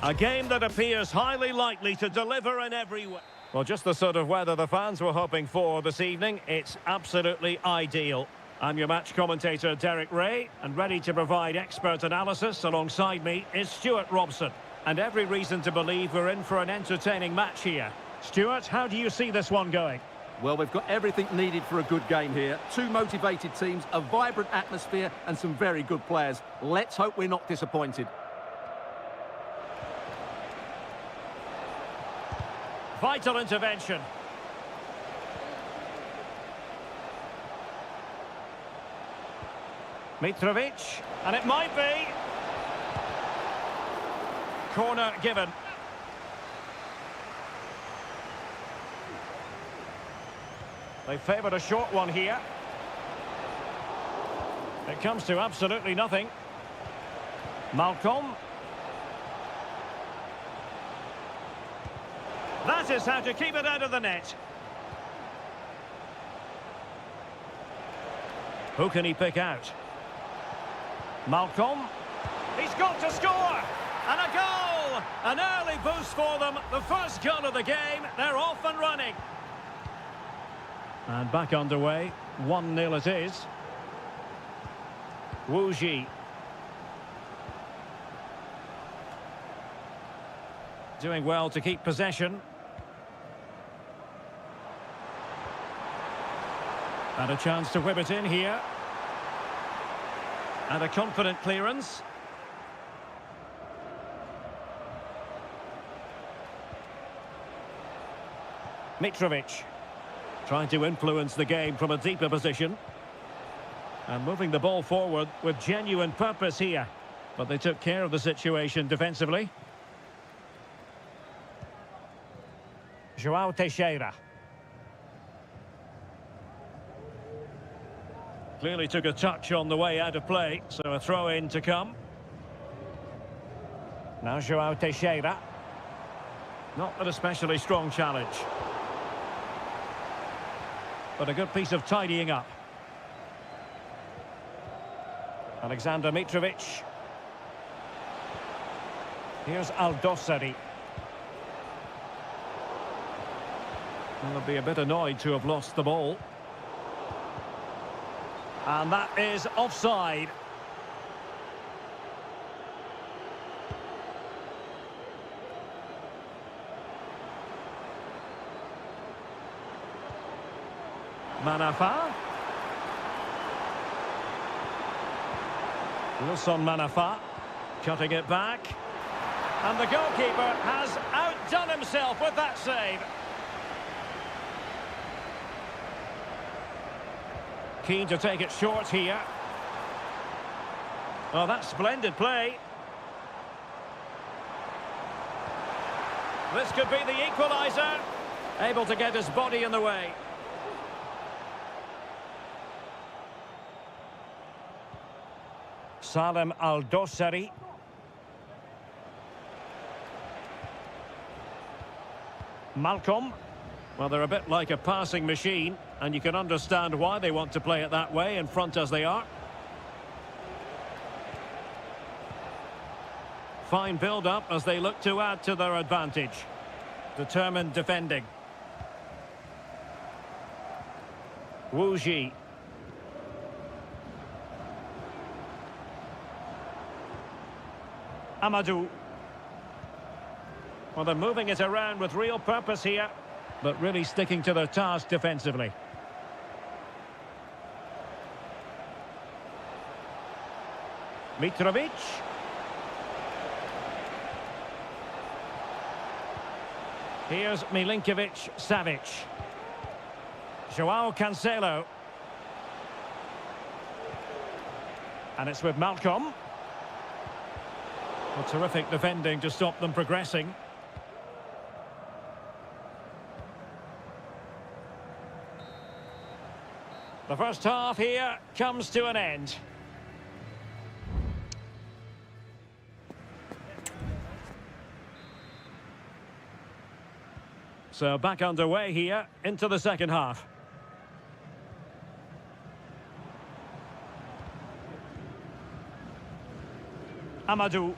A game that appears highly likely to deliver in every way. Well, just the sort of weather the fans were hoping for this evening. It's absolutely ideal. I'm your match commentator, Derek Ray, and ready to provide expert analysis alongside me is Stuart Robson. And every reason to believe we're in for an entertaining match here. Stuart, how do you see this one going? Well, we've got everything needed for a good game here. Two motivated teams, a vibrant atmosphere, and some very good players. Let's hope we're not disappointed. Vital intervention. Mitrovic, and it might be. Corner given. They favoured a short one here. It comes to absolutely nothing. Malcolm. That is how to keep it out of the net. Who can he pick out? Malcolm. He's got to score! And a goal! An early boost for them. The first goal of the game. They're off and running. And back underway. 1-0 it is. Wu Ji. Doing well to keep possession. And a chance to whip it in here. And a confident clearance. Mitrovic. Trying to influence the game from a deeper position. And moving the ball forward with genuine purpose here. But they took care of the situation defensively. João Teixeira. Clearly took a touch on the way out of play, so a throw-in to come. Now João Teixeira. Not an especially strong challenge. But a good piece of tidying up. Alexander Mitrovic. Here's Aldosari. Well, they'll be a bit annoyed to have lost the ball. And that is offside. Manafa. Wilson Manafa. Cutting it back. And the goalkeeper has outdone himself with that save. Keen to take it short here. Oh, that's splendid play. This could be the equaliser. Able to get his body in the way. Salem Aldosari. Malcolm. Well, they're a bit like a passing machine, and you can understand why they want to play it that way, in front as they are. Fine build-up as they look to add to their advantage. Determined defending. Wu Ji. Amadou. Well, they're moving it around with real purpose here, but really sticking to their task defensively. Mitrovic. Here's Milinkovic-Savic. João Cancelo. And it's with Malcolm. Well, terrific defending to stop them progressing. The first half here comes to an end. So back underway here into the second half. Amadou.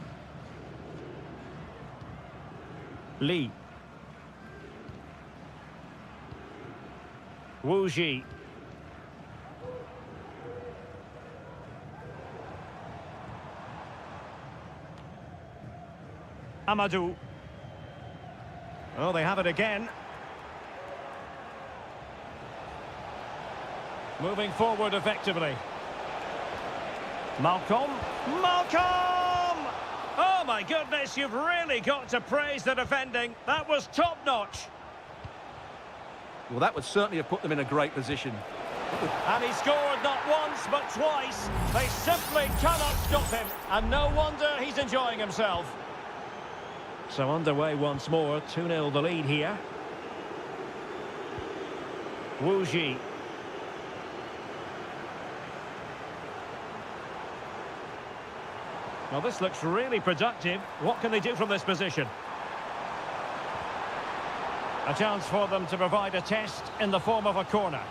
Lee. Wu Ji. Amadou. Oh, they have it again. Moving forward effectively. Malcolm. Malcolm! Oh my goodness, you've really got to praise the defending. That was top-notch. Well, that would certainly have put them in a great position. And he scored not once, but twice. They simply cannot stop him. And no wonder he's enjoying himself. So underway once more, 2-0 the lead here. Wu Ji. Well, this looks really productive. What can they do from this position? A chance for them to provide a test in the form of a corner.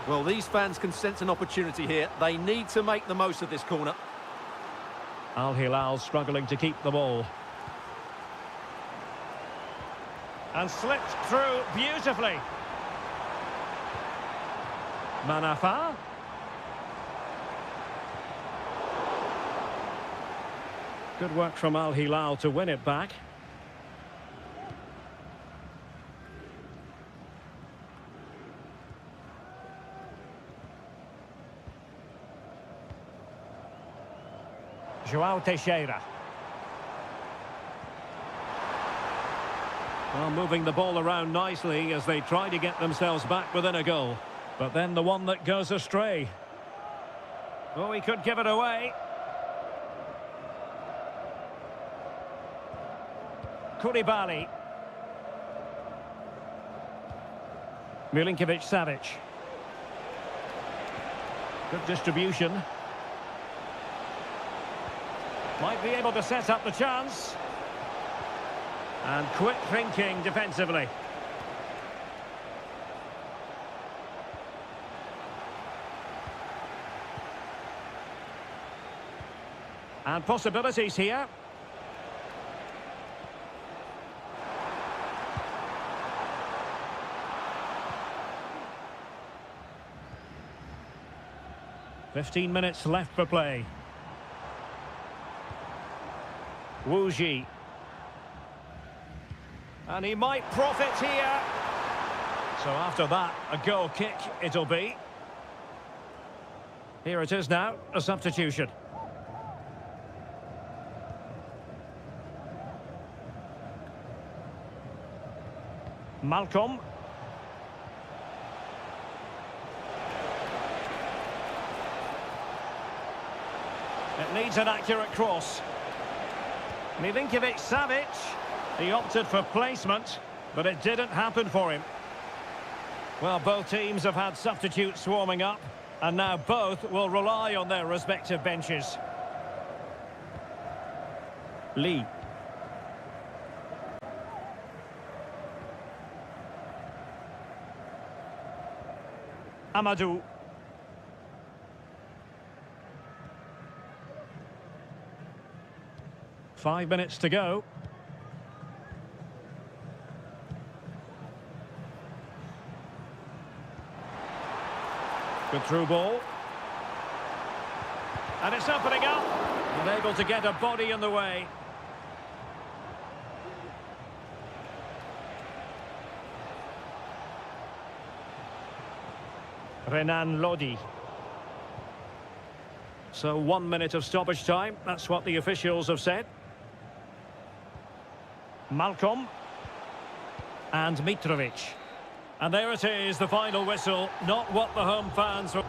Well, these fans can sense an opportunity here. They need to make the most of this corner. Al Hilal struggling to keep the ball. And slipped through beautifully. Manafa. Good work from Al Hilal to win it back. João Teixeira. Well, moving the ball around nicely as they try to get themselves back within a goal. But then the one that goes astray. Oh, he could give it away. Koulibaly. Milinkovic-Savic. Good distribution. Might be able to set up the chance. And quick thinking defensively. And possibilities here. "15 minutes left for play. Wu Ji. And he might profit here. So after that, a goal kick it'll be. Here it is now, a substitution. Malcolm. It needs an accurate cross. Milinkovic-Savic. He opted for placement, but it didn't happen for him. Well, both teams have had substitutes warming up, and now both will rely on their respective benches. Lee. Amadou. Five minutes to go. Good through ball. And it's opening up. Unable to get a body in the way. Renan Lodi. So 1 minute of stoppage time. That's what the officials have said. Malcolm. And Mitrovic. And there it is, the final whistle. Not what the home fans were...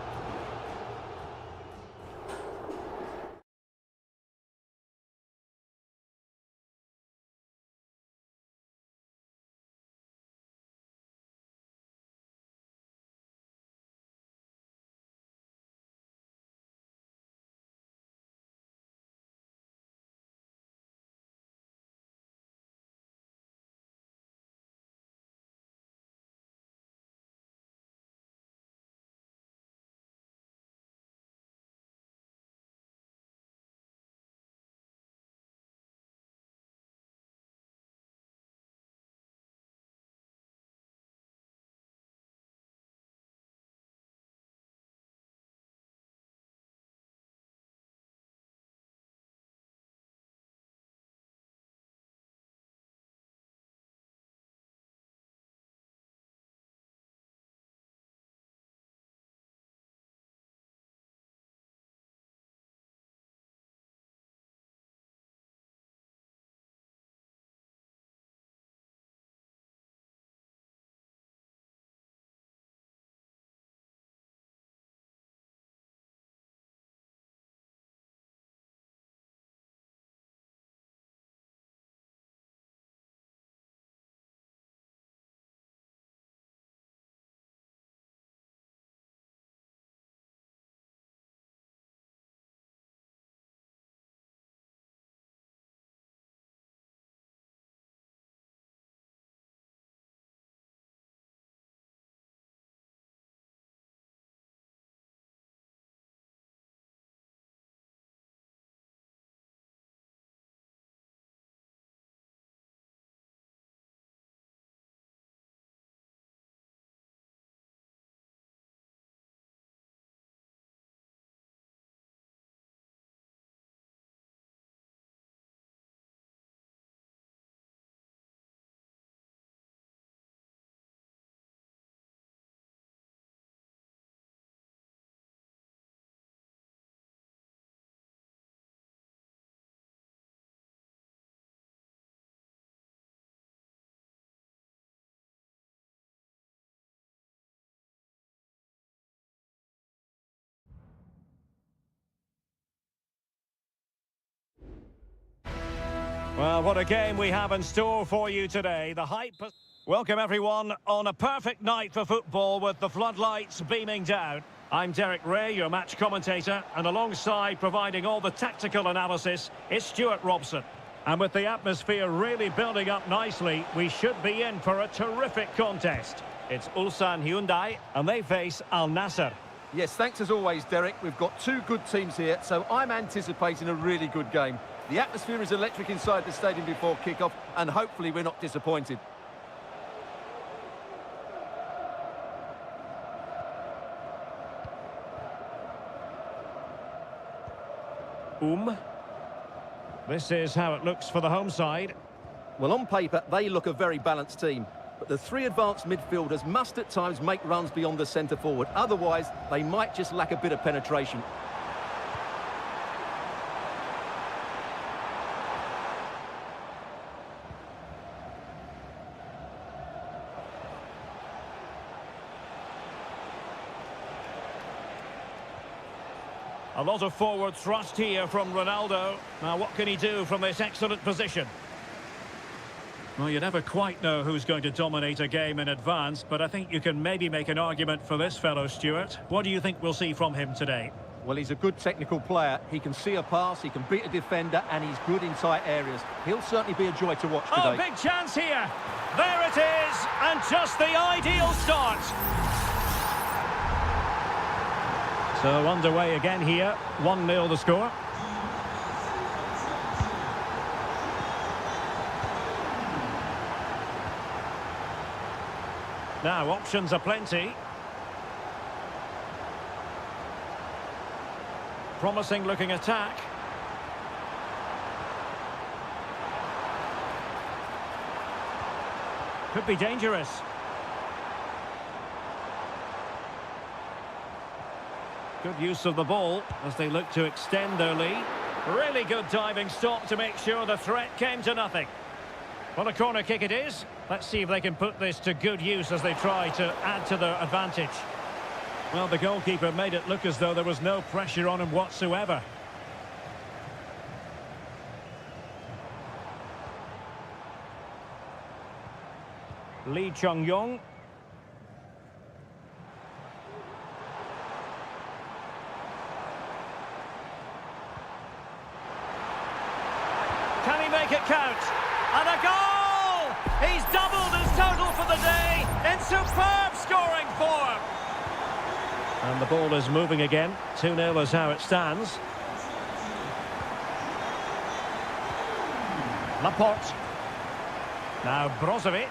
Well, what a game we have in store for you today. The hype... Welcome, everyone, on a perfect night for football with the floodlights beaming down. I'm Derek Ray, your match commentator, and alongside providing all the tactical analysis is Stuart Robson. And with the atmosphere really building up nicely, we should be in for a terrific contest. It's Ulsan Hyundai, and they face Al Nassr. Yes, thanks as always, Derek. We've got two good teams here, so I'm anticipating a really good game. The atmosphere is electric inside the stadium before kick-off, and hopefully we're not disappointed. This is how it looks for the home side. Well, on paper, they look a very balanced team. But the three advanced midfielders must at times make runs beyond the centre forward. Otherwise, they might just lack a bit of penetration. A lot of forward thrust here from Ronaldo. Now, what can he do from this excellent position? Well, you never quite know who's going to dominate a game in advance, but I think you can maybe make an argument for this fellow, Stuart. What do you think we'll see from him today? Well, he's a good technical player. He can see a pass, he can beat a defender, and he's good in tight areas. He'll certainly be a joy to watch today. Oh, big chance here! There it is! And just the ideal start! So underway again here, 1-0 the score. Now, options are plenty. Promising looking attack. Could be dangerous. Good use of the ball as they look to extend their lead. Really good diving stop to make sure the threat came to nothing. Well, a corner kick it is. Let's see if they can put this to good use as they try to add to their advantage. Well, the goalkeeper made it look as though there was no pressure on him whatsoever. Lee Chung-yong. Can he make it count? And a goal! He's doubled his total for the day in superb scoring form. And the ball is moving again. 2-0 is how it stands. Laporte. Now Brozovic.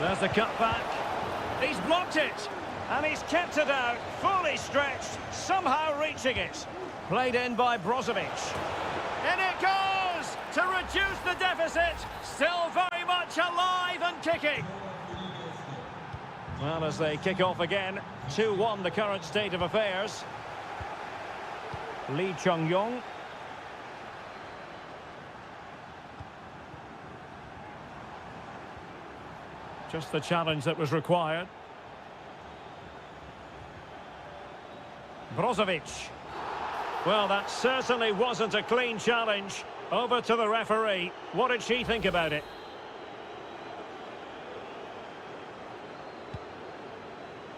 There's the cutback. He's blocked it. And he's kept it out, fully stretched, somehow reaching it. Played in by Brozovic. In it goes to reduce the deficit. Still very much alive and kicking. Well, as they kick off again, 2-1 the current state of affairs. Lee Chung-yong. Just the challenge that was required. Brozovic. Well, that certainly wasn't a clean challenge. Over to the referee. What did she think about it?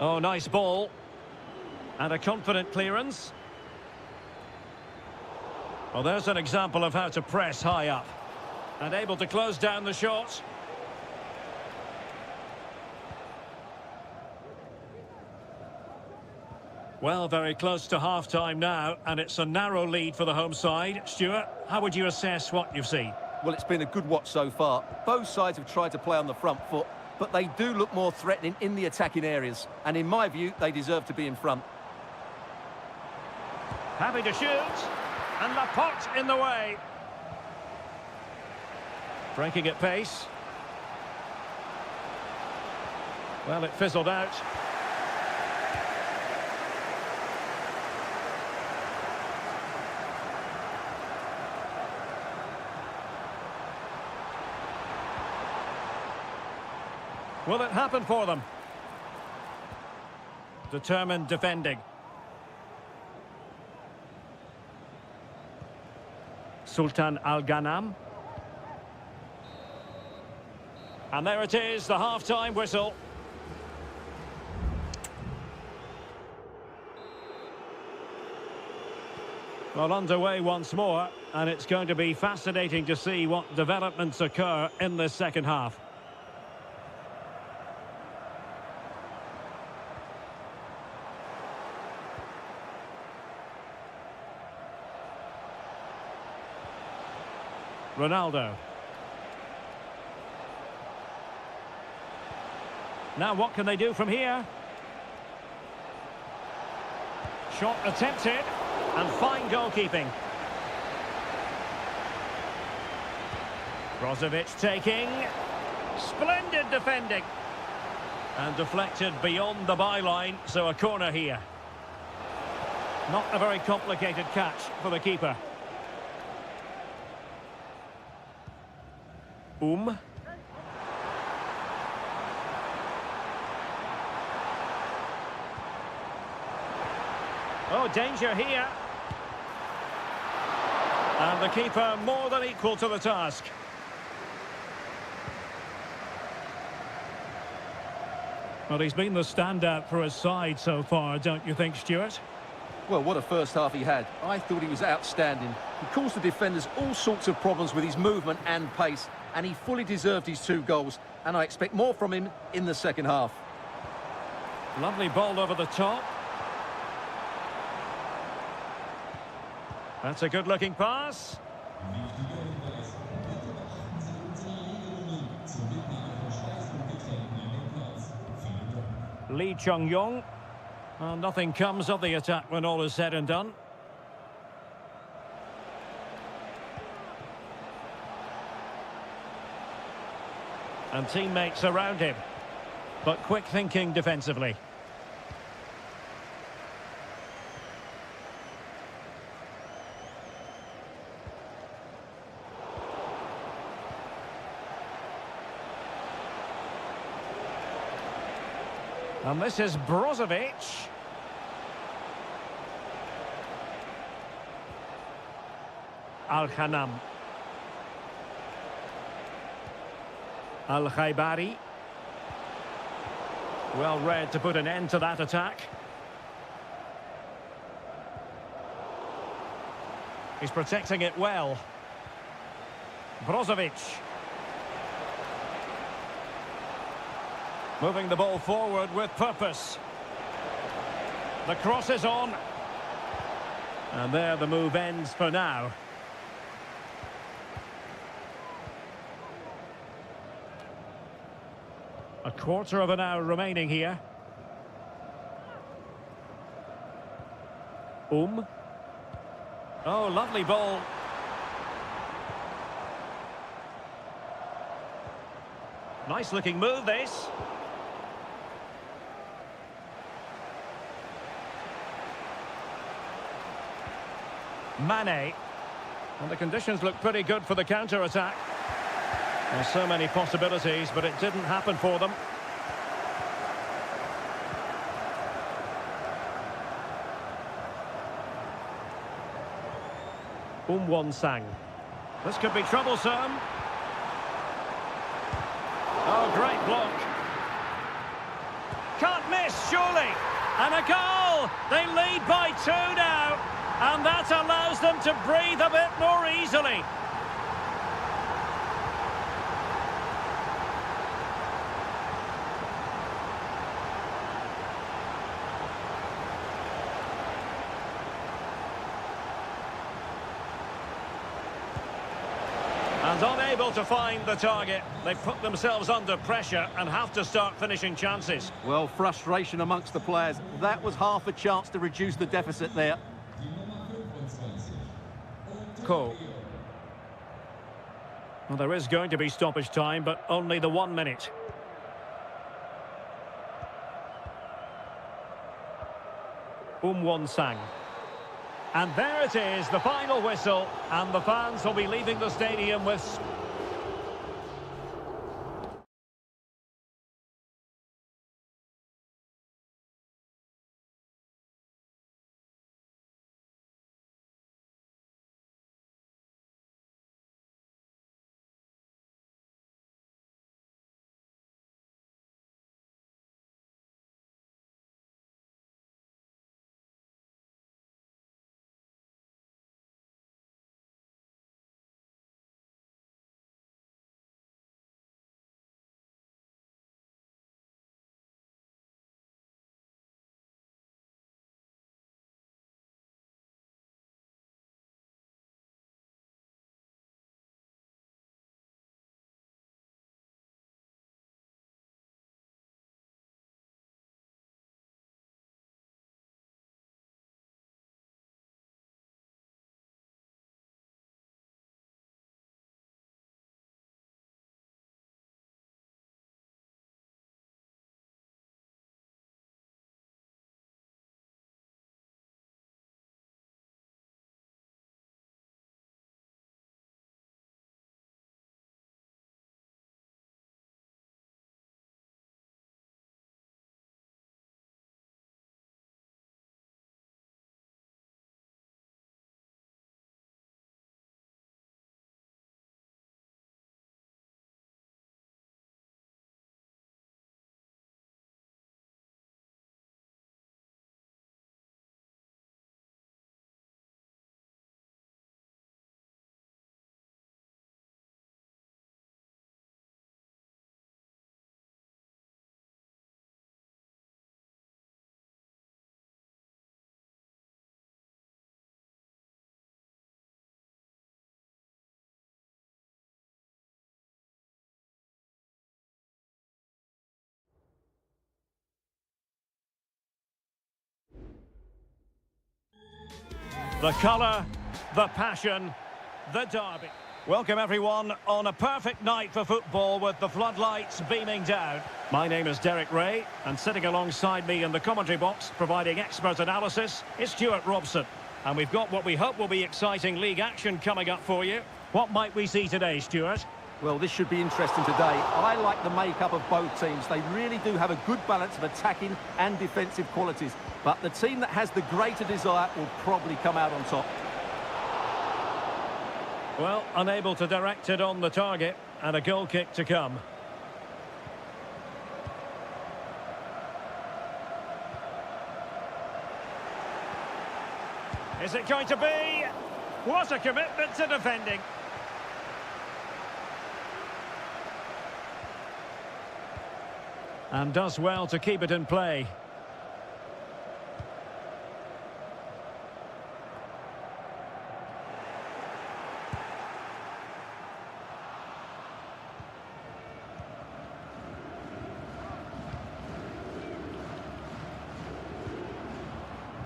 Oh, nice ball. And a confident clearance. Well, there's an example of how to press high up. And able to close down the shot. Well, very close to half-time now, and it's a narrow lead for the home side. Stuart, how would you assess what you've seen? Well, it's been a good watch so far. Both sides have tried to play on the front foot, but they do look more threatening in the attacking areas. And in my view, they deserve to be in front. Happy to shoot, and Laporte in the way. Breaking at pace. Well, it fizzled out. Will it happen for them? Determined defending. Sultan Al-Ghanam. And there it is, the half-time whistle. Well, underway once more, and it's going to be fascinating to see what developments occur in this second half. Ronaldo. Now what can they do from here? Shot attempted, and fine goalkeeping. Brozovic taking. Splendid defending. And deflected beyond the byline, so a corner here. Not a very complicated catch for the keeper. Oh, danger here. And the keeper more than equal to the task. Well, he's been the standout for his side so far, don't you think, Stuart? Well, what a first half he had. I thought he was outstanding. He caused the defenders all sorts of problems with his movement and pace, and he fully deserved his 2 goals, and I expect more from him in the second half. Lovely ball over the top. That's a good-looking pass. Lee Chung-yong. Well, nothing comes of the attack when all is said and done. And teammates around him. But quick thinking defensively. And this is Brozovic. Al-Ghanam. Al-Khaibari. Well read to put an end to that attack. He's protecting it well. Brozovic. Moving the ball forward with purpose. The cross is on. And there the move ends for now. A quarter of an hour remaining here. Oh, lovely ball. Nice looking move, this. Mane. And the conditions look pretty good for the counter-attack. There's so many possibilities, but it didn't happen for them. Won-sang. This could be troublesome. Oh, great block. Can't miss, surely. And a goal! They lead by 2 now. And that allows them to breathe a bit more easily. And unable to find the target, they put themselves under pressure and have to start finishing chances. Well, frustration amongst the players. That was half a chance to reduce the deficit there. Cool. Well, there is going to be stoppage time, but only the 1 minute. Won-sang. And there it is, the final whistle, and the fans will be leaving the stadium with The colour, the passion, the derby. Welcome everyone on a perfect night for football with the floodlights beaming down. My name is Derek Ray, and sitting alongside me in the commentary box providing expert analysis is Stuart Robson. And we've got what we hope will be exciting league action coming up for you. What might we see today, Stuart? Well, this should be interesting today. I like the makeup of both teams. They really do have a good balance of attacking and defensive qualities. But the team that has the greater desire will probably come out on top. Well, unable to direct it on the target, and a goal kick to come. Is it going to be? What a commitment to defending. And does well to keep it in play.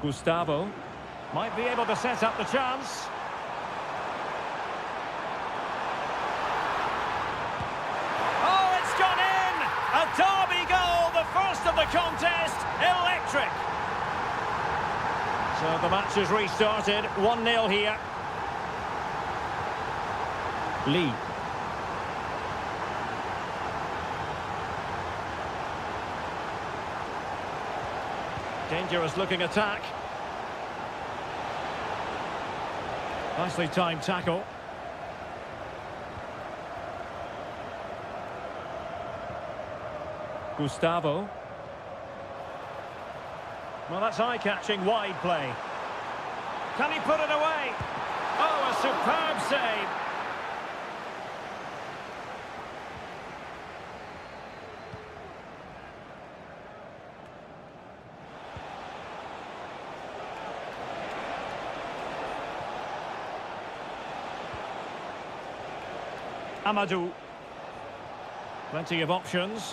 Gustavo might be able to set up the chance. Oh, it's gone in! A derby goal, the first of the contest, electric. So the match is restarted, 1-0 here. Lee. Dangerous looking attack. Nicely timed tackle. Gustavo. Well, that's eye-catching wide play. Can he put it away? Oh, a superb save. Amadou. Plenty of options.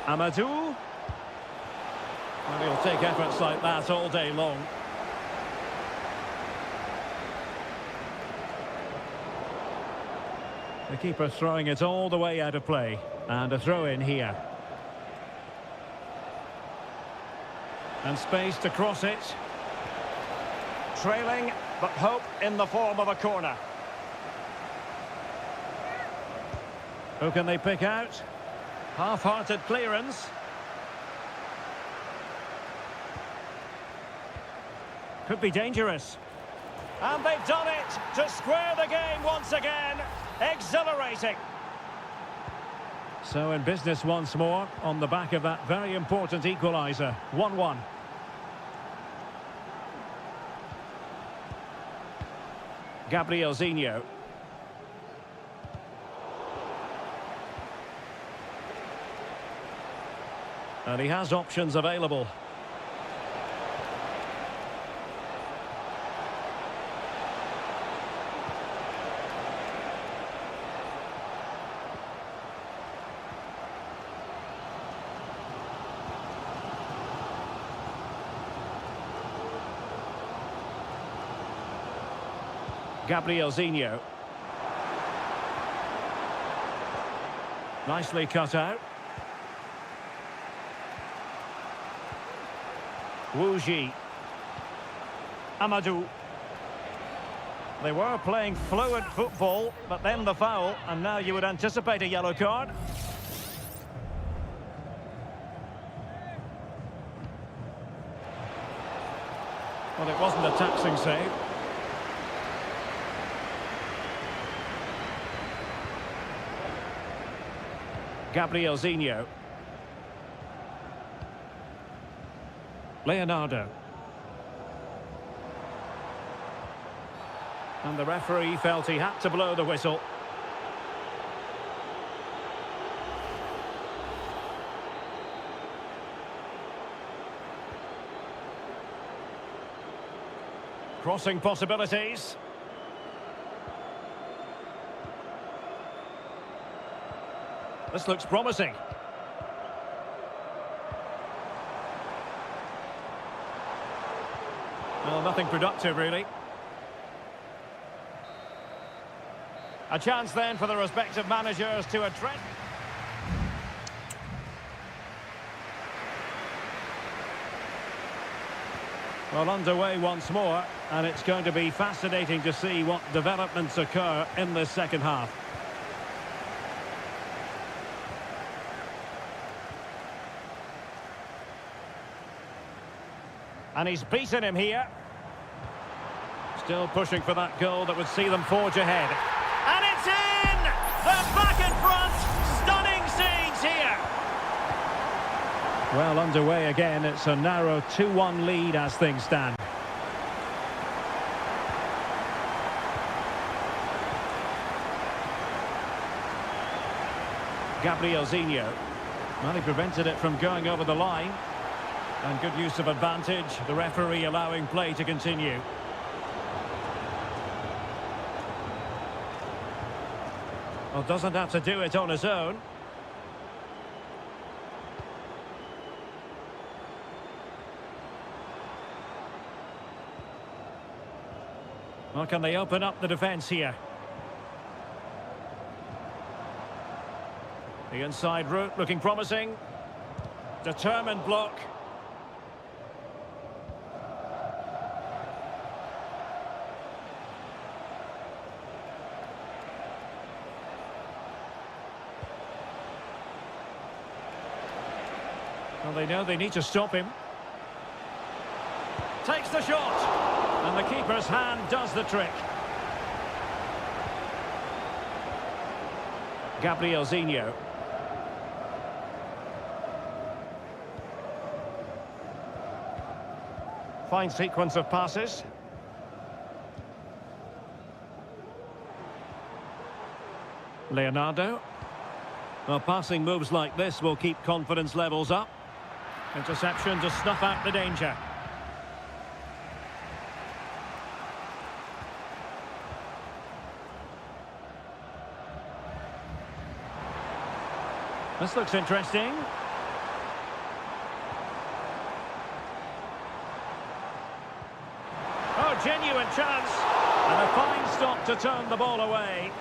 Amadou. And he'll take efforts like that all day long. The keeper throwing it all the way out of play. And a throw in here. And space to cross it. Trailing, but hope in the form of a corner. Who can they pick out? Half-hearted clearance. Could be dangerous. And they've done it to square the game once again. Exhilarating. So in business once more on the back of that very important equaliser. 1-1. Gabrielzinho. And he has options available. Gabrielzinho. Nicely cut out. Wuji. Amadou. They were playing fluent football, but then the foul, and now you would anticipate a yellow card. Well, it wasn't a taxing save. Gabrielzinho. Leonardo. And the referee felt he had to blow the whistle. Crossing possibilities. This looks promising. Well, nothing productive, really. A chance then for the respective managers to address. Well, underway once more, and it's going to be fascinating to see what developments occur in this second half. And he's beaten him here. Still pushing for that goal that would see them forge ahead. And it's in! They're back in front! Stunning scenes here! Well, underway again. It's a narrow 2-1 lead as things stand. Gabrielzinho. Well, he prevented it from going over the line. And good use of advantage. The referee allowing play to continue. Well, doesn't have to do it on his own. Well, can they open up the defence here? The inside route looking promising. Determined block. Well, they know they need to stop him. Takes the shot. And the keeper's hand does the trick. Gabrielzinho. Fine sequence of passes. Leonardo. Well, passing moves like this will keep confidence levels up. Interception to snuff out the danger. This looks interesting. Oh, genuine chance. And a fine stop to turn the ball away.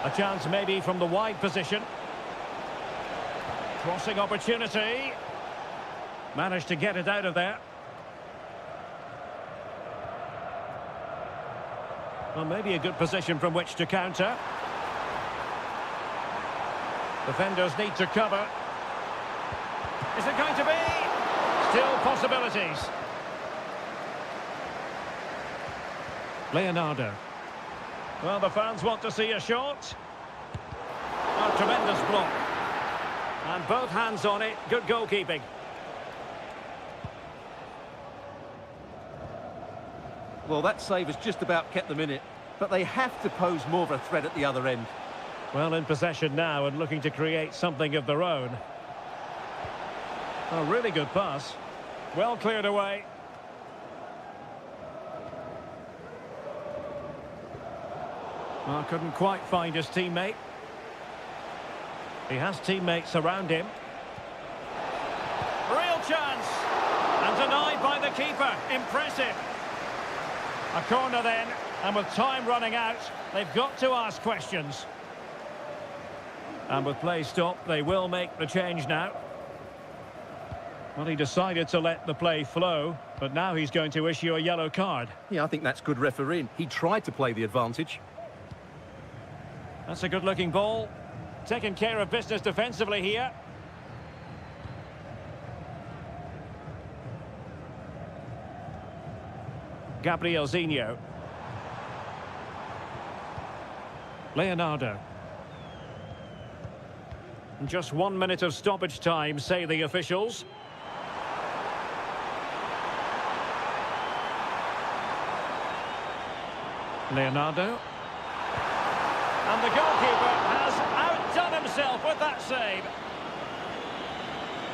A chance maybe from the wide position. Crossing opportunity. Managed to get it out of there. Well, maybe a good position from which to counter. Defenders need to cover. Is it going to be? Still possibilities. Leonardo. Well, the fans want to see a shot. A tremendous block. And both hands on it. Good goalkeeping. Well, that save has just about kept them in it. But they have to pose more of a threat at the other end. Well, in possession now and looking to create something of their own. A really good pass. Well cleared away. Well, couldn't quite find his teammate. He has teammates around him. Real chance! And denied by the keeper. Impressive. A corner then, and with time running out, they've got to ask questions. And with play stopped, they will make the change now. Well, he decided to let the play flow, but now he's going to issue a yellow card. Yeah, I think that's good refereeing. He tried to play the advantage. That's a good-looking ball. Taking care of business defensively here. Gabrielzinho. Leonardo. Just 1 minute of stoppage time, say the officials. Leonardo. And the goalkeeper has outdone himself with that save.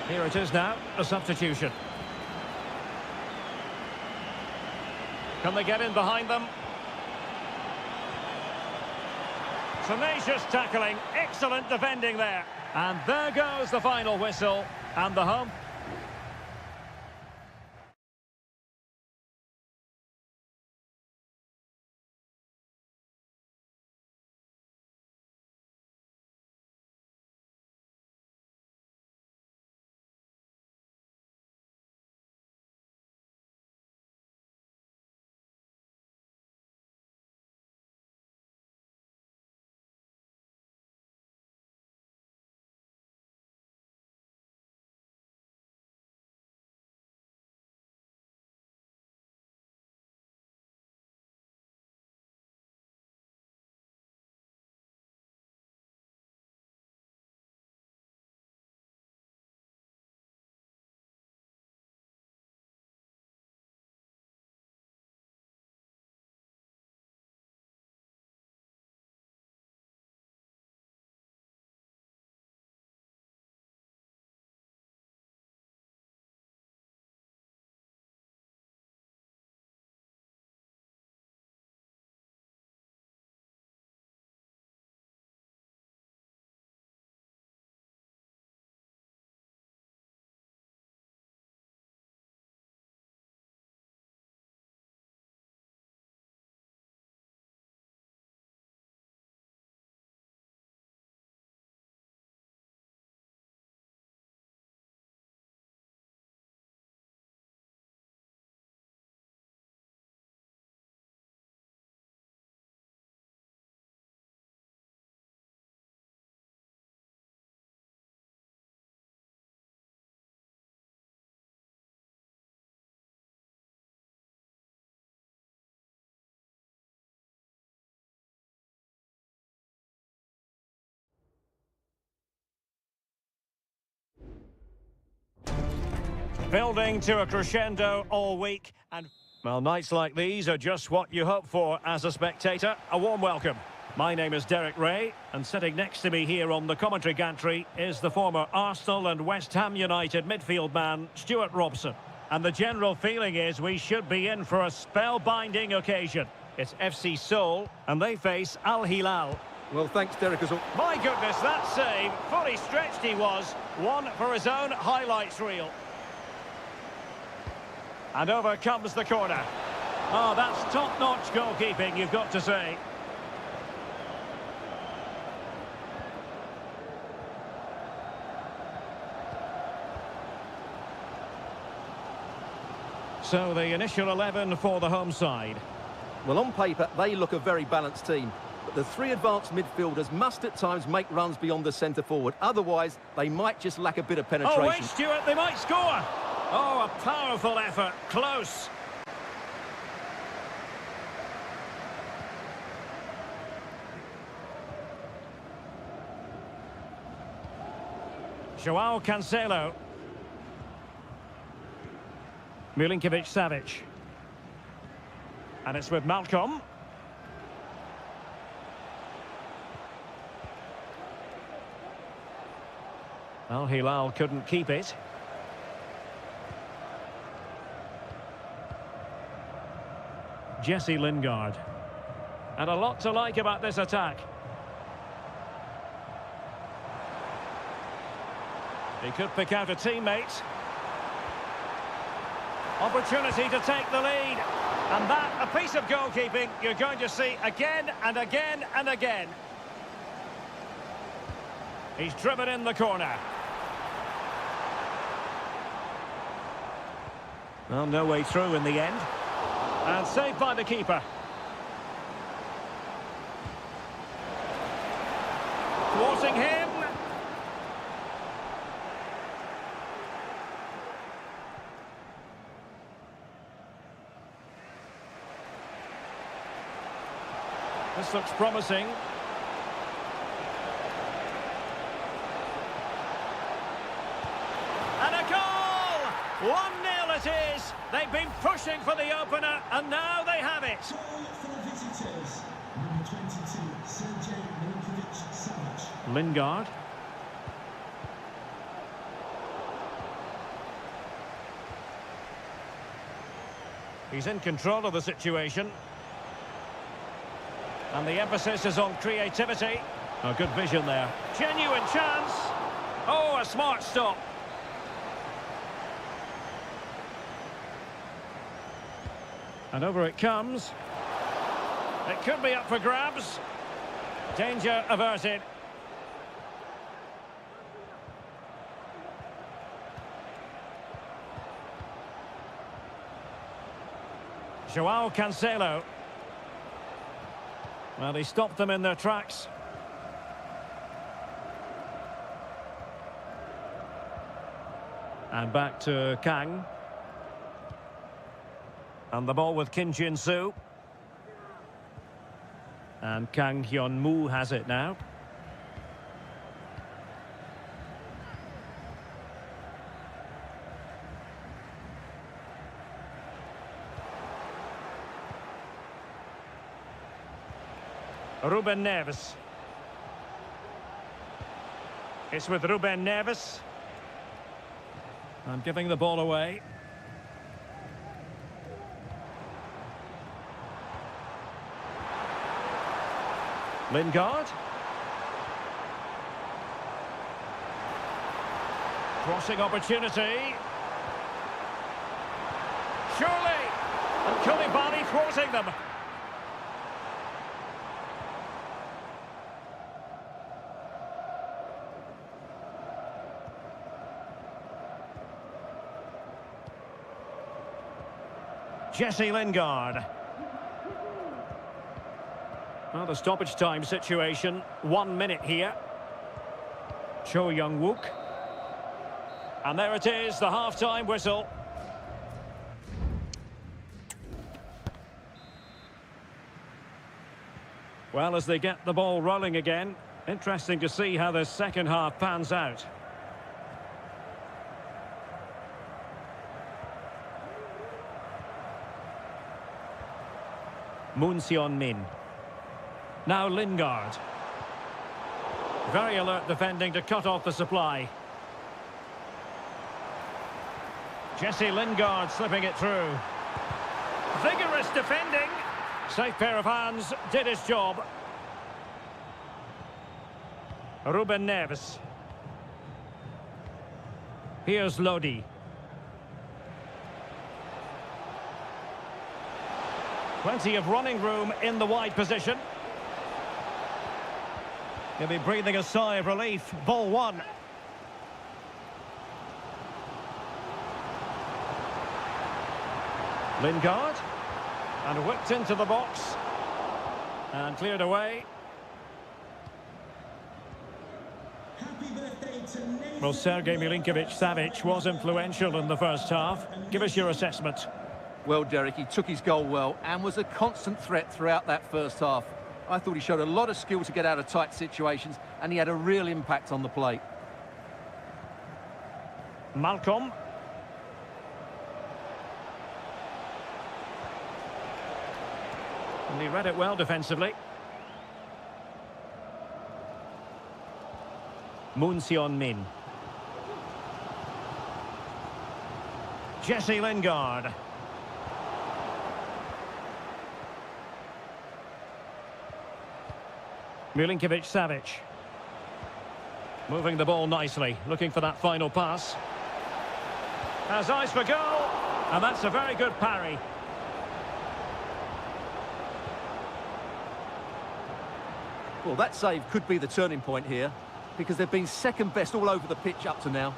Here it is now, a substitution. Can they get in behind them? Tenacious tackling, excellent defending there. And there goes the final whistle, and the home. Building to a crescendo all week, and well, nights like these are just what you hope for as a spectator. A warm welcome. My name is Derek Ray, and sitting next to me here on the commentary gantry is the former Arsenal and West Ham United midfield man, Stuart Robson. And the general feeling is we should be in for a spellbinding occasion. It's FC Seoul, and they face Al Hilal. Well, thanks, Derek. My goodness, that save, fully stretched he was, one for his own highlights reel. And over comes the corner. Oh, that's top-notch goalkeeping, you've got to say. So the initial 11 for the home side. Well, on paper, they look a very balanced team. But the three advanced midfielders must at times make runs beyond the centre-forward. Otherwise, they might just lack a bit of penetration. Oh, wait, Stuart, they might score! Oh, a powerful effort. Close. Joao Cancelo. Milinkovic-Savic. And it's with Malcolm. Al Hilal couldn't keep it. Jesse Lingard. And a lot to like about this attack. He could pick out a teammate. Opportunity to take the lead. And that, a piece of goalkeeping you're going to see again and again and again. He's driven in the corner. Well, no way through in the end. And saved by the keeper. Thwarting him. This looks promising. And a goal! 1-0 it is. They've been pushing for the opener, and now they have it. Lingard. He's in control of the situation. And the emphasis is on creativity. Oh, good vision there. Genuine chance. Oh, a smart stop. And over it comes. It could be up for grabs. Danger averted. Joao Cancelo. Well, he stopped them in their tracks. And back to Kang. And the ball with Kim Jin-soo. And Kang Hyun-moo has it now. Ruben Neves. It's with Ruben Neves. I'm giving the ball away. Lingard. Crossing opportunity. Surely! And Koulibaly thwarting them. Jesse Lingard. Well, the stoppage time situation, 1 minute here. Cho Young-wook. And there it is, the half-time whistle. Well, as they get the ball rolling again, interesting to see how the second half pans out. Moon Seon-min. Now Lingard. Very alert defending to cut off the supply. Jesse Lingard slipping it through. Vigorous defending. Safe pair of hands, did his job. Ruben Neves. Here's Lodi. Plenty of running room in the wide position. He'll be breathing a sigh of relief. Ball one. Lingard. And whipped into the box. And cleared away. Well, Sergei Milinkovic-Savic was influential in the first half. Give us your assessment. Well, Derek, he took his goal well and was a constant threat throughout that first half. I thought he showed a lot of skill to get out of tight situations, and he had a real impact on the plate. Malcolm. And he read it well defensively. Moon Seon-min. Jesse Lingard. Milinkovic-Savic. Moving the ball nicely, looking for that final pass. Has eyes for goal, and that's a very good parry. Well, that save could be the turning point here, because they've been second best all over the pitch up to now.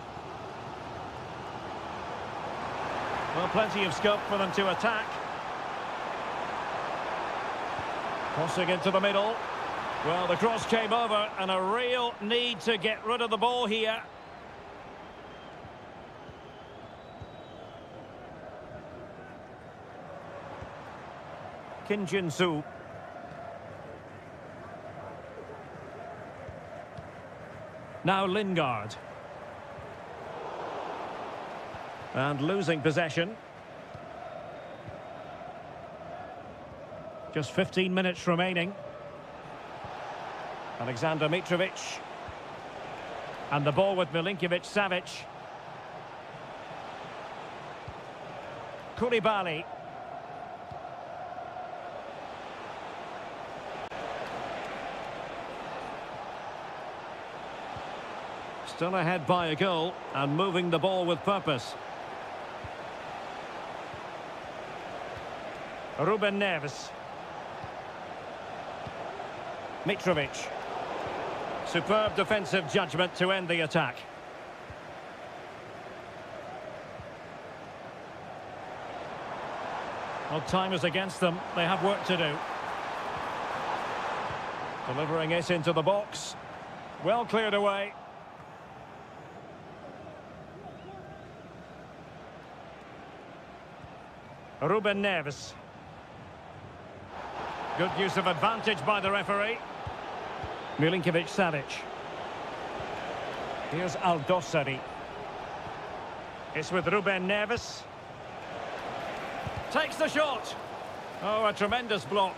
Well, plenty of scope for them to attack. Crossing into the middle. Well, the cross came over, and a real need to get rid of the ball here. Kim Jin-soo. Now Lingard. And losing possession. Just 15 minutes remaining. Alexander Mitrovic. And the ball with Milinkovic-Savic. Koulibaly. Still ahead by a goal and moving the ball with purpose. Ruben Neves. Mitrovic. Superb defensive judgment to end the attack. Well, time is against them. They have work to do. Delivering it into the box. Well cleared away. Ruben Neves. Good use of advantage by the referee. Milinkovic-Savic. Here's Aldosari. It's with Ruben Neves. Takes the shot. Oh, a tremendous block.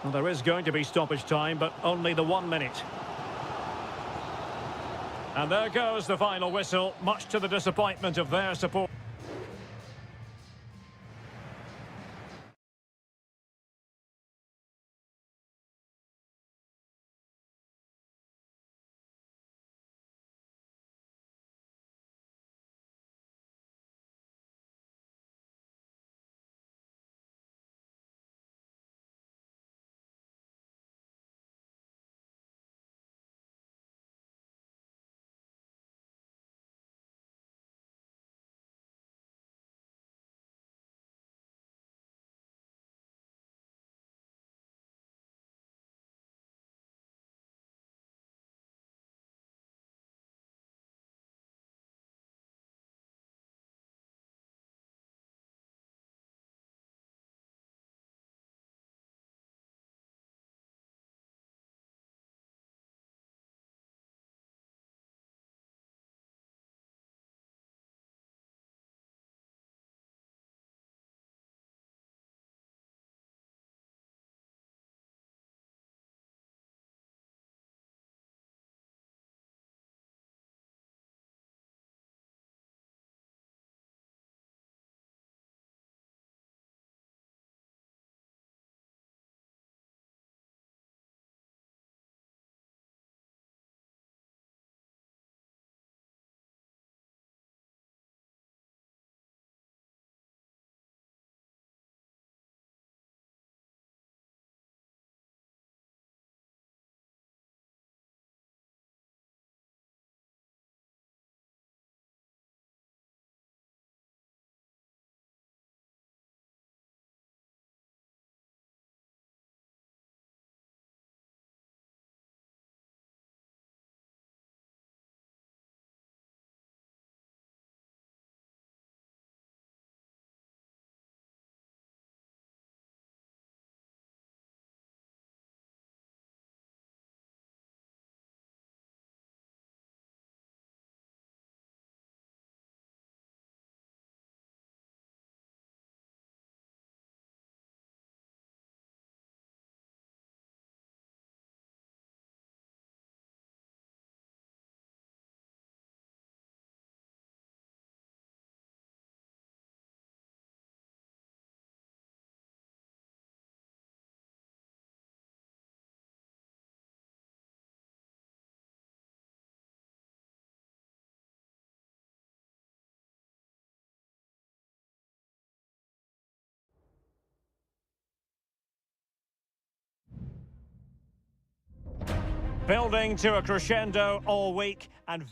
Well, there is going to be stoppage time, but only the 1 minute. And there goes the final whistle, much to the disappointment of their support. Building to a crescendo all week and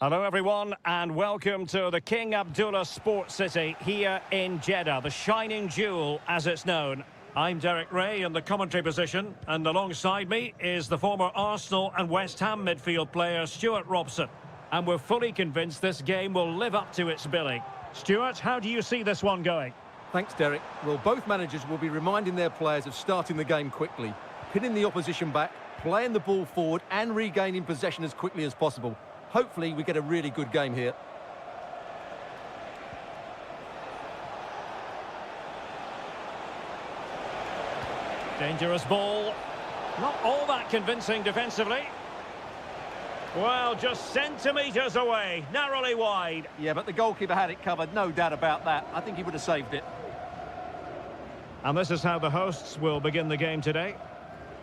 hello everyone and welcome to the King Abdullah Sports City here in Jeddah, the shining jewel as it's known. I'm Derek Ray in the commentary position and alongside me is the former Arsenal and West Ham midfield player Stuart Robson. And we're fully convinced this game will live up to its billing. Stuart, how do you see this one going? Thanks, Derek. Well, both managers will be reminding their players of starting the game quickly, pinning the opposition back, playing the ball forward and regaining possession as quickly as possible. Hopefully we get a really good game here. Dangerous ball. Not all that convincing defensively. Well, just centimetres away, narrowly wide. Yeah, but the goalkeeper had it covered, no doubt about that. I think he would have saved it. And this is how the hosts will begin the game today.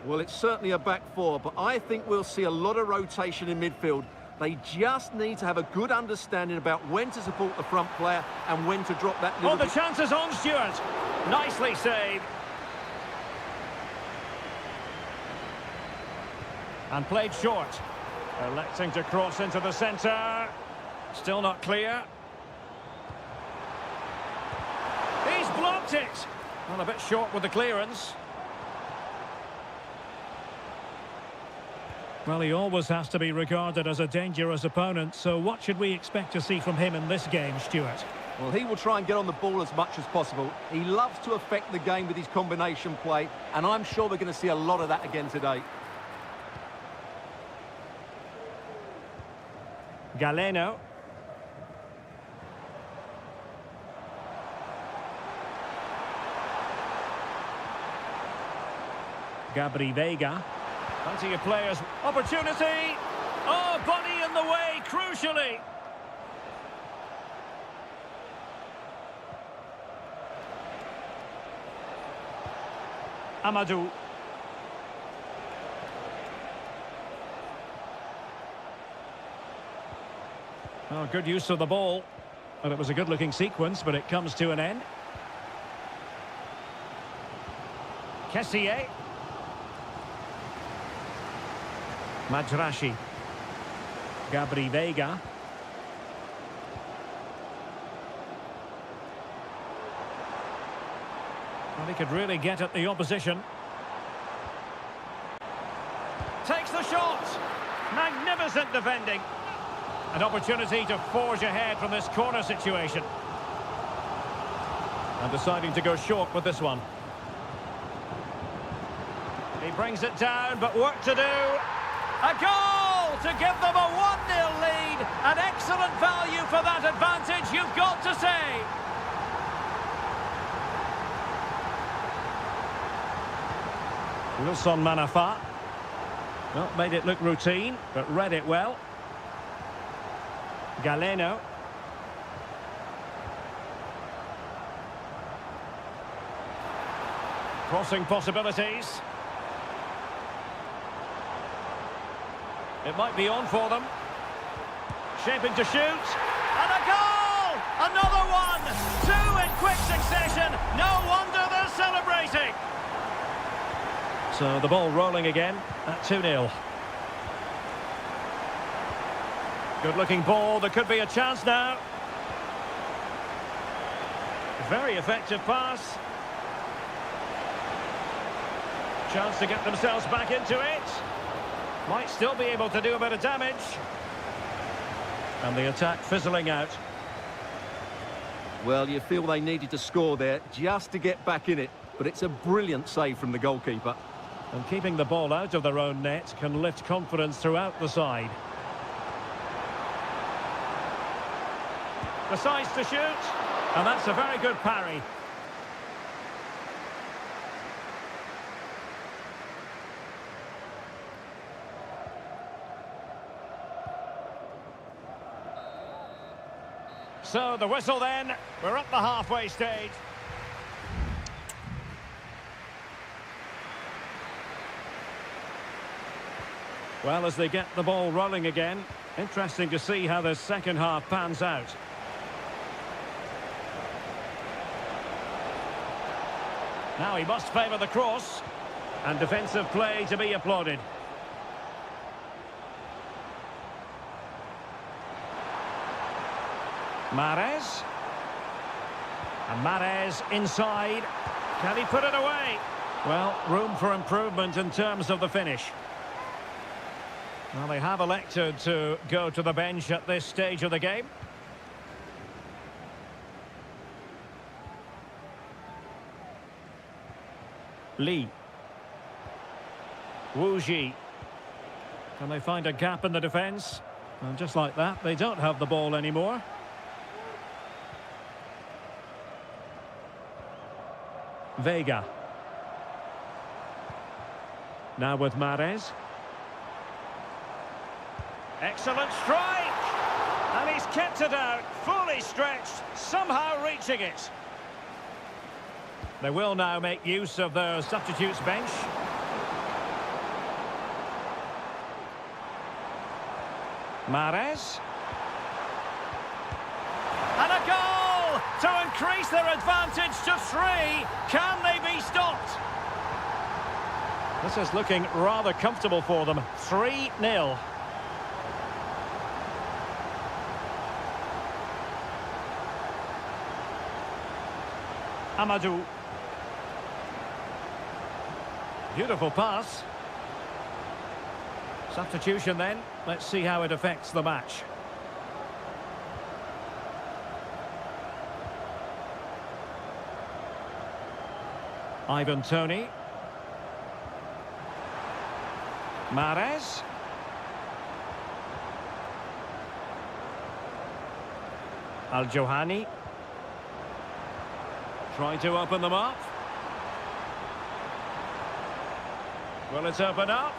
Well, it's certainly a back four, but I think we'll see a lot of rotation in midfield. They just need to have a good understanding about when to support the front player and when to drop that little Oh, the chance is on, Stuart. Nicely saved. And played short. Electing to cross into the centre. Still not clear. He's blocked it. Well, a bit short with the clearance. Well, he always has to be regarded as a dangerous opponent, so what should we expect to see from him in this game, Stuart? Well, he will try and get on the ball as much as possible. He loves to affect the game with his combination play, and I'm sure we're going to see a lot of that again today. Galeno. Gabri Veiga. Plenty of players. Opportunity! Oh, body in the way, crucially! Amadou. Oh, good use of the ball. And it was a good-looking sequence, but it comes to an end. Kessié. Madrashi. Gabri Veiga. Well, he could really get at the opposition. Takes the shot. Magnificent defending. An opportunity to forge ahead from this corner situation. And deciding to go short with this one. He brings it down, but work to do. A goal to give them a 1-0 lead. An excellent value for that advantage, you've got to say. Wilson Manafa. Not made it look routine, but read it well. Galeno. Crossing possibilities. It might be on for them. Shaping to shoot. And a goal! Another one! Two in quick succession. No wonder they're celebrating. So the ball rolling again at 2-0. Good-looking ball. There could be a chance now. Very effective pass. Chance to get themselves back into it. Might still be able to do a bit of damage. And the attack fizzling out. Well, you feel they needed to score there just to get back in it. But it's a brilliant save from the goalkeeper. And keeping the ball out of their own net can lift confidence throughout the side. Decides to shoot. And that's a very good parry. So the whistle then, we're at the halfway stage. Well, as they get the ball rolling again, interesting to see how the second half pans out. Now he must favour the cross, and defensive play to be applauded. Mahrez. And Mahrez inside. Can he put it away? Well, room for improvement in terms of the finish. Well, they have elected to go to the bench at this stage of the game. Lee. Wu Ji. Can they find a gap in the defence? And just like that, they don't have the ball anymore. Veiga. Now with Mahrez. Excellent strike! And he's kept it out, fully stretched, somehow reaching it. They will now make use of their substitutes bench. Mahrez. And a goal to increase their advantage to 3. Can they be stopped? This is looking rather comfortable for them. 3-0. Amadou. Beautiful pass. Substitution then. Let's see how it affects the match. Ivan Toney. Mahrez. Al-Johani. Trying to open them up. Will it open up?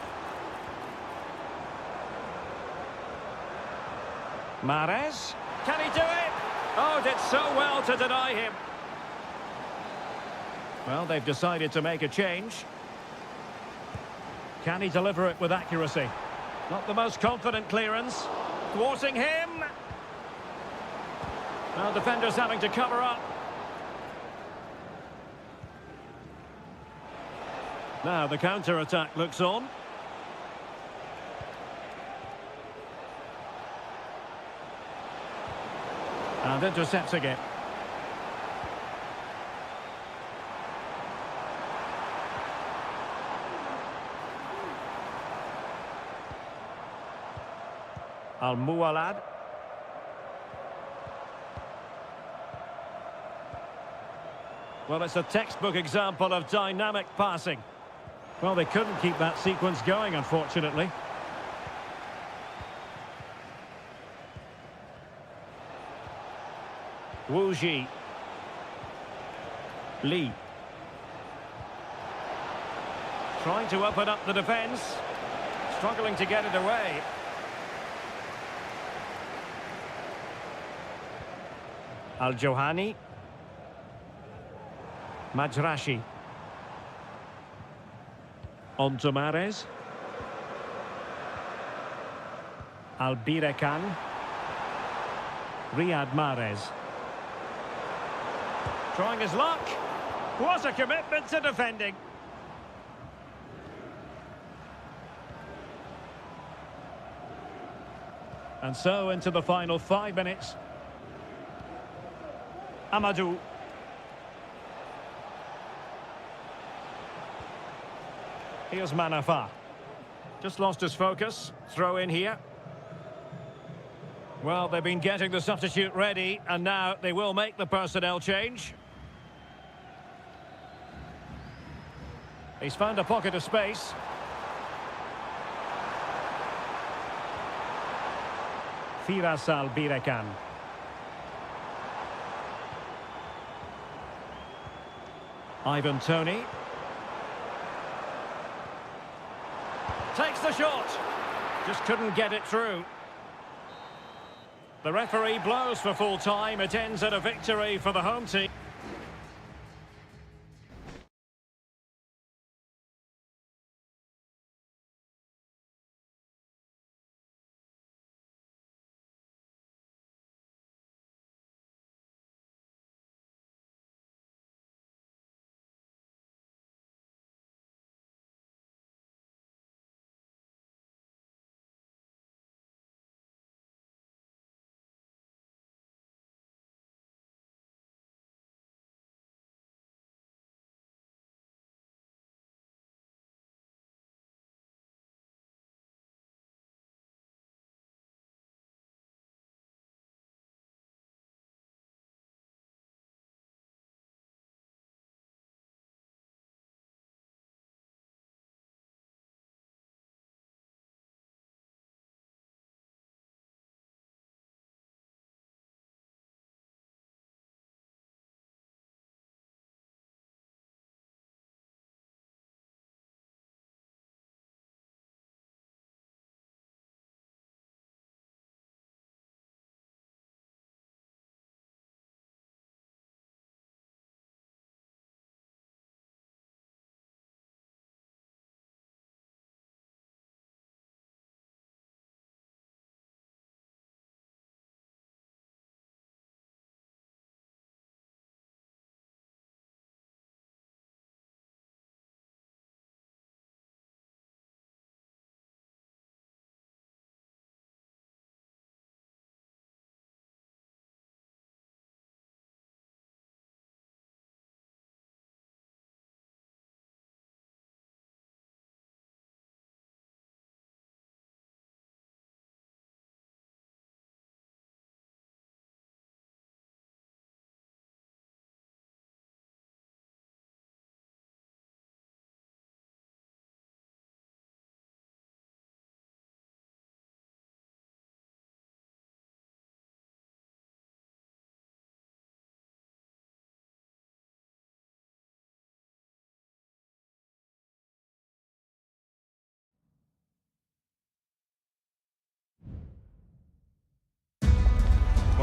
Mahrez. Can he do it? Oh, did so well to deny him. Well, they've decided to make a change. Can he deliver it with accuracy? Not the most confident clearance. Thwarting him. Now defenders having to cover up. Now the counter-attack looks on. And intercepting it. Al-Muwalad. Well, it's a textbook example of dynamic passing. Well, they couldn't keep that sequence going, unfortunately. Wu Ji. Lee. Trying to open up the defence. Struggling to get it away. Al-Johani. Majrashi. On to Mahrez. Albirekan. Riyad Mahrez. Trying his luck. What a commitment to defending. And so into the final 5 minutes. Amadou. Here's Manafa. Just lost his focus. Throw in here. Well, they've been getting the substitute ready, and now they will make the personnel change. He's found a pocket of space. Firas Albirekan. Ivan Toney. Takes the shot. Just couldn't get it through. The referee blows for full time. It ends in a victory for the home team.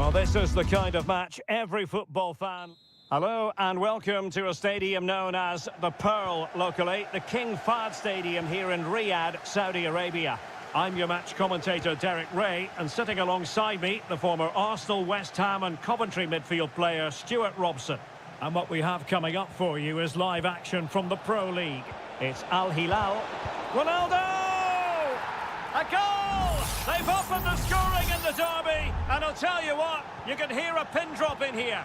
Well, this is the kind of match every football fan... Hello and welcome to a stadium known as the Pearl locally, the King Fahd Stadium here in Riyadh, Saudi Arabia. I'm your match commentator Derek Ray, and sitting alongside me, the former Arsenal, West Ham and Coventry midfield player Stuart Robson. And what we have coming up for you is live action from the Pro League. It's Al Hilal. Ronaldo! A goal! They've opened the scoring in the derby, and I'll tell you what, you can hear a pin drop in here.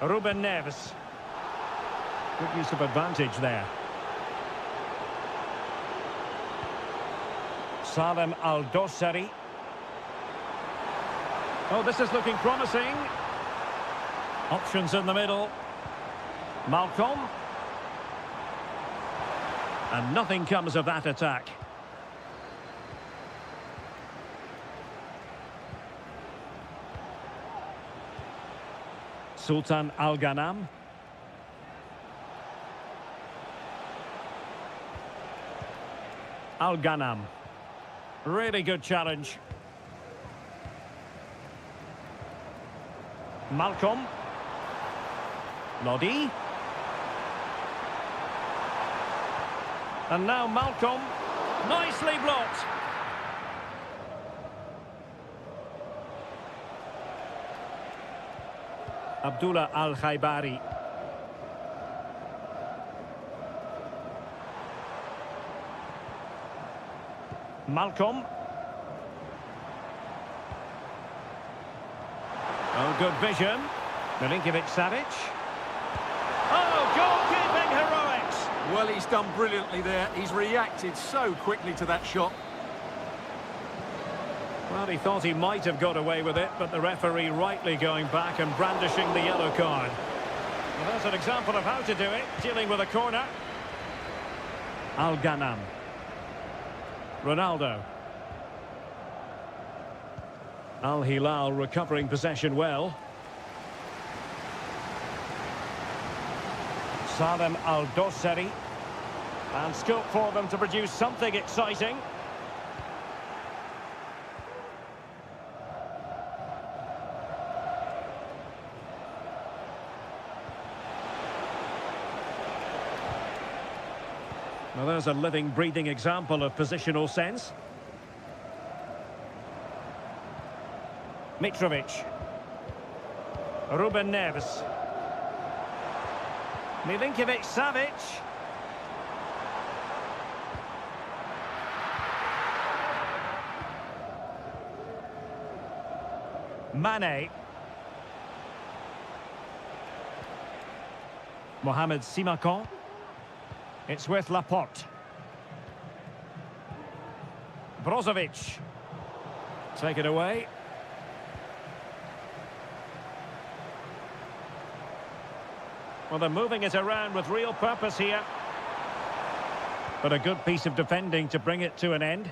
Ruben Neves. Good use of advantage there. Salem Al-Dossari. Oh, this is looking promising. Options in the middle. Malcolm. And nothing comes of that attack. Sultan Al-Ghanam. Al-Ghanam. Really good challenge. Malcolm. Lodi. And now Malcolm. Nicely blocked. Abdullah Al-Khaibari. Malcolm. Oh, good vision. Milinkovic-Savic. Oh, goalkeeping heroics! Well, he's done brilliantly there. He's reacted so quickly to that shot. Well, he thought he might have got away with it, but the referee rightly going back and brandishing the yellow card. Well, there's an example of how to do it, dealing with a corner. Al-Ghanam. Ronaldo. Al-Hilal recovering possession well. Salem Al-Dossari. And scope for them to produce something exciting. Well, there's a living, breathing example of positional sense. Mitrovic. Ruben Neves. Milinkovic-Savic. Mane. Mohamed Simakon. It's with Laporte. Brozovic. Take it away. Well, they're moving it around with real purpose here. But a good piece of defending to bring it to an end.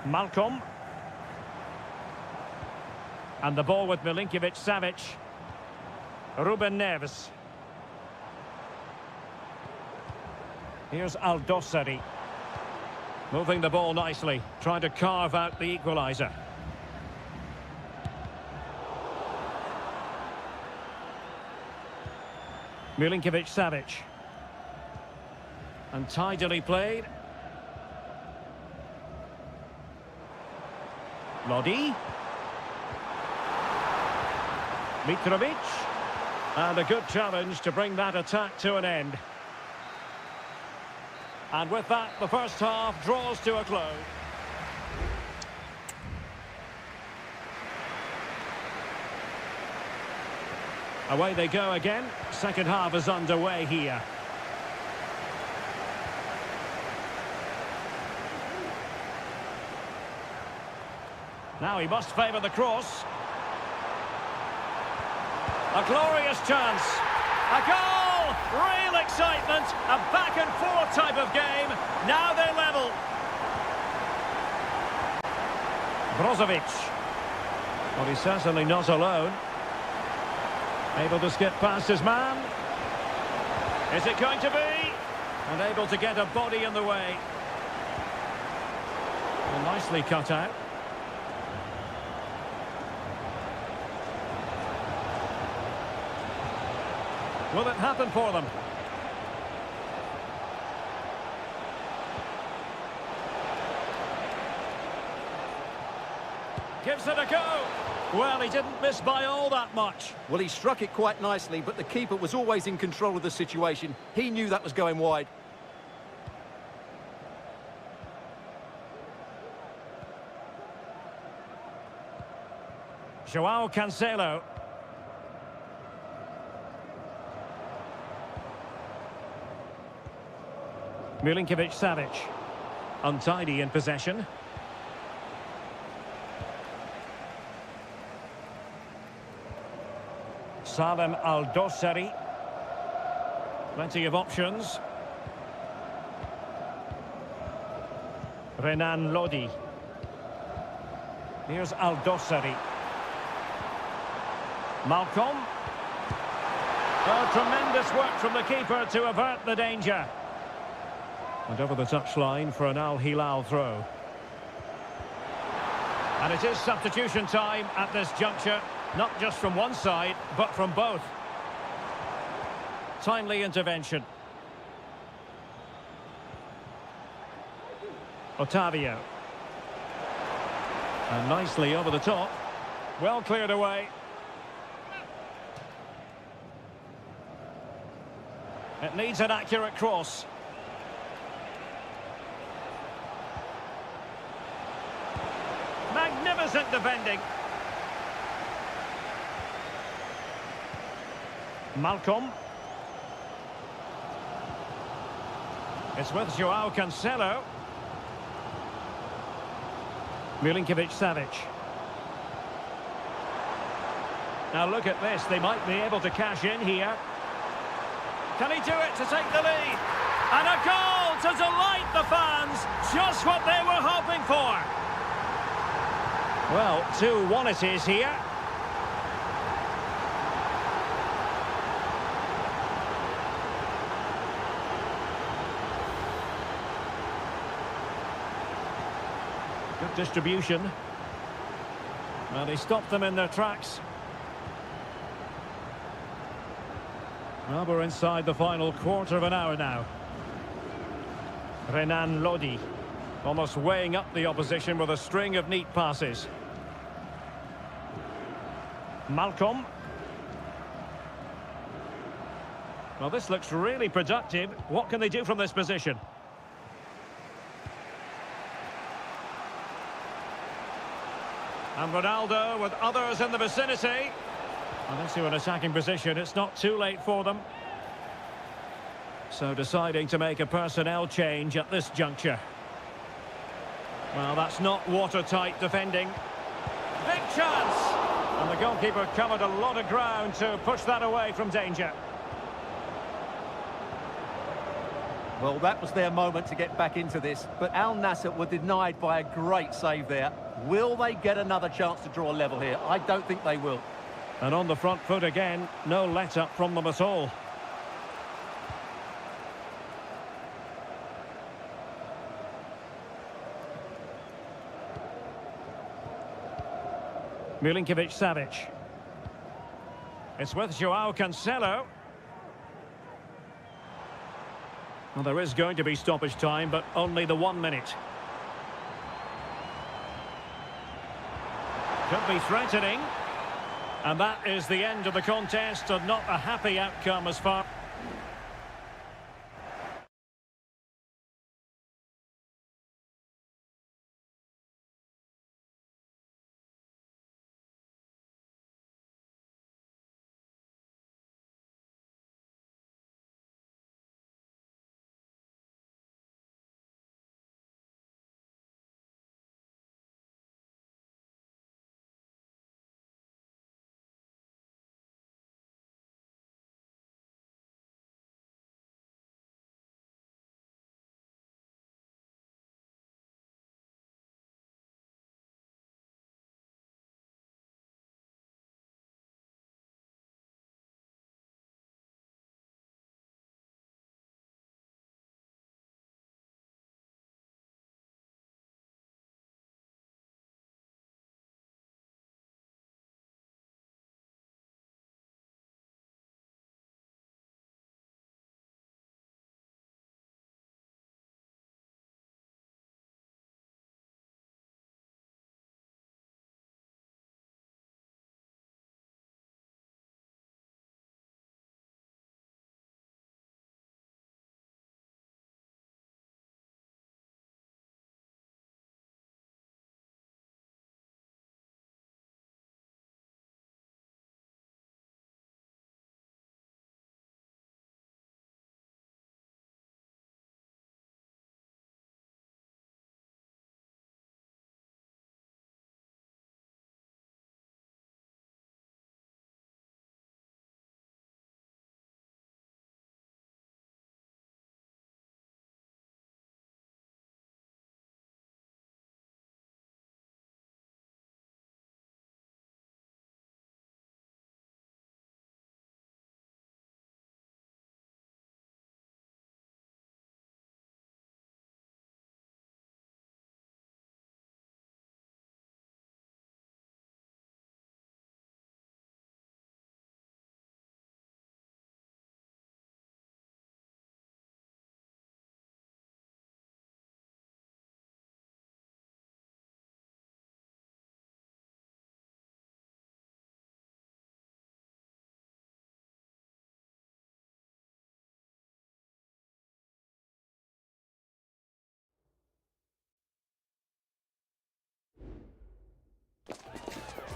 Malcolm. And the ball with Milinkovic-Savic. Ruben Neves. Here's Al-Dossari. Moving the ball nicely, trying to carve out the equaliser. Milinkovic-Savic. And tidily played. Lodi. Mitrovic. And a good challenge to bring that attack to an end. And with that, the first half draws to a close. Away they go again. Second half is underway here. Now he must favour the cross. A glorious chance. A goal! Real excitement. A back-and-forth type of game. Now they're level. Brozovic. Well, he's certainly not alone. Able to skip past his man. Is it going to be? And able to get a body in the way. Well, nicely cut out. Will it happen for them? Gives it a go. Well, he didn't miss by all that much. Well, he struck it quite nicely, but the keeper was always in control of the situation. He knew that was going wide. Joao Cancelo. Milinkovic-Savic. Untidy in possession. Salem Al-Dossari. Plenty of options. Renan Lodi. Here's Al-Dossari. Malcolm. Oh, tremendous work from the keeper to avert the danger. And over the touchline for an Al Hilal throw. And it is substitution time at this juncture, not just from one side, but from both. Timely intervention. Otavio. And nicely over the top. Well cleared away. It needs an accurate cross. Magnificent defending. Malcolm. It's with Joao Cancelo. Milinkovic-Savic. Now look at this, they might be able to cash in here. Can he do it to take the lead? And a goal to delight the fans, just what they were hoping for. Well, 2-1 it is here. Good distribution. Well, he stopped them in their tracks. Well, we're inside the final quarter of an hour now. Renan Lodi, almost weighing up the opposition with a string of neat passes. Malcolm. Well, this looks really productive. What can they do from this position? And Ronaldo with others in the vicinity. Unless you're in attacking position, it's not too late for them. So deciding to make a personnel change at this juncture. Well, that's not watertight defending. Big chance! And the goalkeeper covered a lot of ground to push that away from danger. Well, that was their moment to get back into this, but Al Nassr were denied by a great save there. Will they get another chance to draw level here? I don't think they will. And on the front foot again, no let-up from them at all. Milinkovic-Savic. It's with Joao Cancelo. Well, there is going to be stoppage time, but only the 1 minute. Could be threatening. And that is the end of the contest, and not a happy outcome as far...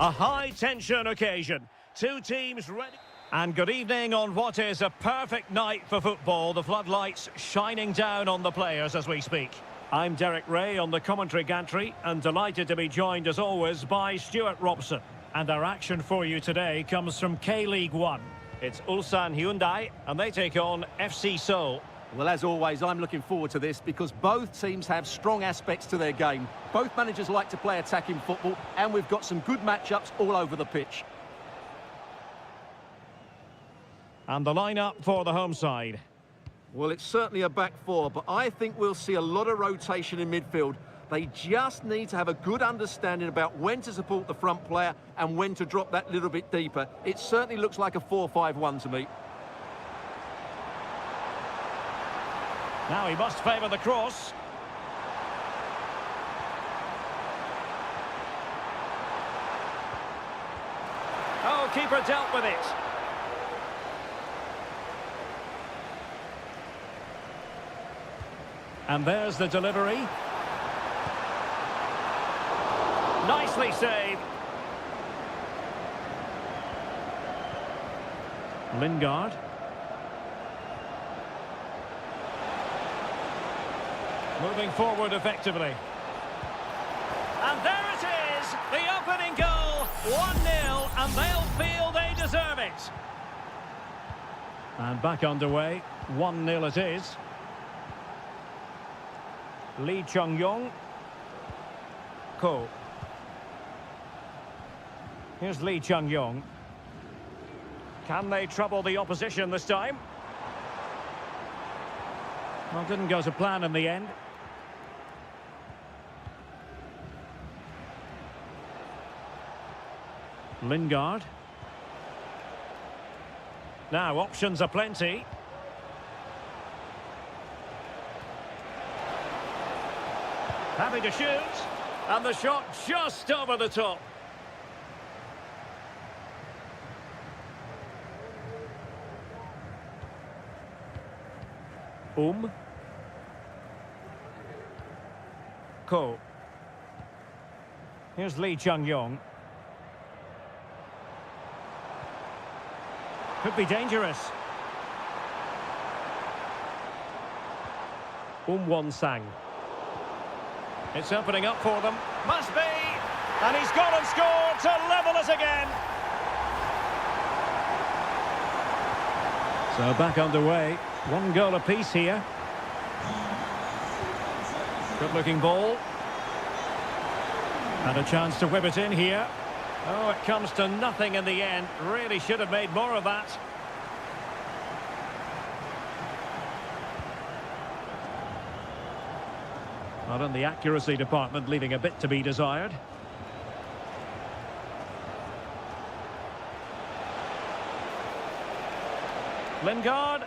A high-tension occasion. Two teams ready. And good evening on what is a perfect night for football. The floodlights shining down on the players as we speak. I'm Derek Ray on the commentary gantry and delighted to be joined as always by Stuart Robson. And our action for you today comes from K-League 1. It's Ulsan Hyundai and they take on FC Seoul. Well, as always, I'm looking forward to this because both teams have strong aspects to their game. Both managers like to play attacking football and we've got some good matchups all over the pitch. And the lineup for the home side. Well, it's certainly a back four, but I think we'll see a lot of rotation in midfield. They just need to have a good understanding about when to support the front player and when to drop that little bit deeper. It certainly looks like a 4-5-1 to me. Now he must favour the cross. Oh, keeper dealt with it. And there's the delivery. Nicely saved. Lingard. Moving forward effectively. And there it is, the opening goal, 1-0, and they'll feel they deserve it. And back underway, 1-0 it is. Lee Chung-yong. Ko. Here's Lee Chung-yong. Can they trouble the opposition this time? Well, didn't go to plan in the end. Lingard. Now, options are plenty. Happy to shoot. And the shot just over the top. Ko. Here's Lee Chung-yong. Could be dangerous. Won-sang. It's opening up for them. Must be! And he's gone and scored to level us again. So back underway. 1 goal apiece here. Good-looking ball. And a chance to whip it in here. Oh, it comes to nothing in the end. Really should have made more of that. Not in the accuracy department, leaving a bit to be desired. Lingard.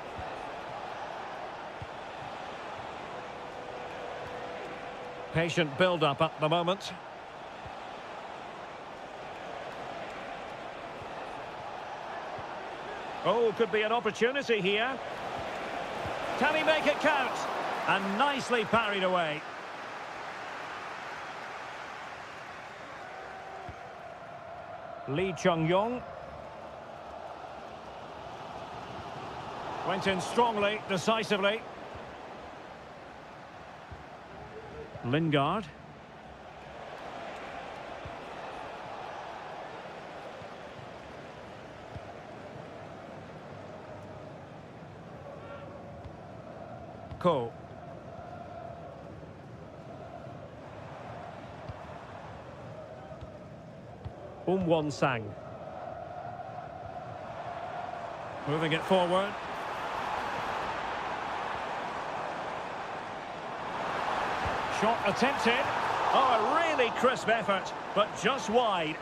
Patient build-up at the moment. Oh, could be an opportunity here. Can he make it count? And nicely parried away. Lee Chung-yong. Went in strongly, decisively. Lingard. Ko. Won-sang. Moving it forward. Shot attempted. Oh, a really crisp effort, but just wide.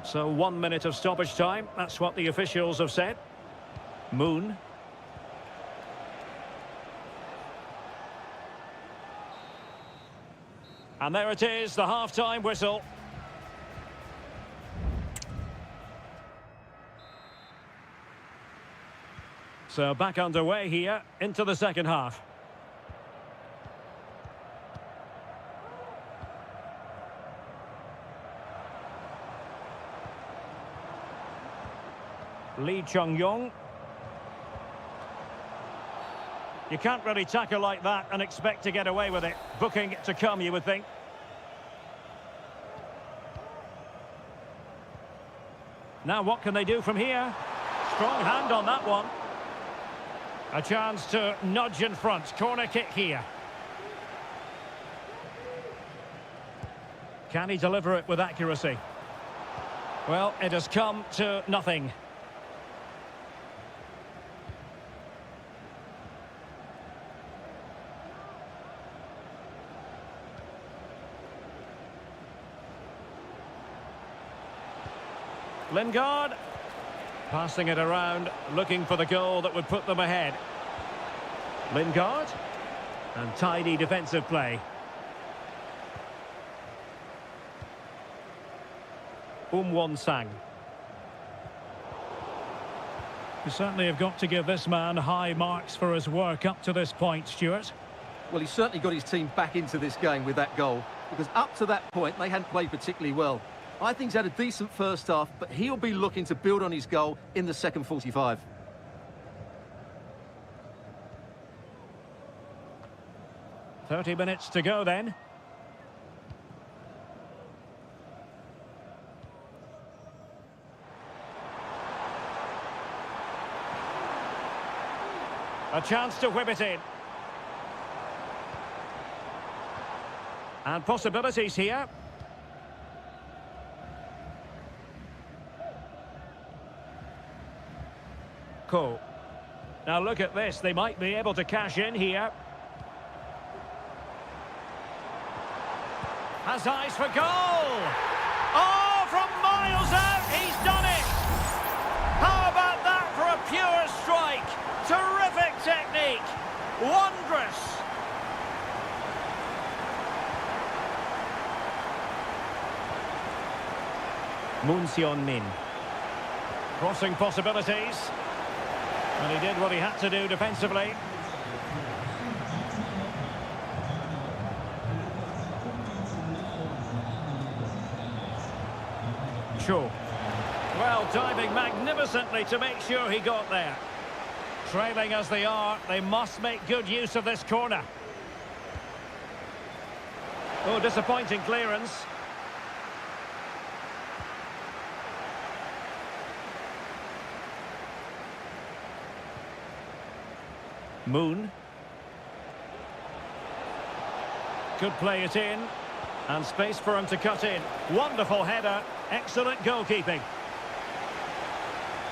So 1 minute of stoppage time. That's what the officials have said. Moon. And there it is, the half-time whistle. So back underway here into the second half. Lee Chung-yong. You can't really tackle like that and expect to get away with it. Booking to come, you would think. Now what can they do from here? Strong hand on that one. A chance to nudge in front. Corner kick here. Can he deliver it with accuracy? Well, it has come to nothing. Lingard, passing it around, looking for the goal that would put them ahead. Lingard, and tidy defensive play. Won-sang. You certainly have got to give this man high marks for his work up to this point, Stuart. Well, he certainly got his team back into this game with that goal, because up to that point, they hadn't played particularly well. I think he's had a decent first half, but he'll be looking to build on his goal in the second 45. "30 minutes to go then. A chance to whip it in. And possibilities here. Cool. Now look at this, they might be able to cash in here. Has eyes for goal! Oh, from miles out, he's done it! How about that for a pure strike? Terrific technique! Wondrous! Moon Seon-min. Crossing possibilities. And he did what he had to do defensively. Cho. Well, diving magnificently to make sure he got there. Trailing as they are, they must make good use of this corner. Oh, disappointing clearance. Moon. Could play it in. And space for him to cut in. Wonderful header. Excellent goalkeeping.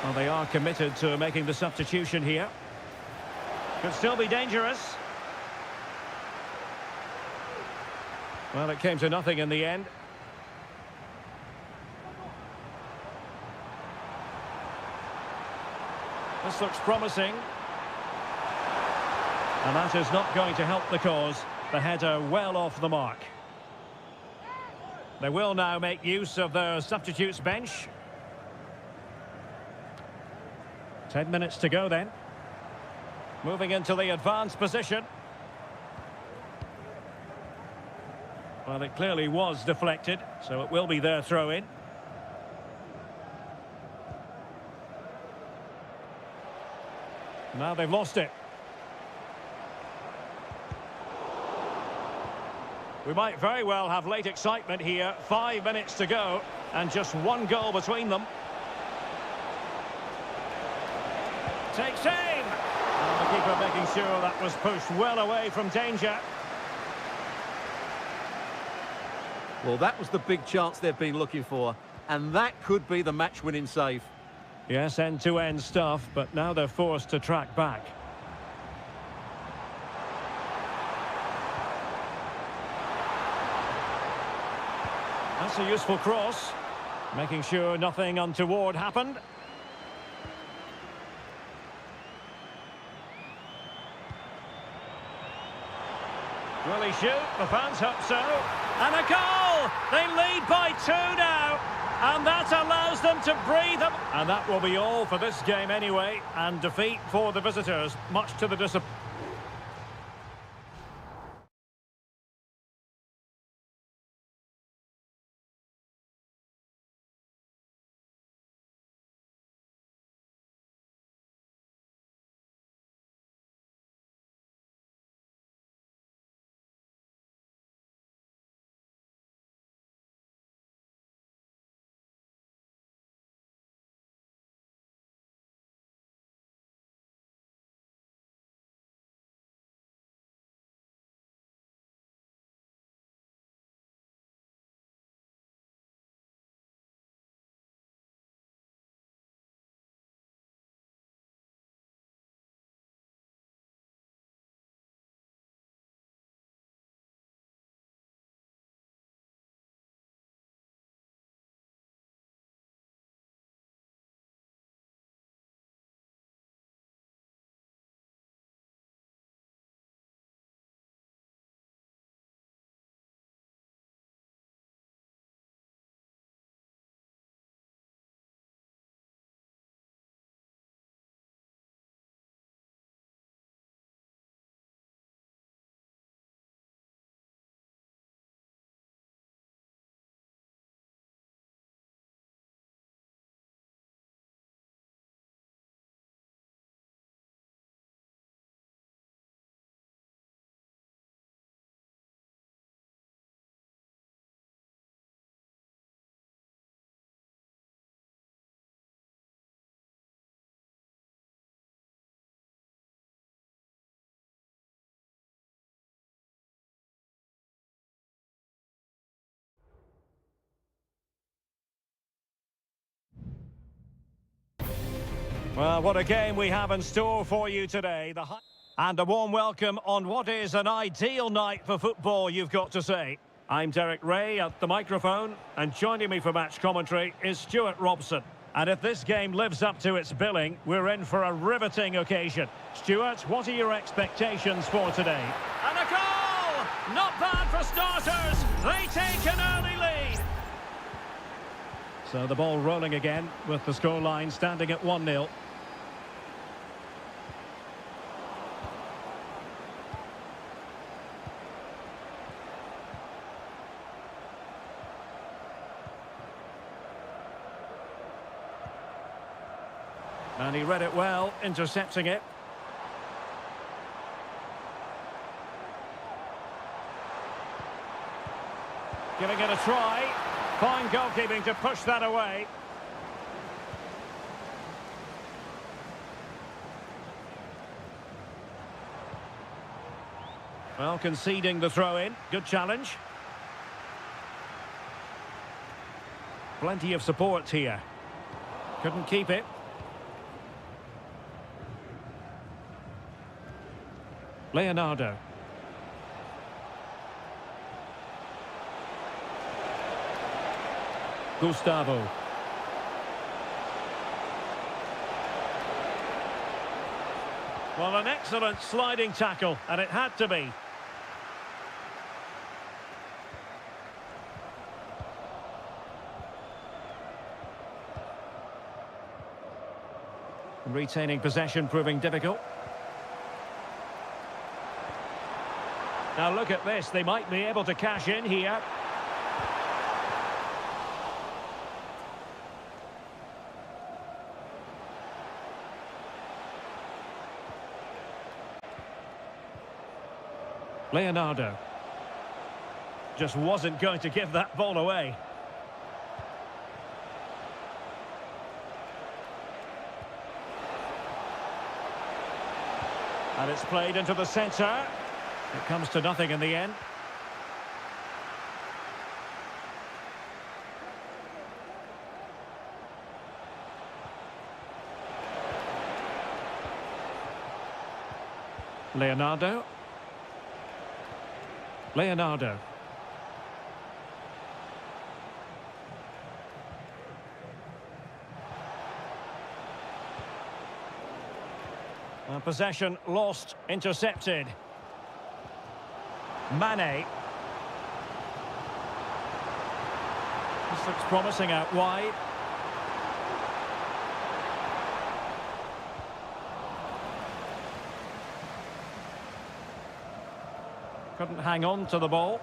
Well, they are committed to making the substitution here. Could still be dangerous. Well, it came to nothing in the end. This looks promising. And that is not going to help the cause. The header well off the mark. They will now make use of their substitutes bench. 10 minutes to go then. Moving into the advanced position. Well, it clearly was deflected, so it will be their throw-in. Now they've lost it. We might very well have late excitement here. 5 minutes to go, and just one goal between them. Takes aim! And the keeper making sure that was pushed well away from danger. Well, that was the big chance they've been looking for, and that could be the match-winning save. Yes, end-to-end stuff, but now they're forced to track back. That's a useful cross, making sure nothing untoward happened. Will he shoot? The fans hope so. And a goal! They lead by 2 now. And that allows them to breathe. And that will be all for this game anyway. And defeat for the visitors, much to the disappointment. Well, what a game we have in store for you today. And a warm welcome on what is an ideal night for football, you've got to say. I'm Derek Ray at the microphone, and joining me for match commentary is Stuart Robson. And if this game lives up to its billing, we're in for a riveting occasion. Stuart, what are your expectations for today? And a goal! Not bad for starters. They take an early lead. So the ball rolling again with the scoreline standing at 1-0. And he read it well, intercepting it. Giving it a try. Fine goalkeeping to push that away. Well, conceding the throw-in. Good challenge. Plenty of support here. Couldn't keep it. Leonardo. Gustavo. Well, an excellent sliding tackle, and it had to be. Retaining possession proving difficult. Now look at this, they might be able to cash in here. Leonardo. Just wasn't going to give that ball away. And it's played into the centre. It comes to nothing in the end. Leonardo. Leonardo. And possession lost, intercepted. Mane. This looks promising out wide. Couldn't hang on to the ball.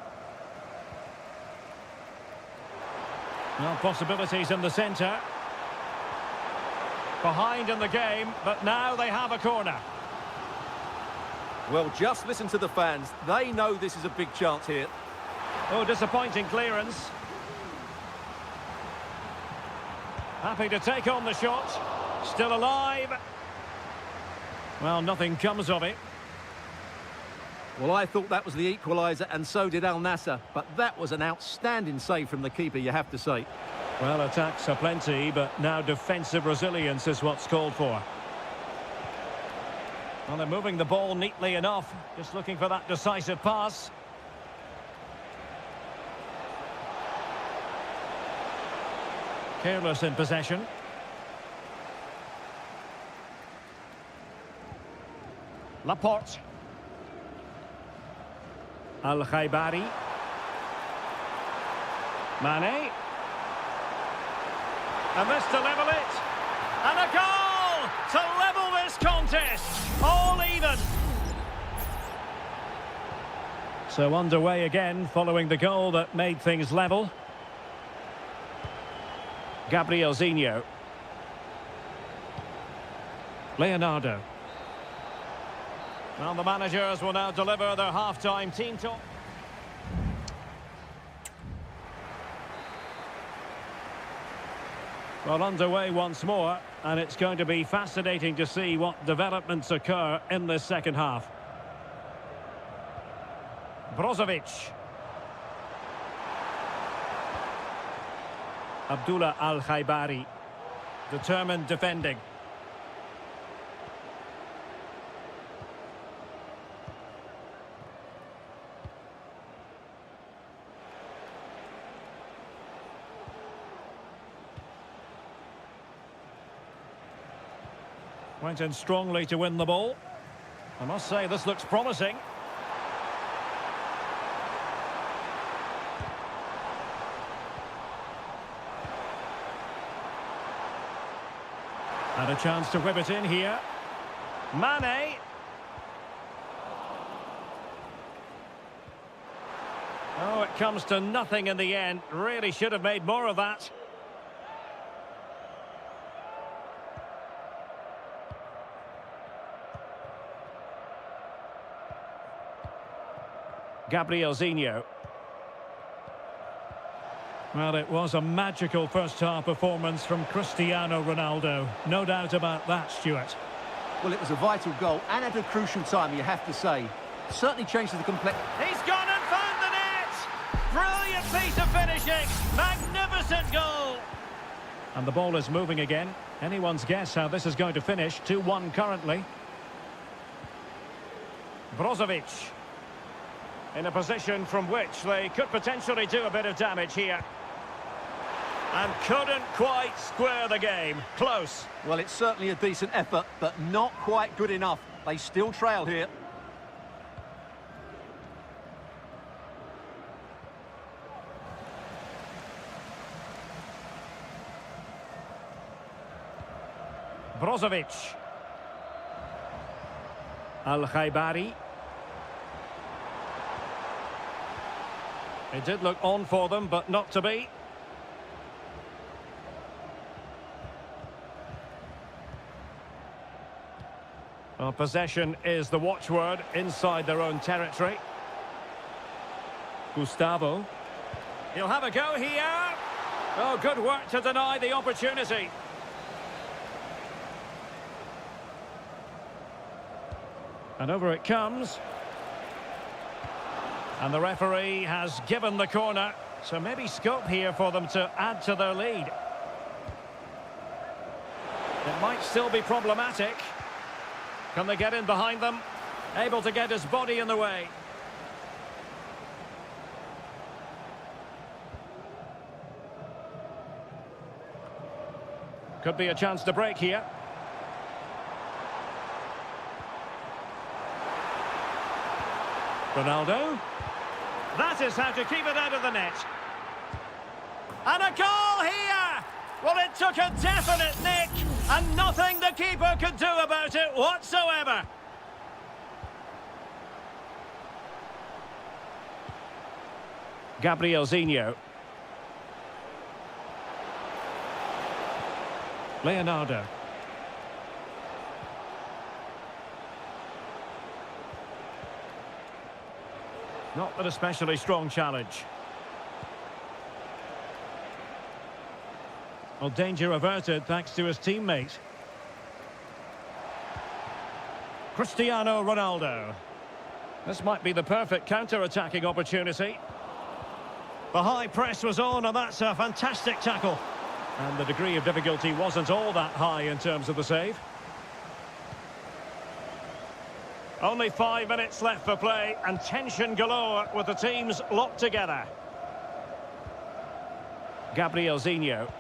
Well, possibilities in the centre. Behind in the game, but now they have a corner. Well, just listen to the fans. They know this is a big chance here. Oh, disappointing clearance. Happy to take on the shot. Still alive. Well, nothing comes of it. Well, I thought that was the equaliser, and so did Al Nassr. But that was an outstanding save from the keeper, you have to say. Well, attacks are plenty, but now defensive resilience is what's called for. Well, they're moving the ball neatly enough. Just looking for that decisive pass. Careless in possession. Laporte. Al-Khaibari. Mane. And this to level it. And a goal to level this contest. All even. So underway again following the goal that made things level. Gabriel Zinho. Leonardo. Well, the managers will now deliver their half-time team talk. Well, underway once more, and it's going to be fascinating to see what developments occur in this second half. Brozovic. Abdullah Al-Khaibari. Determined defending. Went in strongly to win the ball. I must say, this looks promising. And a chance to whip it in here. Mane. Oh, it comes to nothing in the end. Really should have made more of that. Gabriel Zinho. Well, it was a magical first-half performance from Cristiano Ronaldo. No doubt about that, Stuart. Well, it was a vital goal and at a crucial time, you have to say. Certainly changes the complex... He's gone and found the net! Brilliant piece of finishing! Magnificent goal! And the ball is moving again. Anyone's guess how this is going to finish. 2-1 currently. Brozovic. In a position from which they could potentially do a bit of damage here. And couldn't quite square the game. Close. Well, it's certainly a decent effort, but not quite good enough. They still trail here. Brozovic. Al-Khaibari. It did look on for them, but not to be. Well, possession is the watchword inside their own territory. Gustavo. He'll have a go here. Oh, good work to deny the opportunity. And over it comes. And the referee has given the corner, so maybe scope here for them to add to their lead. It might still be problematic. Can they get in behind them? Able to get his body in the way. Could be a chance to break here. Ronaldo. That is how to keep it out of the net. And a goal here! Well, it took a definite nick, and nothing the keeper could do about it whatsoever. Gabrielzinho. Leonardo. Not an especially strong challenge. Well, danger averted thanks to his teammate. Cristiano Ronaldo. This might be the perfect counter-attacking opportunity. The high press was on, and that's a fantastic tackle. And the degree of difficulty wasn't all that high in terms of the save. Only 5 minutes left for play, and tension galore with the teams locked together. Gabrielzinho.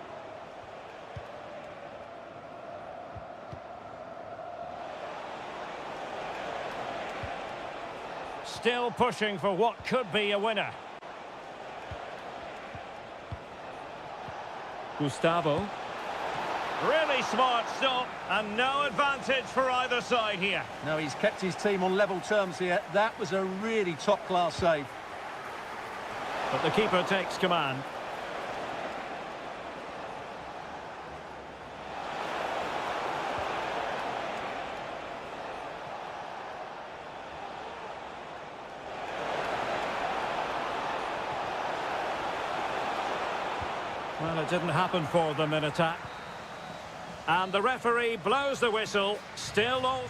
Still pushing for what could be a winner. Gustavo. Really smart stop, and no advantage for either side here. No, he's kept his team on level terms here. That was a really top-class save. But the keeper takes command. Well, it didn't happen for them in attack. And the referee blows the whistle, still all...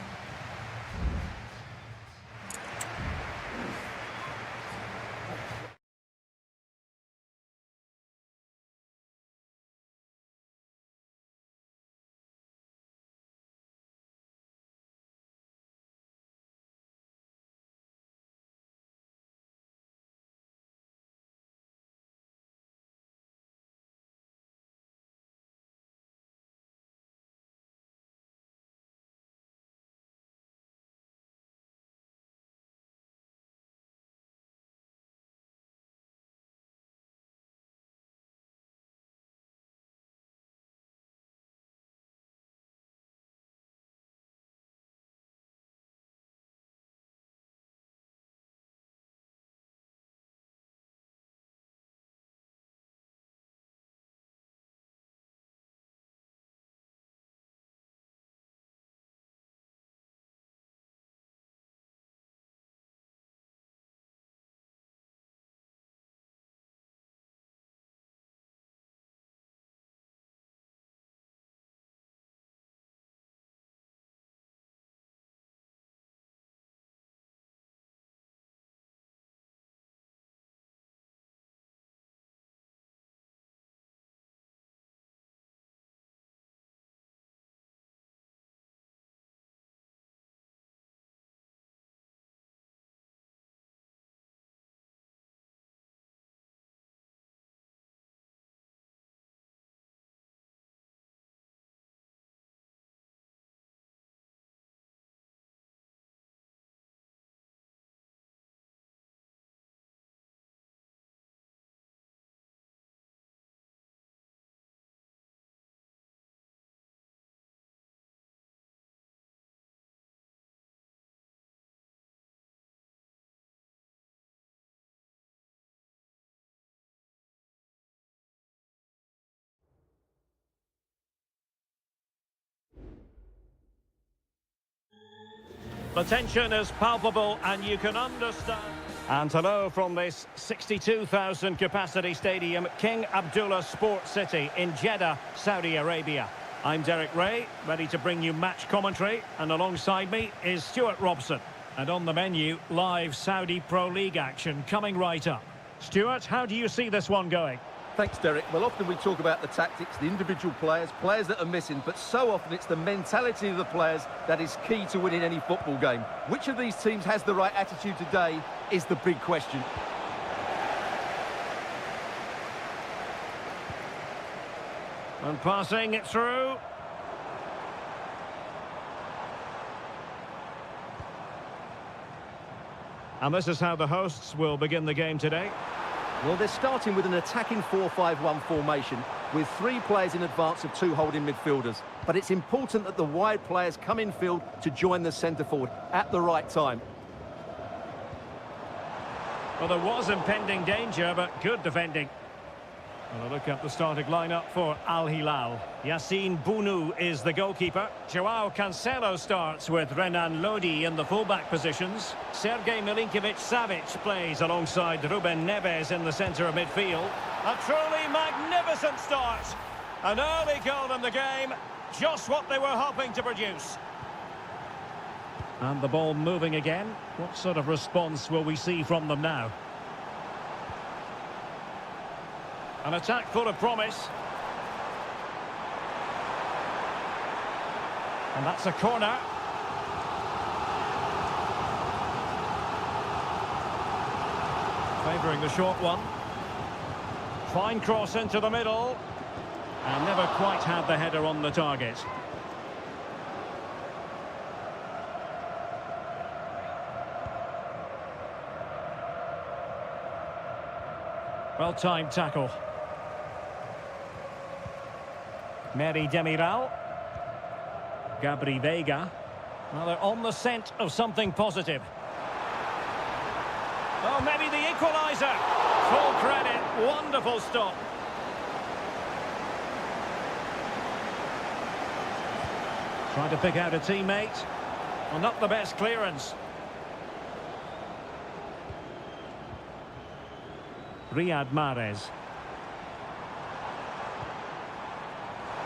The tension is palpable, and you can understand. And hello from this 62,000 capacity stadium, King Abdullah Sports City in Jeddah, Saudi Arabia. I'm Derek Ray, ready to bring you match commentary, and alongside me is Stuart Robson. And on the menu, live Saudi Pro League action coming right up. Stuart, how do you see this one going? Thanks, Derek. Well, often we talk about the tactics, the individual players that are missing, but so often it's the mentality of the players that is key to winning any football game. Which of these teams has the right attitude today is the big question. And passing it through. And this is how the hosts will begin the game today. Well, they're starting with an attacking 4-5-1 formation with 3 players in advance of 2 holding midfielders. But it's important that the wide players come in field to join the centre forward at the right time. Well, there was impending danger, but good defending. Well, a look at the starting lineup for Al Hilal. Yassine Bounou is the goalkeeper. Joao Cancelo starts with Renan Lodi in the fullback positions. Sergej Milinkovic-Savic plays alongside Ruben Neves in the centre of midfield. A truly magnificent start. An early goal in the game, just what they were hoping to produce. And the ball moving again. What sort of response will we see from them now? An attack full of promise. And that's a corner. Favouring the short one. Fine cross into the middle. And never quite had the header on the target. Well-timed tackle. Mary Demiral. Gabri Vega. Well, they're on the scent of something positive. Oh, maybe the equaliser. Full credit. Wonderful stop. Trying to pick out a teammate. Well, not the best clearance. Riyad Mahrez.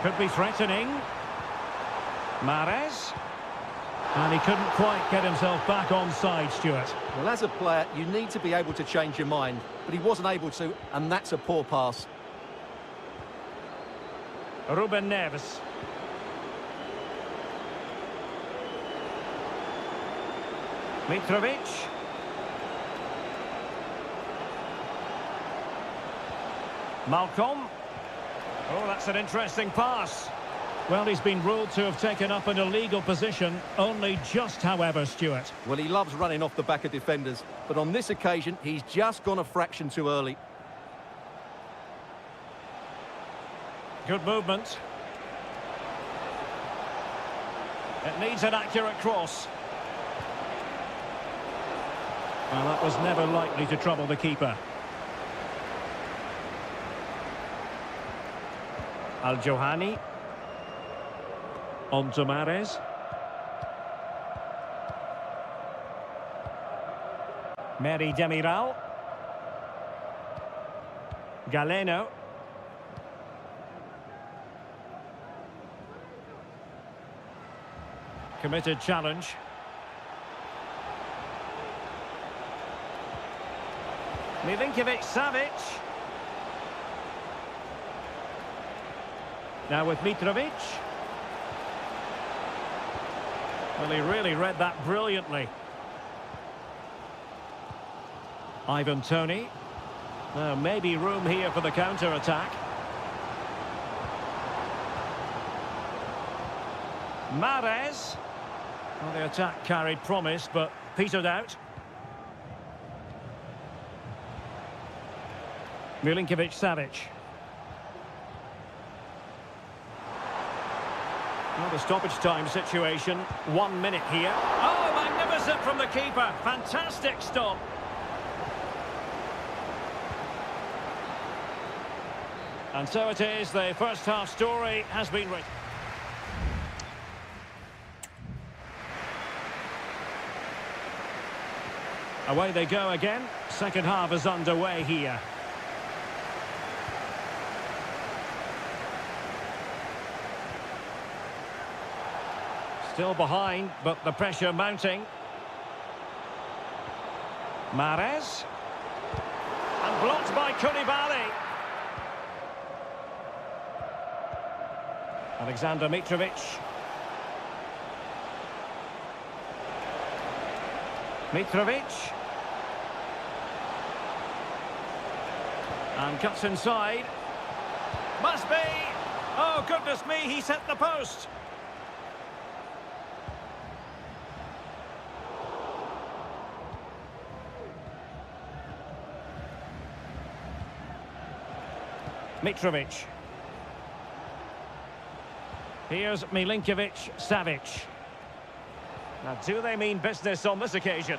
Could be threatening. Mahrez. And he couldn't quite get himself back onside, Stuart. Well, as a player, you need to be able to change your mind, but he wasn't able to, and that's a poor pass. Ruben Neves. Mitrovic. Malcolm. Oh, that's an interesting pass. Well, he's been ruled to have taken up an illegal position, only just, however, Stuart. Well, he loves running off the back of defenders, but on this occasion, he's just gone a fraction too early. Good movement. It needs an accurate cross. Well, that was never likely to trouble the keeper. Al-Johani. On to Mahrez. Mary Demiral. Galeno. Committed challenge. Milinkovic-Savic. Now with Mitrovic. Well, he really read that brilliantly. Ivan Toney. Now, maybe room here for the counter-attack. Mahrez. Well, the attack carried promise, but petered out. Milinkovic-Savic. Well, the stoppage time situation, 1 minute here. Oh, magnificent from the keeper. Fantastic stop. And so it is, the first half story has been written. Away they go again. Second half is underway here. Still behind, but the pressure mounting. Mahrez. And blocked by Koulibaly. Alexander Mitrovic. Mitrovic. And cuts inside. Must be. Oh, goodness me, he's hit the post. Mitrovic. Here's Milinkovic-Savic. Now, do they mean business on this occasion?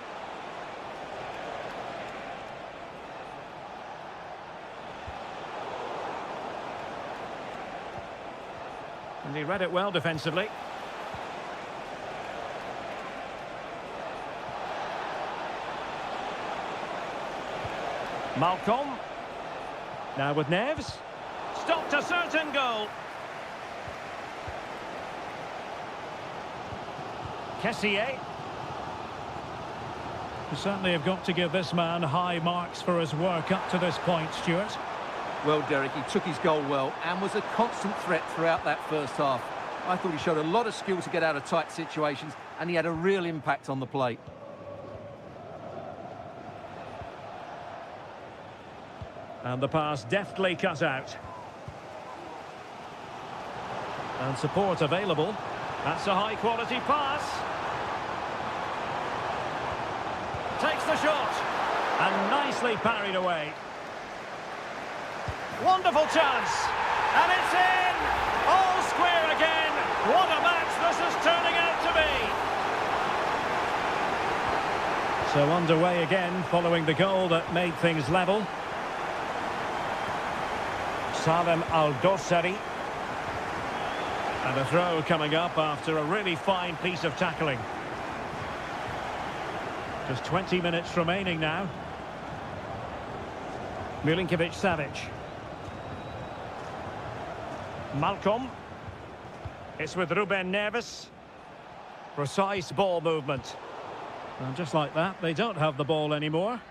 And he read it well defensively. Malcolm. Now with Neves. Stopped a certain goal. Kessié. You certainly have got to give this man high marks for his work up to this point, Stuart. Well, Derek, he took his goal well and was a constant threat throughout that first half. I thought he showed a lot of skill to get out of tight situations, and he had a real impact on the plate. And the pass deftly cut out. And support available. That's a high-quality pass. Takes the shot. And nicely parried away. Wonderful chance. And it's in! All square again. What a match this is turning out to be. So underway again following the goal that made things level. Salem Al-Dossari. And a throw coming up after a really fine piece of tackling. Just 20 minutes remaining now. Milinkovic-Savic. Malcolm. It's with Ruben Neves. Precise ball movement. And just like that, they don't have the ball anymore.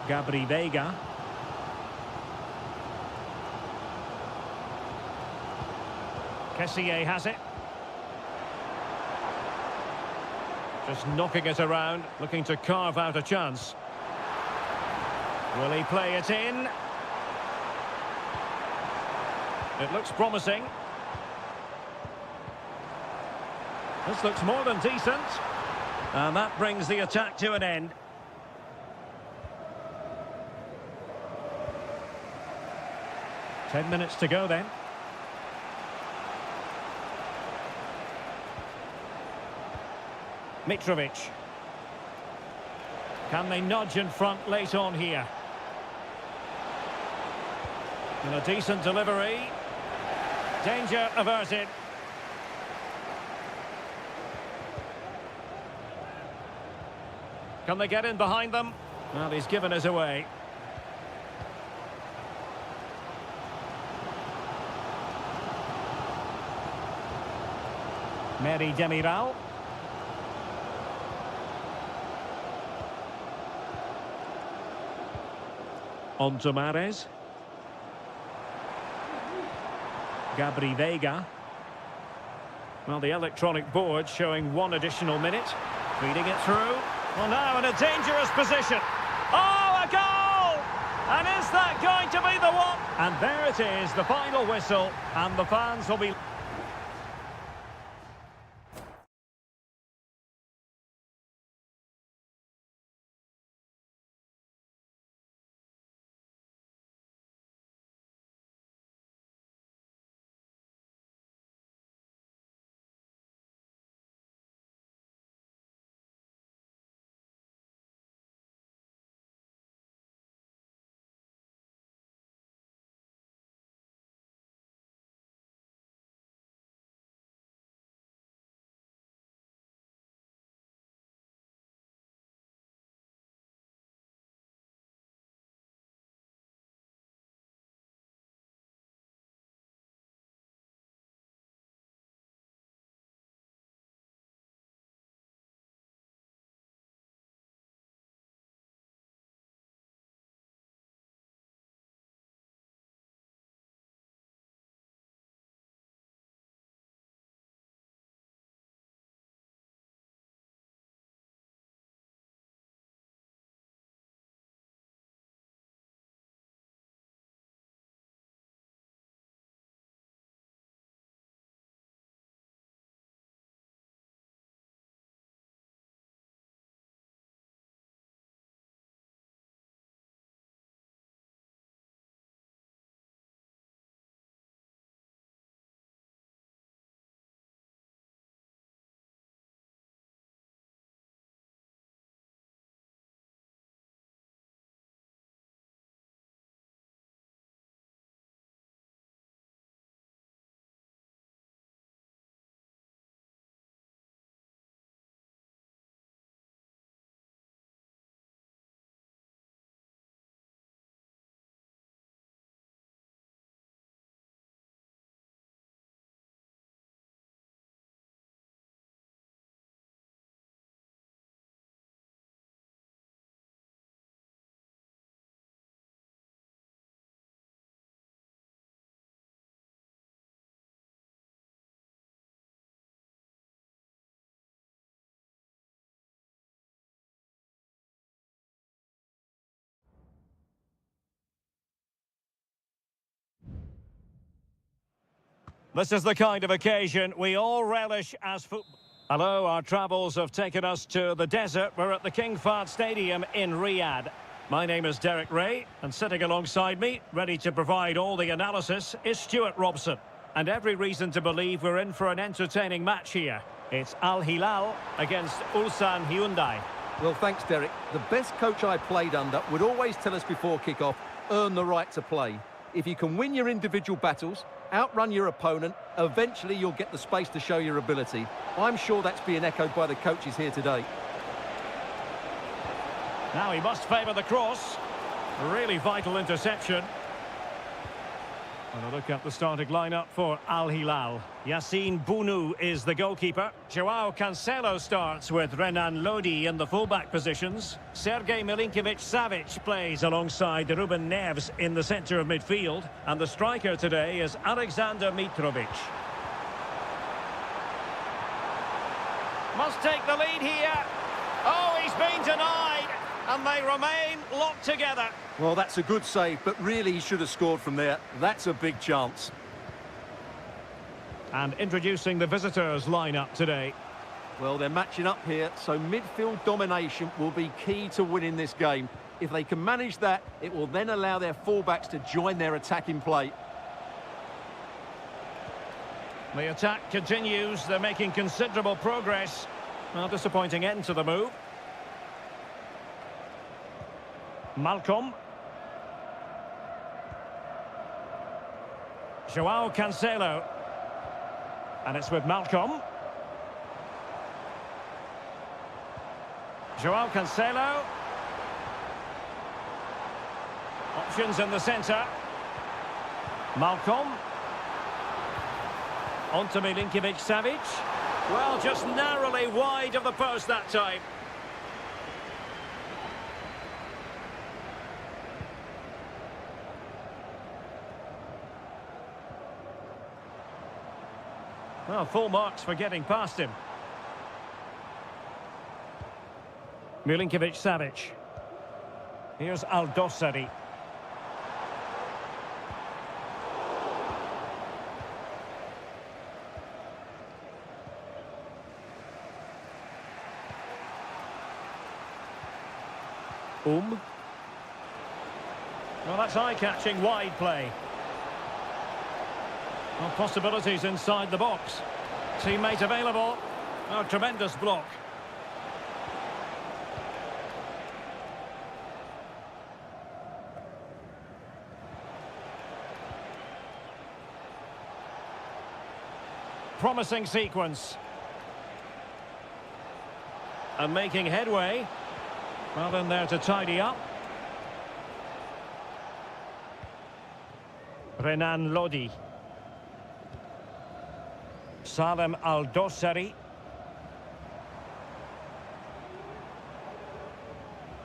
Gabri Veiga. Kessié has it. Just knocking it around, looking to carve out a chance. Will he play it in? It looks promising. This looks more than decent. And that brings the attack to an end. Ten minutes to go then. Mitrovic. Can they nudge in front late on here? And a decent delivery. Danger averted. Can they get in behind them? Well, he's given us away. Mary Demiral. On to Mahrez. Gabri Veiga. Well, the electronic board showing one additional minute. Feeding it through. Well, now in a dangerous position. Oh, a goal! And is that going to be the one? And there it is, the final whistle. And the fans will be... This is the kind of occasion we all relish as football. Hello, our travels have taken us to the desert. We're at the King Fahd Stadium in Riyadh. My name is Derek Ray, and sitting alongside me, ready to provide all the analysis, is Stuart Robson. And every reason to believe we're in for an entertaining match here. It's Al Hilal against Ulsan Hyundai. Well, thanks, Derek. The best coach I played under would always tell us before kick-off, earn the right to play. If you can win your individual battles, outrun your opponent, eventually you'll get the space to show your ability. I'm sure that's being echoed by the coaches here today. Now he must favour the cross. A really vital interception. And a look at the starting lineup for Al Hilal. Yassine Bounou is the goalkeeper. Joao Cancelo starts with Renan Lodi in the fullback positions. Sergej Milinkovic-Savic plays alongside Ruben Neves in the centre of midfield. And the striker today is Alexander Mitrovic. Must take the lead here. Oh, he's been denied. And they remain locked together. Well, that's a good save, but really he should have scored from there. That's a big chance. And introducing the visitors' lineup today. Well, they're matching up here, so midfield domination will be key to winning this game. If they can manage that, it will then allow their fullbacks to join their attacking play. The attack continues. They're making considerable progress. Well, disappointing end to the move. Malcolm. Joao Cancelo. And it's with Malcolm. Joao Cancelo. Options in the centre. Malcolm. On to Milinkovic-Savic. Well, just narrowly wide of the post that time. Well, full marks for getting past him. Milinkovic-Savic. Here's Al-Dossari. Well, that's eye-catching wide play. Well, possibilities inside the box. Teammate available. Oh, tremendous block. Promising sequence. And making headway. Well, in there to tidy up. Renan Lodi. Salem Al-Dossari.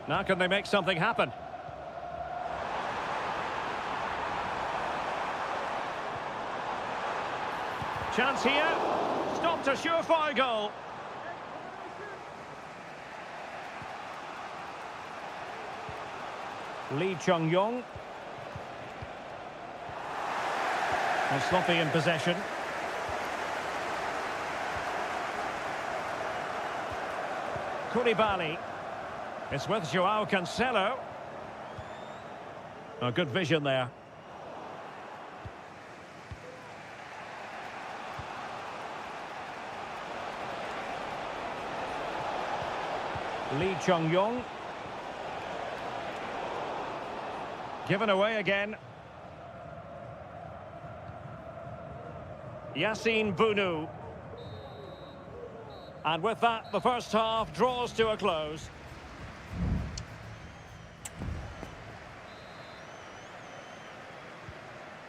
Now can they make something happen? Chance here. Stopped a surefire goal. Lee Chung-yong. And sloppy in possession. Koulibaly. It's with Joao Cancelo. Oh, good vision there. Lee Chung-yong. Given away again. Yassine Bounou. And with that, the first half draws to a close.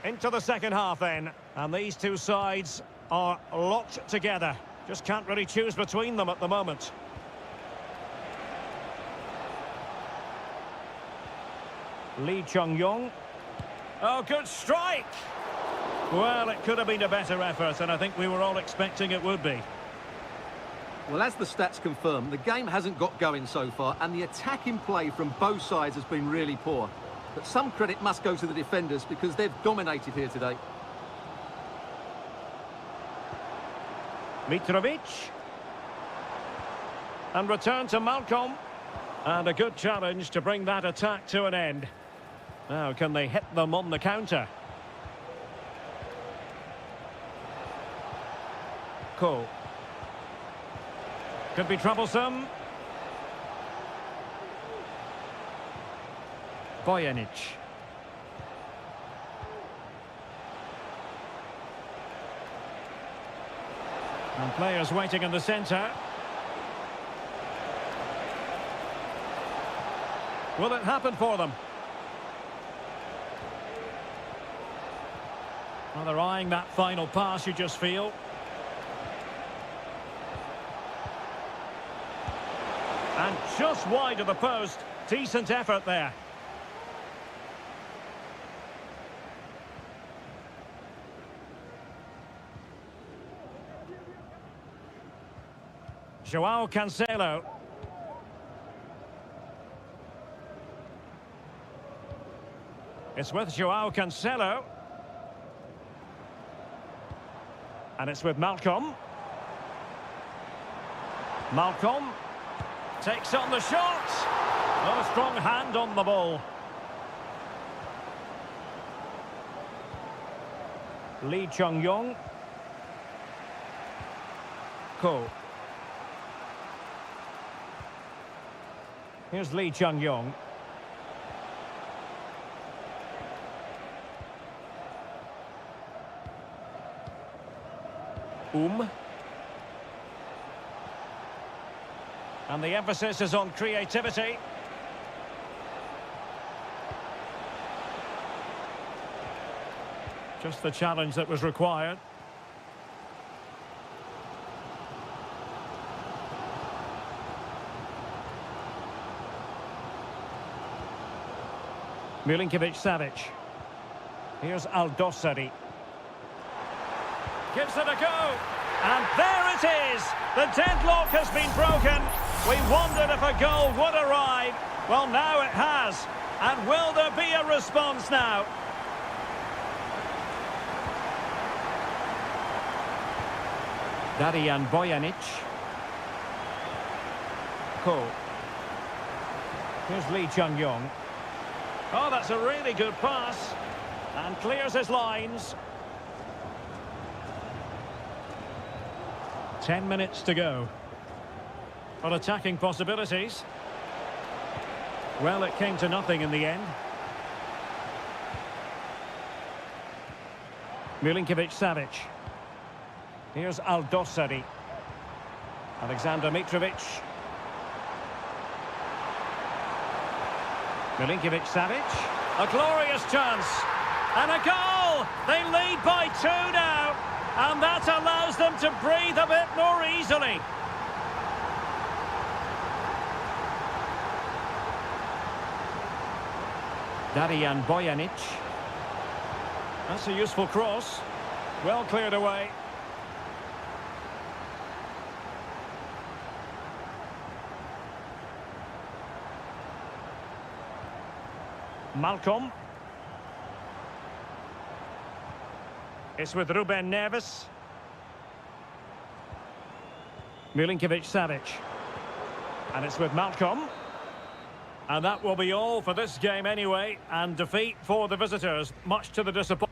Into the second half then. And these two sides are locked together. Just can't really choose between them at the moment. Lee Chung-yong. Oh, good strike! Well, it could have been a better effort, and I think we were all expecting it would be. Well, as the stats confirm, the game hasn't got going so far, and the attacking play from both sides has been really poor. But some credit must go to the defenders because they've dominated here today. Mitrovic. And return to Malcolm. And a good challenge to bring that attack to an end. Now, can they hit them on the counter? Cole. Could be troublesome. Bojanic. And players waiting in the centre. Will it happen for them? Well, they're eyeing that final pass, you just feel. And just wide of the post. Decent effort there. Joao Cancelo. It's with Joao Cancelo. And it's with Malcolm. Malcolm takes on the shot. Not a strong hand on the ball. Lee Chung-yong. Cole. Here's Lee Chung-yong. And the emphasis is on creativity. Just the challenge that was required. Milinkovic-Savic. Here's Aldosari. Gives it a go. And there it is. The deadlock has been broken. We wondered if a goal would arrive. Well, now it has. And will there be a response now? Darijan Bojanic. Cole. Here's Lee Chung-yong. Oh, that's a really good pass. And clears his lines. 10 minutes to go. For attacking possibilities. Well, it came to nothing in the end. Milinkovic-Savic. Here's Aldosari. Alexander Mitrovic. Milinkovic-Savic. A glorious chance. And a goal! They lead by 2 now. And that allows them to breathe a bit more easily. Darijan Bojanic. That's a useful cross. Well cleared away. Malcolm. It's with Ruben Neves. Milinkovic-Savic. And it's with Malcolm. And that will be all for this game anyway. And defeat for the visitors, much to the disappointment.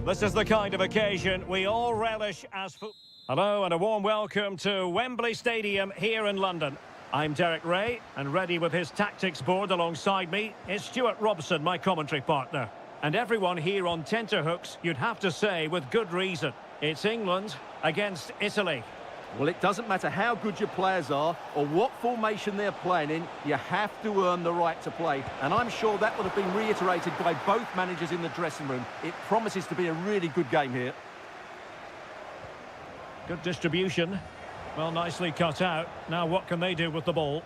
This is the kind of occasion we all relish as football. Hello and a warm welcome to Wembley Stadium here in London. I'm Derek Ray, and ready with his tactics board alongside me is Stuart Robson, my commentary partner. And everyone here on tenterhooks, you'd have to say with good reason. It's England against Italy. Well, it doesn't matter how good your players are or what formation they're playing in, you have to earn the right to play. And I'm sure that would have been reiterated by both managers in the dressing room. It promises to be a really good game here. Good distribution. Well, nicely cut out. Now what can they do with the ball?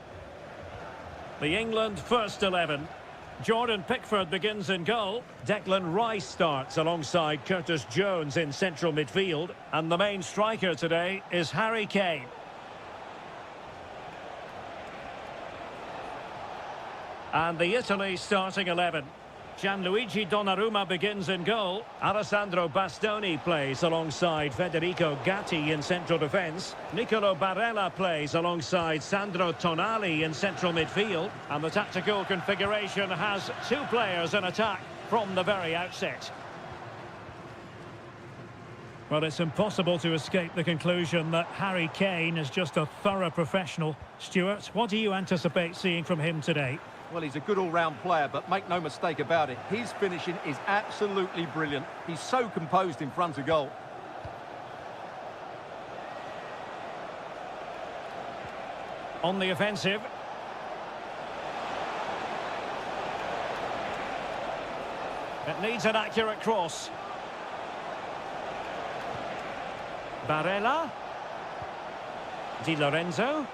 The England first 11. Jordan Pickford begins in goal. Declan Rice starts alongside Curtis Jones in central midfield. And the main striker today is Harry Kane. And the Italy starting 11. Gianluigi Donnarumma begins in goal. Alessandro Bastoni plays alongside Federico Gatti in central defence. Nicolo Barella plays alongside Sandro Tonali in central midfield. And the tactical configuration has two players in attack from the very outset. Well, it's impossible to escape the conclusion that Harry Kane is just a thorough professional. Stuart, what do you anticipate seeing from him today? Well, he's a good all-round player, but make no mistake about it, his finishing is absolutely brilliant. He's so composed in front of goal. On the offensive. It needs an accurate cross. Barella. Di Lorenzo.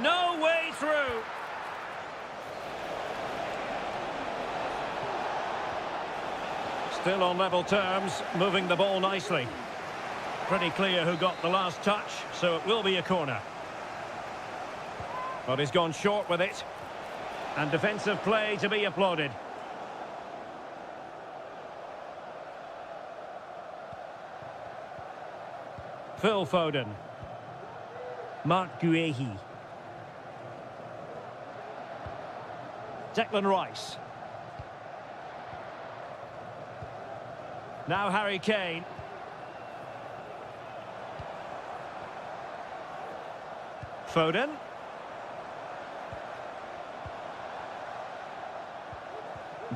No way through. Still on level terms, moving the ball nicely. Pretty clear who got the last touch, so it will be a corner. But he's gone short with it. And defensive play to be applauded. Phil Foden. Mark Guehi. Declan Rice. Now Harry Kane. Foden.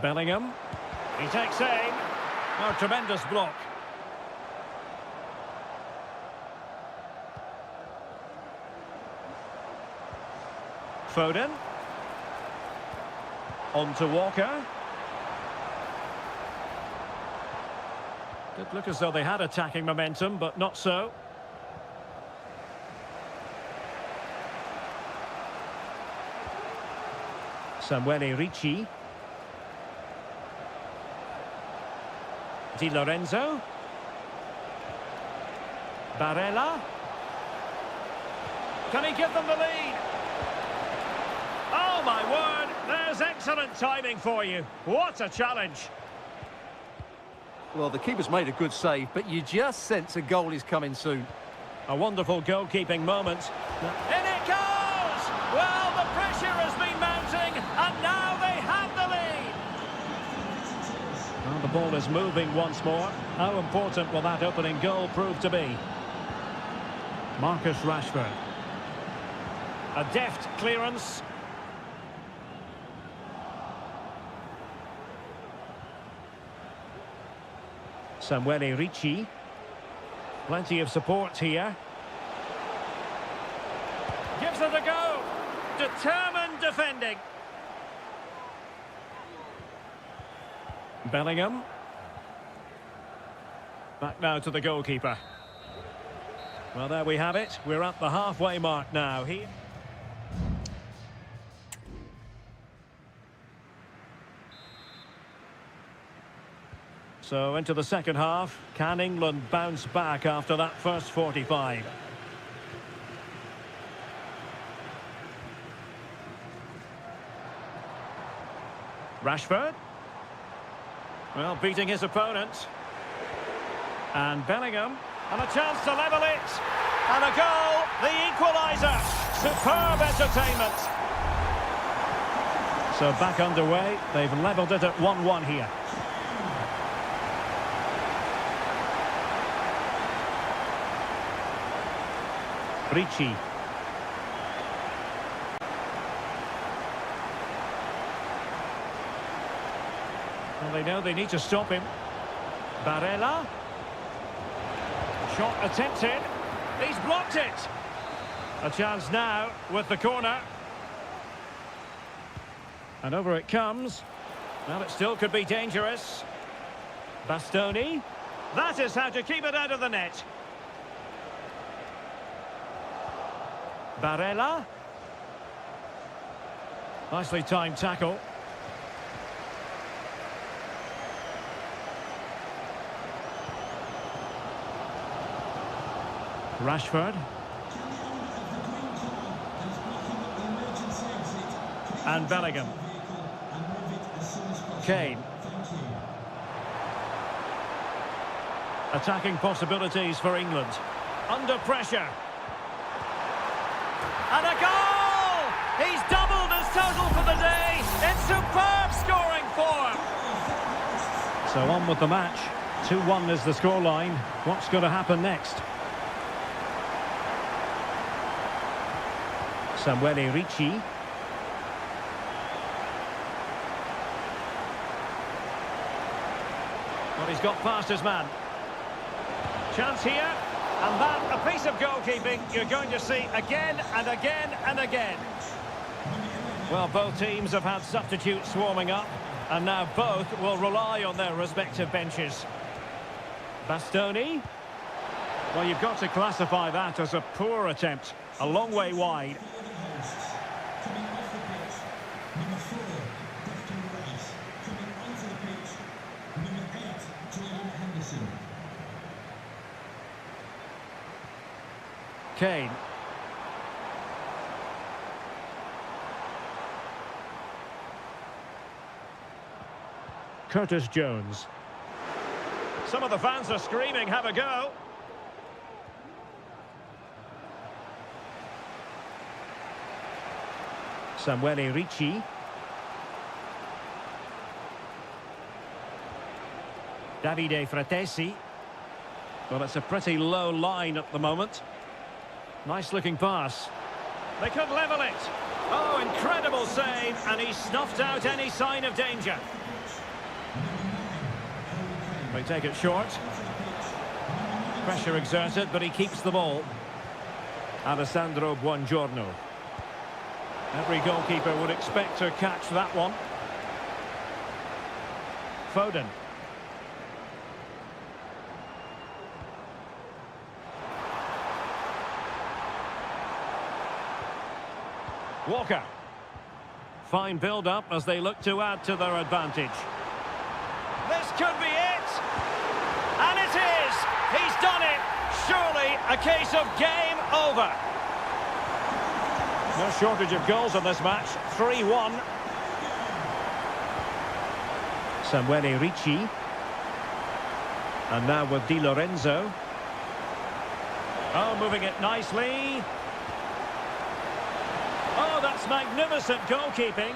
Bellingham. He takes aim. Oh, tremendous block. Foden. On to Walker. Did look as though they had attacking momentum, but not so. Samuele Ricci. Di Lorenzo. Barella. Can he give them the lead? Oh, my word! There's excellent timing for you. What a challenge. Well, the keeper's made a good save, but you just sense a goal is coming soon. A wonderful goalkeeping moment. In it goes! Well, the pressure has been mounting, and now they have the lead. Well, the ball is moving once more. How important will that opening goal prove to be? Marcus Rashford. A deft clearance. Samuele Ricci. Plenty of support here. Gives it a go. Determined defending. Bellingham. Back now to the goalkeeper. Well, there we have it. We're at the halfway mark now. Here. So into the second half. Can England bounce back after that first 45? Rashford. Well, beating his opponent. And Bellingham. And a chance to level it. And a goal. The equaliser. Superb entertainment. So back underway. They've levelled it at 1-1 here. Ricci. Well, they know they need to stop him. Barella. Shot attempted. He's blocked it. A chance now with the corner. And over it comes. Well, it still could be dangerous. Bastoni. That is how to keep it out of the net. Barella. Nicely timed tackle. Rashford. And Bellingham. Kane. Attacking possibilities for England. Under pressure. And a goal! He's doubled his total for the day. It's superb scoring form. So on with the match. 2-1 is the scoreline. What's going to happen next? Samuele Ricci. Well, he's got past his man. Chance here, and that a piece of goalkeeping you're going to see again and again and again. Well, both teams have had substitutes swarming up, and now both will rely on their respective benches. Bastoni. Well, you've got to classify that as a poor attempt, a long way wide. Kane. Curtis Jones. Some of the fans are screaming, have a go. Samuele Ricci. Davide Fratesi. Well, it's a pretty low line at the moment. Nice looking pass. They could level it. Oh, incredible save, and he snuffed out any sign of danger. They take it short. Pressure exerted, but he keeps the ball. Alessandro Buongiorno. Every goalkeeper would expect to catch that one. Foden. Walker. Fine build-up as they look to add to their advantage. This could be it! And it is! He's done it! Surely a case of game over. No shortage of goals in this match. 3-1. Samuele Ricci. And now with Di Lorenzo. Oh, moving it nicely. Oh, that's magnificent goalkeeping.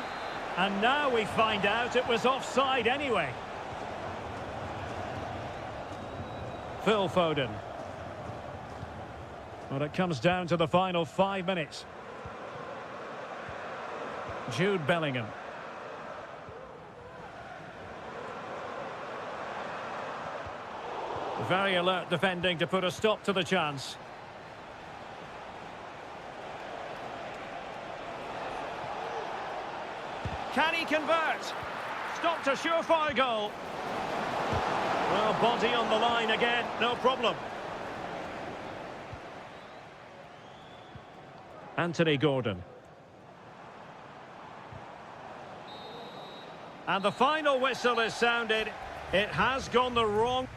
And now we find out it was offside anyway. Phil Foden. Well, it comes down to the final 5 minutes. Jude Bellingham. Very alert defending to put a stop to the chance. Can he convert? Stopped a surefire goal. Well, body on the line again, no problem. Anthony Gordon. And the final whistle is sounded. It has gone the wrong...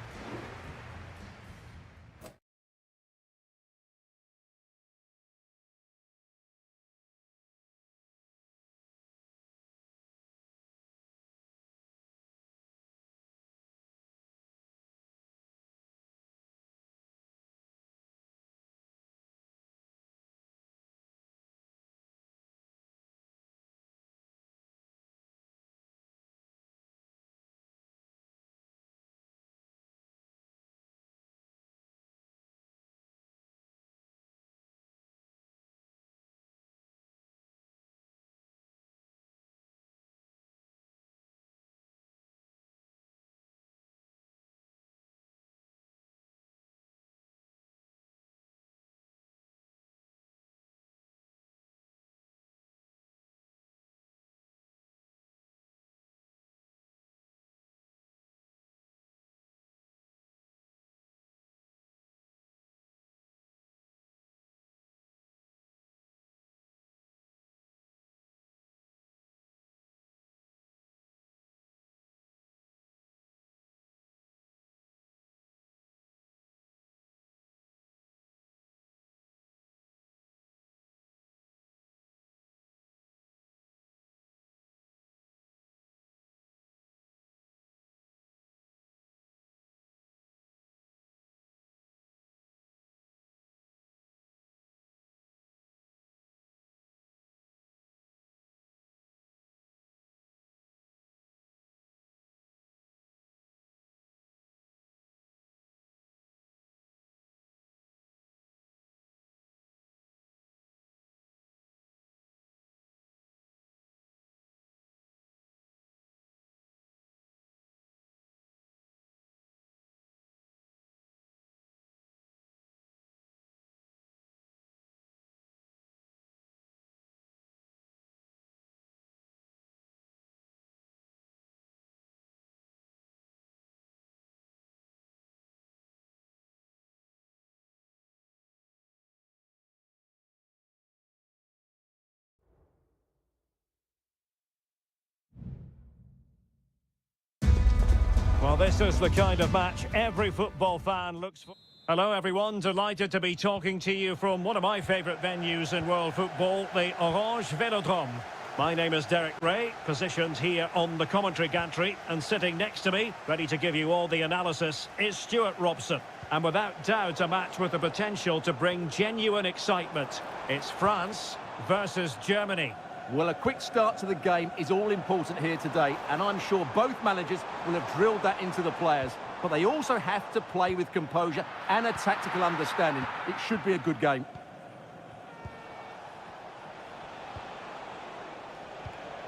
Well, this is the kind of match every football fan looks for. Hello, everyone. Delighted to be talking to you from one of my favourite venues in world football, the Orange Velodrome. My name is Derek Ray, positioned here on the commentary gantry, and sitting next to me, ready to give you all the analysis, is Stuart Robson. And without doubt, a match with the potential to bring genuine excitement. It's France versus Germany. Well, a quick start to the game is all important here today, and I'm sure both managers will have drilled that into the players. But they also have to play with composure and a tactical understanding. It should be a good game.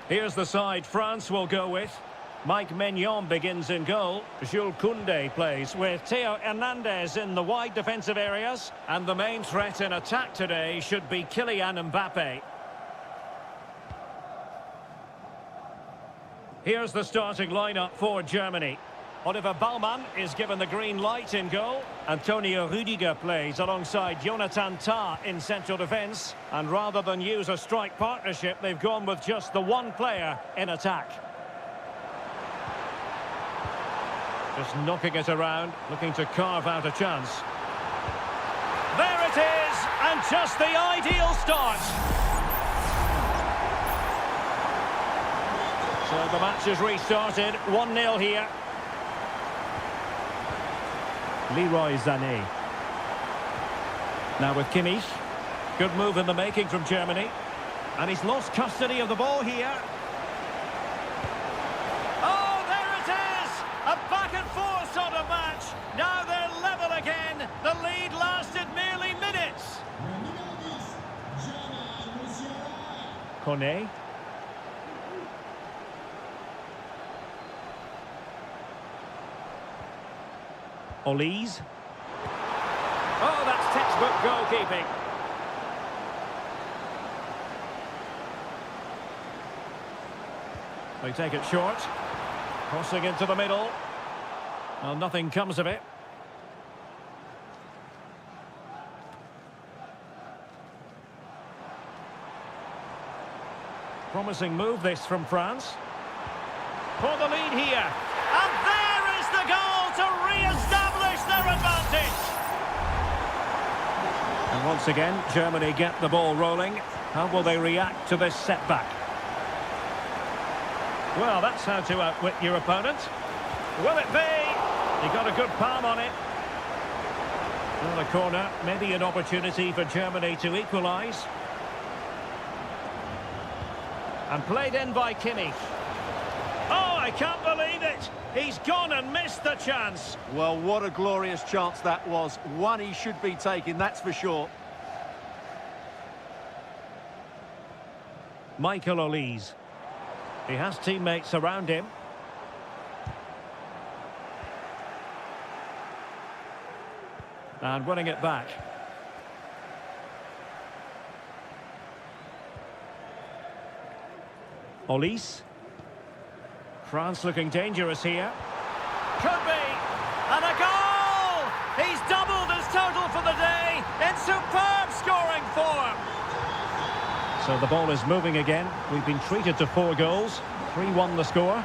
Here's the side France will go with. Mike Maignan begins in goal. Jules Koundé plays with Theo Hernandez in the wide defensive areas. And the main threat in attack today should be Kylian Mbappe. Here's the starting lineup for Germany. Oliver Baumann is given the green light in goal. Antonio Rüdiger plays alongside Jonathan Tah in central defence. And rather than use a strike partnership, they've gone with just the one player in attack. Just knocking it around, looking to carve out a chance. There it is, and just the ideal start. So the match is restarted, 1-0 here. Leroy Sané. Now with Kimmich. Good move in the making from Germany. And he's lost custody of the ball here. Oh, there it is! A back-and-forth sort of match. Now they're level again. The lead lasted merely minutes. Kone. Olise. Oh, that's textbook goalkeeping. They take it short. Crossing into the middle. Well, nothing comes of it. Promising move this from France. For the lead here. And there is the goal to re-establish their advantage. And once again, Germany get the ball rolling. How will they react to this setback? Well, that's how to outwit your opponent. Will it be? He got a good palm on it. Well, the corner, maybe an opportunity for Germany to equalise. And played in by Kimmich. Oh, I can't believe it! He's gone and missed the chance. Well, what a glorious chance that was. One he should be taking, that's for sure. Michael Olise. He has teammates around him. And winning it back. Olise. France looking dangerous here. Could be. And a goal! He's doubled his total for the day in superb scoring form. So the ball is moving again. We've been treated to 4 goals. 3-1 the score.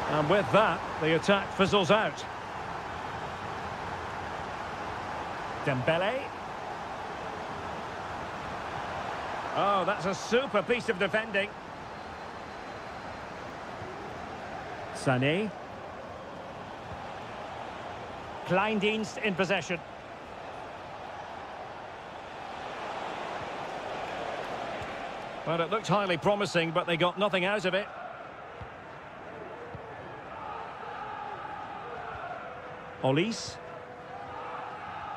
And with that, the attack fizzles out. Dembele. Oh, that's a super piece of defending. Sané. Kleindienst in possession. Well, it looked highly promising, but they got nothing out of it. Olise.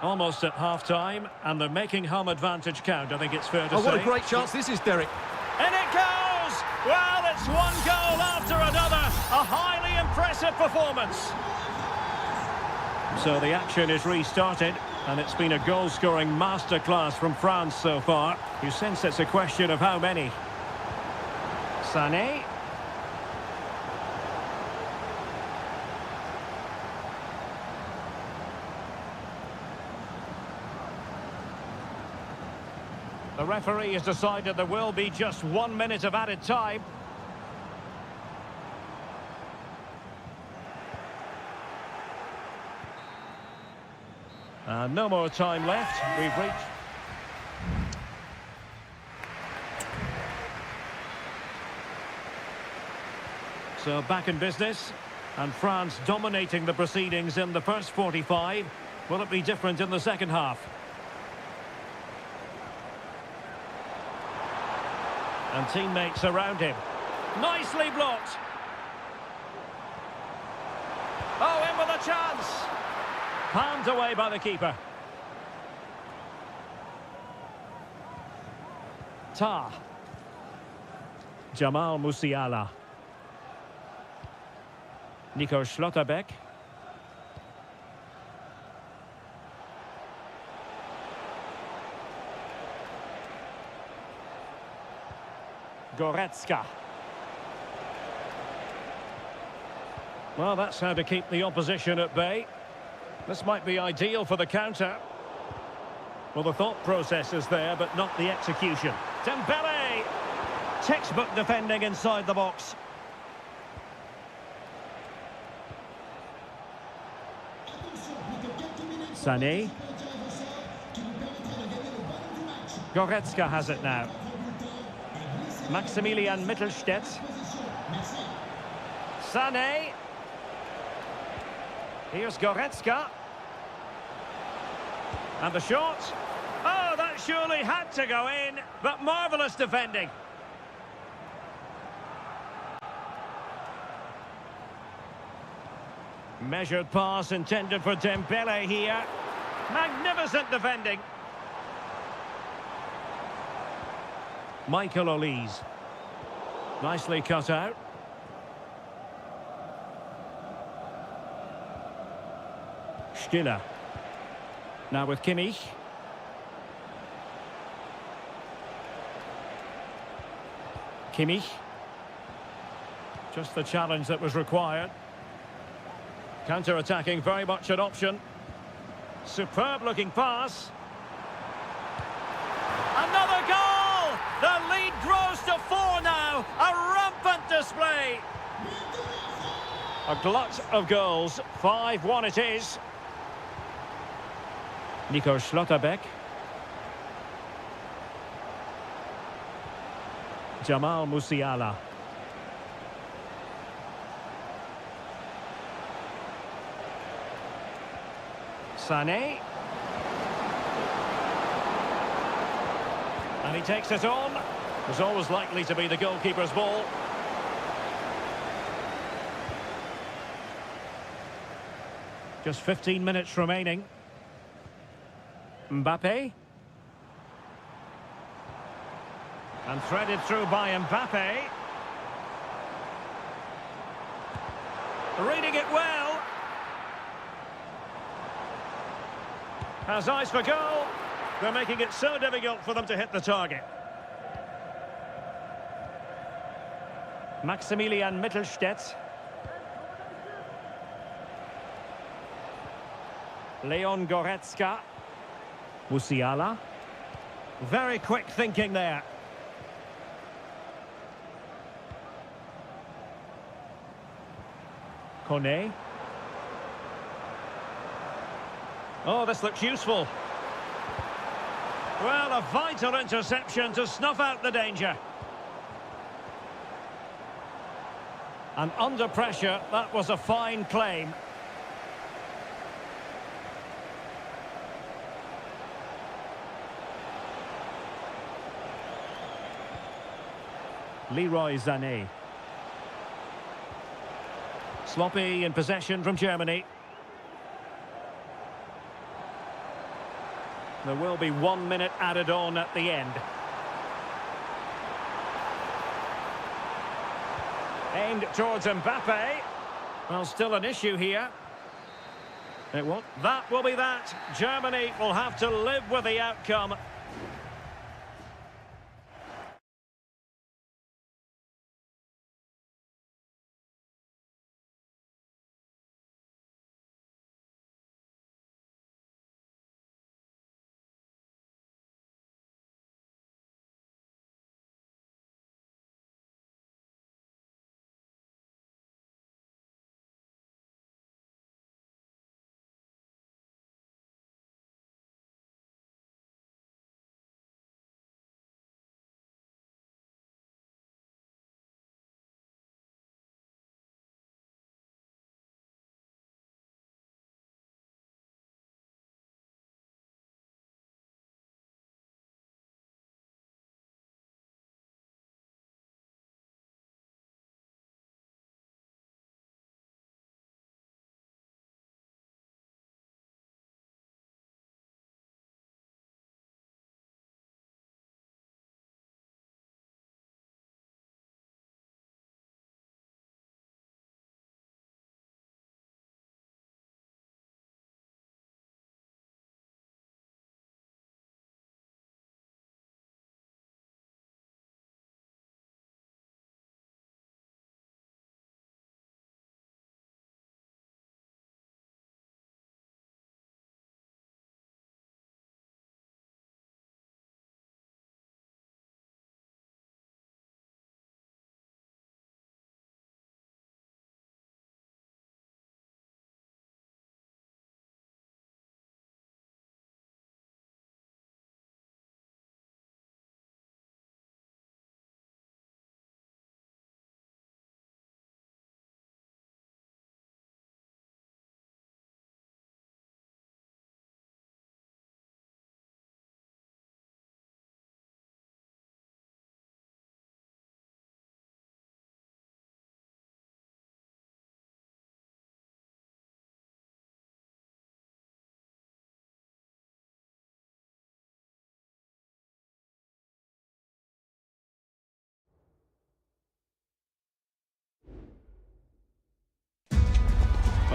Almost at half-time, and they're making home advantage count, I think it's fair to say. Oh, what a great chance this is, Derek. And it goes! Well, it's one goal after another. A highly impressive performance. So the action is restarted, and it's been a goal-scoring masterclass from France so far. You sense it's a question of how many. Sané. The referee has decided there will be just 1 minute of added time. No more time left. We've reached... So back in business, and France dominating the proceedings in the first 45. Will it be different in the second half? And teammates around him. Nicely blocked. Oh, in with a chance. Palmed away by the keeper. Ta. Jamal Musiala. Nico Schlotterbeck. Goretzka. Well, that's how to keep the opposition at bay. This might be ideal for the counter. Well, the thought process is there, but not the execution. Dembele! Textbook defending inside the box. Sané. Goretzka has it now. Maximilian Mittelstädt. Sané. Here's Goretzka. And the shot. Oh, that surely had to go in, but marvellous defending. Measured pass intended for Dembele here. Magnificent defending. Michael Olise. Nicely cut out. Stiller. Now with Kimmich. Kimmich. Just the challenge that was required. Counter-attacking, very much an option. Superb-looking pass. Another goal! The lead grows to 4 now. A rampant display. A glut of goals. 5-1 it is. Nico Schlotterbeck. Jamal Musiala. Sané. And he takes it on. It was always likely to be the goalkeeper's ball. Just 15 minutes remaining. Mbappe. And threaded through by Mbappe. Reading it well. Has eyes for goal. They're making it so difficult for them to hit the target. Maximilian Mittelstädt. Leon Goretzka. Musiala. Very quick thinking there. Kone. Oh, this looks useful. Well, a vital interception to snuff out the danger. And under pressure, that was a fine claim. Leroy Sané. Sloppy in possession from Germany. There will be 1 minute added on at the end. Aimed towards Mbappe. Well, still an issue here. It won't. That will be that. Germany will have to live with the outcome.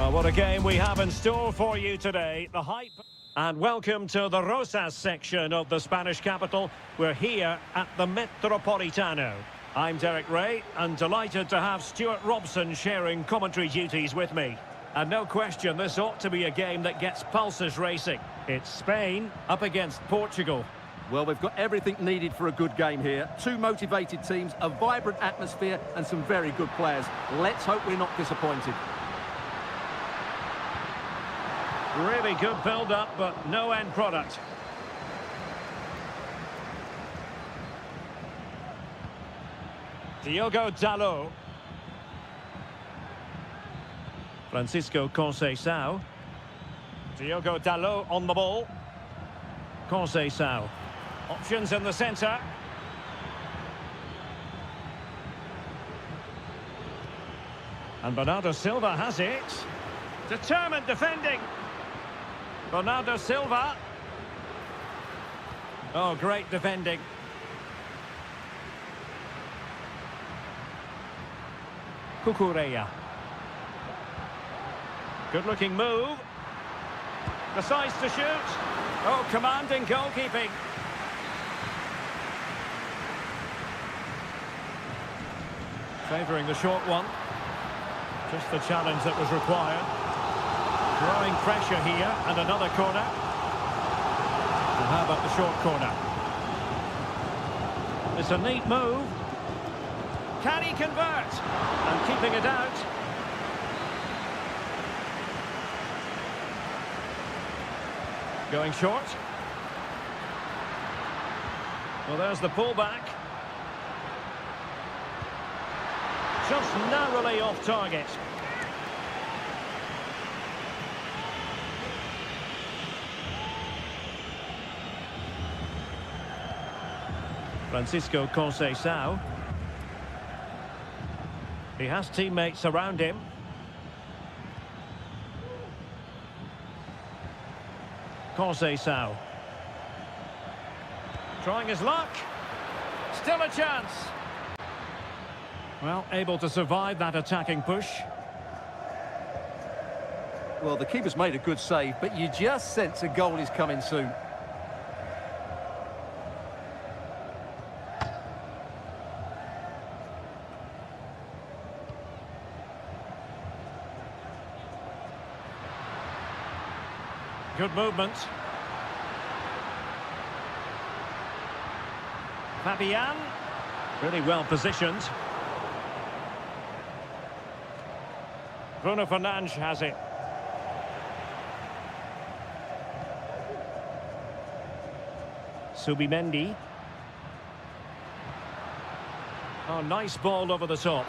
Well, what a game we have in store for you today. The hype. And welcome to the Rosas section of the Spanish capital. We're here at the Metropolitano. I'm Derek Ray, and delighted to have Stuart Robson sharing commentary duties with me. And no question, this ought to be a game that gets pulses racing. It's Spain up against Portugal. Well, we've got everything needed for a good game here. Two motivated teams, a vibrant atmosphere, and some very good players. Let's hope we're not disappointed. Really good build-up, but no end product. Diogo Dalot. Francisco Conceição. Diogo Dalot on the ball. Conceição. Options in the centre. And Bernardo Silva has it. Determined defending. Bernardo Silva. Oh, great defending. Cucurella. Good-looking move. Decides to shoot. Oh, commanding goalkeeping. Favouring the short one. Just the challenge that was required. Growing pressure here, and another corner. And how about the short corner? It's a neat move. Can he convert? And keeping it out. Going short. Well, there's the pullback. Just narrowly off target. Francisco Conceição. He has teammates around him. Conceição. Trying his luck. Still a chance. Well, able to survive that attacking push. Well, the keeper's made a good save, but you just sense a goal is coming soon. Good movement. Fabian. Really well positioned. Bruno Fernandes has it. Subimendi. Oh, nice ball over the top.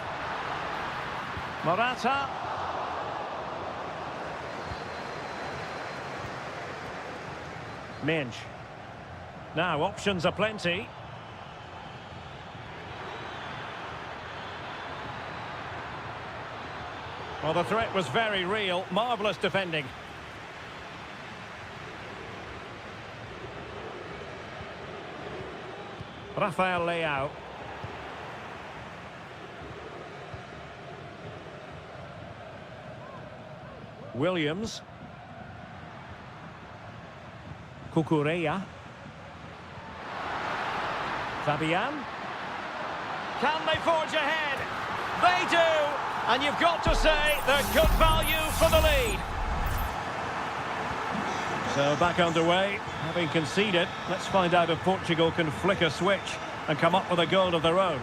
Morata. Minge. Now, options are plenty. Well, the threat was very real. Marvellous defending. Rafael Leao. Williams. Cucurella. Fabian. Can they forge ahead? They do! And you've got to say they're good value for the lead. So back underway, having conceded. Let's find out if Portugal can flick a switch and come up with a goal of their own.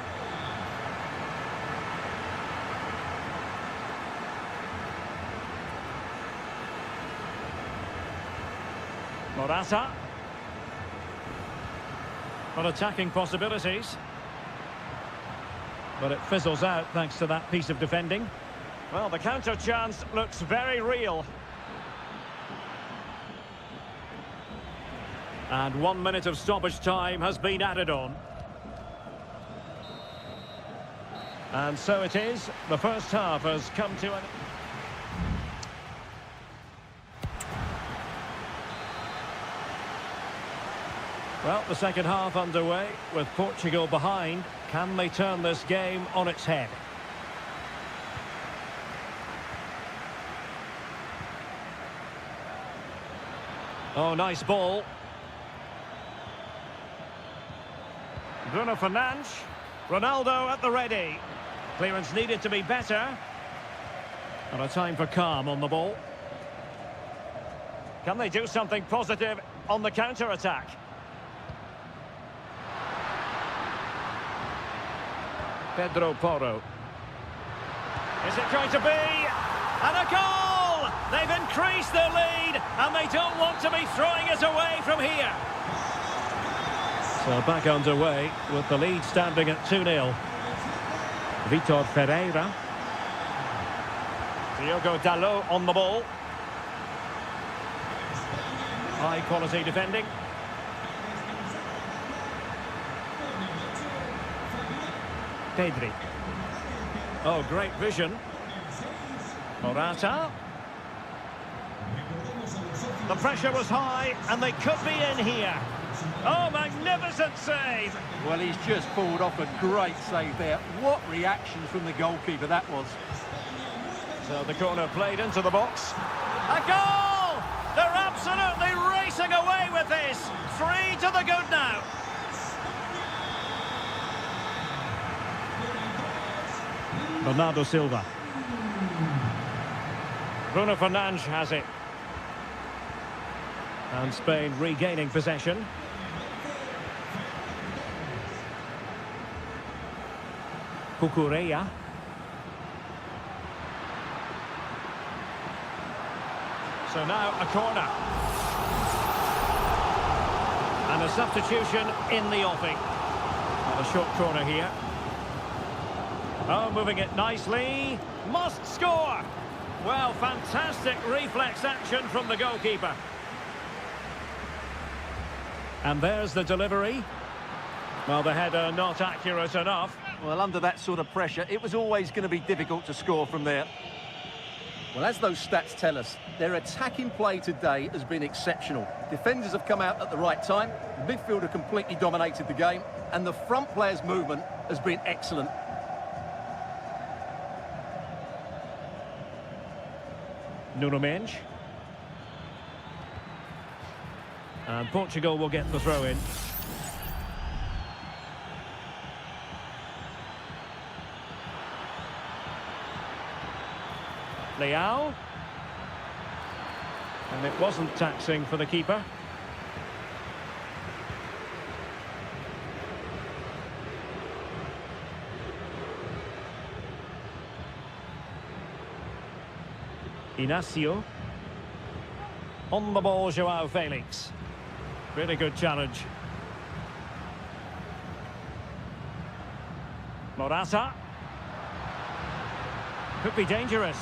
Morata. But attacking possibilities. But it fizzles out thanks to that piece of defending. Well, the counter chance looks very real. And 1 minute of stoppage time has been added on. And so it is. The first half has come to an... Well, the second half underway with Portugal behind. Can they turn this game on its head? Oh, nice ball. Bruno Fernandes. Ronaldo at the ready. Clearance needed to be better. And a time for calm on the ball. Can they do something positive on the counter-attack? Pedro Porro. Is it going to be? And a goal! They've increased their lead, and they don't want to be throwing it away from here. So back underway with the lead standing at 2-0. Vitor Pereira. Diogo Dalot on the ball. High quality defending. Pedri. Oh, great vision. Morata. The pressure was high, and they could be in here. Oh, magnificent save! Well, he's just pulled off a great save there. What reactions from the goalkeeper that was. So the corner played into the box. A goal! They're absolutely racing away with this. 3 to the good now. Bernardo Silva. Bruno Fernandes has it. And Spain regaining possession. Cucurella. So now a corner. And a substitution in the offing. And a short corner here. Oh, moving it nicely. Must score. Well, fantastic reflex action from the goalkeeper. And there's the delivery. Well, the header not accurate enough. Well, under that sort of pressure, it was always going to be difficult to score from there. Well, as those stats tell us, their attacking play today has been exceptional. Defenders have come out at the right time, the midfielder completely dominated the game, and the front player's movement has been excellent. Nuno Mendes. And Portugal will get the throw in. Leao. And it wasn't taxing for the keeper. Inacio. On the ball, Joao Felix. Really good challenge. Morata. Could be dangerous.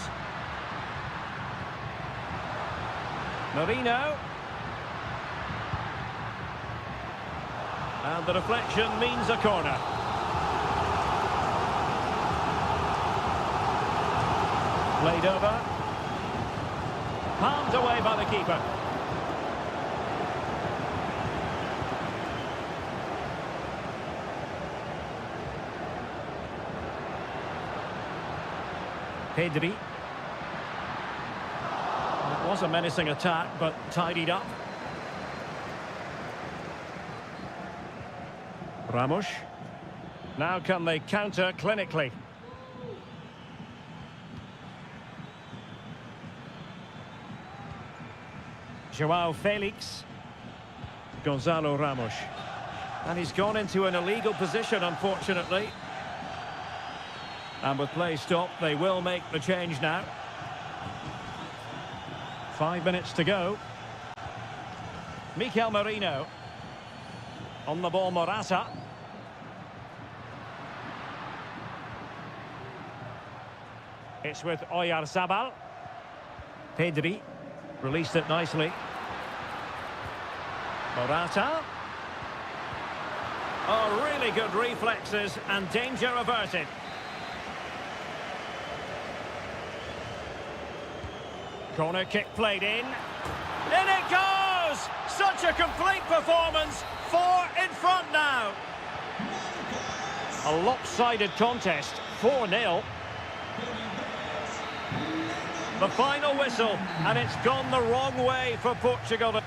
Marino. And the deflection means a corner. Played over. Palmed away by the keeper. Pedri. It was a menacing attack, but tidied up. Ramos. Now can they counter clinically? Joao Felix. Gonzalo Ramos. And he's gone into an illegal position, unfortunately. And with play stopped, they will make the change now. 5 minutes to go. Mikel Merino. On the ball, Morata. It's with Oyarzabal. Pedri. Released it nicely. Morata. Oh, really good reflexes and danger averted. Corner kick played in. In it goes! Such a complete performance. 4 in front now. A lopsided contest. 4-0. The final whistle, and it's gone the wrong way for Portugal.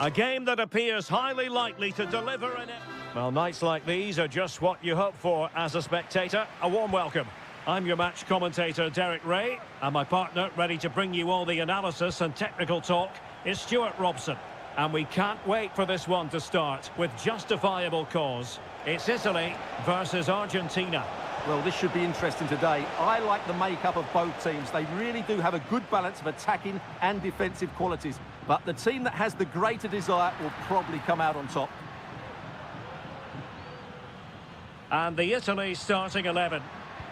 A game that appears highly likely to deliver an... Well, nights like these are just what you hope for as a spectator. A warm welcome. I'm your match commentator, Derek Ray, and my partner, ready to bring you all the analysis and technical talk, is Stuart Robson. And we can't wait for this one to start with justifiable cause. It's Italy versus Argentina. Well, this should be interesting today. I like the makeup of both teams. They really do have a good balance of attacking and defensive qualities. But the team that has the greater desire will probably come out on top. And the Italy starting 11.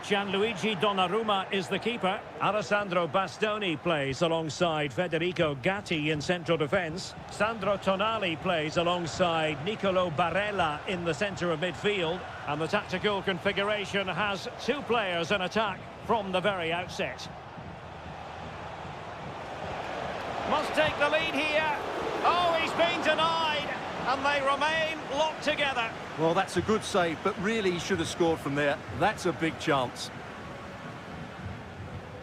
Gianluigi Donnarumma is the keeper. Alessandro Bastoni plays alongside Federico Gatti in central defence. Sandro Tonali plays alongside Nicolo Barella in the centre of midfield. And the tactical configuration has two players in attack from the very outset. Must take the lead here. Oh, he's been denied. And they remain locked together. Well, that's a good save, but really he should have scored from there. That's a big chance.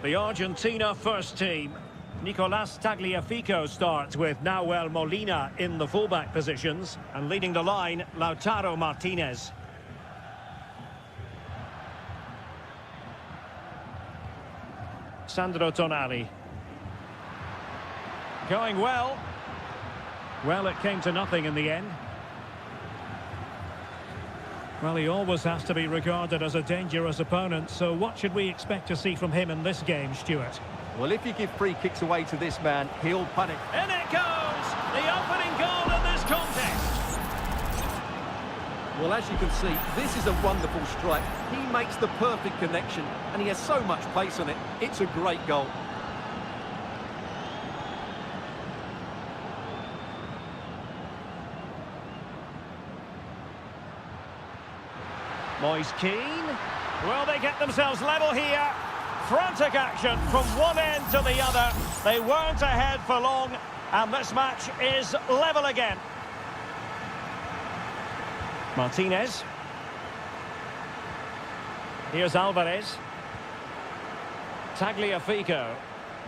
The Argentina first team. Nicolas Tagliafico starts with Nahuel Molina in the fullback positions. And leading the line, Lautaro Martinez. Sandro Tonali. Going well. Well, it came to nothing in the end. Well, he always has to be regarded as a dangerous opponent, so what should we expect to see from him in this game, Stuart? Well, if you give free kicks away to this man, he'll punt it. In it goes! The opening goal in this contest! Well, as you can see, this is a wonderful strike. He makes the perfect connection, and he has so much pace on it. It's a great goal. Moise Keane. Will they get themselves level here? Frantic action from one end to the other. They weren't ahead for long, and this match is level again. Martinez. Here's Alvarez. Tagliafico.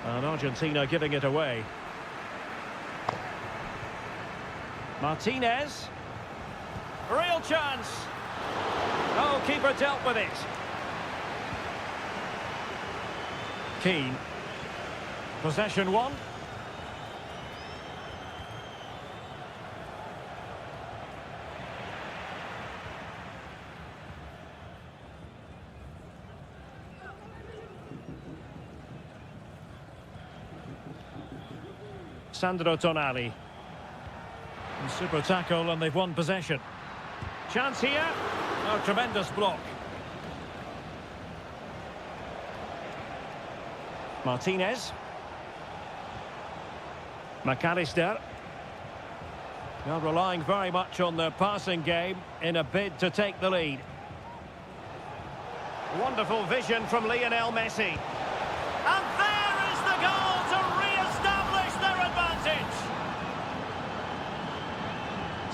And Argentina giving it away. Martinez. Real chance. Oh, keeper dealt with it. Keane. Possession one. Sandro Tonali. And super tackle, and they've won possession. Chance here. Oh, tremendous block. Martinez. McAllister. Now relying very much on their passing game in a bid to take the lead. Wonderful vision from Lionel Messi. And there is the goal to re-establish their advantage.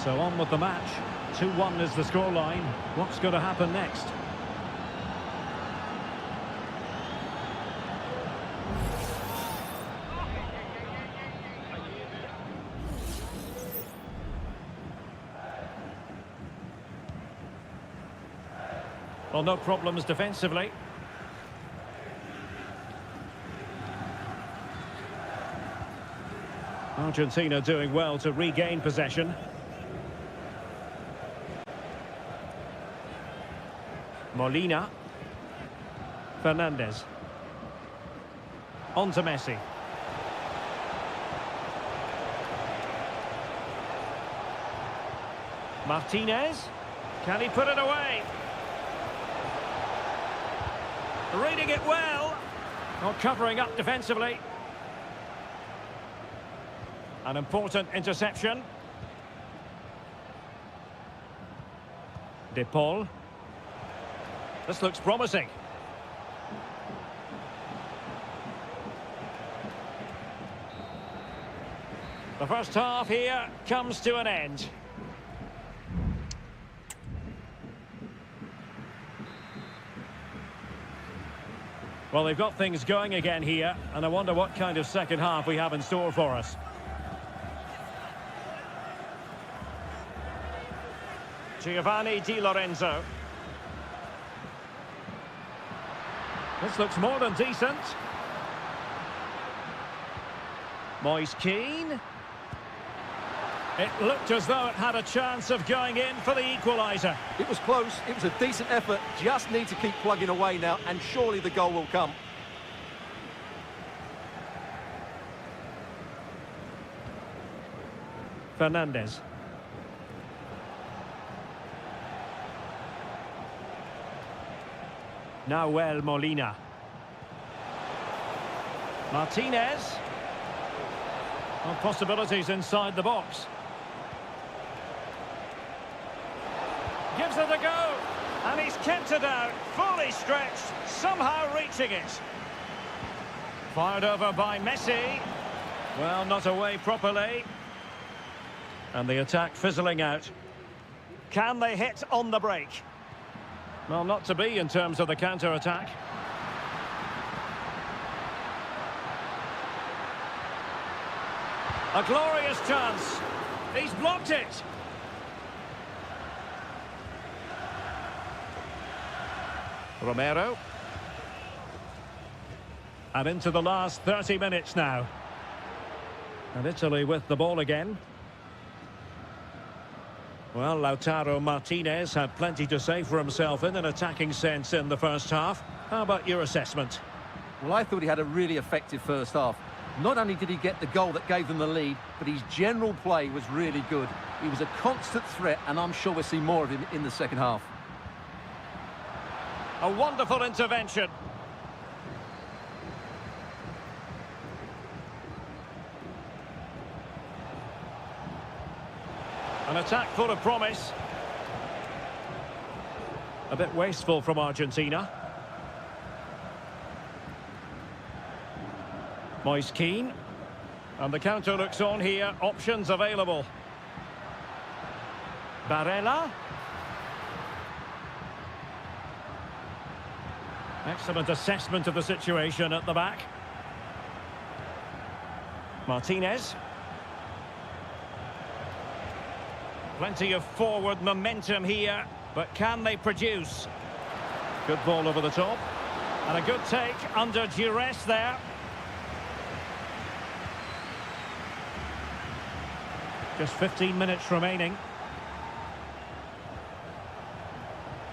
So on with the match. 2-1 is the scoreline. What's going to happen next? Well, no problems defensively. Argentina doing well to regain possession. Molina. Fernandez. On to Messi. Martinez. Can he put it away? Reading it well. Not covering up defensively. An important interception. De Paul. This looks promising. The first half here comes to an end. Well, they've got things going again here, and I wonder what kind of second half we have in store for us. Giovanni Di Lorenzo. This looks more than decent. Moise Keane. It looked as though it had a chance of going in for the equaliser. It was close, it was a decent effort, just need to keep plugging away now, and surely the goal will come. Fernandez. Nahuel Molina. Martinez. Well, possibilities inside the box. Gives it a go. And he's kept it out, fully stretched, somehow reaching it. Fired over by Messi. Well, not away properly. And the attack fizzling out. Can they hit on the break? Well, not to be in terms of the counter-attack. A glorious chance. He's blocked it. Romero. And into the last 30 minutes now. And Italy with the ball again. Well, Lautaro Martinez had plenty to say for himself in an attacking sense in the first half. How about your assessment? Well, I thought he had a really effective first half. Not only did he get the goal that gave them the lead, but his general play was really good. He was a constant threat, and I'm sure we'll see more of him in the second half. A wonderful intervention. An attack full of promise. A bit wasteful from Argentina. Moise Keane. And the counter looks on here. Options available. Barella. Excellent assessment of the situation at the back. Martinez. Plenty of forward momentum here, but can they produce? Good ball over the top. And a good take under duress there. Just 15 minutes remaining.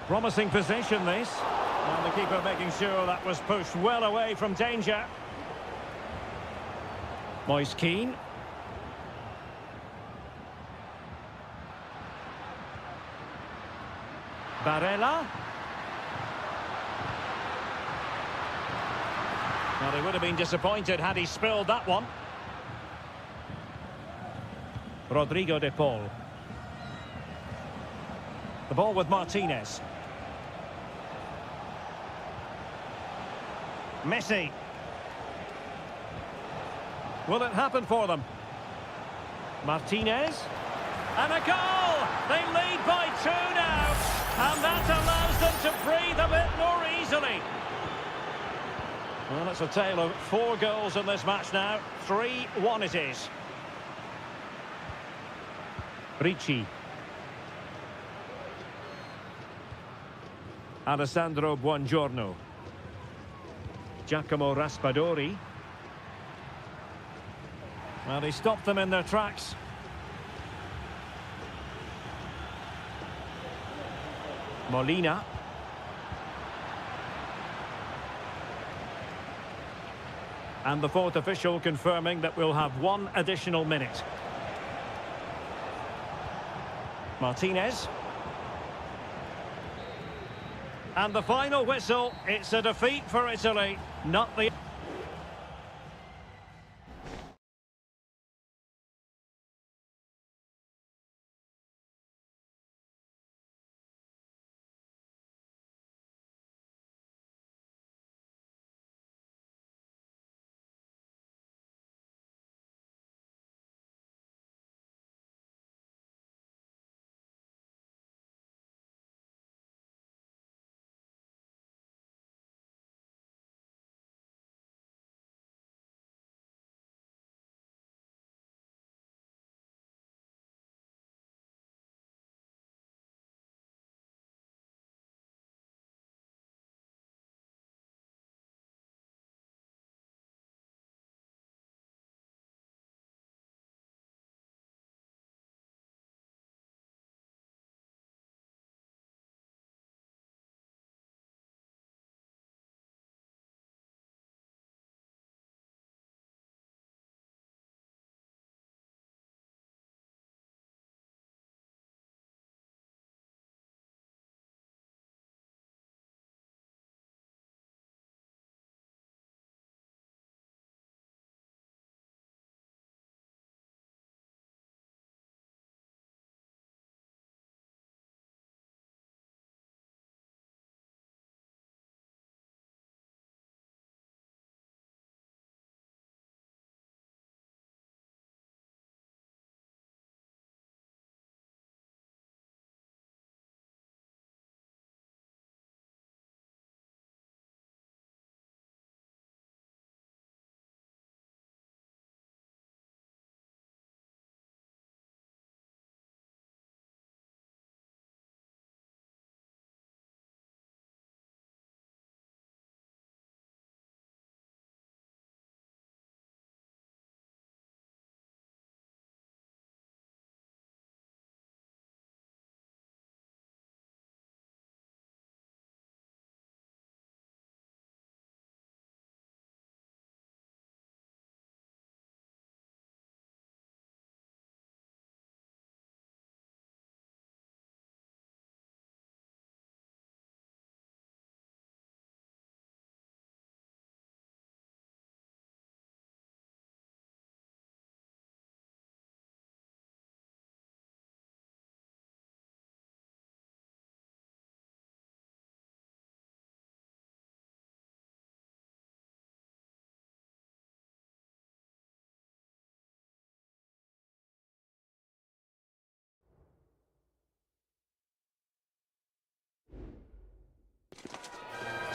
Promising position, this. And the keeper making sure that was pushed well away from danger. Moise Keane. Barella. Well, he would have been disappointed had he spilled that one. Rodrigo de Paul. The ball with Martinez. Messi. Will it happen for them? Martinez. And a goal! They lead by 2 now. And that allows them to breathe a bit more easily. Well, it's a tale of 4 goals in this match now. 3-1 it is. Ricci. Alessandro Buongiorno. Giacomo Raspadori. Well, he stopped them in their tracks. Molina. And the 4th official confirming that we'll have 1 additional minute. Martinez. And the final whistle, it's a defeat for Italy, not the...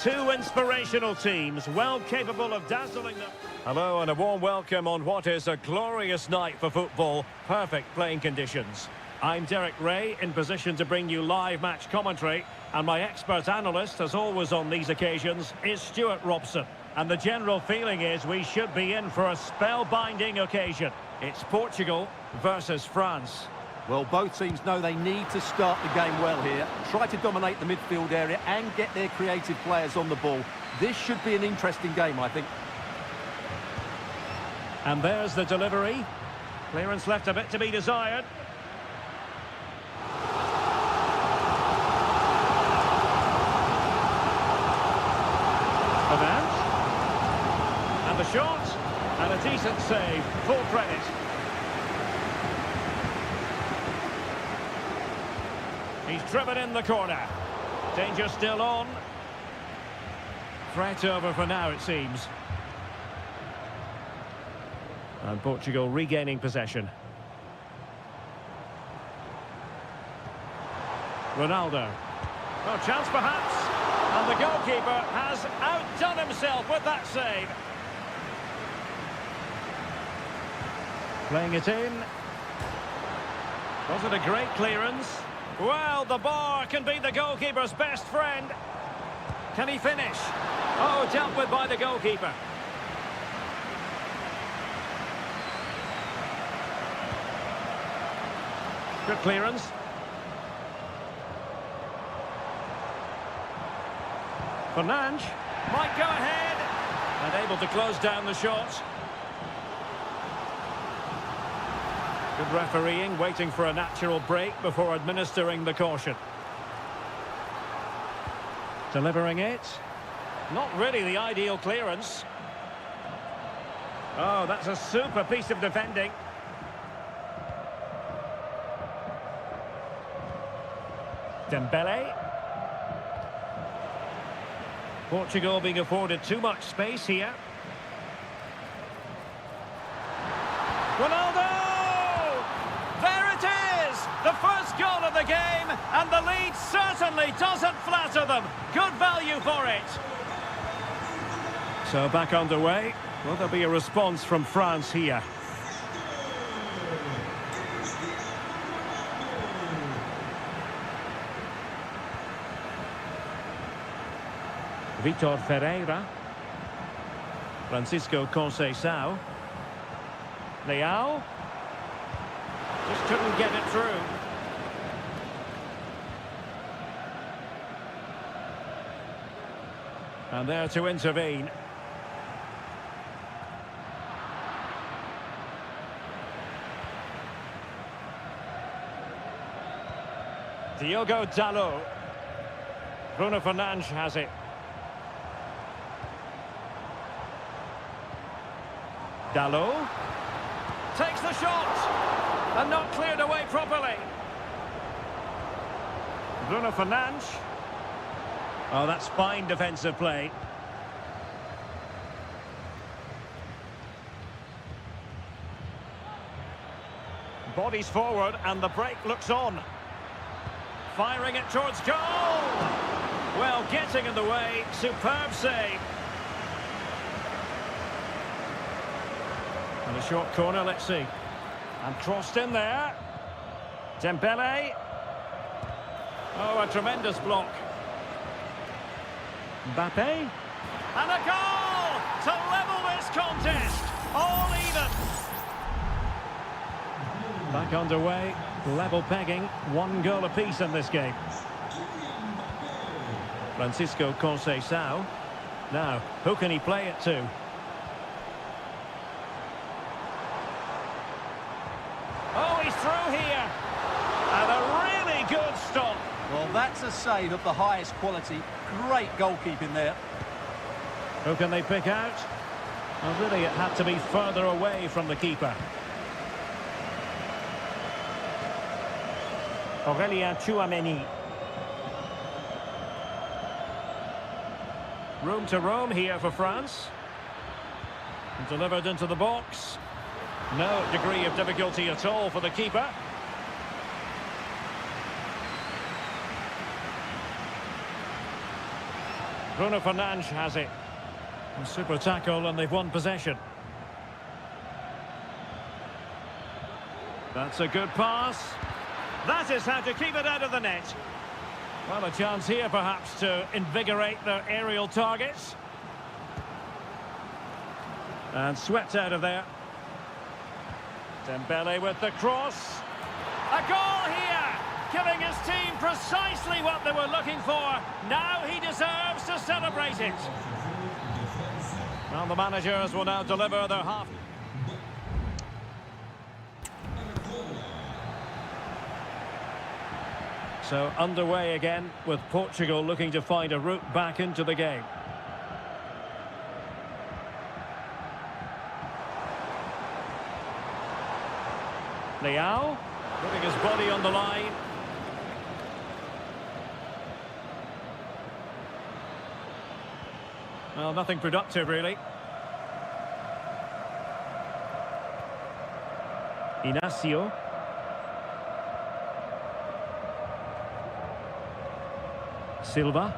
Two inspirational teams, well capable of dazzling them. Hello and a warm welcome on what is a glorious night for football. Perfect playing conditions. I'm Derek Ray, in position to bring you live match commentary. And my expert analyst, as always on these occasions, is Stuart Robson. And the general feeling is we should be in for a spellbinding occasion. It's Portugal versus France. Well, both teams know they need to start the game well here. Try to dominate the midfield area and get their creative players on the ball. This should be an interesting game, I think. And there's the delivery. Clearance left a bit to be desired. Advance. And the shot. And a decent save. Full credit. He's driven in the corner. Danger still on. Threat over for now, it seems. And Portugal regaining possession. Ronaldo. Oh, chance perhaps. And the goalkeeper has outdone himself with that save. Playing it in. Was it a great clearance? Well, the bar can be the goalkeeper's best friend. Can he finish? Oh, dealt with by the goalkeeper. Good clearance. Fernandes might go ahead. And able to close down the shot. Good refereeing, waiting for a natural break before administering the caution. Delivering it. Not really the ideal clearance. Oh, that's a super piece of defending. Dembele. Portugal being afforded too much space here. Ronaldo! There it is! The first goal of the game, and the lead certainly doesn't flatter them. Good value for it. So back underway. Will there be a response from France here? Vitor Ferreira. Francisco Conceição. Leao. Just couldn't get it through. And there to intervene. Diogo Dalot. Bruno Fernandes has it. Dalot takes the shot and not cleared away properly. Bruno Fernandes. Oh, that's fine defensive play. Bodies forward and the break looks on. Firing it towards goal. Well, getting in the way. Superb save. And a short corner, let's see. And crossed in there. Dembele. Oh, a tremendous block. Mbappe. And a goal to level this contest. All even. Back underway. Level pegging. One goal apiece in this game. Francisco Conceição. Now, who can he play it to? Oh, he's through here. And a really good stop. Well, that's a save of the highest quality. Great goalkeeping there. Who can they pick out? Well, really, it had to be further away from the keeper. Aurélien Tchouameni. Room to roam here for France. Delivered into the box. No degree of difficulty at all for the keeper. Bruno Fernandes has it. A super tackle and they've won possession. That's a good pass. That is how to keep it out of the net. Well, a chance here perhaps to invigorate their aerial targets. And swept out of there. Dembele with the cross. A goal here! Giving his team precisely what they were looking for. Now he deserves to celebrate it. Well, the managers will now deliver their half. So underway again with Portugal looking to find a route back into the game. Leao putting his body on the line. Well, nothing productive really. Inacio. Silva.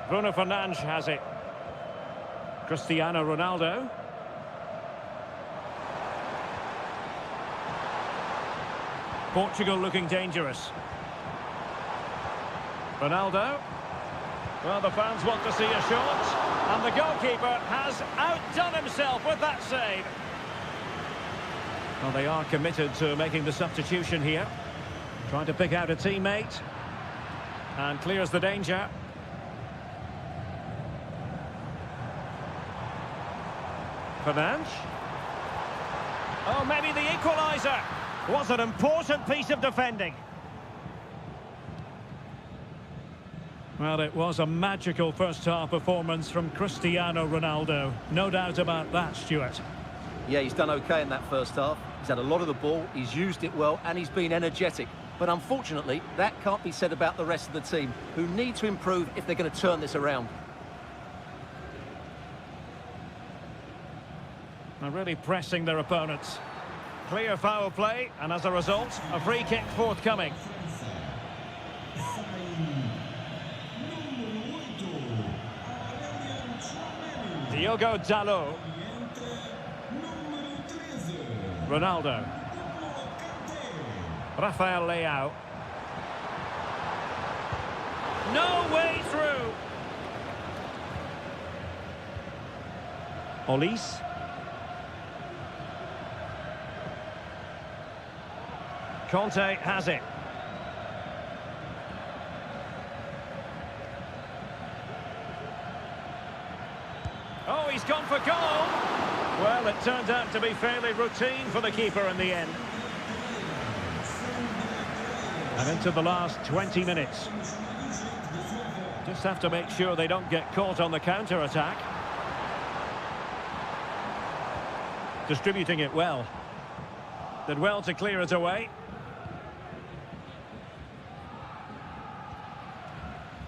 Bruno Fernandes has it. Cristiano Ronaldo. Portugal looking dangerous. Ronaldo. Well, the fans want to see a shot. And the goalkeeper has outdone himself with that save. Well, they are committed to making the substitution here. Trying to pick out a teammate. And clears the danger. Fernandes. Oh, maybe the equaliser. Was an important piece of defending. Well, it was a magical first-half performance from Cristiano Ronaldo. No doubt about that, Stuart. Yeah, he's done okay in that first half. He's had a lot of the ball, he's used it well, and he's been energetic. But unfortunately, that can't be said about the rest of the team, who need to improve if they're going to turn this around. They're really pressing their opponents. Clear foul play, and as a result, a free kick forthcoming. Diogo Dalot. Ronaldo. Rafael Leao. No way through. Olise. Conte has it. Oh, he's gone for goal. Well, it turned out to be fairly routine for the keeper in the end. And into the last 20 minutes. Just have to make sure they don't get caught on the counter-attack. Distributing it well. Did well to clear it away.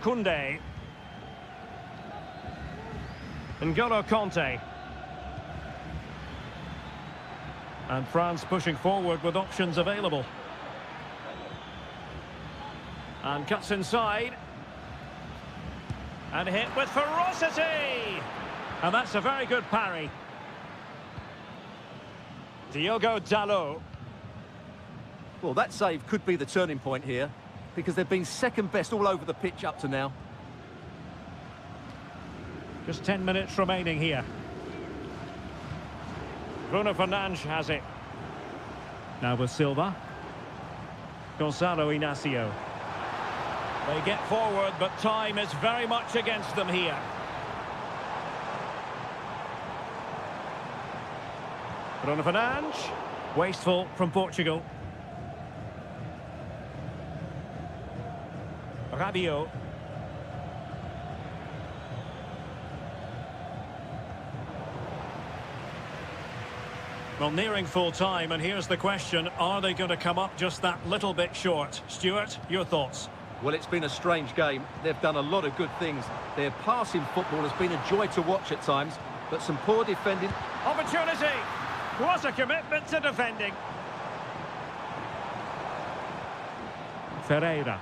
Koundé. N'Golo Kanté. And France pushing forward with options available. And cuts inside. And hit with ferocity! And that's a very good parry. Diogo Dalot. Well, that save could be the turning point here, because they've been second best all over the pitch up to now. Just 10 minutes remaining here. Bruno Fernandes has it. Now with Silva. Gonzalo Inacio. They get forward, but time is very much against them here. Bruno Fernandes. Wasteful from Portugal. Rabiot. Well, nearing full time, and here's the question, are they going to come up just that little bit short? Stuart, your thoughts? Well, it's been a strange game. They've done a lot of good things. Their passing football has been a joy to watch at times, but some poor defending. Opportunity! What a commitment to defending. Ferreira.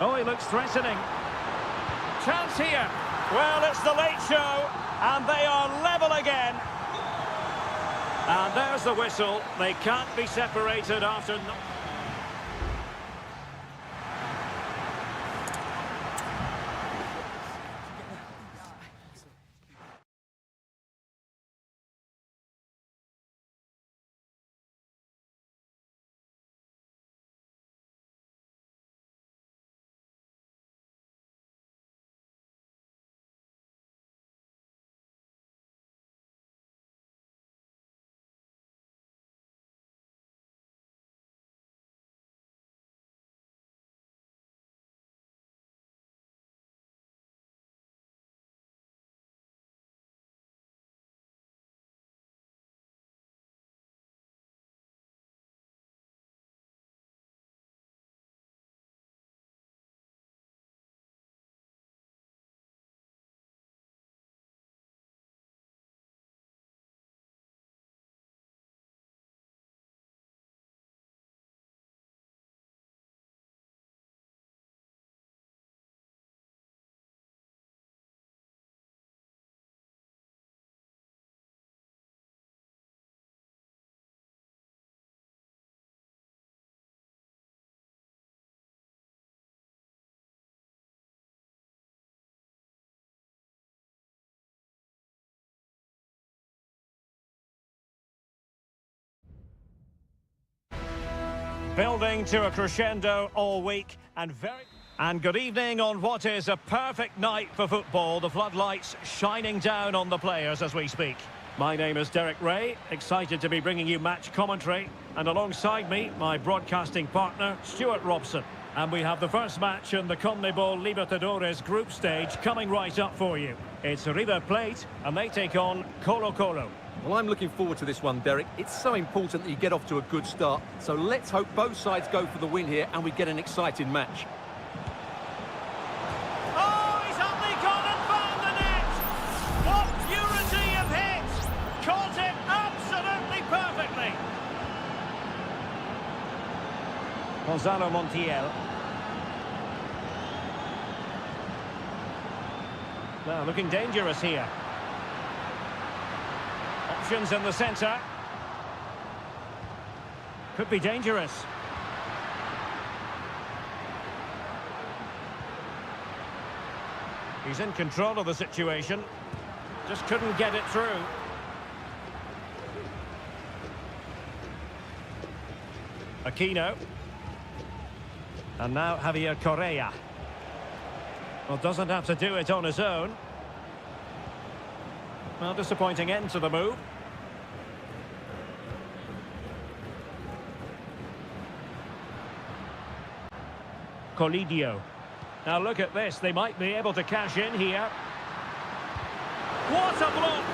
Oh, he looks threatening. Chance here. Well, it's the late show, and they are level again. And there's the whistle. They can't be separated after... Building to a crescendo all week and good evening on what is a perfect night for football. The floodlights shining down on the players as we speak. My name is Derek Ray, excited to be bringing you match commentary, and alongside me, my broadcasting partner, Stuart Robson. And we have the first match in the CONMEBOL Libertadores group stage coming right up for you. It's River Plate, and they take on Colo-Colo. Well, I'm looking forward to this one, Derek. It's so important that you get off to a good start. So let's hope both sides go for the win here and we get an exciting match. Oh, he's only gone and found the net! What purity of hit! Caught it absolutely perfectly! Gonzalo Montiel. Now, looking dangerous here. Options in the centre. Could be dangerous. He's in control of the situation. Just couldn't get it through. Aquino. And now Javier Correa. Well, doesn't have to do it on his own. Well, disappointing end to the move. Colidio. Now look at this, they might be able to cash in here. What a block!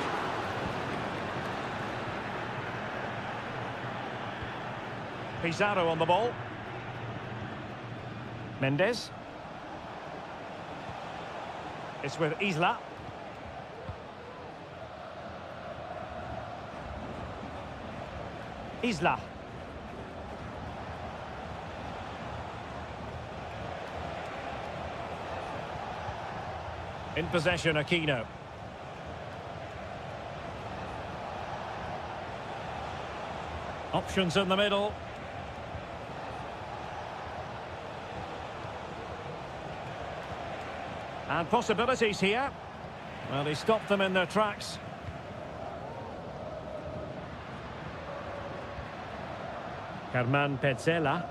Pizarro on the ball. Mendes. It's with Isla. Isla. In possession, Aquino. Options in the middle. And possibilities here. Well, he stopped them in their tracks. Germán Petzela.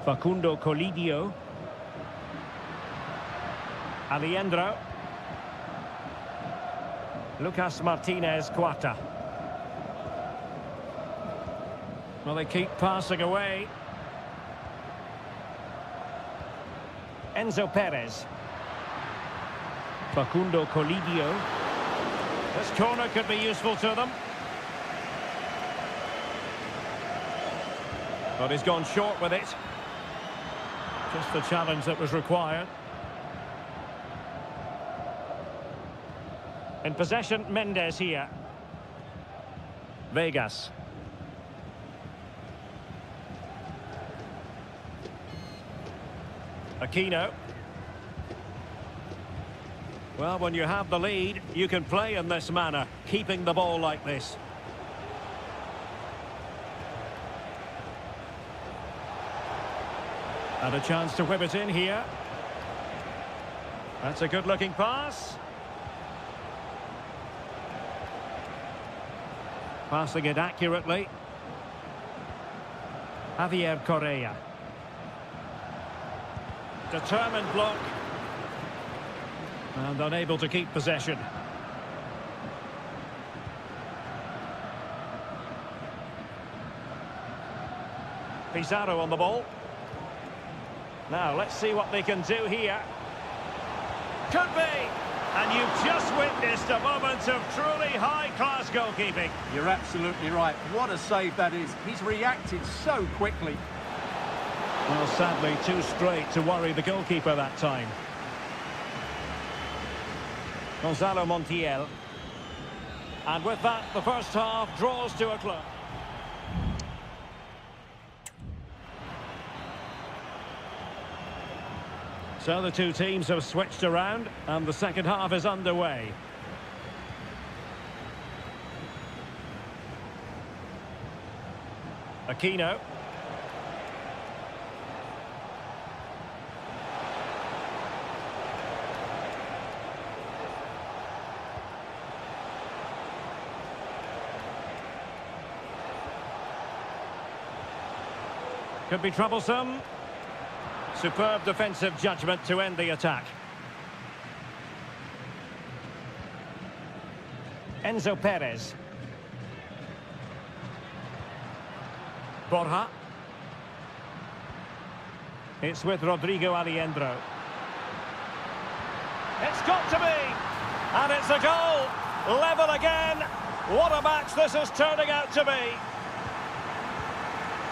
Facundo Colidio. Aliendro. Lucas Martinez Cuata. Well, they keep passing away. Enzo Perez. Facundo Colidio. This corner could be useful to them. But he's gone short with it. Just the challenge that was required. In possession, Mendes here. Vegas. Aquino. Well, when you have the lead, you can play in this manner, keeping the ball like this. And a chance to whip it in here. That's a good-looking pass. Passing it accurately. Javier Correa. Determined block. And unable to keep possession. Pizarro on the ball. Now, let's see what they can do here. Could be! And you've just witnessed a moment of truly high-class goalkeeping. You're absolutely right. What a save that is. He's reacted so quickly. Well, sadly, too straight to worry the goalkeeper that time. Gonzalo Montiel. And with that, the first half draws to a close. So the two teams have switched around, and the second half is underway. Aquino. Could be troublesome. Superb defensive judgment to end the attack. Enzo Perez. Borja. It's with Rodrigo Aliendro. It's got to be! And it's a goal! Level again! What a match this is turning out to be!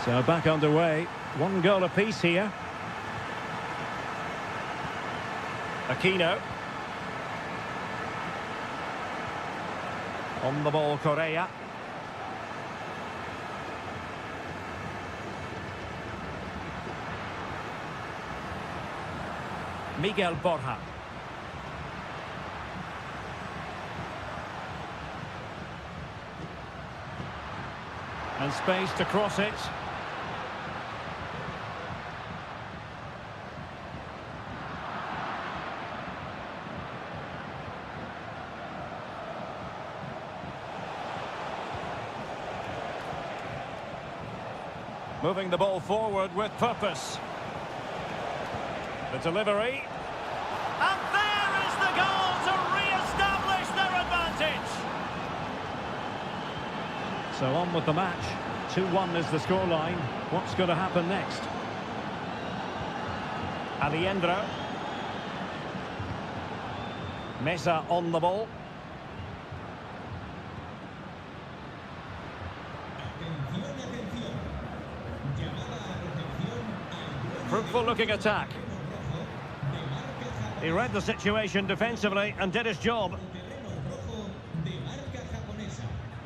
So back underway. One goal apiece here. Aquino. On the ball, Correa. Miguel Borja. And space to cross it. Moving the ball forward with purpose. The delivery. And there is the goal to re-establish their advantage. So on with the match. 2-1 is the scoreline. What's going to happen next? Aliendro. Mesa on the ball. Fruitful looking attack. He read the situation defensively and did his job.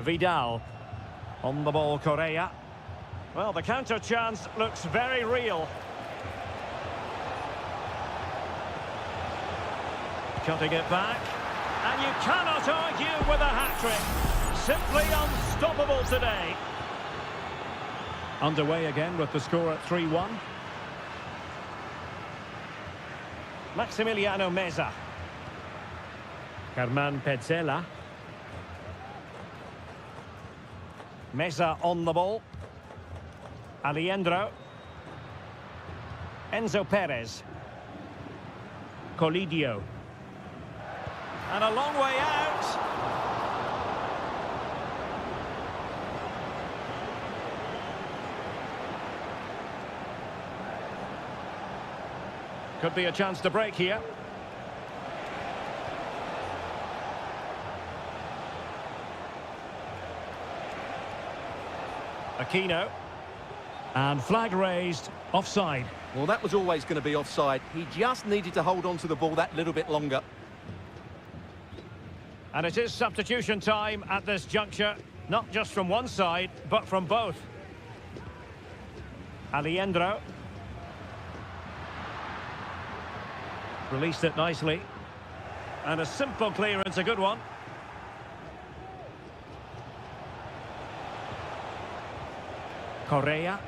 Vidal. On the ball, Correa. Well, the counter chance looks very real. Cutting it back. And you cannot argue with a hat-trick. Simply unstoppable today. Underway again with the score at 3-1. Maximiliano Meza. Carman Petzela. Meza on the ball. Aliendro. Enzo Perez. Colidio. And a long way out. Could be a chance to break here. Aquino. And flag raised, offside. Well, that was always going to be offside. He just needed to hold on to the ball that little bit longer. And it is substitution time at this juncture, not just from one side, but from both. Released it nicely. And a simple clearance, a good one. Correa.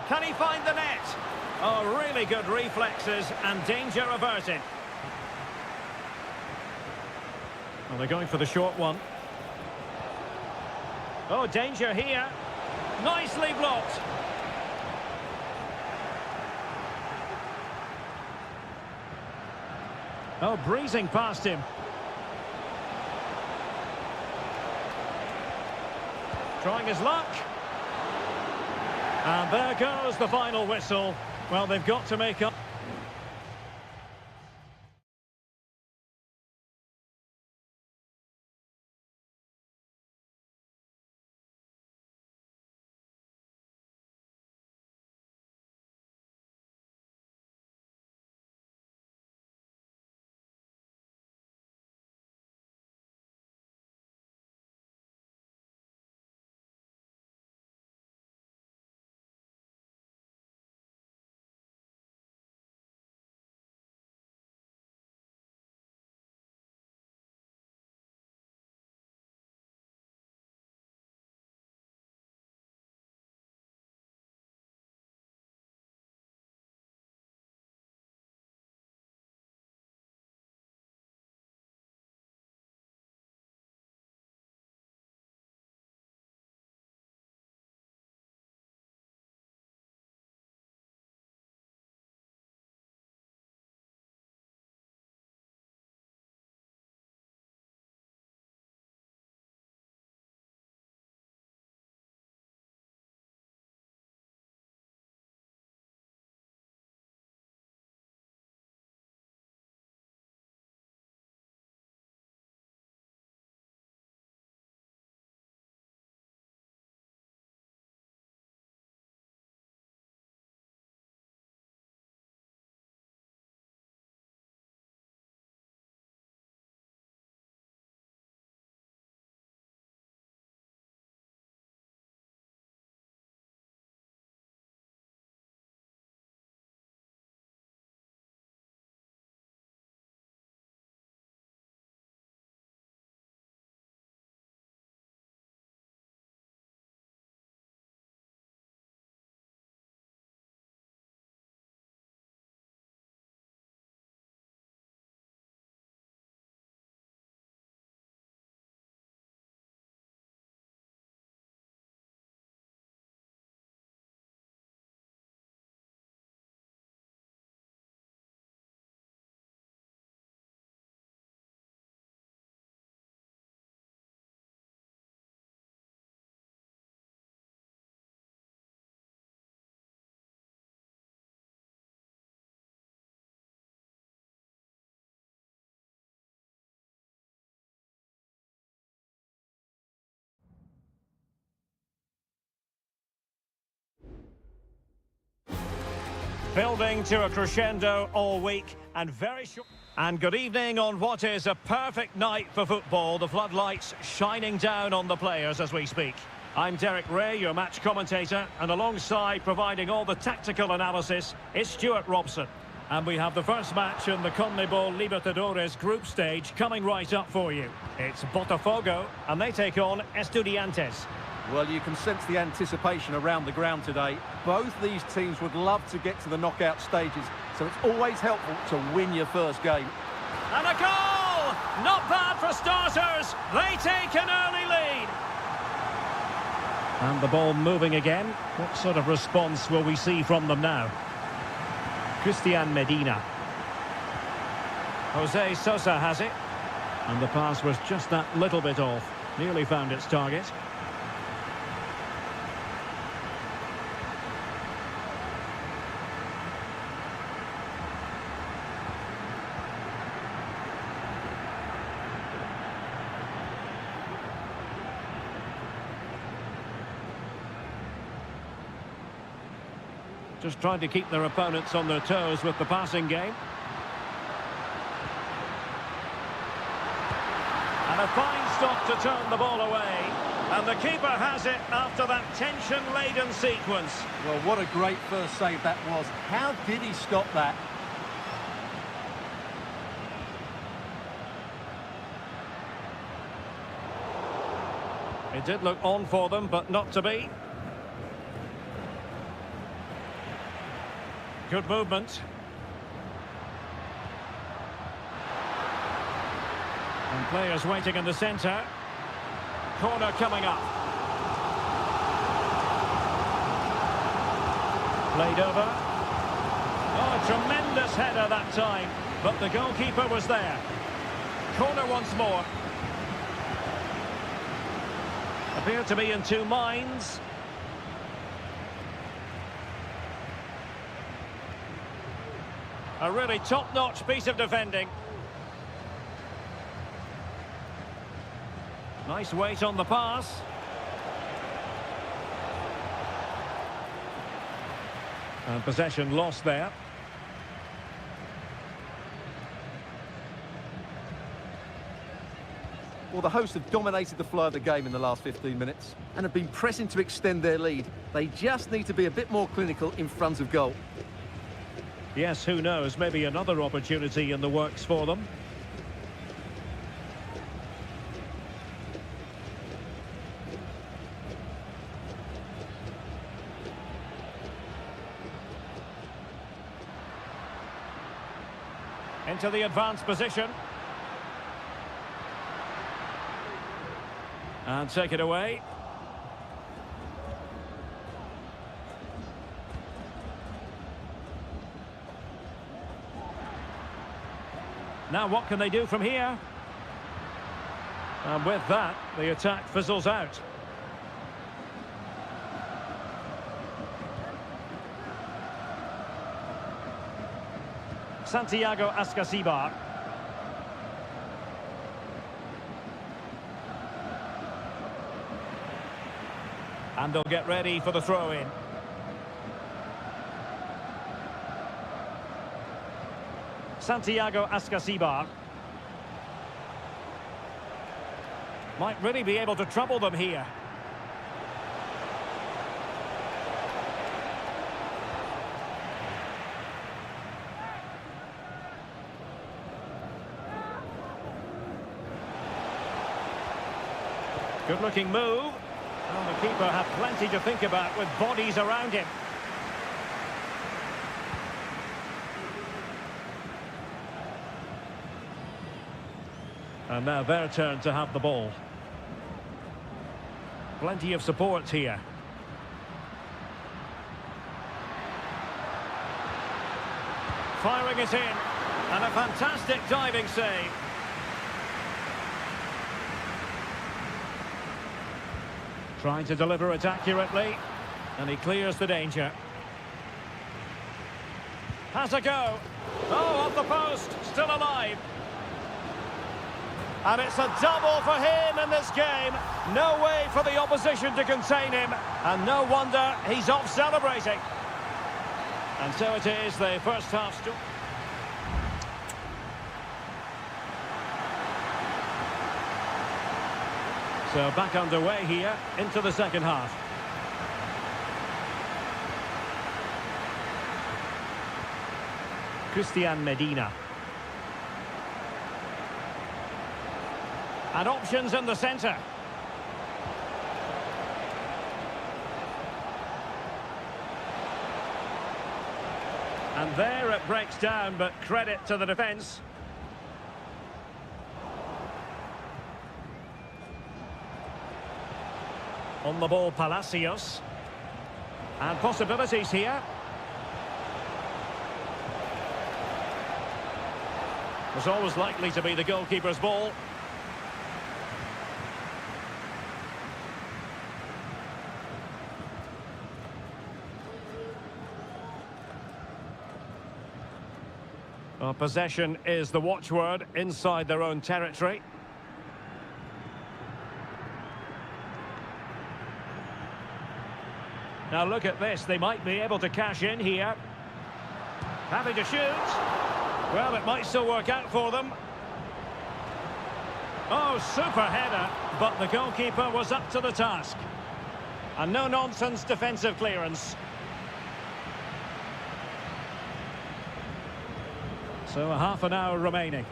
Can he find the net? Oh, really good reflexes and danger averted. Well, they're going for the short one. Oh, danger here. Nicely blocked. Oh, breezing past him. Trying his luck. And there goes the final whistle. Well, they've got to make up. Building to a crescendo all week and very short. And good evening on what is a perfect night for football. The floodlights shining down on the players as we speak. I'm Derek Ray, your match commentator, and alongside providing all the tactical analysis is Stuart Robson. And we have the first match in the CONMEBOL Libertadores group stage coming right up for you. It's Botafogo, and they take on Estudiantes. Well, you can sense the anticipation around the ground today. Both these teams would love to get to the knockout stages, so it's always helpful to win your first game. And a goal! Not bad for starters. They take an early lead. And the ball moving again. What sort of response will we see from them now? Christian Medina. Jose Sosa has it. And the pass was just that little bit off. Nearly found its target. Just trying to keep their opponents on their toes with the passing game. a fine stop to turn the ball away. And the keeper has it after that tension-laden sequence. Well, what a great first save that was. How did he stop that? It did look on for them, but not to be. Good movement. And players waiting in the centre. Corner coming up. Played over. Oh, tremendous header that time. But the goalkeeper was there. Corner once more. Appear to be in two minds. A really top-notch piece of defending. Nice weight on the pass. And possession lost there. Well, the hosts have dominated the flow of the game in the last 15 minutes and have been pressing to extend their lead. They just need to be a bit more clinical in front of goal. Yes, who knows, maybe another opportunity in the works for them. Into the advanced position. And take it away. Now what can they do from here? And with that, the attack fizzles out. Santiago Ascasibar. And they'll get ready for the throw-in. Santiago Ascasibar. Might really be able to trouble them here. Good-looking move. Well, the keeper had plenty to think about with bodies around him. And now their turn to have the ball. Plenty of support here. Firing it in. And a fantastic diving save. Trying to deliver it accurately. And he clears the danger. Has a go. Oh, off the post. Still alive. And it's a double for him in this game. No way for the opposition to contain him. And no wonder he's off celebrating. And so it is, the first half. So back underway here into the second half. Christian Medina. And options in the centre. And there it breaks down, but credit to the defence. On the ball, Palacios. And possibilities here. Was always likely to be the goalkeeper's ball. Well, possession is the watchword inside their own territory. Now look at this, they might be able to cash in here. Happy to shoot. Well, it might still work out for them. Oh, super header, but the goalkeeper was up to the task. And no-nonsense defensive clearance. So a half an hour remaining.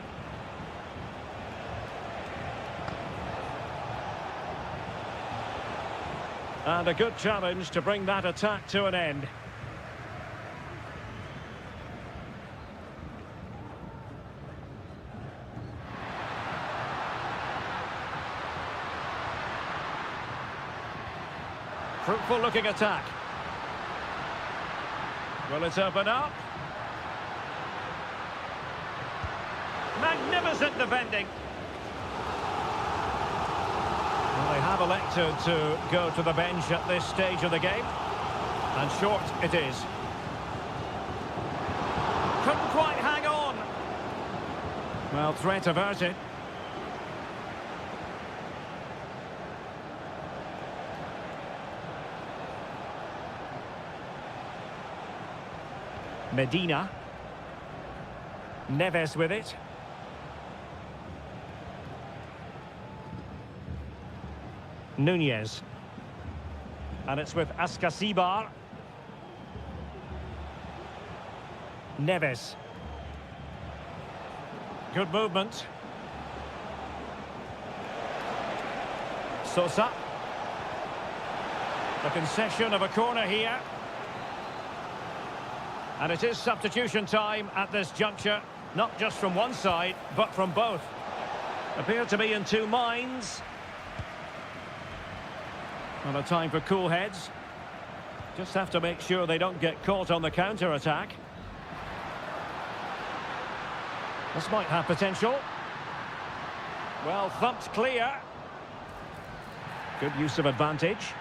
And a good challenge to bring that attack to an end. Fruitful looking attack. Will it open up? Magnificent defending. Well, they have elected to go to the bench at this stage of the game. And short it is. Couldn't quite hang on. Well, threat averted. Medina. Neves with it. Nunez. And it's with Ascasibar. Neves. Good movement. Sosa. The concession of a corner here. And it is substitution time at this juncture, not just from one side, but from both. Appear to be in two minds. Well, a time for cool heads. Just have to make sure they don't get caught on the counter-attack. This might have potential. Well, thumped clear. Good use of advantage.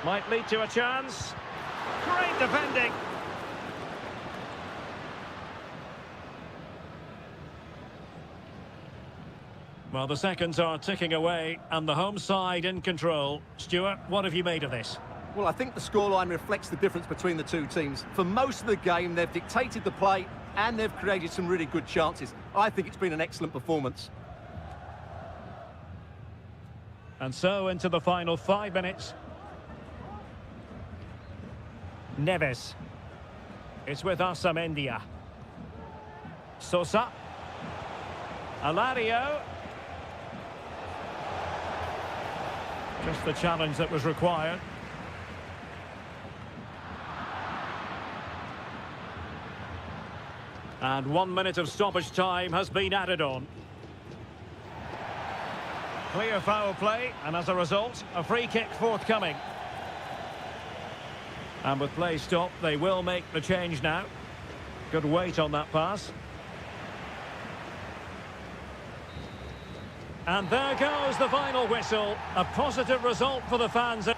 Might lead to a chance. Great defending. Well, the seconds are ticking away and the home side in control. Stuart, what have you made of this? Well, I think the scoreline reflects the difference between the two teams. For most of the game, they've dictated the play and they've created some really good chances. I think it's been an excellent performance. And so into the final 5 minutes. Neves. It's with Asamendia. Sosa. Alario. Just the challenge that was required. And 1 minute of stoppage time has been added on. Clear foul play, and as a result, a free kick forthcoming. And with play stopped, they will make the change now. Good weight on that pass. And there goes the final whistle. A positive result for the fans.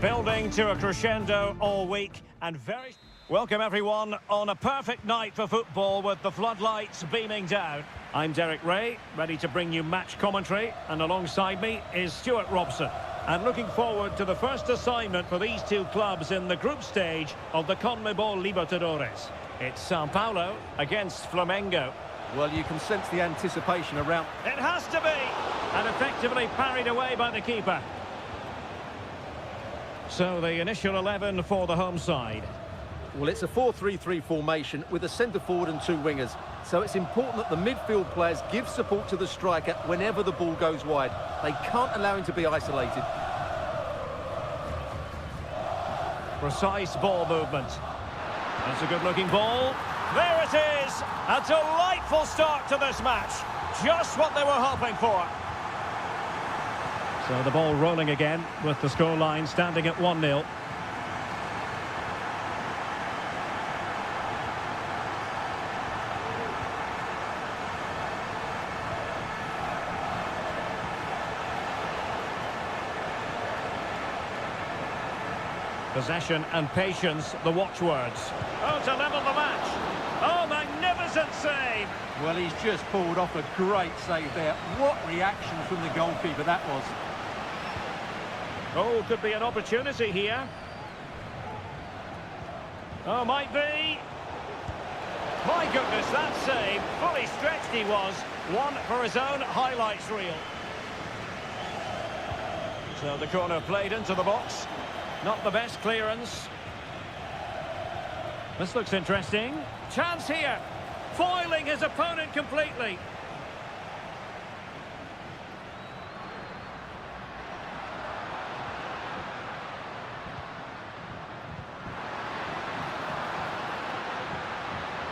Building to a crescendo all week and very... Welcome everyone on a perfect night for football with the floodlights beaming down. I'm Derek Ray, ready to bring you match commentary, and alongside me is Stuart Robson. And looking forward to the first assignment for these two clubs in the group stage of the CONMEBOL Libertadores. It's Sao Paulo against Flamengo. Well, you can sense the anticipation around... It has to be! And effectively parried away by the keeper. So the initial 11 for the home side. Well, it's a 4-3-3 formation with a centre-forward and two wingers. So it's important that the midfield players give support to the striker whenever the ball goes wide. They can't allow him to be isolated. Precise ball movement. That's a good-looking ball. There it is! A delightful start to this match. Just what they were hoping for. So the ball rolling again with the scoreline standing at 1-0. Possession and patience, the watchwords. Oh, to level the match. Oh, magnificent save. Well, he's just pulled off a great save there. What reaction from the goalkeeper that was. Oh, could be an opportunity here. Oh, might be. My goodness, that save. Fully stretched he was. One for his own highlights reel. So the corner played into the box. Not the best clearance. This looks interesting. Chance here. Foiling his opponent completely.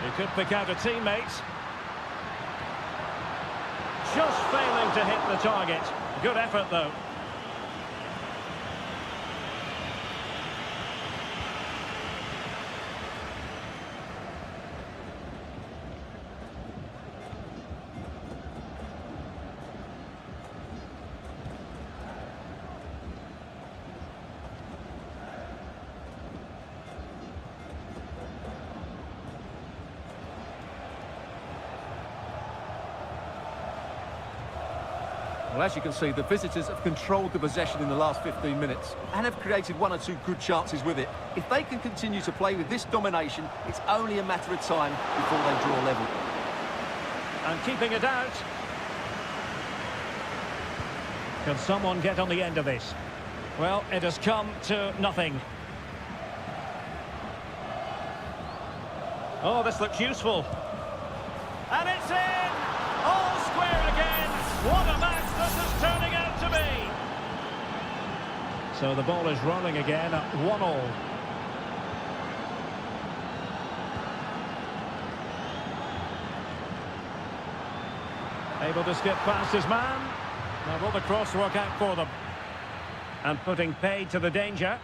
He could pick out a teammate. Just failing to hit the target. Good effort, though. Well, as you can see, the visitors have controlled the possession in the last 15 minutes and have created one or two good chances with it. If they can continue to play with this domination, it's only a matter of time before they draw level. And keeping it out. Can someone get on the end of this? Well, it has come to nothing. Oh, this looks useful. And it's in! All square again! What a match this is turning out to be! So the ball is rolling again at 1-1. Able to skip past his man. Now will the cross work out for them? And putting paid to the danger.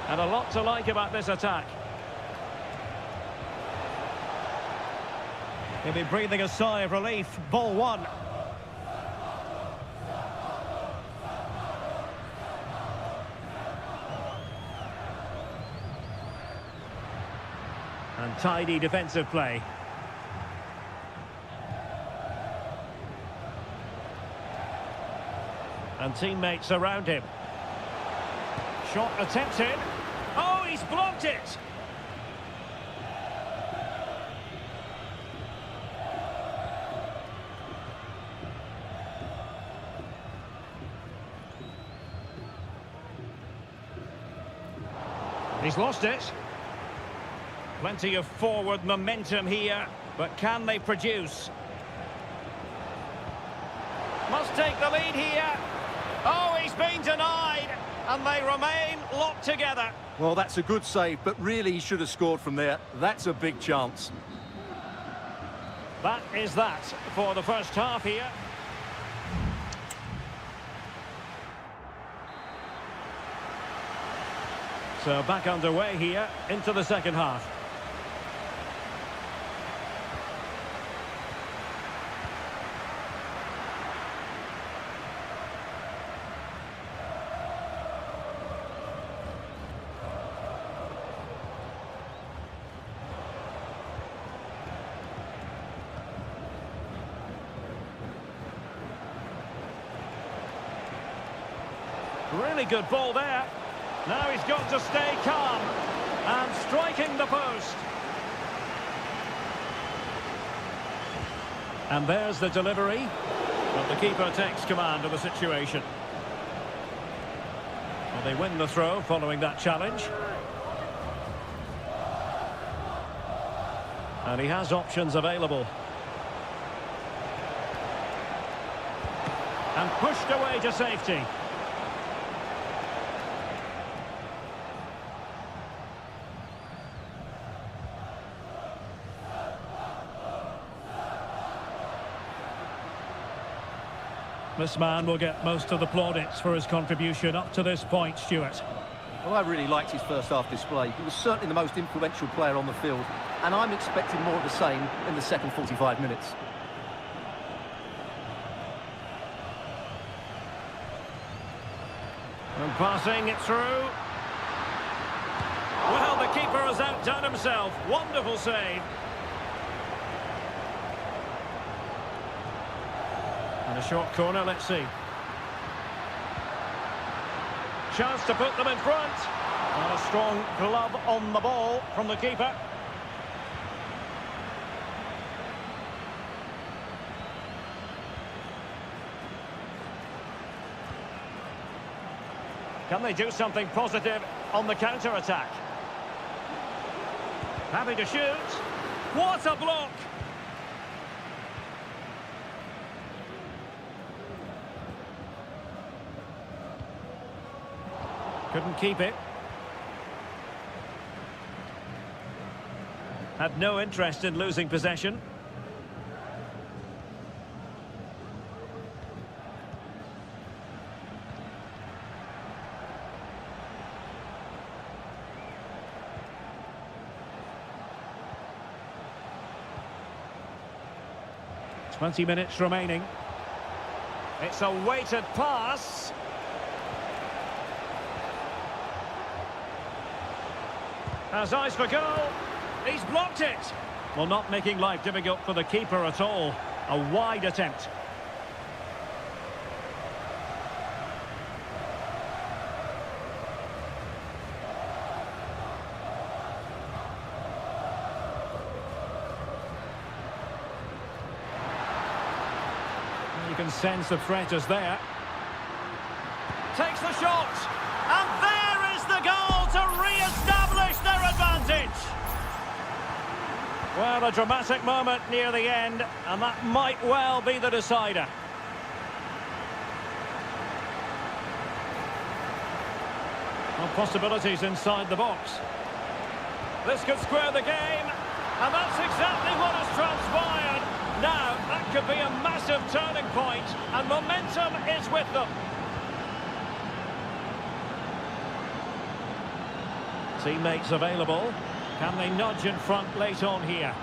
And a lot to like about this attack. He'll be breathing a sigh of relief. Ball one. And tidy defensive play. And teammates around him. Shot attempted. Oh, he's blocked it! He's lost it. Plenty of forward momentum here, but can they produce? Must take the lead here. Oh, he's been denied. And they remain locked together. Well, that's a good save, but really he should have scored from there. That's a big chance. That is that for the first half here. So back underway here into the second half. Really good ball there. Now he's got to stay calm. And striking the post. And there's the delivery. But the keeper takes command of the situation. Well, they win the throw following that challenge. And he has options available. And pushed away to safety. This man will get most of the plaudits for his contribution up to this point, Stuart. Well, I really liked his first half display. He was certainly the most influential player on the field, and I'm expecting more of the same in the second 45 minutes. And passing it through. Well, the keeper has outdone himself. Wonderful save. And a short corner, let's see. Chance to put them in front. And a strong glove on the ball from the keeper. Can they do something positive on the counter-attack? Happy to shoot. What a block! Couldn't keep it. Had no interest in losing possession. Twenty minutes remaining. It's a weighted pass. Has eyes for goal. He's blocked it. Well, not making life difficult for the keeper at all. A wide attempt. You can sense the threat is there. Takes the shot. And there is the goal to re-establish their advantage. Well, a dramatic moment near the end, and that might well be the decider. Well, possibilities inside the box. This could square the game, and that's exactly what has transpired. Now, that could be a massive turning point, and momentum is with them. Teammates available. Can they nudge in front late on here?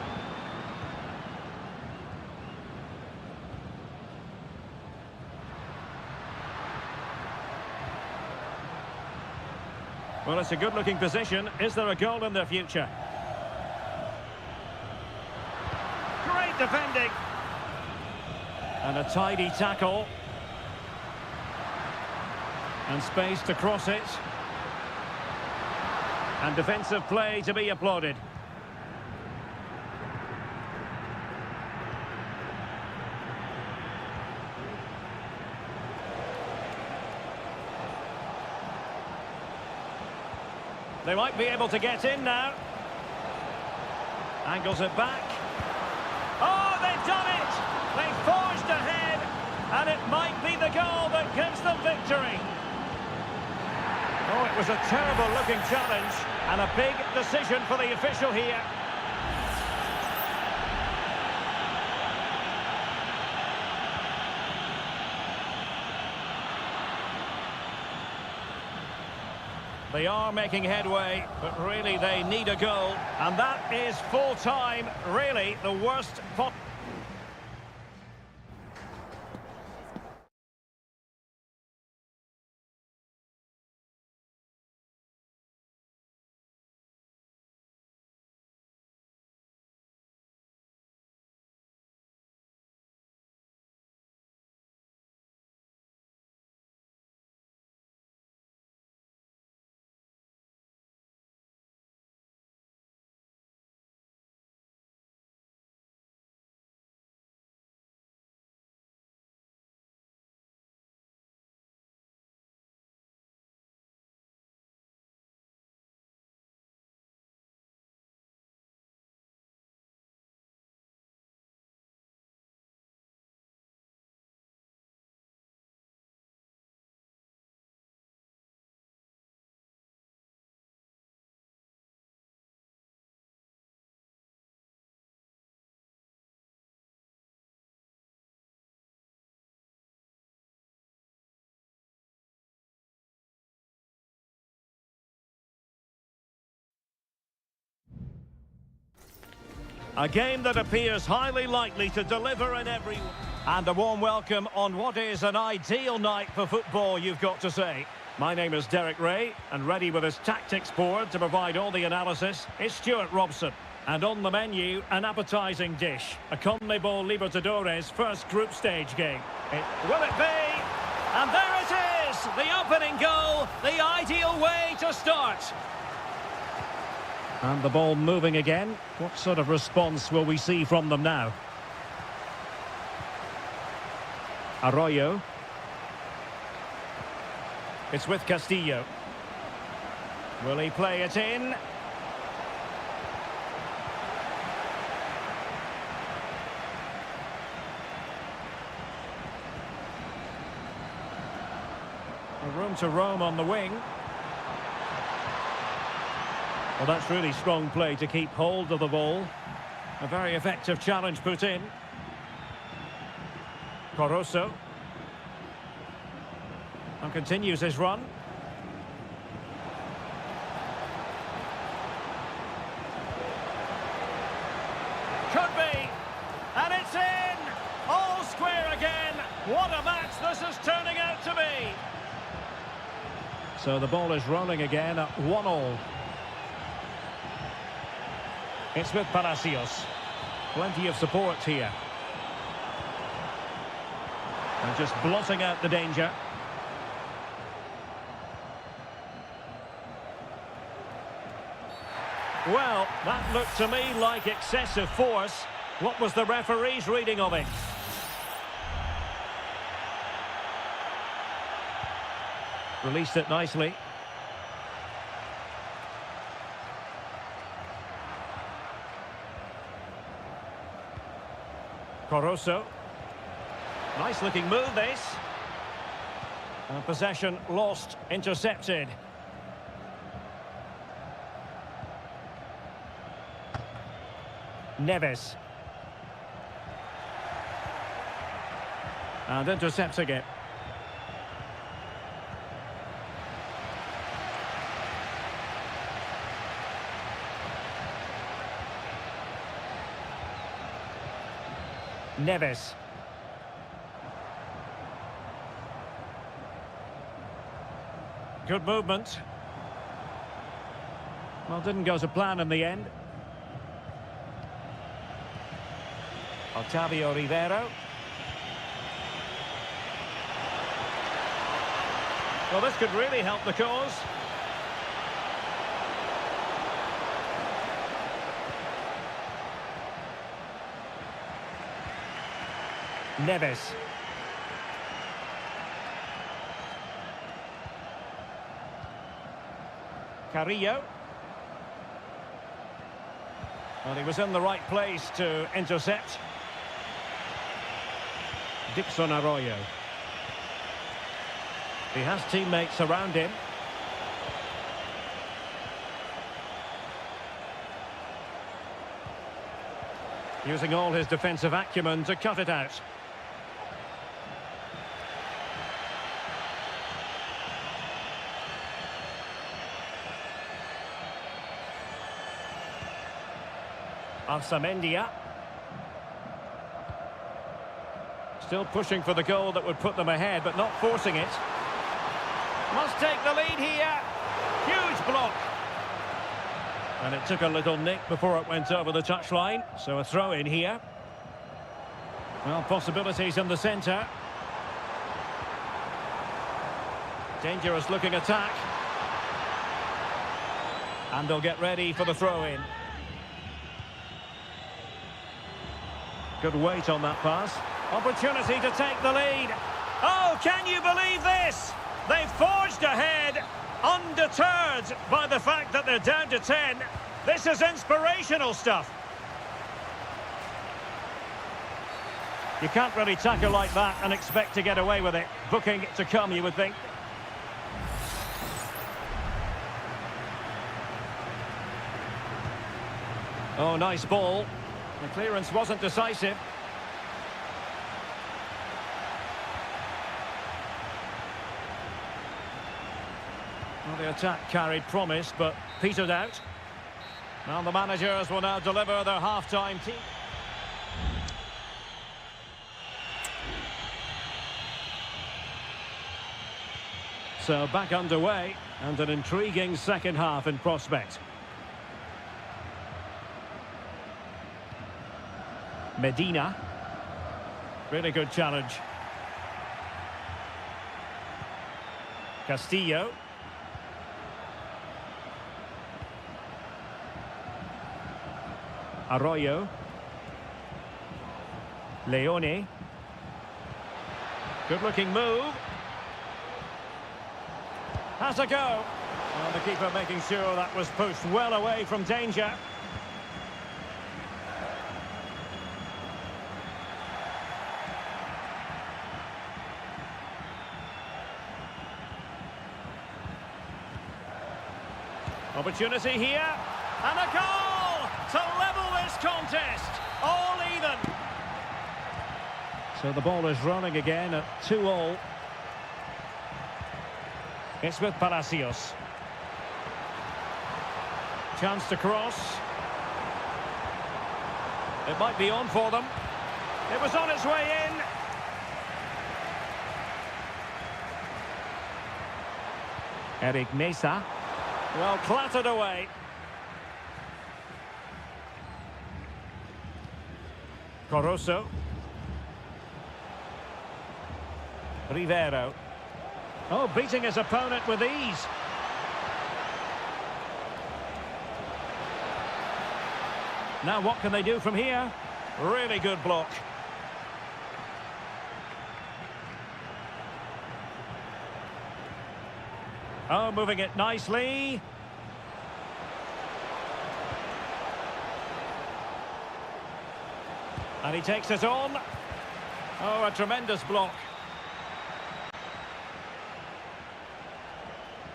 Well, it's a good-looking position. Is there a goal in their future? Great defending. And a tidy tackle. And space to cross it. And defensive play to be applauded. They might be able to get in now. Angles it back. Oh, they've done it! They've forged ahead, and it might be the goal that gives them victory. Oh, it was a terrible-looking challenge, and a big decision for the official here. They are making headway, but really they need a goal, and that is full time, really the worst possible. A game that appears highly likely to deliver in every... And a warm welcome on what is an ideal night for football, you've got to say. My name is Derek Ray, and ready with his tactics board to provide all the analysis is Stuart Robson. And on the menu, an appetising dish, a CONMEBOL Libertadores first group stage game. Will it be? And there it is! The opening goal, the ideal way to start. And the ball moving again. What sort of response will we see from them now? Arroyo. It's with Castillo. Will he play it in? Room to roam on the wing. Well, that's really strong play to keep hold of the ball. A very effective challenge put in. Coroso. And continues his run. Could be. And it's in! All square again. What a match this is turning out to be. So the ball is rolling again at 1-1. It's with Palacios. Plenty of support here. And just blotting out the danger. Well, that looked to me like excessive force. What was the referee's reading of it? Released it nicely. Coroso. Nice looking move this. And possession lost, intercepted. Neves. And intercepting it. Neves. Good movement. Well, didn't go to plan in the end. Otavio Rivero. Well, this could really help the cause. Neves. Carrillo. Well, he was in the right place to intercept. Dixon Arroyo. He has teammates around him. Using all his defensive acumen to cut it out. Arsamendia. Still pushing for the goal that would put them ahead, but not forcing it. Must take the lead here. Huge block. And it took a little nick before it went over the touchline, so a throw in here. Well, possibilities in the centre. Dangerous looking attack. And they'll get ready for the throw in. Good weight on that pass. Opportunity to take the lead. Oh, can you believe this? They've forged ahead, undeterred by the fact that they're down to 10. This is inspirational stuff. You can't really tackle like that and expect to get away with it. Booking to come, you would think. Oh, nice ball. The clearance wasn't decisive. Well, the attack carried promise, but petered out. Now the managers will now deliver their half-time team. So back underway, and an intriguing second half in prospect. Medina. Really good challenge. Castillo. Arroyo. Leone. Good looking move. Has a go. And the keeper making sure that was pushed well away from danger. Opportunity here. And a goal to level this contest. All even. So the ball is running again at 2-2. It's with Palacios. Chance to cross. It might be on for them. It was on its way in. Eric Mesa. Well, clattered away. Coroso. Rivero. Oh, beating his opponent with ease. Now what can they do from here? Really good block. Oh, moving it nicely. And he takes it on. Oh, a tremendous block.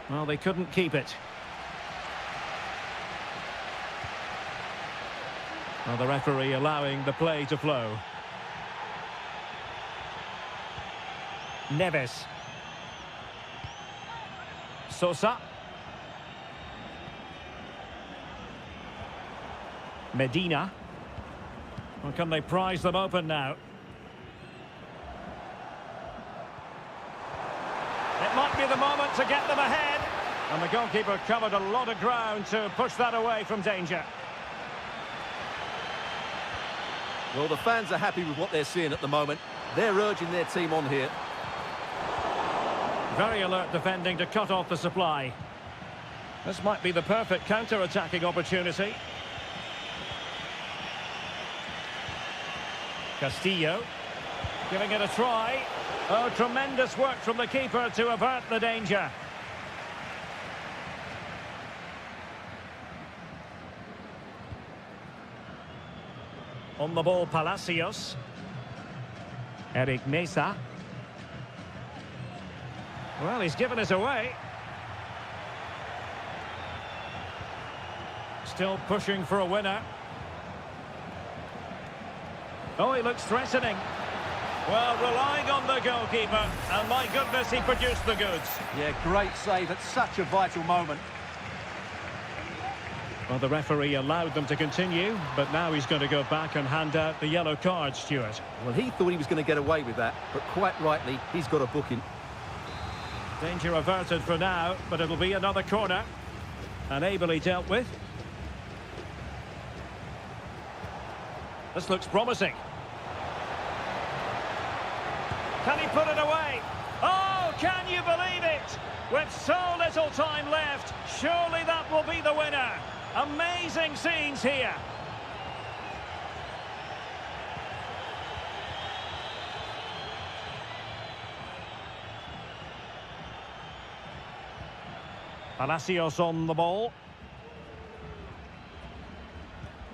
Well, they couldn't keep it. Well, the referee allowing the play to flow. Neves. Sosa. Medina. Well, can they prise them open now? It might be the moment to get them ahead. And the goalkeeper covered a lot of ground to push that away from danger. Well, the fans are happy with what they're seeing at the moment. They're urging their team on here. Very alert defending to cut off the supply. This might be the perfect counter-attacking opportunity. Castillo giving it a try. Oh, tremendous work from the keeper to avert the danger. On the ball, Palacios. Eric Mesa. Well, he's given us away. Still pushing for a winner. Oh, he looks threatening. Well, relying on the goalkeeper, and my goodness, he produced the goods. Yeah, great save at such a vital moment. Well, the referee allowed them to continue, but now he's going to go back and hand out the yellow card, Stuart. Well, he thought he was going to get away with that, but quite rightly, he's got a booking. Danger averted for now, but it'll be another corner. And ably dealt with. This looks promising. Can he put it away? Oh, can you believe it? With so little time left, surely that will be the winner. Amazing scenes here. Palacios on the ball.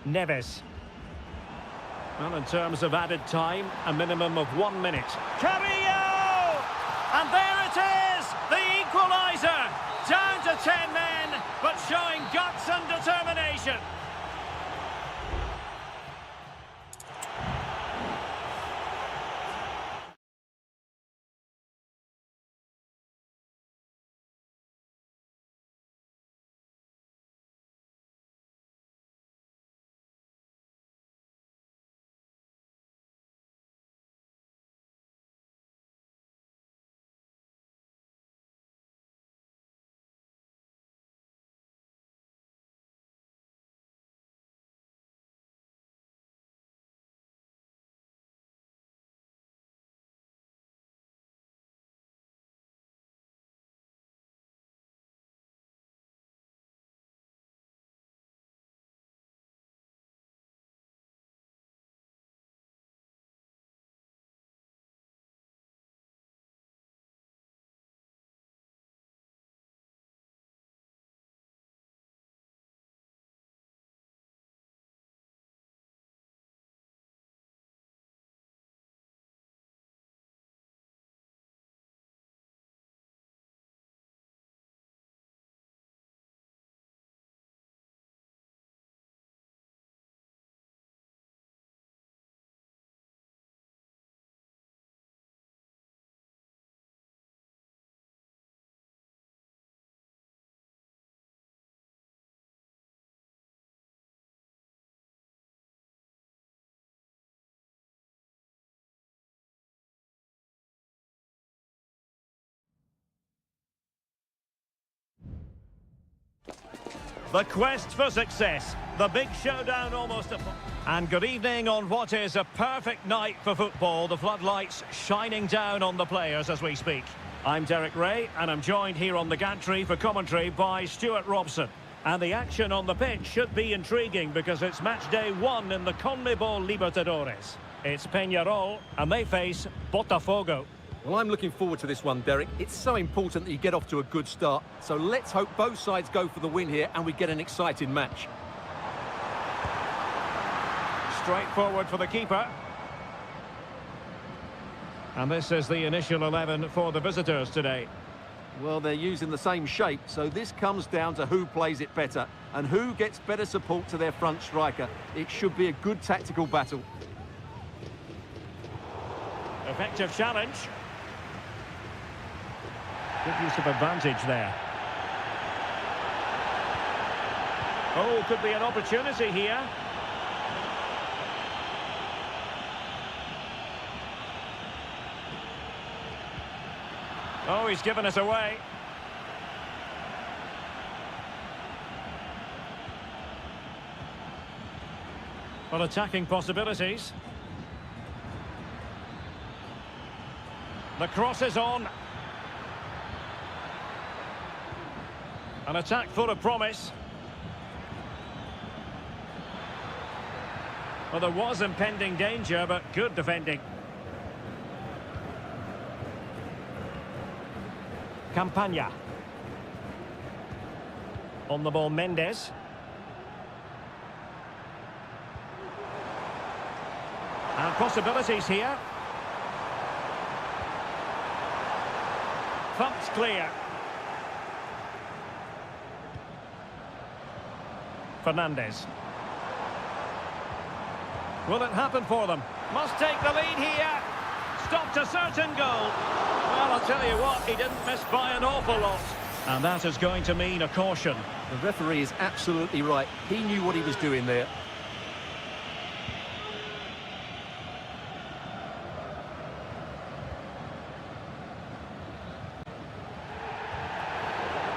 Neves. Well, in terms of added time, a minimum of 1 minute. Carrillo! And there it is! The equaliser! Down to 10 men, but showing guts and determination. The quest for success. The big showdown almost upon. And good evening on what is a perfect night for football. The floodlights shining down on the players as we speak. I'm Derek Ray, and I'm joined here on the gantry for commentary by Stuart Robson. And the action on the pitch should be intriguing because it's match day 1 in the CONMEBOL Libertadores. It's Peñarol, and they face Botafogo. Well, I'm looking forward to this one, Derek. It's so important that you get off to a good start. So let's hope both sides go for the win here and we get an exciting match. Straight forward for the keeper. And this is the initial 11 for the visitors today. Well, they're using the same shape, so this comes down to who plays it better and who gets better support to their front striker. It should be a good tactical battle. Effective challenge. Good use of advantage there. Oh, could be an opportunity here. Oh, he's given us away. Well, attacking possibilities. The cross is on. An attack full of promise. Well, there was impending danger, but good defending. Campagna. On the ball, Mendes. And possibilities here. Thumped clear. Fernandez. Will it happen for them? Must take the lead here. Stopped a certain goal. Well, I'll tell you what, he didn't miss by an awful lot. And that is going to mean a caution. The referee is absolutely right. He knew what he was doing there.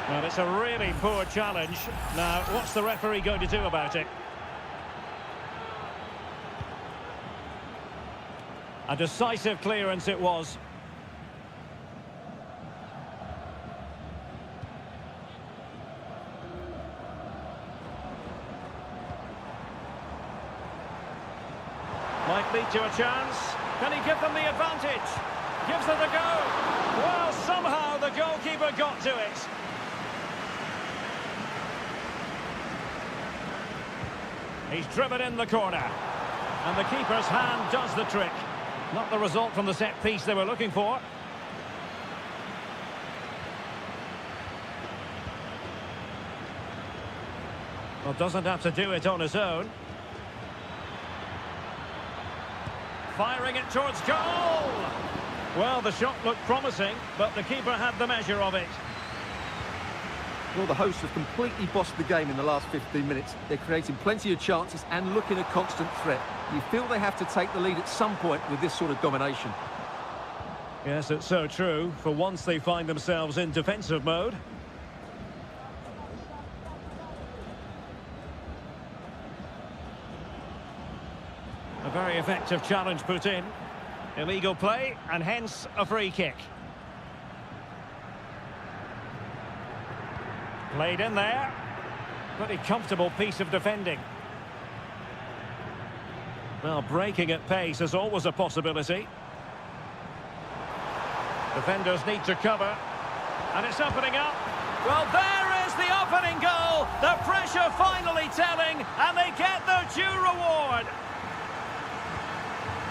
Well, it's a really poor challenge. Now, what's the referee going to do about it? A decisive clearance it was. Might lead to a chance. Can he give them the advantage? Gives it a go. Well, somehow the goalkeeper got to it. He's driven in the corner. And the keeper's hand does the trick. Not the result from the set piece they were looking for. Well, doesn't have to do it on his own. Firing it towards goal! Well, the shot looked promising, but the keeper had the measure of it. Well, the hosts have completely bossed the game in the last 15 minutes. They're creating plenty of chances and looking a constant threat. You feel they have to take the lead at some point with this sort of domination. Yes, it's so true. For once they find themselves in defensive mode. A very effective challenge put in. Illegal play, and hence a free kick. Played in there. Pretty comfortable piece of defending. Well, breaking at pace is always a possibility. Defenders need to cover. And it's opening up. Well, there is the opening goal. The pressure finally telling, and they get their due reward.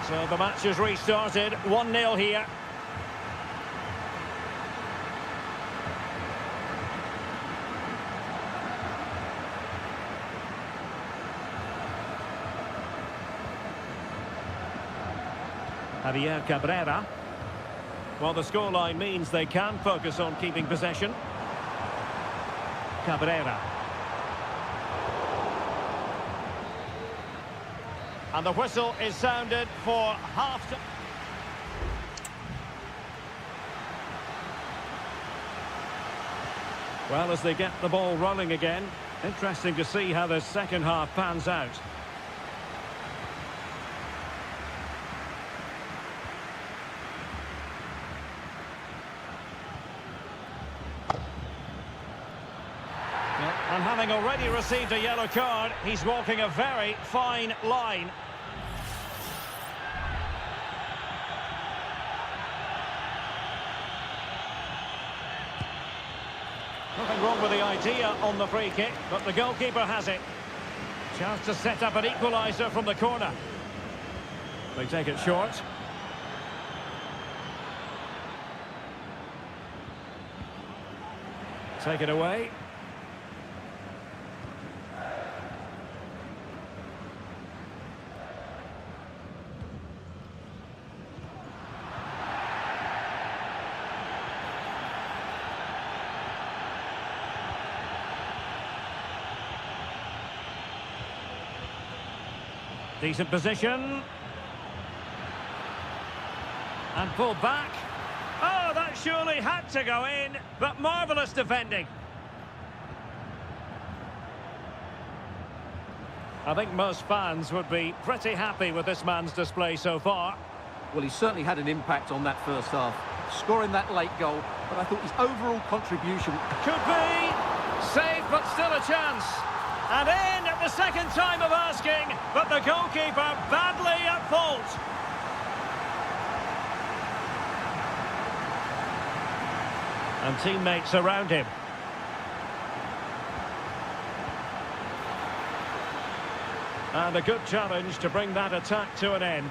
So the match has restarted. 1-0 here. Javier Cabrera. Well, the scoreline means they can focus on keeping possession. Cabrera. And the whistle is sounded for half-time. Well, as they get the ball rolling again. Interesting to see how the second half pans out. And having already received a yellow card, he's walking a very fine line. Nothing wrong with the idea on the free kick, but the goalkeeper has it. Chance to set up an equaliser from the corner. They take it short. Take it away. Decent position. And pulled back. Oh, that surely had to go in, but marvellous defending. I think most fans would be pretty happy with this man's display so far. Well, he certainly had an impact on that first half, scoring that late goal, but I thought his overall contribution... Could be. Saved, but still a chance. And in at the second time of asking, but the goalkeeper badly at fault. And teammates around him. And a good challenge to bring that attack to an end.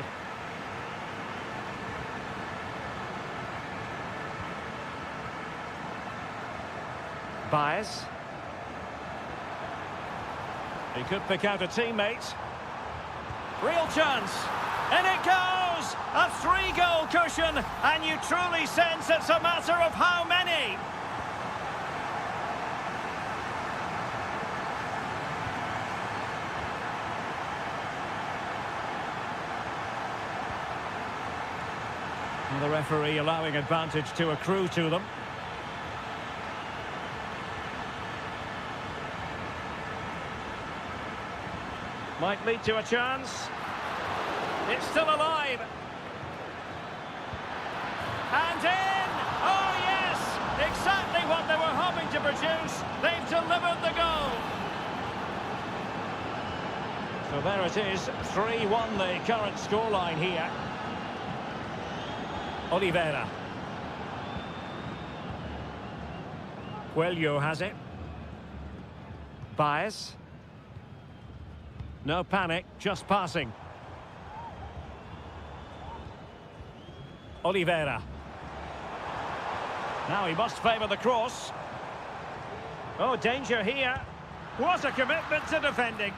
Baez. He could pick out a teammate. Real chance. And it goes! A 3-goal cushion, and you truly sense it's a matter of how many. And the referee allowing advantage to accrue to them. Might lead to a chance. It's still alive. And in! Oh, yes! Exactly what they were hoping to produce. They've delivered the goal. So there it is. 3-1 the current scoreline here. Oliveira. Coelho has it. Baez. No panic, just passing. Oliveira. Now he must favour the cross. Oh, danger here. What a commitment to defending.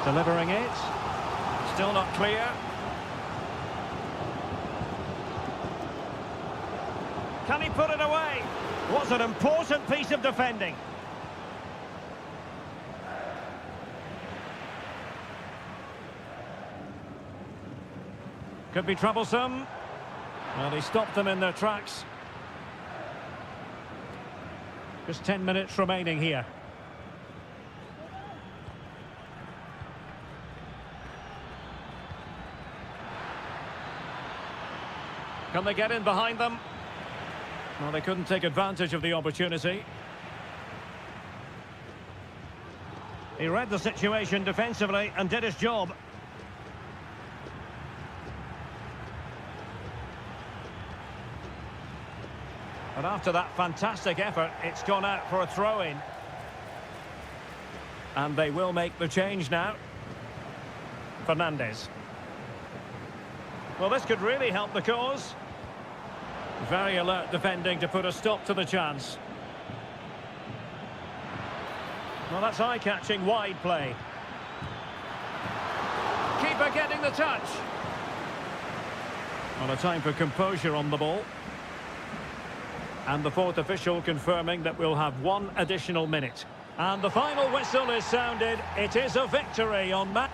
Delivering it. Still not clear. Can he put it away? Was an important piece of defending. Could be troublesome. Well, he stopped them in their tracks. Just 10 minutes remaining here. Can they get in behind them? Well, they couldn't take advantage of the opportunity. He read the situation defensively and did his job. But after that fantastic effort, it's gone out for a throw-in. And they will make the change now. Fernandez. Well, this could really help the cause. Very alert defending to put a stop to the chance. Well, that's eye-catching wide play. Keeper getting the touch. Well, a time for composure on the ball. And the fourth official confirming that we'll have one additional minute. And the final whistle is sounded. It is a victory on match.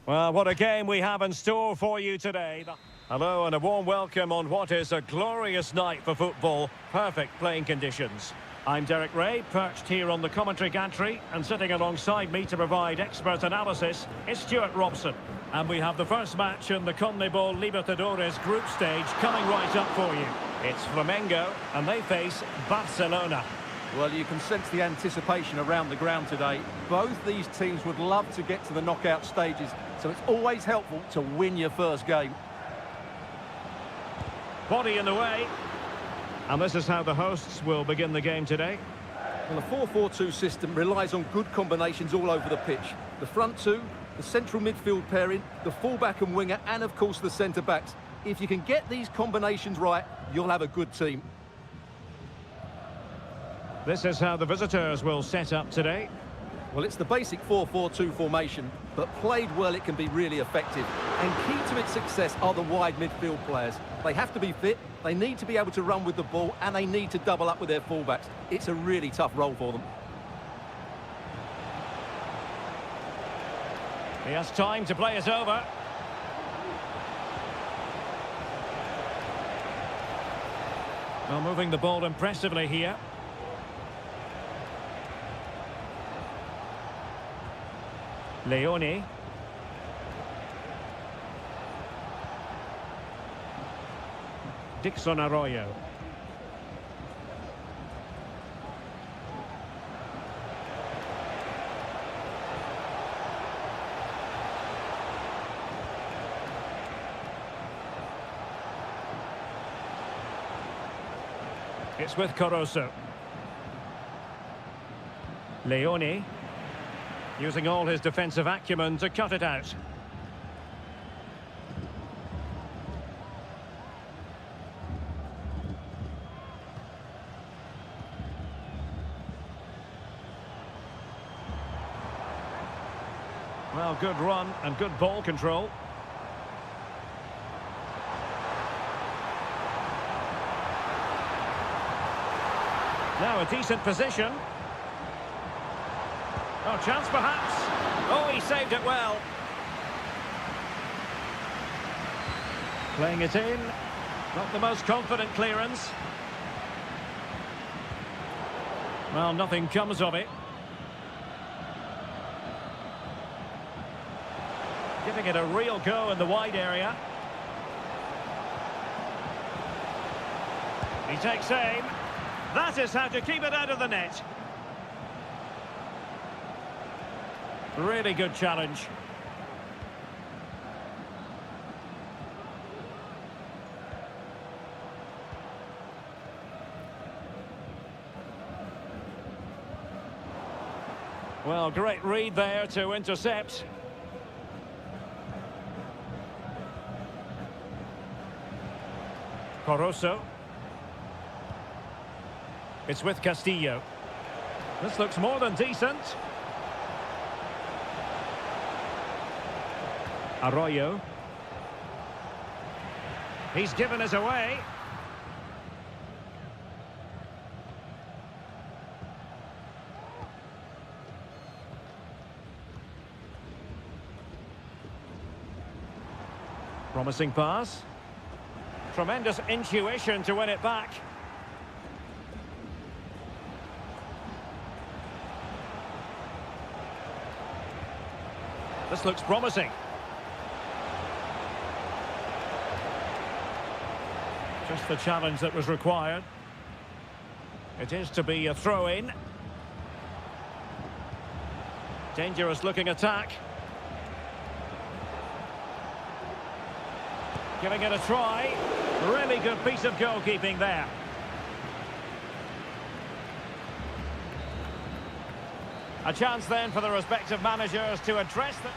Well, what a game we have in store for you today. Hello and a warm welcome on what is a glorious night for football. Perfect playing conditions. I'm Derek Ray, perched here on the commentary gantry, and sitting alongside me to provide expert analysis is Stuart Robson. And we have the first match in the CONMEBOL Libertadores group stage coming right up for you. It's Flamengo, and they face Barcelona. Well, you can sense the anticipation around the ground today. Both these teams would love to get to the knockout stages, so it's always helpful to win your first game. Body in the way. And this is how the hosts will begin the game today. Well, the 4-4-2 system relies on good combinations all over the pitch. The front two, the central midfield pairing, the fullback and winger, and of course the centre-backs. If you can get these combinations right, you'll have a good team. This is how the visitors will set up today. Well, it's the basic 4-4-2 formation, but played well it can be really effective. And key to its success are the wide midfield players. They have to be fit, they need to be able to run with the ball, and they need to double up with their fullbacks. It's a really tough role for them. He has time to play it over. Well, moving the ball impressively here. Leone. Dixon Arroyo. It's with Caruso. Leone. Using all his defensive acumen to cut it out. Well, good run and good ball control. Now a decent position. Oh, chance perhaps. Oh, he saved it well. Playing it in. Not the most confident clearance. Well, nothing comes of it. Giving it a real go in the wide area. He takes aim. That is how to keep it out of the net. Really good challenge. Well, great read there to intercept. Caruso. It's with Castillo. This looks more than decent. Arroyo. He's given us away. Promising pass. Tremendous intuition to win it back. This looks promising. Just the challenge that was required. It is to be a throw-in. Dangerous looking attack. Giving it a try. Really good piece of goalkeeping there. A chance then for the respective managers to address them.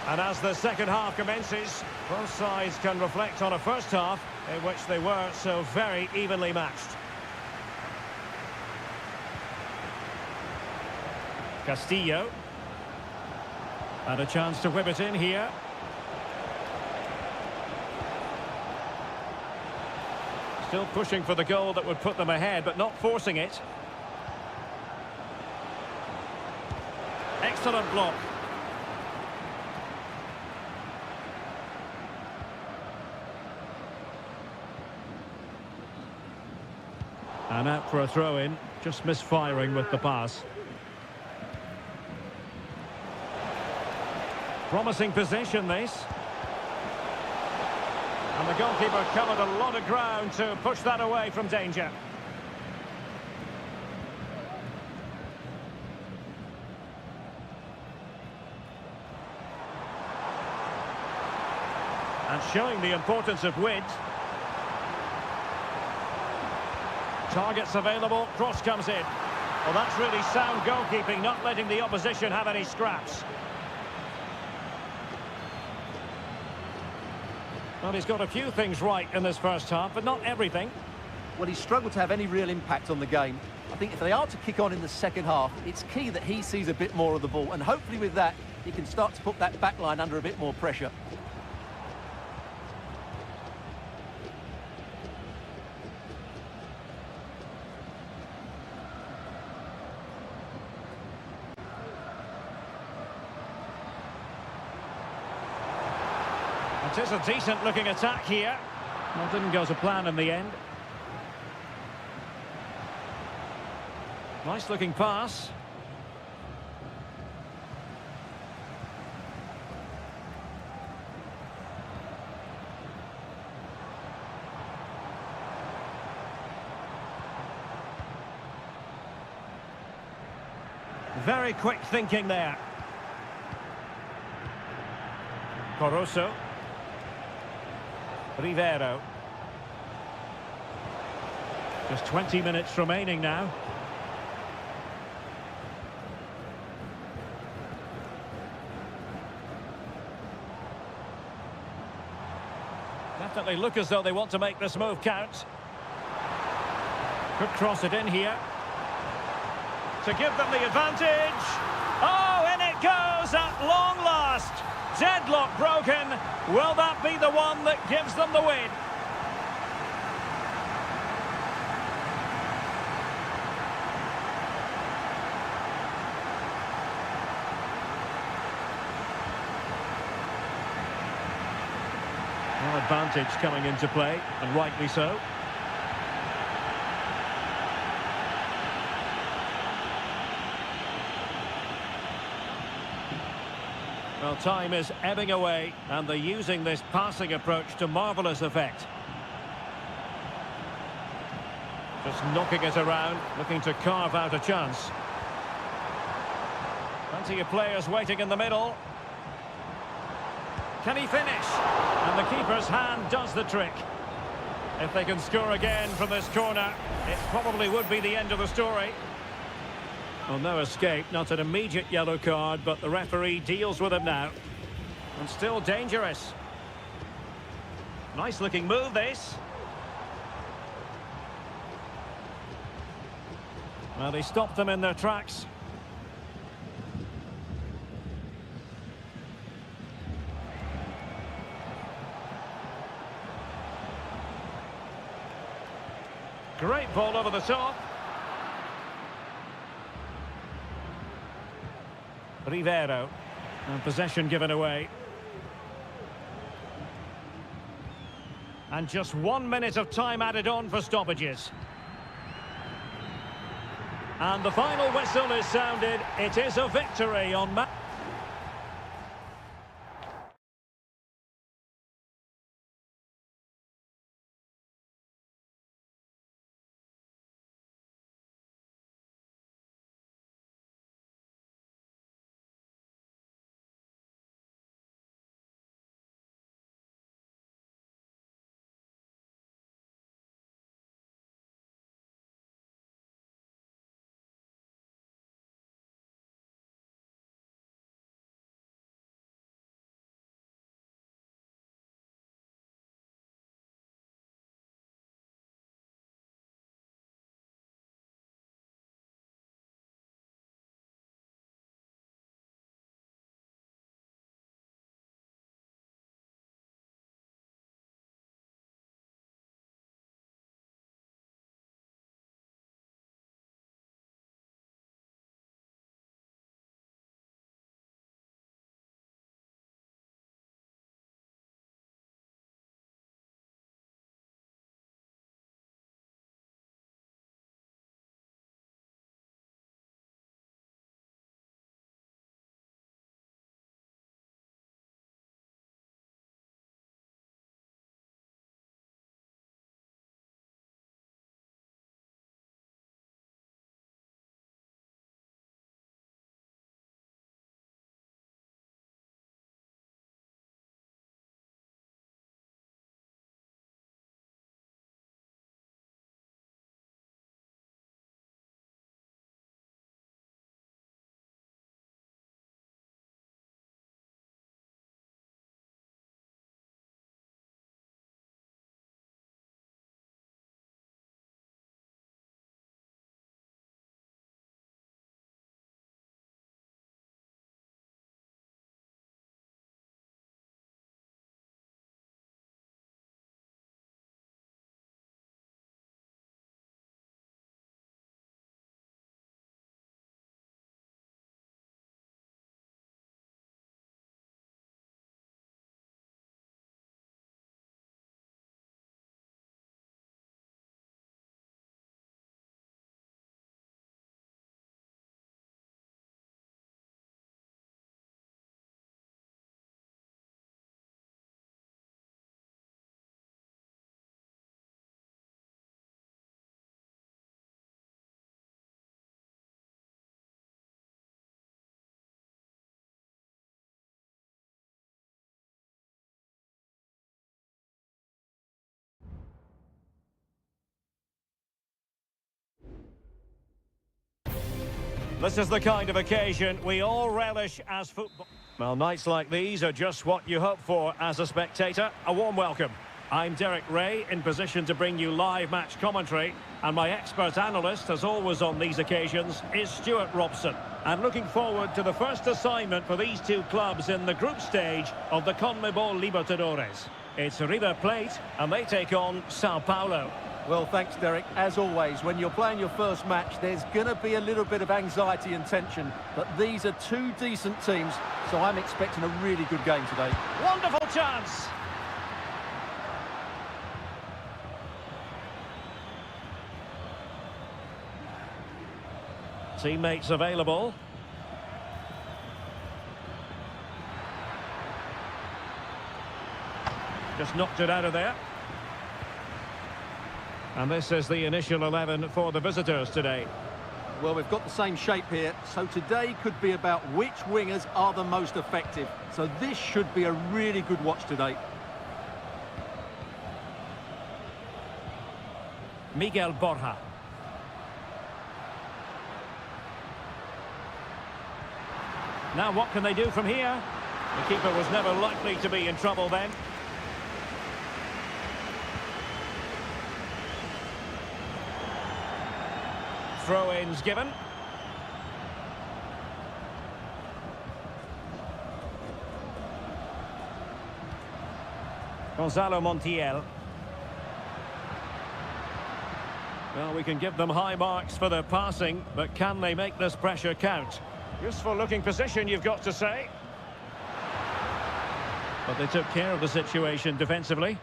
And as the second half commences, both sides can reflect on a first half in which they were so very evenly matched. Castillo. And a chance to whip it in here. Still pushing for the goal that would put them ahead, but not forcing it. excellent block. And out for a throw-in, just misfiring with the pass. Promising position, this. And the goalkeeper covered a lot of ground to push that away from danger. And showing the importance of width. Targets available, cross comes in. Well, that's really sound goalkeeping, not letting the opposition have any scraps. Well, he's got a few things right in this first half, but not everything. Well, he's struggled to have any real impact on the game. I think if they are to kick on in the second half, it's key that he sees a bit more of the ball, and hopefully with that, he can start to put that back line under a bit more pressure. It is a decent-looking attack here. Well, didn't go to plan in the end. Nice-looking pass. Very quick thinking there. Coroso. Rivero. Just 20 minutes remaining now. Definitely look as though they want to make this move count. Could cross it in here. To give them the advantage. Oh, in it goes at long last. Deadlock broken. Will that be the one that gives them the win? Well, advantage coming into play, and rightly so. Well, time is ebbing away, and they're using this passing approach to marvellous effect. Just knocking it around, looking to carve out a chance. Plenty of players waiting in the middle. Can he finish? And the keeper's hand does the trick. If they can score again from this corner, it probably would be the end of the story. Well, no escape, not an immediate yellow card, but the referee deals with him now. And still dangerous. Nice looking move, this. Well, he stopped them in their tracks. Great ball over the top. Rivero. And possession given away. And just 1 minute of time added on for stoppages. And the final whistle is sounded. It is a victory on This is the kind of occasion we all relish as football. Well, nights like these are just what you hope for as a spectator. A warm welcome. I'm Derek Ray, in position to bring you live match commentary, and my expert analyst, as always on these occasions, is Stuart Robson. And looking forward to the first assignment for these two clubs in the group stage of the CONMEBOL Libertadores. It's River Plate, and they take on Sao Paulo. Well, thanks, Derek. As always, when you're playing your first match, there's going to be a little bit of anxiety and tension. But these are two decent teams, so I'm expecting a really good game today. Wonderful chance! Teammates available. Just knocked it out of there. And this is the initial 11 for the visitors today. Well, we've got the same shape here, so today could be about which wingers are the most effective. So this should be a really good watch today. Miguel Borja. Now what can they do from here? The keeper was never likely to be in trouble then. Throw-ins given. Gonzalo Montiel. Well, we can give them high marks for their passing, but can they make this pressure count? Useful looking position, you've got to say. But they took care of the situation defensively.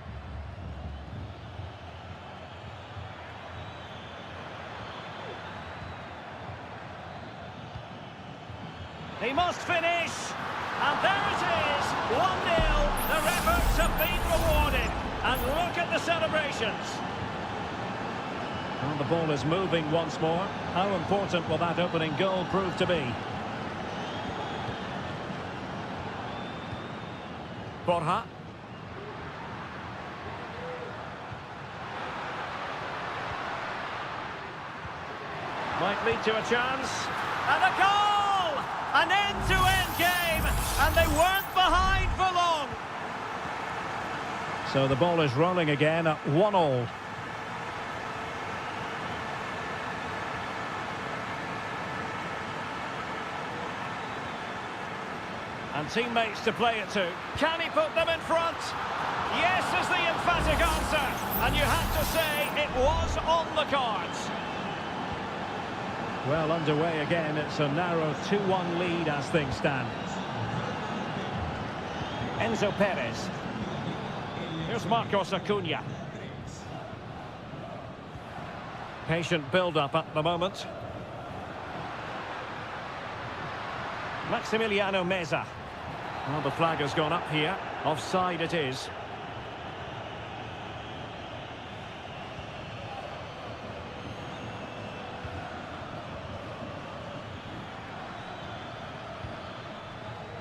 He must finish, and there it is, 1-0. Their efforts have been rewarded, and look at the celebrations. Well, the ball is moving once more. How important will that opening goal prove to be? Borja. Might lead to a chance, and a goal! An end-to-end game, and they weren't behind for long. So the ball is rolling again at 1-1. And teammates to play it to. Can he put them in front? Yes is the emphatic answer. And you have to say it was on the cards. Well, underway again. It's a narrow 2-1 lead as things stand. Enzo Perez. Here's Marcos Acuna. Patient build-up at the moment. Maximiliano Meza. Well, the flag has gone up here. Offside it is.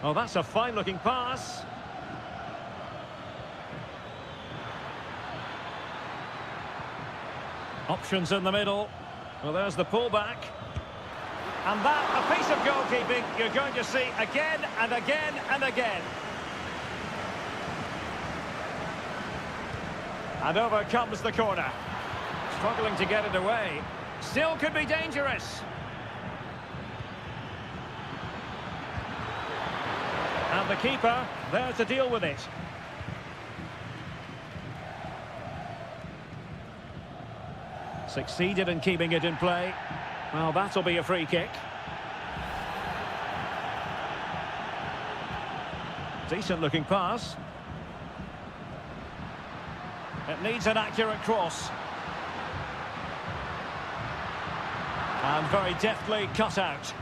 Oh, that's a fine-looking pass. Options in the middle. Well, there's the pullback. And that, a piece of goalkeeping you're going to see again and again and again. And over comes the corner. Struggling to get it away. Still could be dangerous. And the keeper there to deal with it. Succeeded in keeping it in play. Well, that'll be a free kick. Decent looking pass. It needs an accurate cross. And very deftly cut out.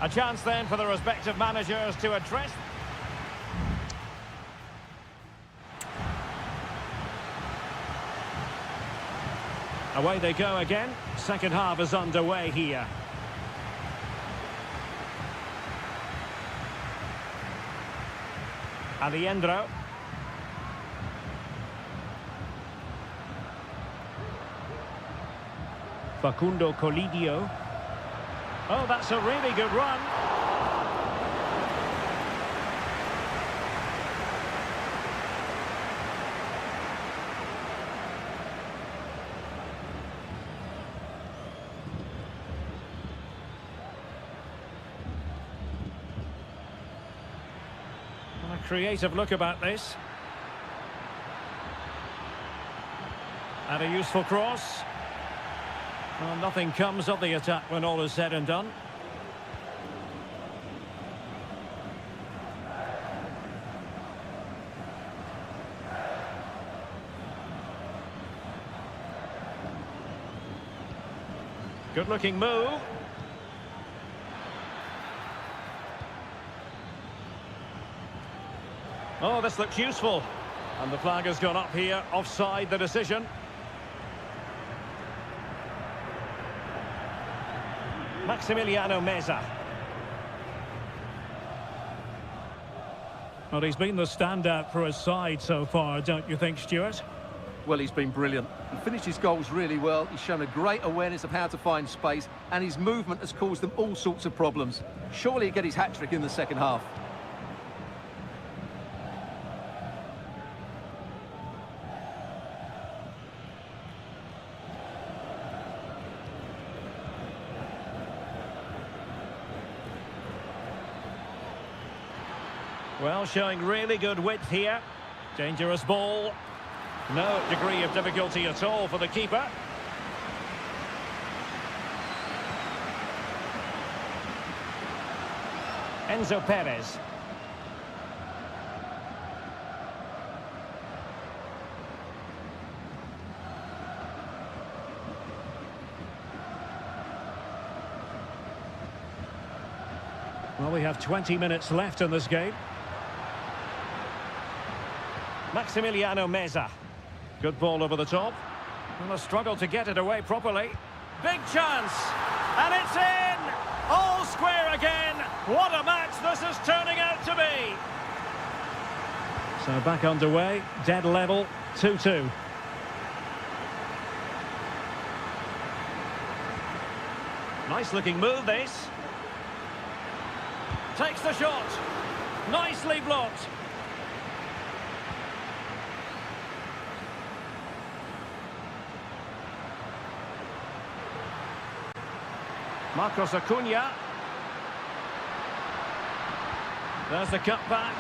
A chance then for the respective managers to address. Away they go again. Second half is underway here. Aliendro. Facundo Colidio. Oh, that's a really good run. A creative look about this. And a useful cross. Well, nothing comes of the attack when all is said and done. Good-looking move. Oh, this looks useful. And the flag has gone up here, offside the decision. Maximiliano Meza. Well, he's been the standout for his side so far, don't you think, Stuart? Well, he's been brilliant. He finished his goals really well. He's shown a great awareness of how to find space, and his movement has caused them all sorts of problems. Surely he'll get his hat-trick in the second half. Well, showing really good width here. Dangerous ball. No degree of difficulty at all for the keeper. Enzo Perez. Well, we have 20 minutes left in this game. Maximiliano Meza. Good ball over the top. And a struggle to get it away properly. Big chance. And it's in! All square again. What a match this is turning out to be. So back underway. Dead level. 2-2. Nice looking move this. Takes the shot. Nicely blocked. Marcos Acuna. There's the cut back.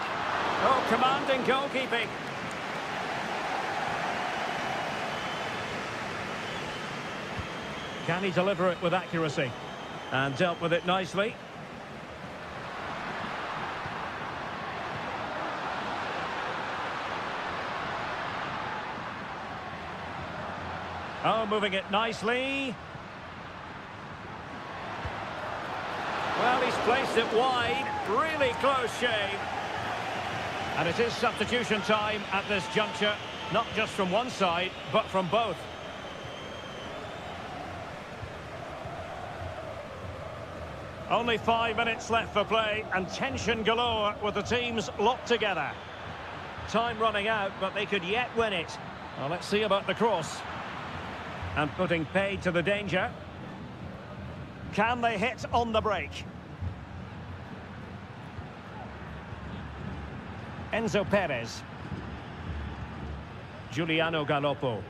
Oh, commanding goalkeeping. Can he deliver it with accuracy? And dealt with it nicely. Oh, moving it nicely. Well, he's placed it wide. Really close shave. And it is substitution time at this juncture. Not just from one side, but from both. Only 5 minutes left for play, and tension galore with the teams locked together. Time running out, but they could yet win it. Well, let's see about the cross. And putting paid to the danger. Can they hit on the break? Enzo Perez. Giuliano Galoppo.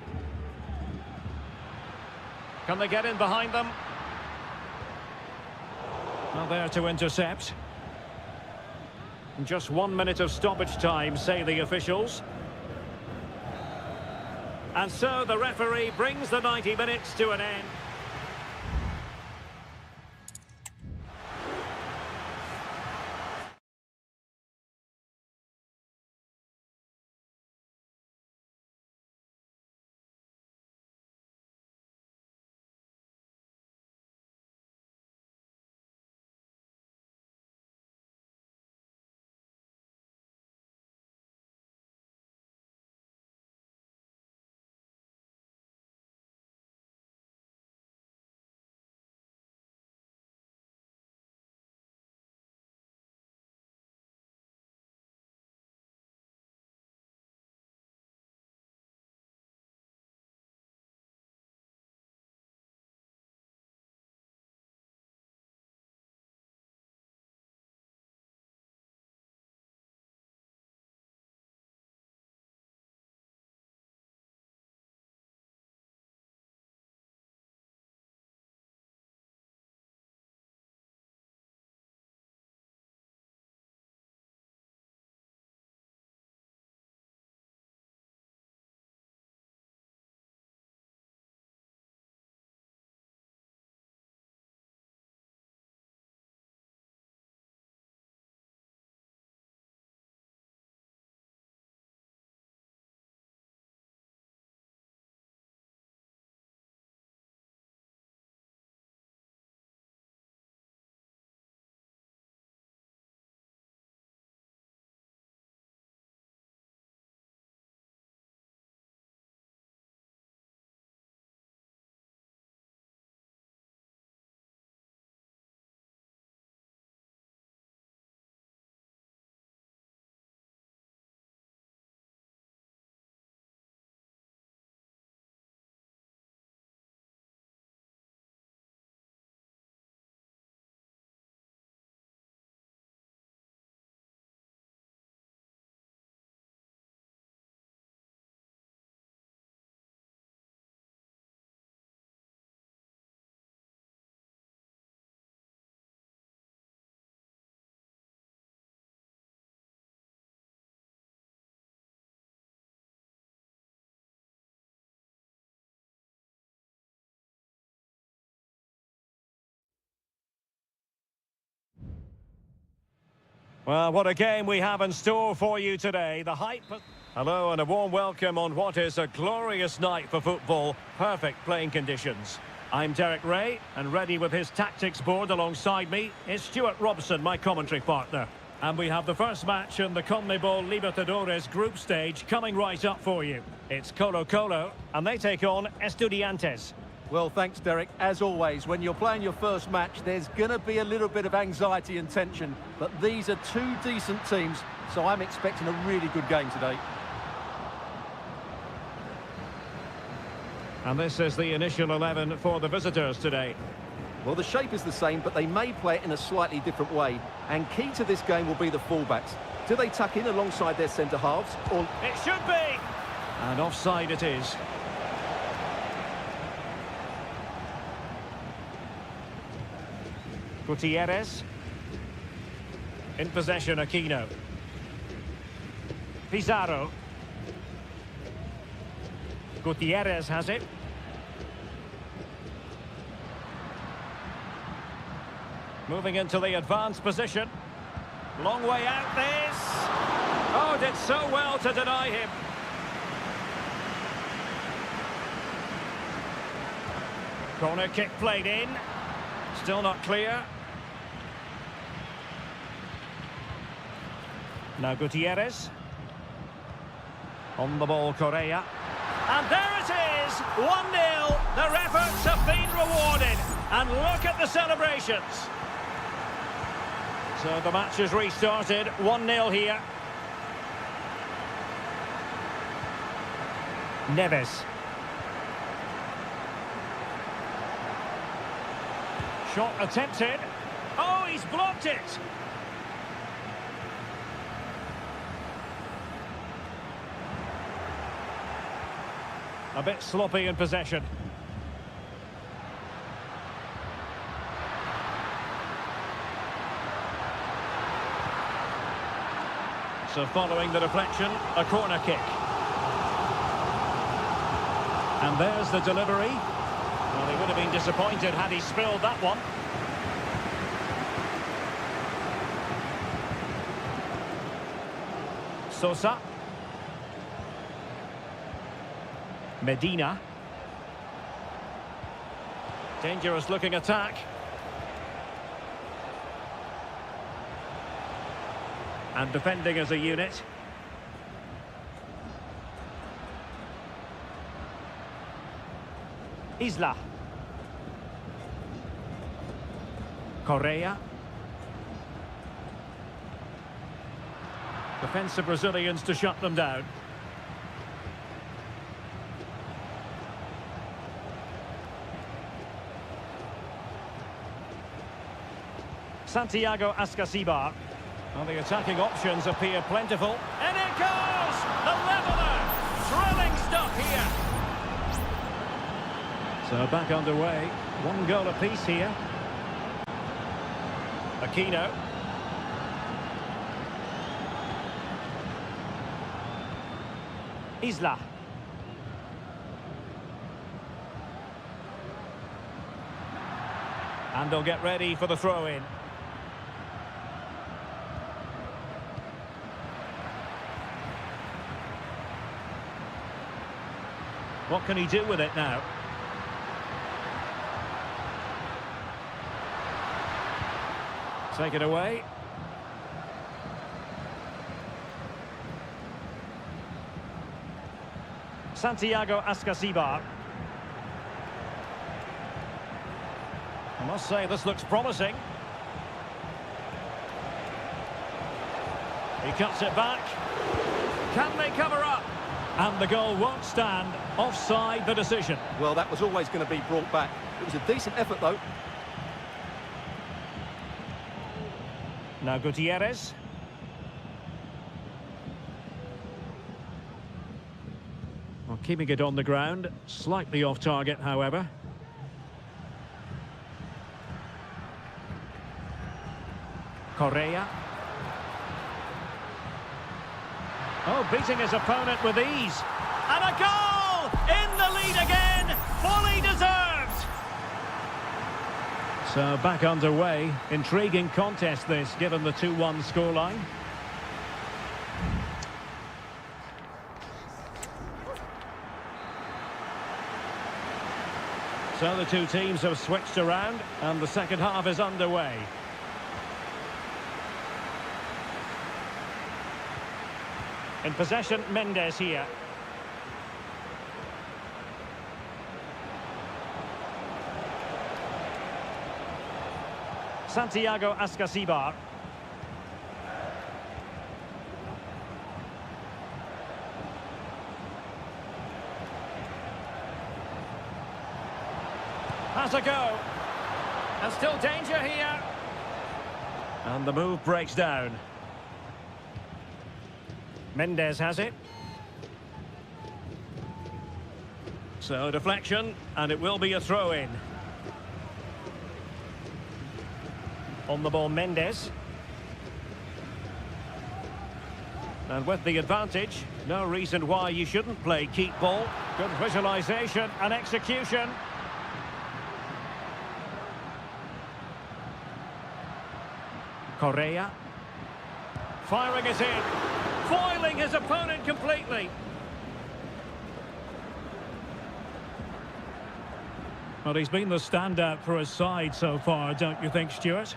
Can they get in behind them? Well, there to intercept. Just 1 minute of stoppage time, say the officials. And so the referee brings the 90 minutes to an end. Well, what a game we have in store for you today. The hype... Hello and a warm welcome on what is a glorious night for football. Perfect playing conditions. I'm Derek Ray, and ready with his tactics board alongside me is Stuart Robson, my commentary partner. And we have the first match in the CONMEBOL Libertadores group stage coming right up for you. It's Colo-Colo, and they take on Estudiantes. Well, thanks, Derek. As always, when you're playing your first match, there's going to be a little bit of anxiety and tension. But these are two decent teams, so I'm expecting a really good game today. And this is the initial 11 for the visitors today. Well, the shape is the same, but they may play it in a slightly different way. And key to this game will be the fullbacks. Do they tuck in alongside their centre-halves? Or... It should be! And offside it is. Gutierrez. In possession, Aquino. Pizarro. Gutierrez has it. Moving into the advanced position. Long way out this. Oh, did so well to deny him. Corner kick played in. Still not clear. Now Gutierrez. On the ball, Correa. And there it is, 1-0. Their efforts have been rewarded. And look at the celebrations. So the match has restarted, 1-0 here. Neves. Shot attempted. Oh, he's blocked it. A bit sloppy in possession. So following the deflection, a corner kick. And there's the delivery. Well, he would have been disappointed had he spilled that one. Sosa. Medina. Dangerous looking attack. And defending as a unit. Isla. Correa. Defensive Brazilians to shut them down. Santiago Ascasibar. Well, the attacking options appear plentiful. And it goes! The leveller! Thrilling stuff here. So back underway. 1 goal apiece here. Aquino. Isla. And they'll get ready for the throw-in. What can he do with it now? Take it away. Santiago Ascasibar. I must say this looks promising. He cuts it back. Can they cover up? And the goal won't stand. Offside the decision. Well, that was always going to be brought back. It was a decent effort, though. Now Gutierrez. Well, keeping it on the ground. Slightly off target, however. Correa. Oh, beating his opponent with ease. And a goal! In the lead again! Fully deserved! So back underway. Intriguing contest this, given the 2-1 scoreline. So the two teams have switched around and the second half is underway. In possession, Mendes here. Santiago Ascasibar. Has a go. And still danger here. And the move breaks down. Mendes has it. So deflection, and it will be a throw-in. On the ball, Mendes. And with the advantage, no reason why you shouldn't play keep ball. Good visualization and execution. Correa. Firing is in. Foiling his opponent completely. Well, he's been the standout for his side so far, don't you think, Stuart?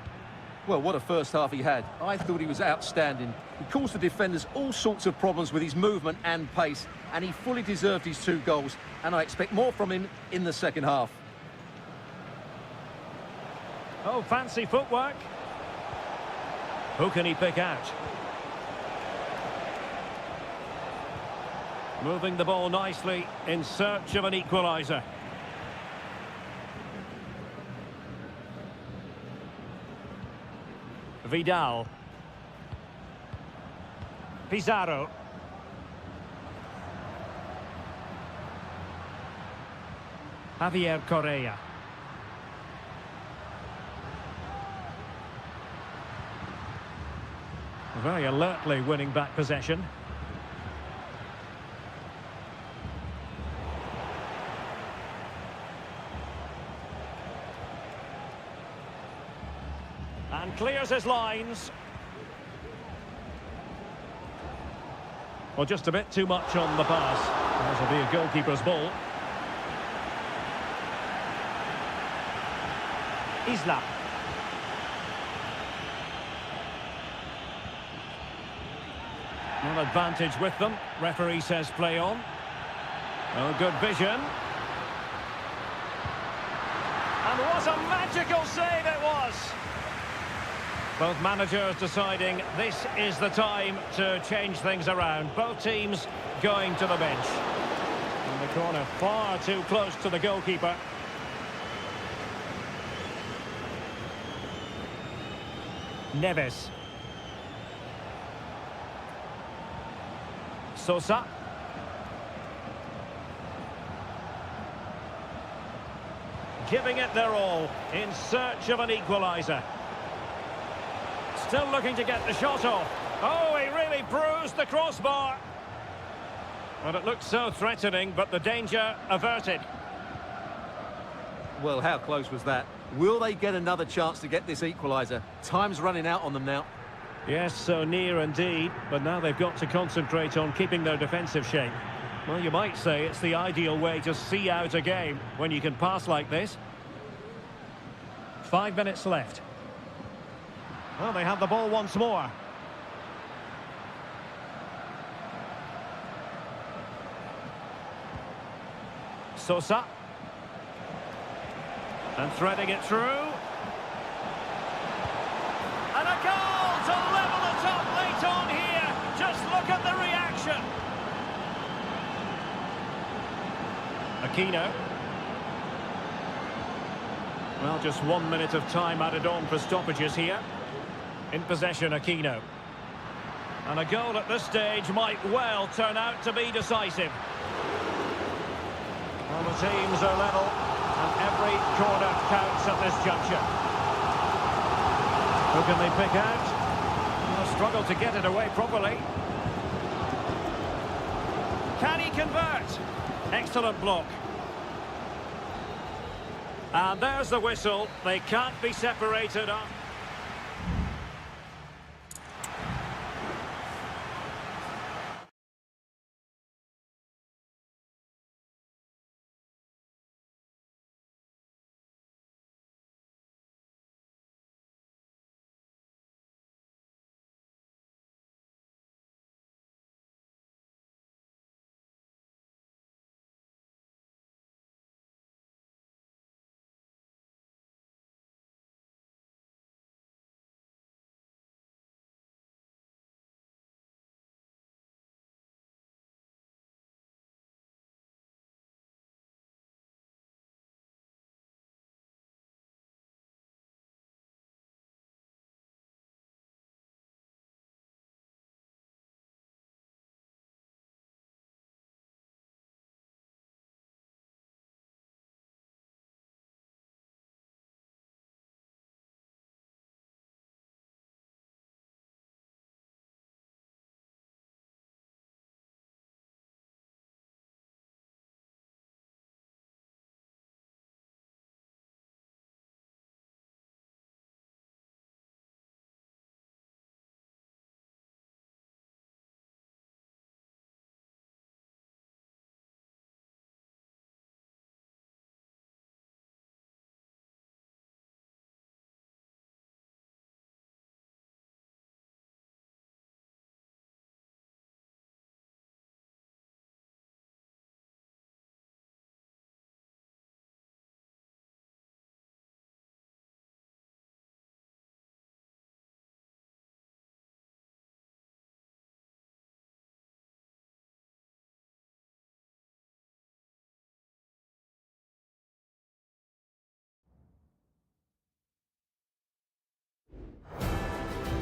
Well, what a first half he had. I thought he was outstanding. He caused the defenders all sorts of problems with his movement and pace, and he fully deserved his 2 goals, and I expect more from him in the second half. Oh, fancy footwork. Who can he pick out? Moving the ball nicely in search of an equaliser. Vidal. Pizarro. Javier Correa. Very alertly winning back possession. And clears his lines. Well, just a bit too much on the pass. This will be a goalkeeper's ball. Isla. An advantage with them. Referee says play on. Oh, good vision. And what a magical save it was! Both managers deciding this is the time to change things around. Both teams going to the bench. And the corner far too close to the goalkeeper. Neves. Sosa. Giving it their all in search of an equaliser. Still looking to get the shot off. Oh, he really bruised the crossbar. Well, it looked so threatening, but the danger averted. Well, how close was that? Will they get another chance to get this equaliser? Time's running out on them now. Yes, so near indeed, but now they've got to concentrate on keeping their defensive shape. Well, you might say it's the ideal way to see out a game when you can pass like this. 5 minutes left. Well, they have the ball once more. Sosa. And threading it through. And a goal to level it up late on here. Just look at the reaction. Aquino. Well, just 1 minute of time added on for stoppages here. In possession, Aquino. And a goal at this stage might well turn out to be decisive. Well, the teams are level, and every corner counts at this juncture. Who can they pick out? They'll struggle to get it away properly. Can he convert? Excellent block. And there's the whistle. They can't be separated up.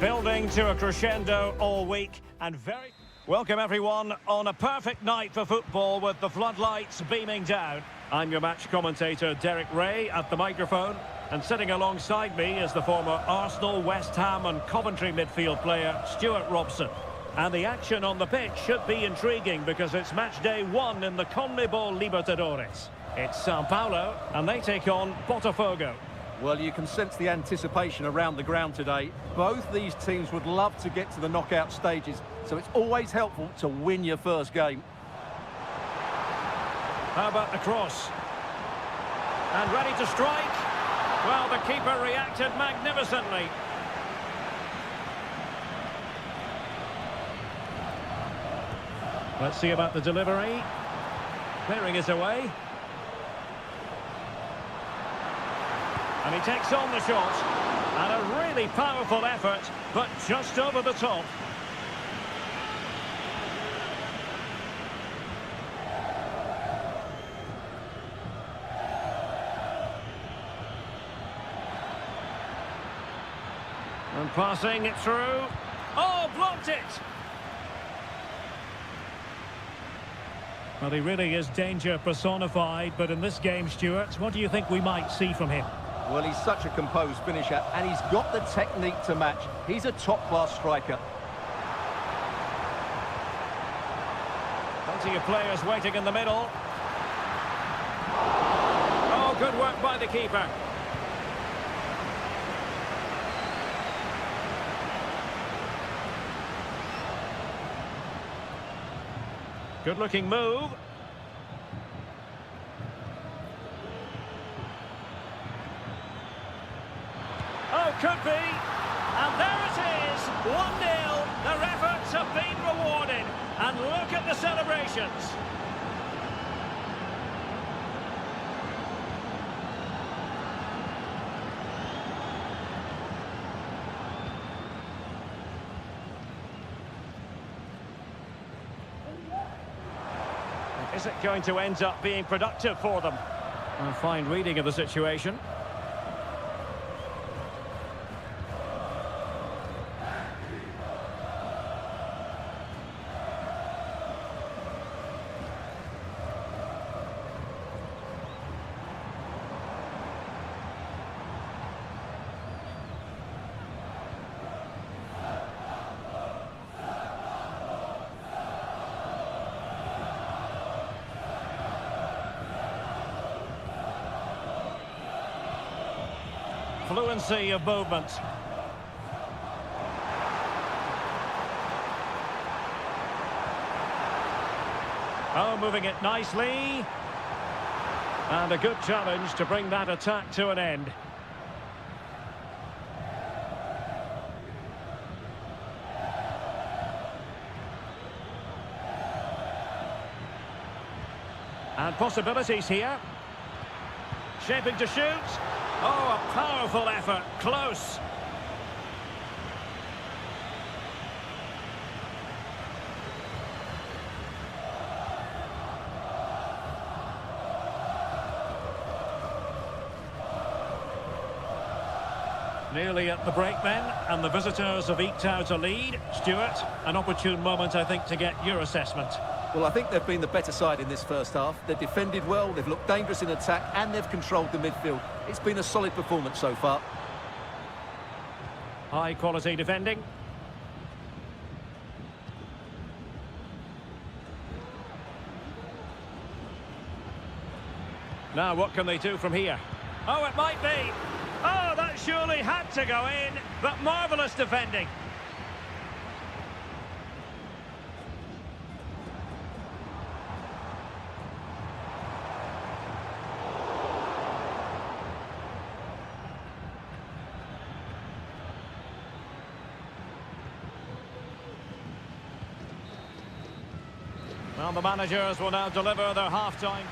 Building to a crescendo all week and very... Welcome everyone on a perfect night for football with the floodlights beaming down. I'm your match commentator Derek Ray at the microphone, and sitting alongside me is the former Arsenal, West Ham and Coventry midfield player Stuart Robson. And the action on the pitch should be intriguing because it's match day 1 in the CONMEBOL Libertadores. It's Sao Paulo and they take on Botafogo. Well, you can sense the anticipation around the ground today. Both these teams would love to get to the knockout stages, so it's always helpful to win your first game. How about the cross? And ready to strike? Well, the keeper reacted magnificently. Let's see about the delivery. Clearing it away. And he takes on the shot. And a really powerful effort, but just over the top. And passing it through. Oh, blocked it! Well, he really is danger personified, but in this game, Stuart, what do you think we might see from him? Well, he's such a composed finisher, and he's got the technique to match. He's a top-class striker. Plenty of players waiting in the middle. Oh, good work by the keeper. Good-looking move. Oh, could be. And there it is, 1-0. Their efforts have been rewarded. And look at the celebrations. Is it going to end up being productive for them? A fine reading of the situation. fluency of movement. Oh, moving it nicely. And a good challenge to bring that attack to an end. And possibilities here. Shaping to shoot. Oh, a powerful effort. Close. Nearly at the break then, and the visitors have eked out a lead. Stuart, an opportune moment, I think, to get your assessment. Well, I think they've been the better side in this first half. They've defended well, they've looked dangerous in attack, and they've controlled the midfield. It's been a solid performance so far. High quality defending. Now, what can they do from here? Oh, it might be. Oh, that surely had to go in, but marvellous defending. Well, the managers will now deliver their half-time.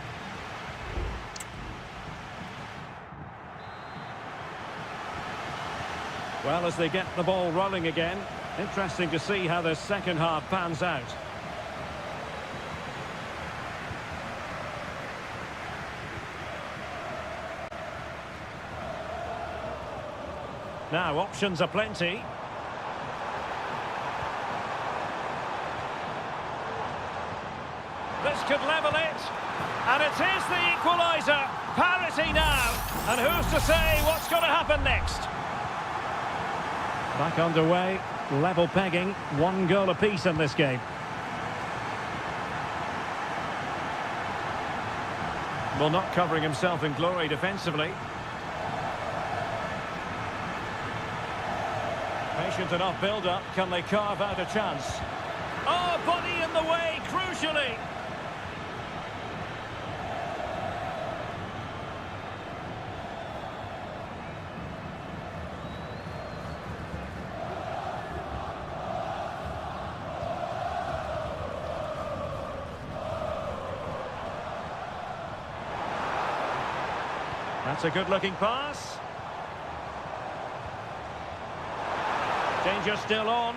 Well, as they get the ball rolling again, interesting to see how the second half pans out. Now, options are plenty. This could level it, and it is the equaliser. Parity now, and who's to say what's going to happen next? Back underway, level pegging, 1 goal apiece in this game. Well, not covering himself in glory defensively. Patient enough build-up, can they carve out a chance? Oh, body in the way, crucially. That's a good-looking pass. Danger still on.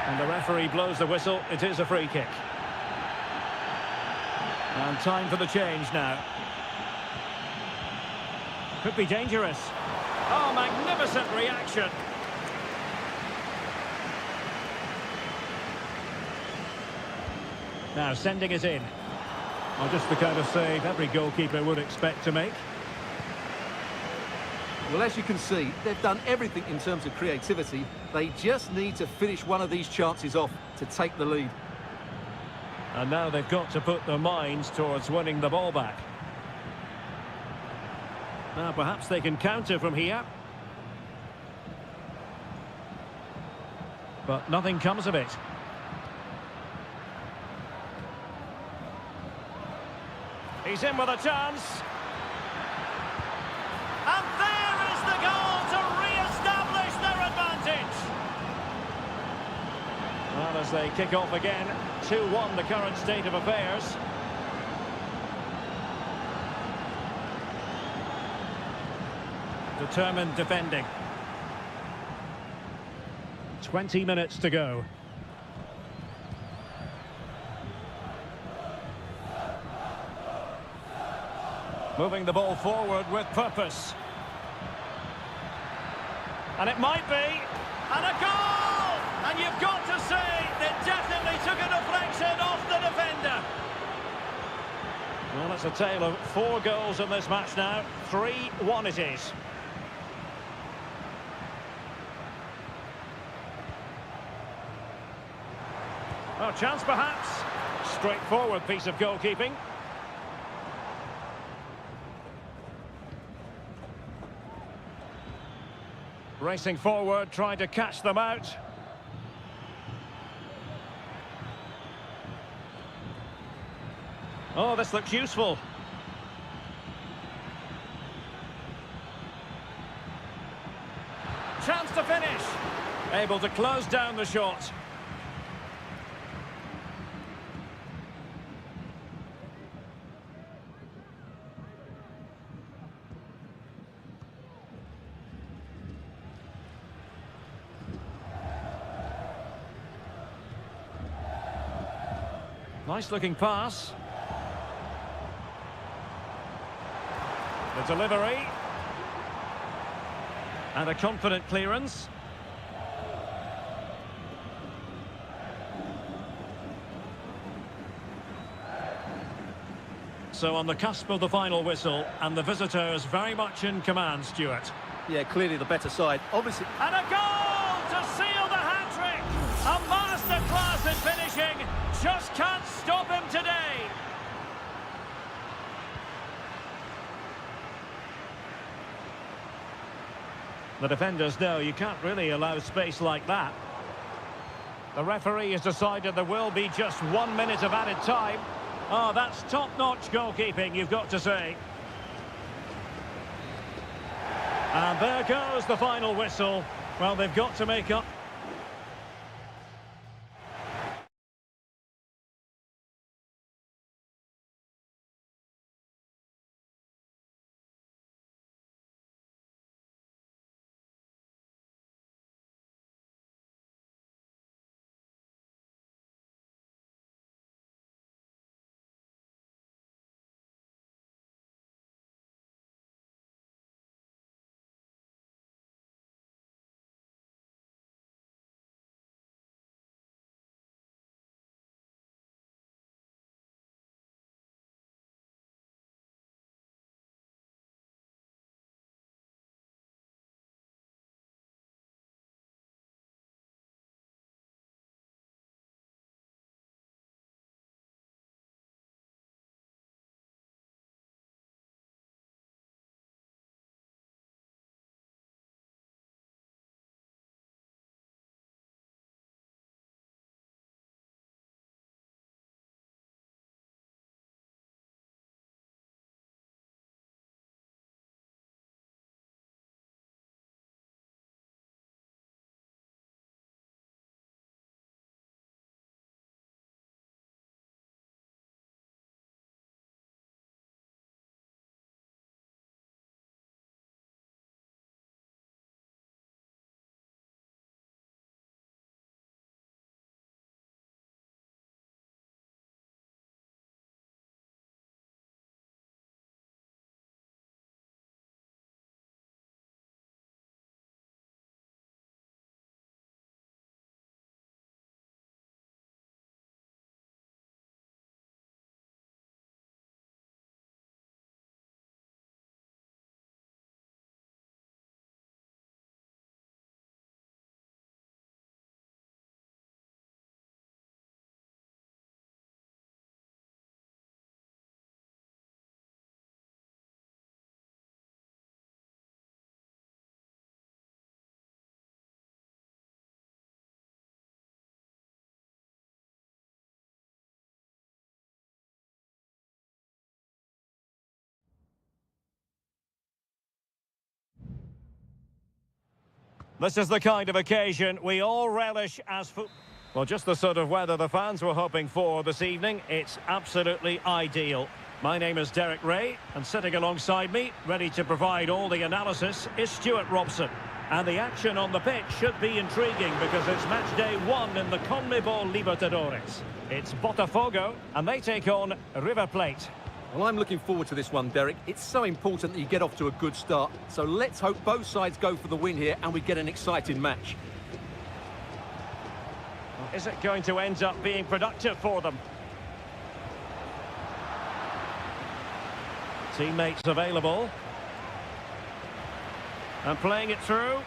And the referee blows the whistle. It is a free kick. And time for the change now. Could be dangerous. Oh, magnificent reaction. Now sending it in. Well, just the kind of save every goalkeeper would expect to make. Well, as you can see, they've done everything in terms of creativity. They just need to finish one of these chances off to take the lead. And now they've got to put their minds towards winning the ball back. Now perhaps they can counter from here. But nothing comes of it. He's in with a chance. And there is the goal to re-establish their advantage. Well, as they kick off again, 2-1 the current state of affairs. Determined defending. 20 minutes to go. Moving the ball forward with purpose. And it might be. And a goal! And you've got to say, it definitely took a deflection off the defender. Well, it's a tale of 4 goals in this match now. 3-1 it is. Oh, chance perhaps. Straightforward piece of goalkeeping. Racing forward, trying to catch them out. Oh, this looks useful. Chance to finish. Able to close down the shot. Nice looking pass. The delivery. And a confident clearance. So on the cusp of the final whistle, and the visitors very much in command, Stuart. Yeah, clearly the better side. Obviously. And a goal to seal the hat-trick! A masterclass in finishing. Just can't stop him today. The defenders know you can't really allow space like that. The referee has decided there will be just 1 minute of added time. Oh, that's top-notch goalkeeping, you've got to say. And there goes the final whistle. Well, they've got to make up. This is the kind of occasion we all relish as football. Well, just the sort of weather the fans were hoping for this evening. It's absolutely ideal. My name is Derek Ray, and sitting alongside me, ready to provide all the analysis, is Stuart Robson. And the action on the pitch should be intriguing because it's match day 1 in the CONMEBOL Libertadores. It's Botafogo, and they take on River Plate. Well, I'm looking forward to this one, Derek. It's so important that you get off to a good start. So let's hope both sides go for the win here and we get an exciting match. Is it going to end up being productive for them? Teammates available. And playing it through.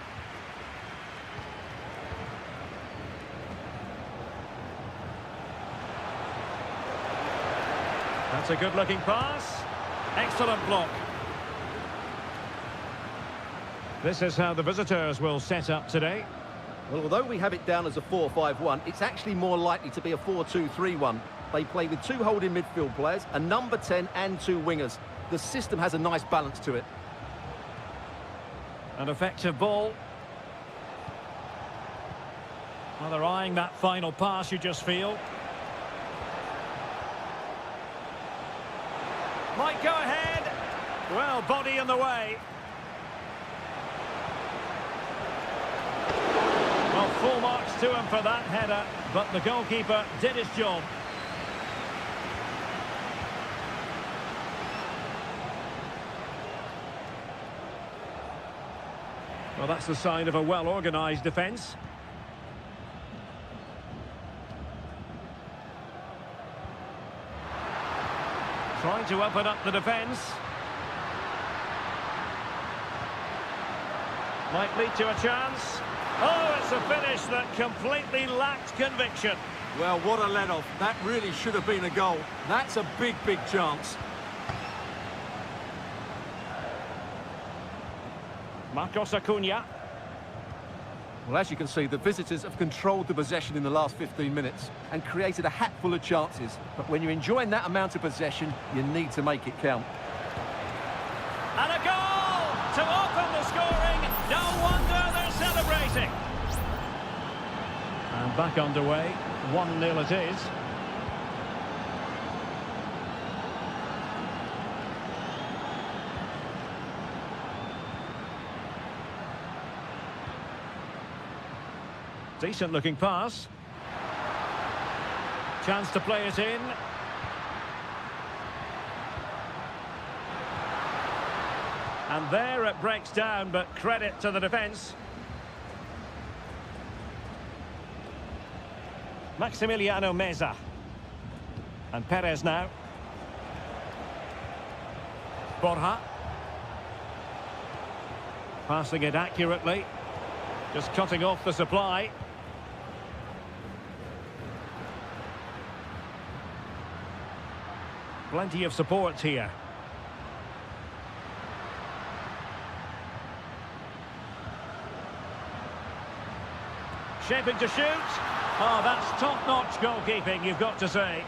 That's a good-looking pass. Excellent block. This is how the visitors will set up today. Well, although we have it down as a 4-5-1, it's actually more likely to be a 4-2-3-1. They play with 2 holding midfield players, a number 10 and 2 wingers. The system has a nice balance to it. An effective ball. Well, they're eyeing that final pass, you just feel. Might go ahead. Well, body in the way. Well, full marks to him for that header, but the goalkeeper did his job. Well, that's the sign of a well-organised defence. Trying to open up the defence. Might lead to a chance. Oh, it's a finish that completely lacked conviction. Well, what a let-off. That really should have been a goal. That's a big, big chance. Marcos Acuna. Well, as you can see, the visitors have controlled the possession in the last 15 minutes and created a hatful of chances. But when you're enjoying that amount of possession, you need to make it count. And a goal to open the scoring. No wonder they're celebrating. And back underway. 1-0 it is. Decent looking pass. Chance to play it in. And there it breaks down, but credit to the defence. Maximiliano Meza. And Perez now. Borja. Passing it accurately. Just cutting off the supply. Plenty of support here. Shaping to shoot. Oh, that's top-notch goalkeeping, you've got to say.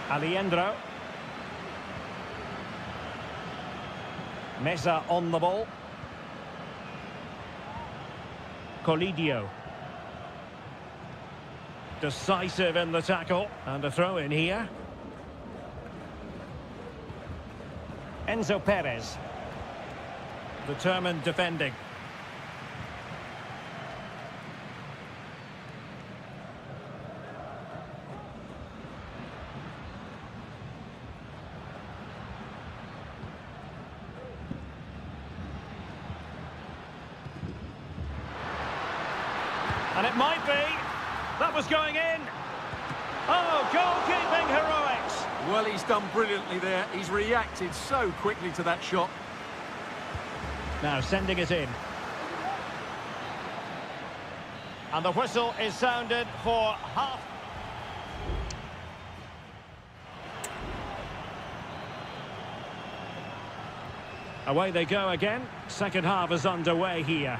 Alejandro. Meza on the ball. Colidio. Decisive in the tackle. And a throw in here. Enzo Perez. Determined defending. And it might be. That was going in. Oh, goalkeeping heroics. Well, he's done brilliantly there. He's reacted so quickly to that shot. Now sending it in. And the whistle is sounded for half. Away they go again. Second half is underway here.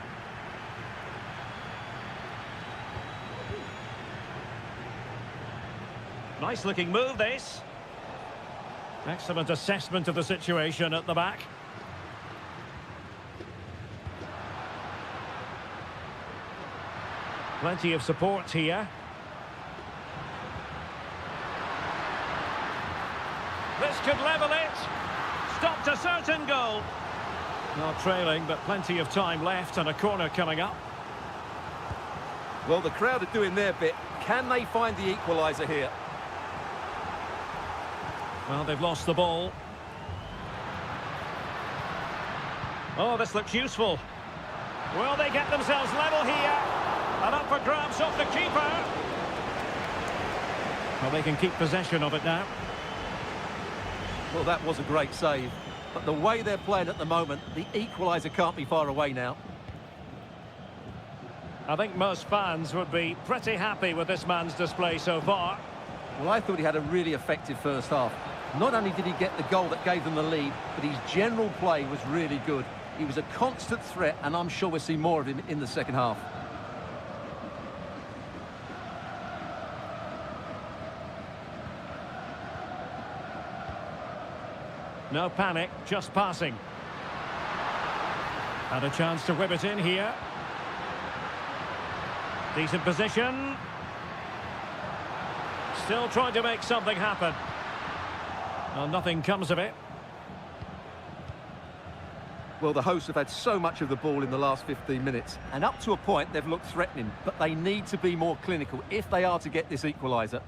Nice looking move, this. Excellent assessment of the situation at the back. Plenty of support here. This could level it. Stopped a certain goal. Not trailing, but plenty of time left and a corner coming up. Well, the crowd are doing their bit. Can they find the equaliser here? Well, they've lost the ball. Oh, this looks useful. Will they get themselves level here? And up for grabs off the keeper. Well, they can keep possession of it now. Well, that was a great save. But the way they're playing at the moment, the equaliser can't be far away now. I think most fans would be pretty happy with this man's display so far. Well, I thought he had a really effective first half. Not only did he get the goal that gave them the lead, but his general play was really good. He was a constant threat, and I'm sure we'll see more of him in the second half. No panic, just passing. Had a chance to whip it in here. Decent position. Still trying to make something happen. Well, nothing comes of it. Well, the hosts have had so much of the ball in the last 15 minutes, and up to a point they've looked threatening, but they need to be more clinical if they are to get this equaliser.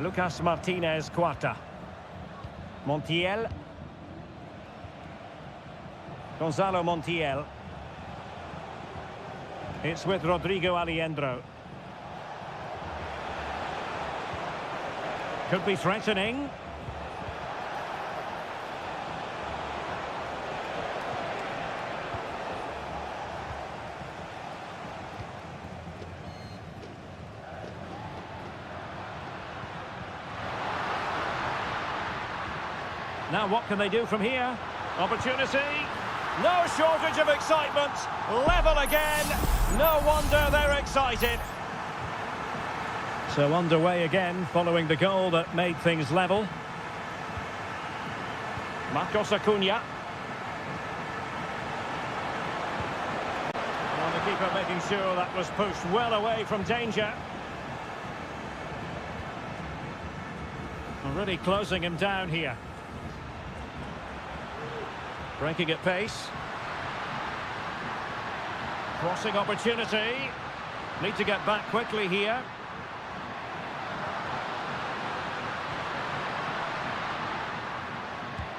Lucas Martinez Quarta. Montiel. Gonzalo Montiel. It's with Rodrigo Aliendro. Could be threatening. Now what can they do from here? Opportunity. No shortage of excitement. Level again. No wonder they're excited. So underway again following the goal that made things level. Marcos Acuna. Well, the keeper making sure that was pushed well away from danger. Already closing him down here. Breaking at pace. Crossing opportunity. Need to get back quickly here.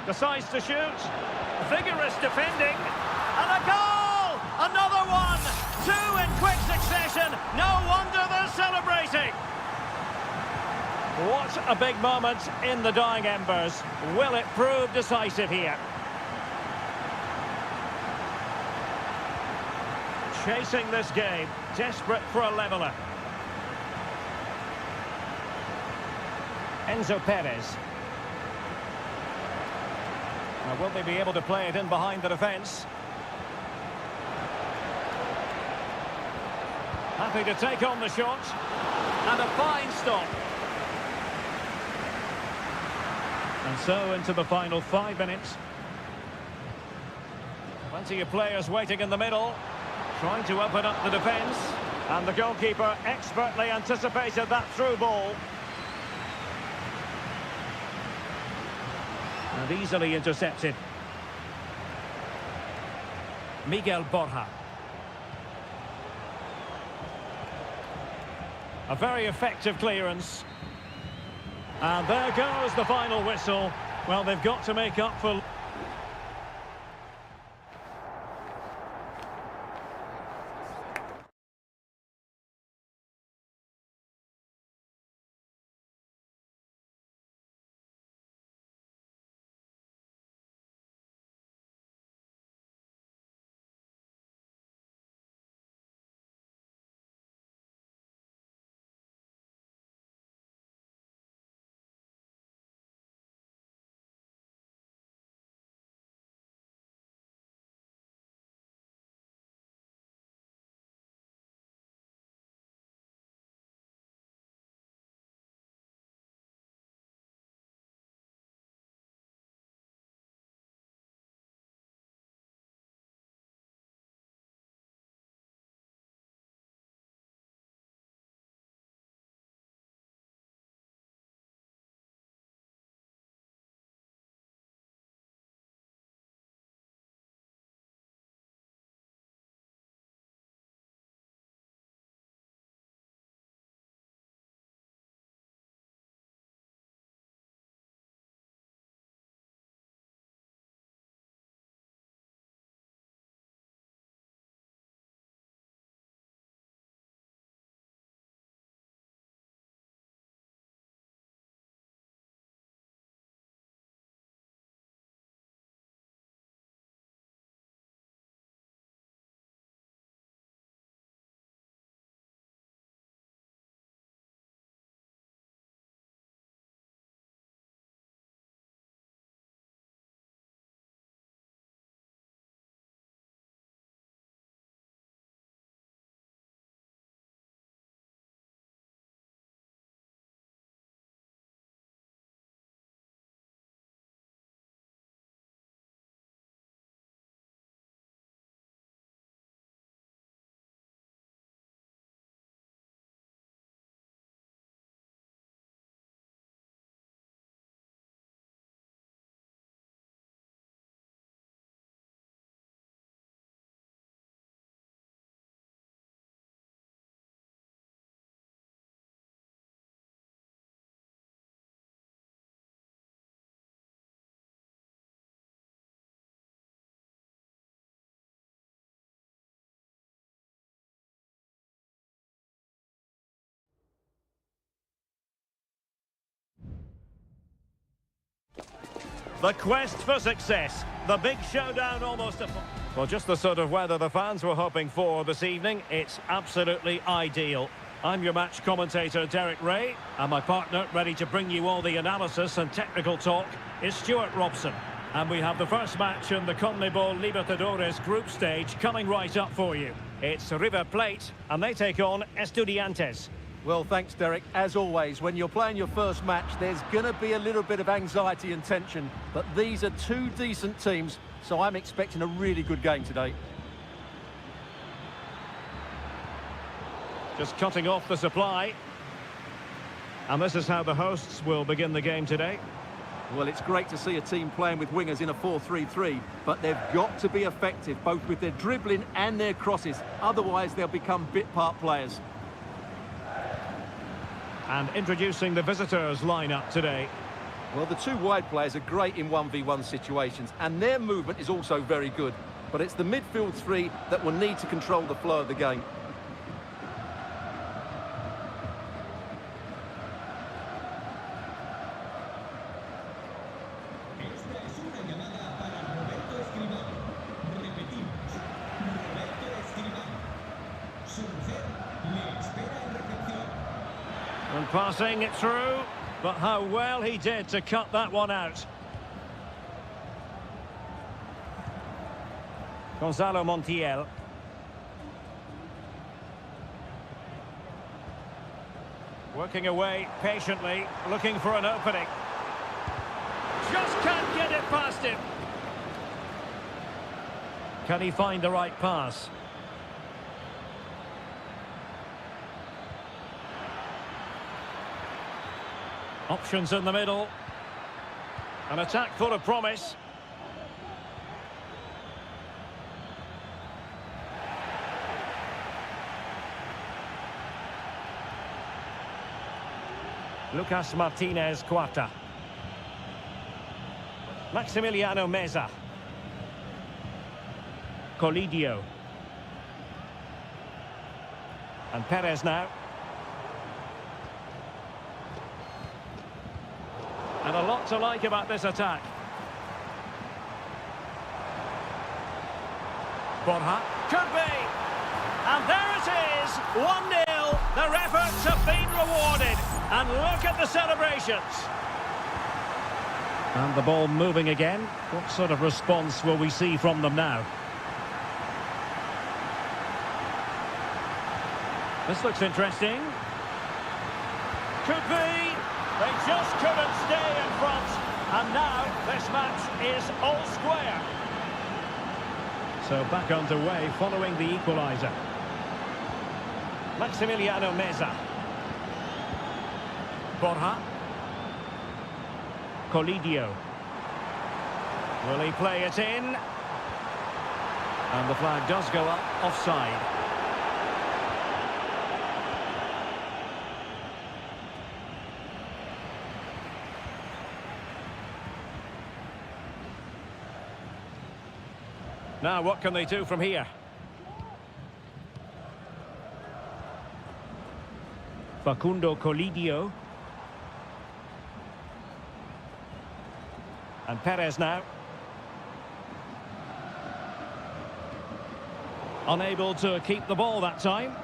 Decides to shoot. Vigorous defending. And a goal! Another one! Two in quick succession. No wonder they're celebrating. What a big moment in the dying embers. Will it prove decisive here? Chasing this game, desperate for a leveller. Enzo Perez. Now, will they be able to play it in behind the defence? Happy to take on the shot. And a fine stop. And so into the final 5 minutes. Plenty of players waiting in the middle. Trying to open up the defence. And the goalkeeper expertly anticipated that through ball. And easily intercepted. Miguel Borja. A very effective clearance. And there goes the final whistle. Well, they've got to make up for... The quest for success. The big showdown almost upon... Well, just the sort of weather the fans were hoping for this evening. It's absolutely ideal. I'm your match commentator, Derek Ray, and my partner, ready to bring you all the analysis and technical talk, is Stuart Robson. And we have the first match in the CONMEBOL Libertadores group stage coming right up for you. It's River Plate, and they take on Estudiantes. Well, thanks, Derek. As always, when you're playing your first match, there's going to be a little bit of anxiety and tension. But these are two decent teams, so I'm expecting a really good game today. Just cutting off the supply. And this is how the hosts will begin the game today. Well, it's great to see a team playing with wingers in a 4-3-3, but they've got to be effective, both with their dribbling and their crosses. Otherwise, they'll become bit-part players. And introducing the visitors lineup today. Well, the two wide players are great in 1v1 situations, and their movement is also very good. But it's the midfield three that will need to control the flow of the game. And passing it through, but how well he did to cut that one out. Gonzalo Montiel. Working away patiently, looking for an opening. Just can't get it past him. Can he find the right pass? Options in the middle. An attack full of promise. Lucas Martinez Cuarta. Maximiliano Meza. Colidio. And Perez now. And a lot to like about this attack. Borja. Could be. And there it is. 1-0. Their efforts have been rewarded. And look at the celebrations. And the ball moving again. What sort of response will we see from them now? This looks interesting. Could be. They just couldn't stay in front. And now this match is all square. So back underway following the equaliser. Maximiliano Meza. Borja. Colidio. Will he play it in? And the flag does go up offside. Now, what can they do from here? Facundo Colidio. And Perez now. Unable to keep the ball that time.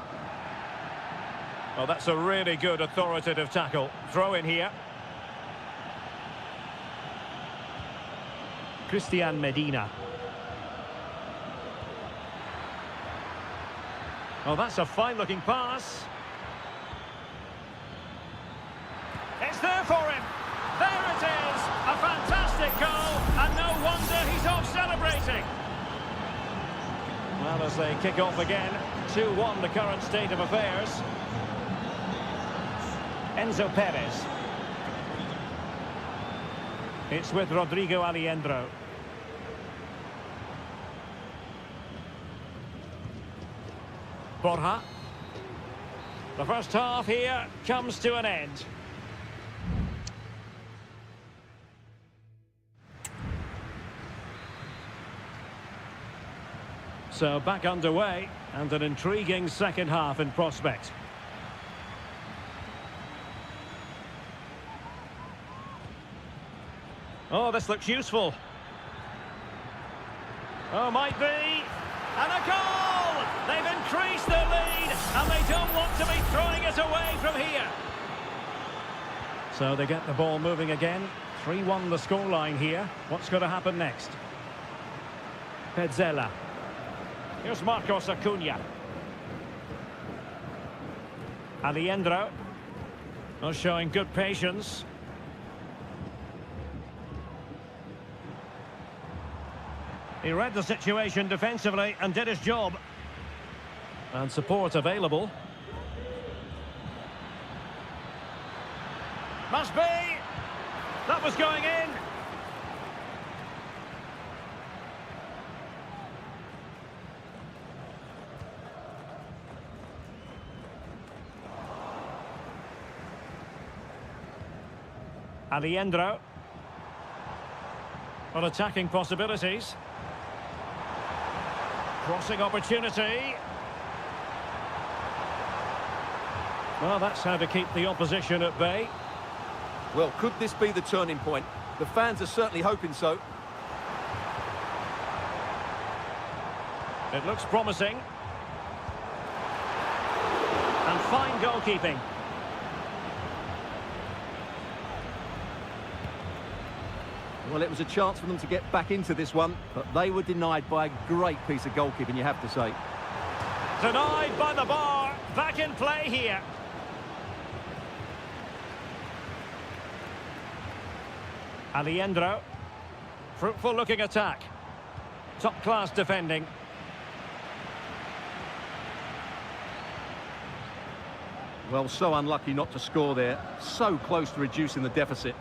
Well, that's a really good authoritative tackle. Throw in here. Christian Medina. Oh, that's a fine-looking pass. It's there for him. There it is. A fantastic goal. And no wonder he's off celebrating. Well, as they kick off again, 2-1 the current state of affairs. Enzo Perez. It's with Rodrigo Aliendro. Borja. The first half here comes to an end. So back underway and an intriguing second half in prospect. Oh, this looks useful. Oh, might be. And a goal! They've increased their lead, and they don't want to be throwing it away from here. So they get the ball moving again. 3-1 the scoreline here. What's going to happen next? Pezzella. Here's Marcos Acuna. Aliendro. Oh, showing good patience. He read the situation defensively and did his job. And support available. Must be! That was going in! Aliendro. On attacking possibilities. Crossing opportunity. Well, that's how to keep the opposition at bay. Well, could this be the turning point? The fans are certainly hoping so. It looks promising. And fine goalkeeping. Well, it was a chance for them to get back into this one, but they were denied by a great piece of goalkeeping, you have to say. Denied by the bar. Back in play here. Aliendro. Fruitful looking attack. Top class defending. Well, so unlucky not to score there. So close to reducing the deficit.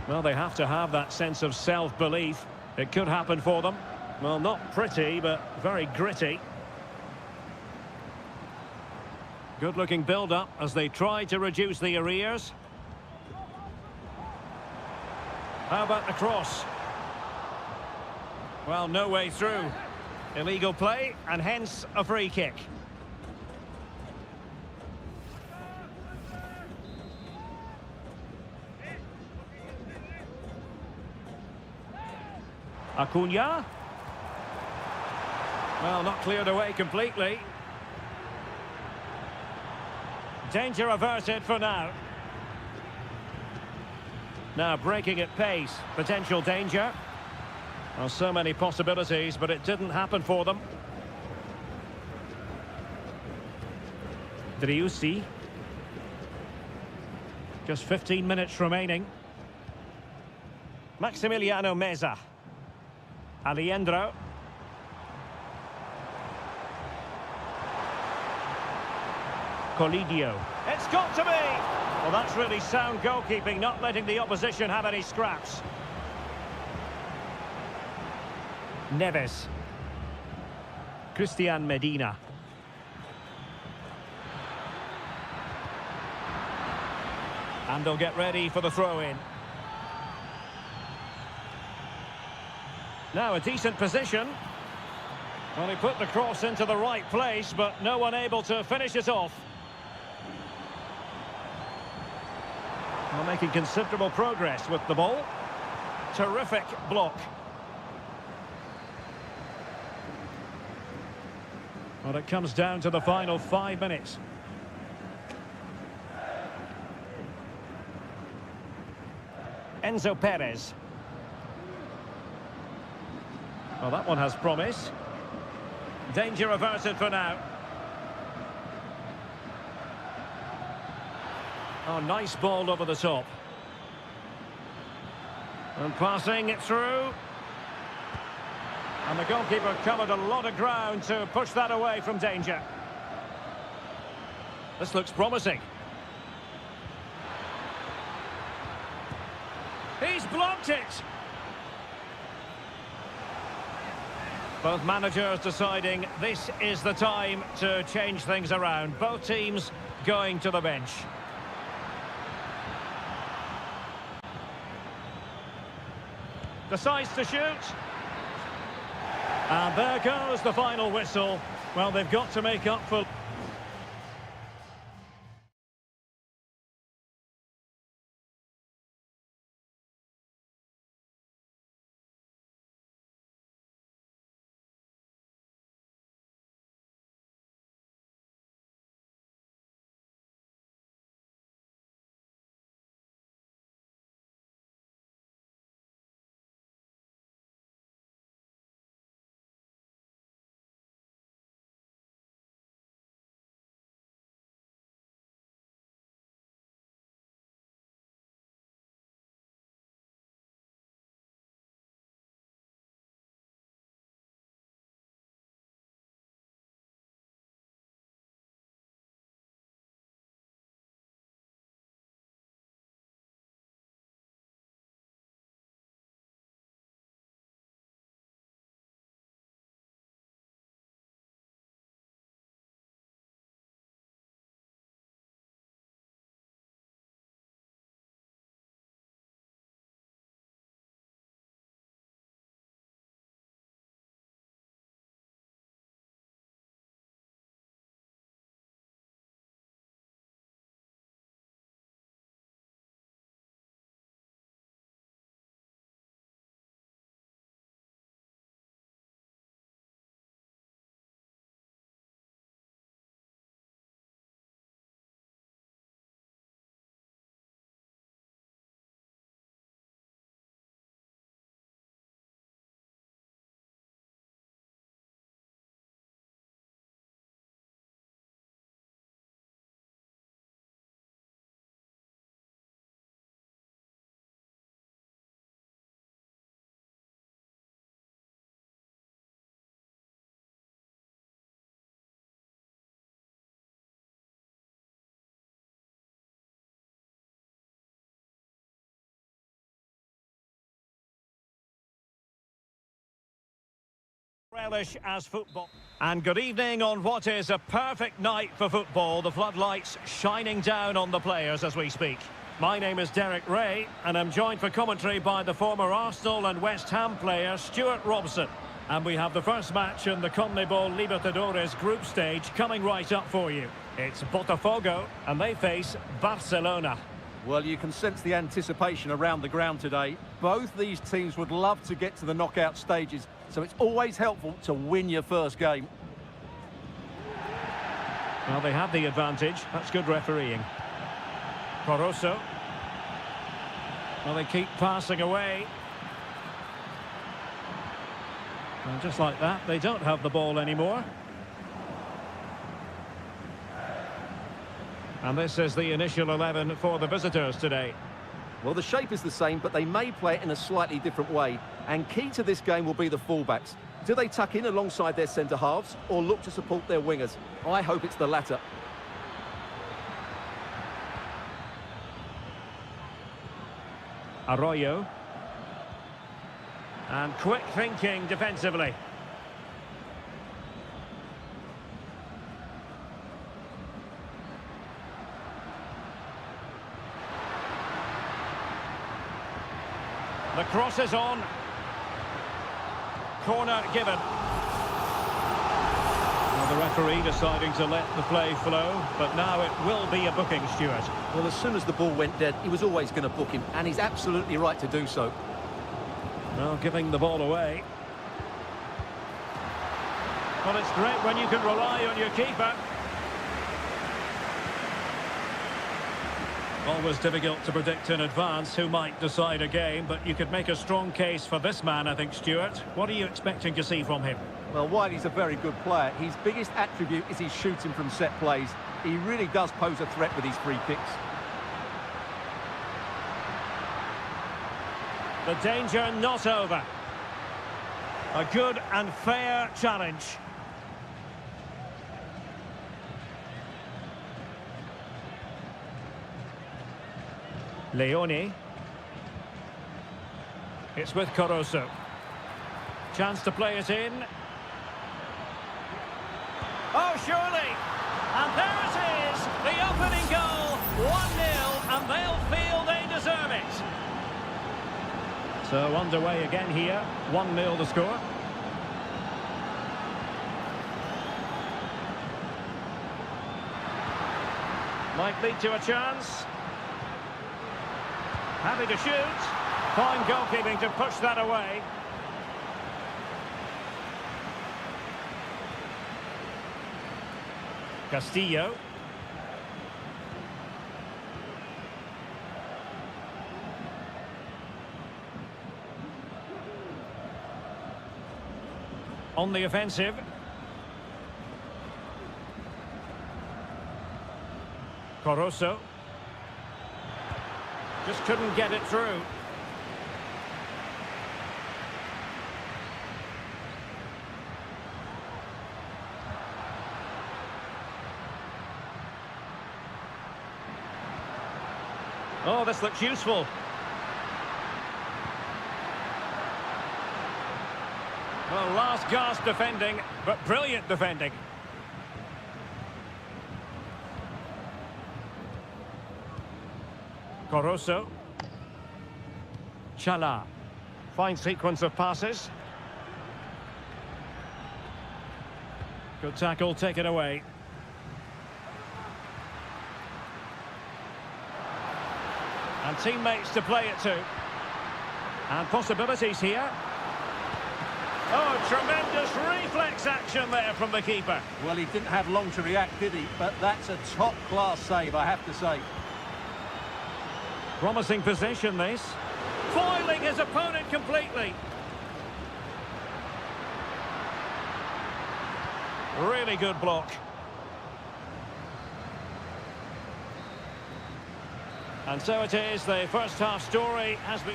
Well, they have to have that sense of self-belief. It could happen for them. Well, not pretty, but very gritty. Good-looking build-up as they try to reduce the arrears. How about the cross? Well, no way through. Illegal play, and hence a free kick. Acuna. Well, not cleared away completely. Danger averted for now. Now breaking at pace. Potential danger. Well, so many possibilities, but it didn't happen for them. Driussi. Just 15 minutes remaining. Maximiliano Meza. Aliendro. Colidio. It's got to be! Well, that's really sound goalkeeping, not letting the opposition have any scraps. Neves. Christian Medina. And they'll get ready for the throw-in. Now a decent position. Well, he put the cross into the right place, but no one able to finish it off. Well, making considerable progress with the ball. Terrific block. Well, it comes down to the final 5 minutes. Enzo Perez. Well, that one has promise. Danger averted for now. Oh, nice ball over the top. And passing it through. And the goalkeeper covered a lot of ground to push that away from danger. This looks promising. He's blocked it! Both managers deciding this is the time to change things around. Both teams going to the bench. Decides to shoot. And there goes the final whistle. Well, they've got to make up for... Relish as football. And good evening on what is a perfect night for football. The floodlights shining down on the players as we speak. My name is Derek Ray, and I'm joined for commentary by the former Arsenal and West Ham player Stuart Robson. And we have the first match in the CONMEBOL Libertadores group stage coming right up for you. It's Botafogo, and they face Barcelona. Well, you can sense the anticipation around the ground today. Both these teams would love to get to the knockout stages, so it's always helpful to win your first game. Well, they have the advantage. That's good refereeing. Caruso. Well, they keep passing away. And just like that, they don't have the ball anymore. And this is the initial 11 for the visitors today. Well, the shape is the same, but they may play it in a slightly different way. And key to this game will be the fullbacks. Do they tuck in alongside their centre-halves or look to support their wingers? I hope it's the latter. Arroyo. And quick thinking defensively. The cross is on. Corner given. Well, the referee deciding to let the play flow, but now it will be a booking, Stuart. Well, as soon as the ball went dead, he was always going to book him, and he's absolutely right to do so. Well, giving the ball away. Well, it's great when you can rely on your keeper. Always difficult to predict in advance who might decide a game, but you could make a strong case for this man, I think, Stuart. What are you expecting to see from him? Well, while he's a very good player, his biggest attribute is his shooting from set plays. He really does pose a threat with his free kicks. The danger not over. A good and fair challenge. Leone. It's with Caruso. Chance to play it in. Oh, surely! And there it is! The opening goal! 1-0, and they'll feel they deserve it. So underway again here. 1-0 the score. Might lead to a chance. Happy to shoot. Fine goalkeeping to push that away. Castillo. On the offensive. Caruso. Just couldn't get it through. Oh, this looks useful. Well, last gasp defending, but brilliant defending. Caruso. Chala. Fine sequence of passes. Good tackle, taken away. And teammates to play it to. And possibilities here. Oh, tremendous reflex action there from the keeper. Well, he didn't have long to react, did he? But that's a top-class save, I have to say. Promising position, this. Foiling his opponent completely. Really good block. And so it is, the first half story has been...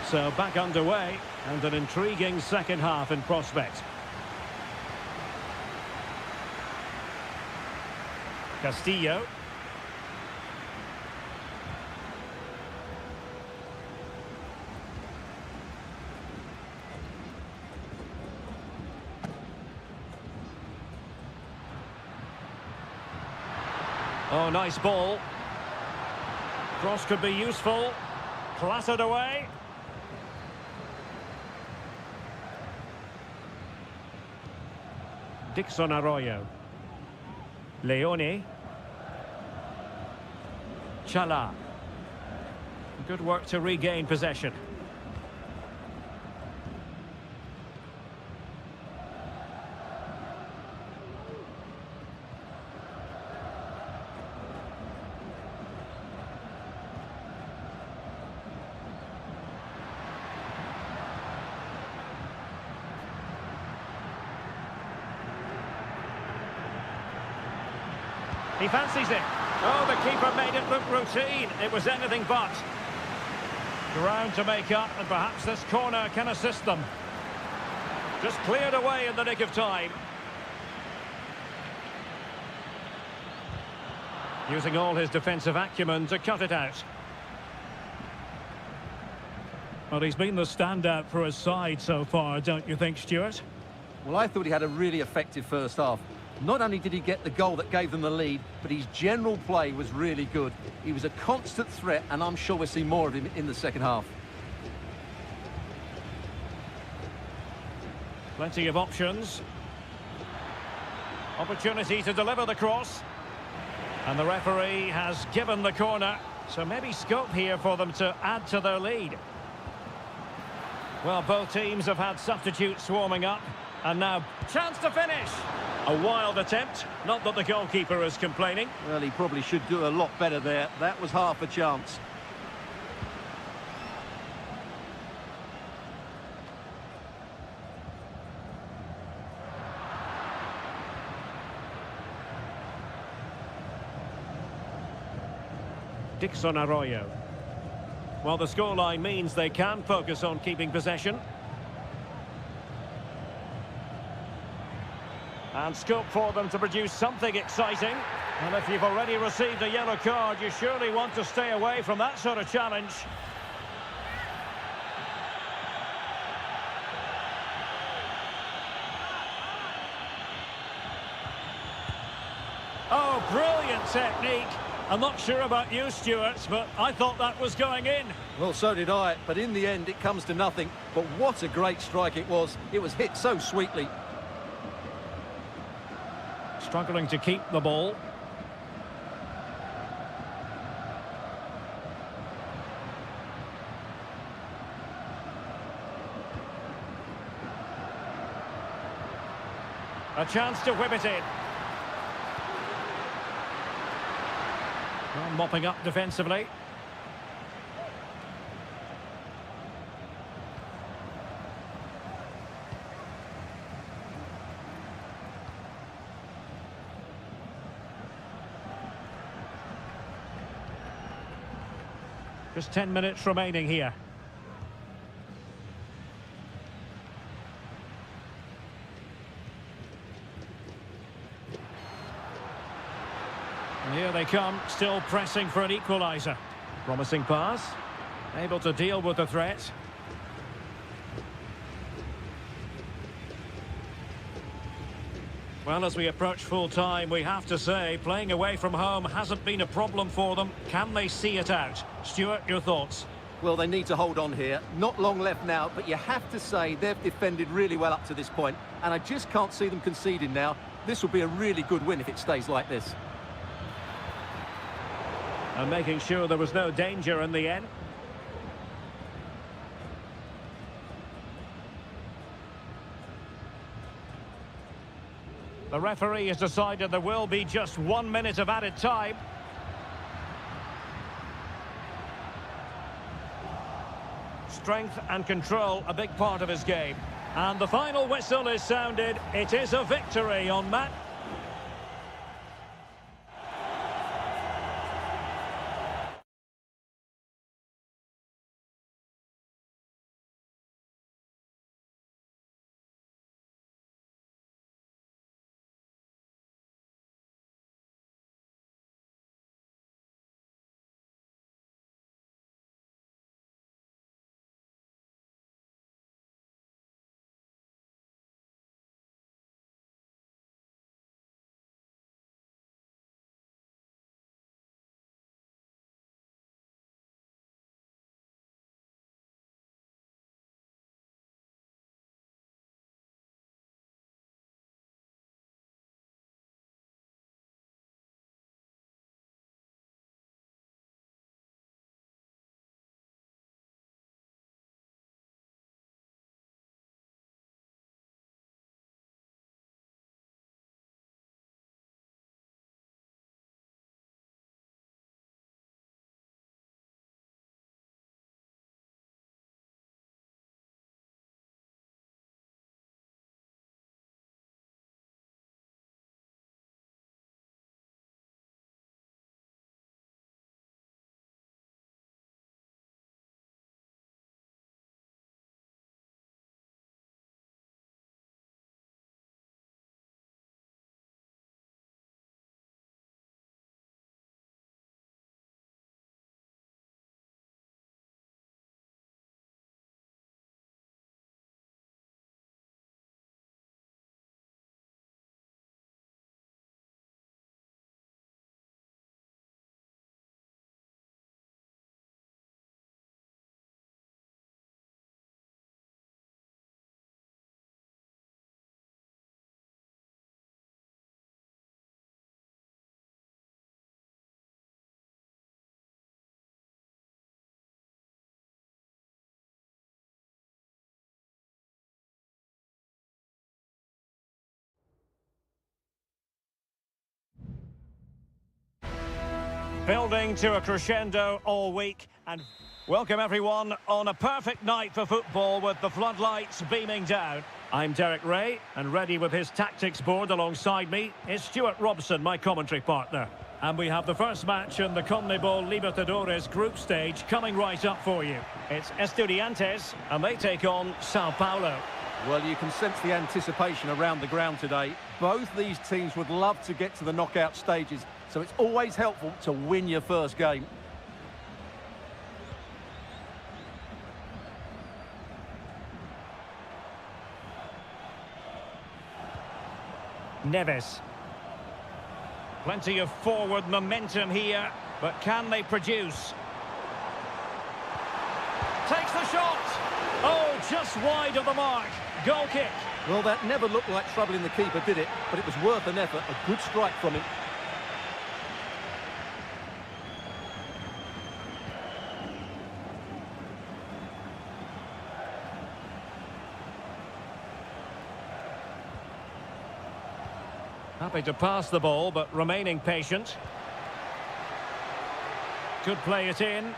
So back underway, and an intriguing second half in prospect. Castillo. Oh, nice ball. Cross could be useful. Clattered away. Dixon Arroyo. Leone. Chala. Good work to regain possession. He fancies it. Oh, the keeper made it look routine. It was anything but. Ground to make up, and perhaps this corner can assist them. Just cleared away in the nick of time. Using all his defensive acumen to cut it out. Well, he's been the standout for his side so far, don't you think, Stuart? Well, I thought he had a really effective first half. Not only did he get the goal that gave them the lead, but his general play was really good. He was a constant threat, and I'm sure we'll see more of him in the second half. Plenty of options. Opportunity to deliver the cross. And the referee has given the corner. So maybe scope here for them to add to their lead. Well, both teams have had substitutes swarming up. And now, chance to finish. A wild attempt. Not that the goalkeeper is complaining. Well, he probably should do a lot better there. That was half a chance. Dixon Arroyo. Well, the scoreline means they can focus on keeping possession. And scope for them to produce something exciting. And if you've already received a yellow card, you surely want to stay away from that sort of challenge. Oh, brilliant technique. I'm not sure about you, Stuart, but I thought that was going in. Well, so did I, but in the end it comes to nothing. But what a great strike it was. It was hit so sweetly. Struggling to keep the ball. A chance to whip it in. Well, mopping up defensively. Just 10 minutes remaining here. And here they come, still pressing for an equaliser. Promising pass. Able to deal with the threat. Well, as we approach full time, we have to say, playing away from home hasn't been a problem for them. Can they see it out? Stuart, your thoughts? Well, they need to hold on here. Not long left now, but you have to say they've defended really well up to this point, and I just can't see them conceding now. This will be a really good win if it stays like this. And making sure there was no danger in the end. The referee has decided there will be just 1 minute of added time. Strength and control, a big part of his game. And the final whistle is sounded. It is a victory on match. Building to a crescendo all week, and welcome everyone on a perfect night for football with the floodlights beaming down. I'm Derek Ray, and ready with his tactics board alongside me is Stuart Robson, my commentary partner. And we have the first match in the CONMEBOL Libertadores group stage coming right up for you. It's Estudiantes, and they take on Sao Paulo. Well, you can sense the anticipation around the ground today. Both these teams would love to get to the knockout stages, so it's always helpful to win your first game. Neves. Plenty of forward momentum here, but can they produce? Takes the shot! Oh, just wide of the mark. Goal kick. Well, that never looked like troubling the keeper, did it? But it was worth an effort. A good strike from him. Happy to pass the ball, but remaining patient. Could play it in.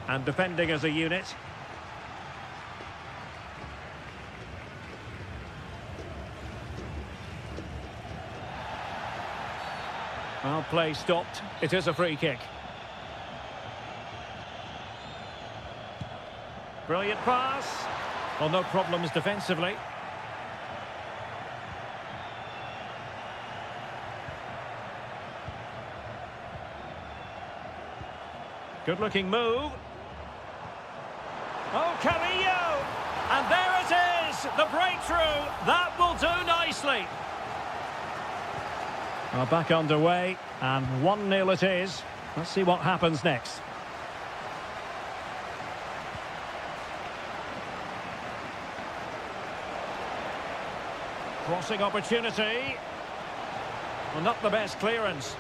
And defending as a unit. Well, play stopped. It is a free kick. Brilliant pass. Well, no problems defensively. Good-looking move. Oh, Carrillo! And there it is! The breakthrough! That will do nicely. Well, back underway, and 1-0 it is. Let's see what happens next. Crossing opportunity. Well, not the best clearance.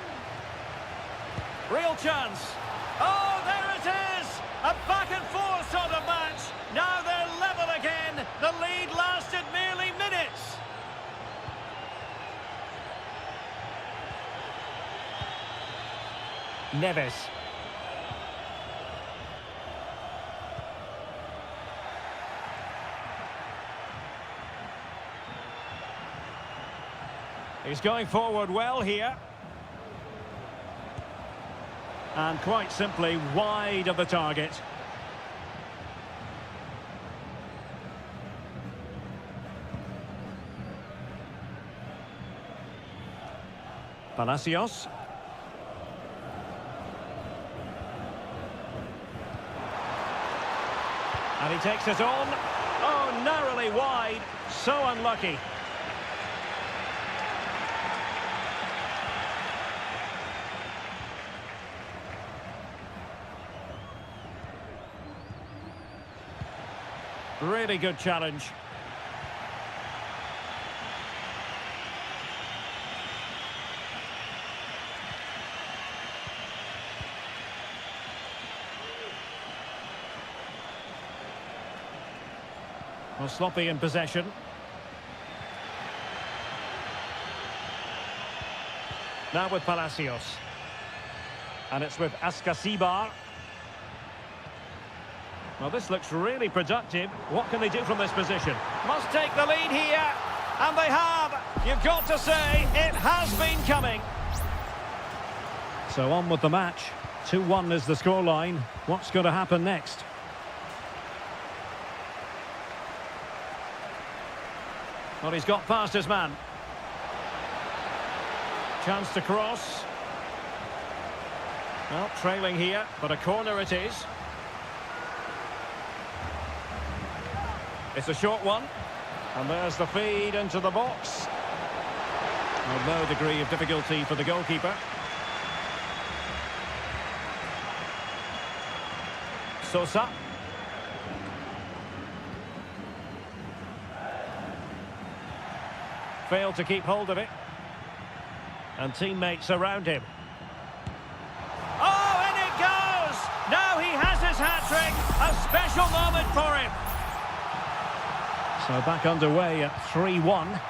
Real chance. Oh, there it is! A back and forth sort of match. Now they're level again. The lead lasted merely minutes. Neves. He's going forward well here. And quite simply wide of the target. Palacios. And he takes it on. Oh, narrowly wide. So unlucky. Really good challenge. Well, sloppy in possession. Now with Palacios. And it's with Ascasibar. Well, this looks really productive. What can they do from this position? Must take the lead here. And they have. You've got to say, it has been coming. So on with the match. 2-1 is the scoreline. What's going to happen next? Well, he's got past his man. Chance to cross. Well, trailing here, but a corner it is. It's a short one. And there's the feed into the box. Well, no degree of difficulty for the goalkeeper. Sosa. Failed to keep hold of it. And teammates around him. Oh, and it goes! Now he has his hat-trick. A special moment for him. So back underway at 3-1.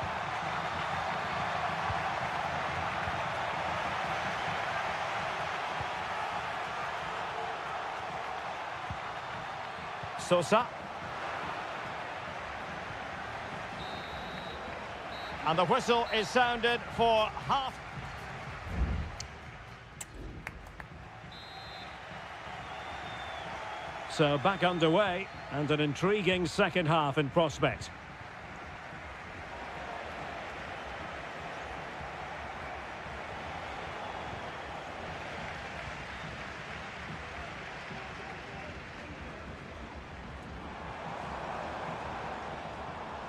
Sosa. And the whistle is sounded for half. So back underway, and an intriguing second half in prospect.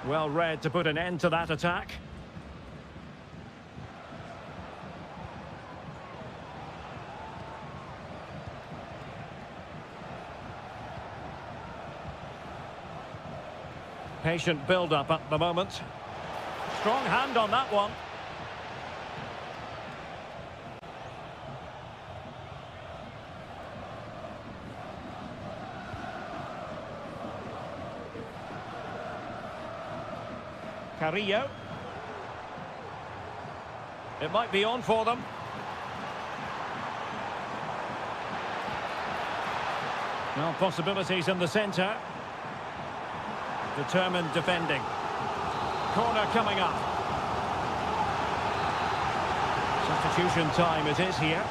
Well read to put an end to that attack. Patient build-up at the moment. Strong hand on that one. Carrillo. It might be on for them. Well, possibilities in the centre. Determined defending. Corner coming up. Substitution time it is here.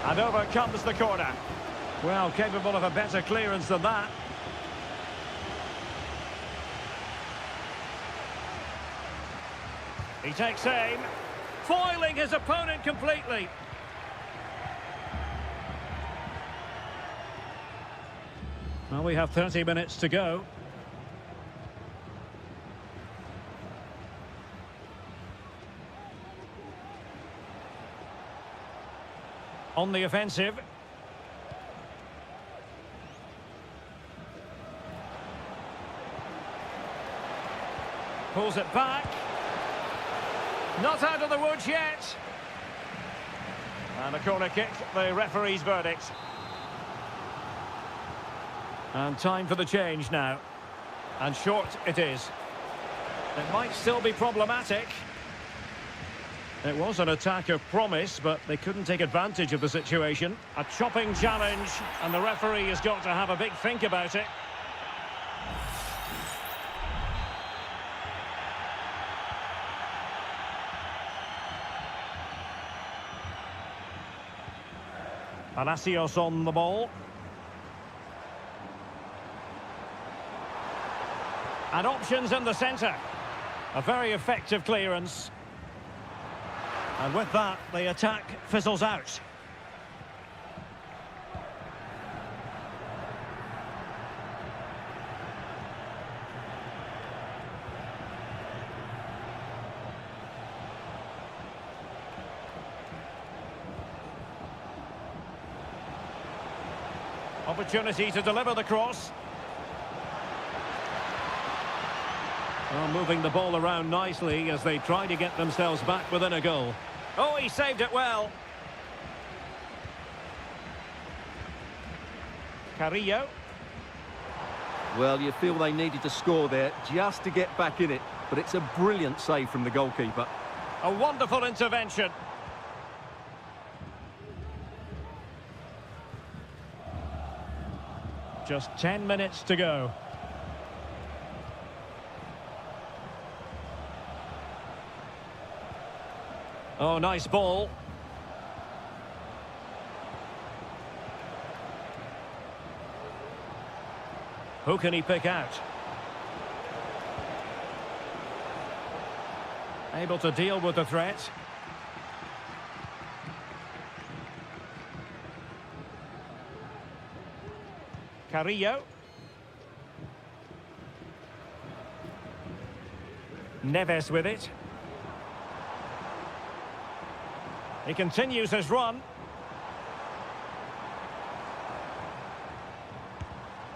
And over comes the corner. Well, capable of a better clearance than that. He takes aim, foiling his opponent completely. Well, we have 30 minutes to go. On the offensive. Pulls it back. Not out of the woods yet. And a corner kick, the referee's verdict. And time for the change now. And short it is. It might still be problematic. It was an attack of promise, but they couldn't take advantage of the situation. A chopping challenge, and the referee has got to have a big think about it. Palacios on the ball. And options in the centre. A very effective clearance. And with that, the attack fizzles out. Opportunity to deliver the cross. Well, moving the ball around nicely as they try to get themselves back within a goal. Oh, he saved it well. Carrillo. Well, you feel they needed to score there just to get back in it, but it's a brilliant save from the goalkeeper. A wonderful intervention. Just 10 minutes to go. Oh, nice ball. Who can he pick out? Able to deal with the threat. Carrillo. Neves with it. He continues his run.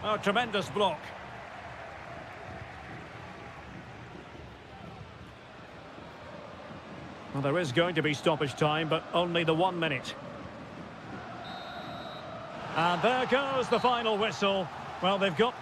Oh, tremendous block. Well, there is going to be stoppage time, but only the 1 minute. And there goes the final whistle. Well, they've got...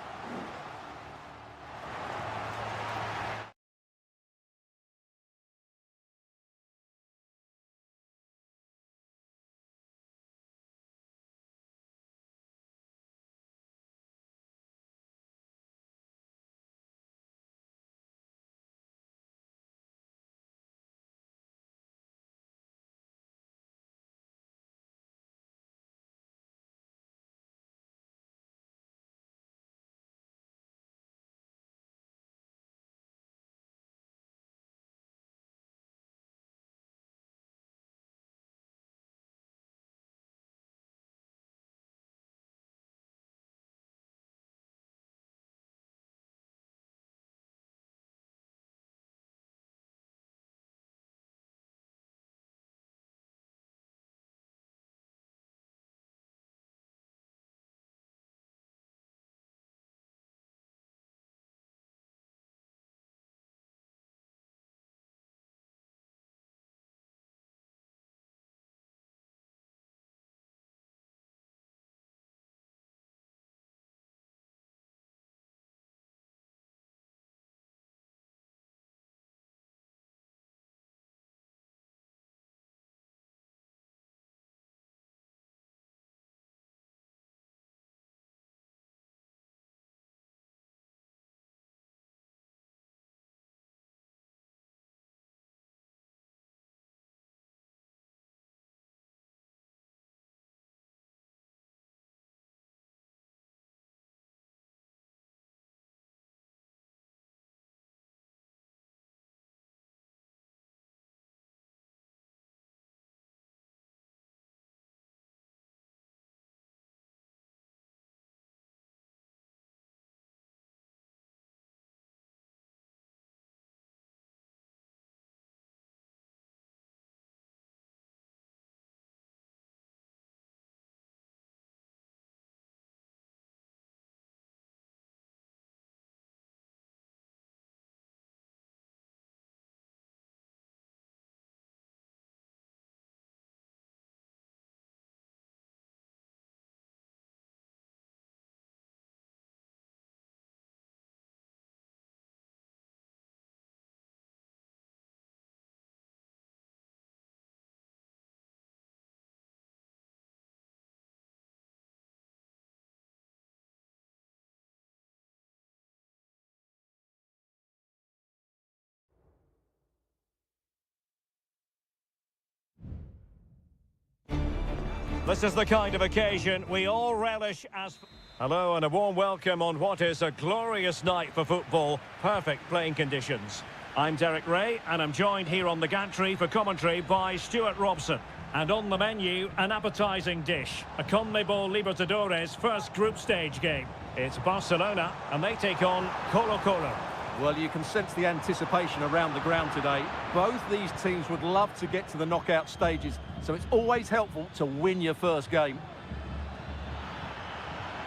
This is the kind of occasion we all relish as... Hello and a warm welcome on what is a glorious night for football. Perfect playing conditions. I'm Derek Ray and I'm joined here on the gantry for commentary by Stuart Robson. And on the menu, an appetising dish. A CONMEBOL Libertadores first group stage game. It's Barcelona and they take on Colo-Colo. Well, you can sense the anticipation around the ground today. Both these teams would love to get to the knockout stages, so it's always helpful to win your first game.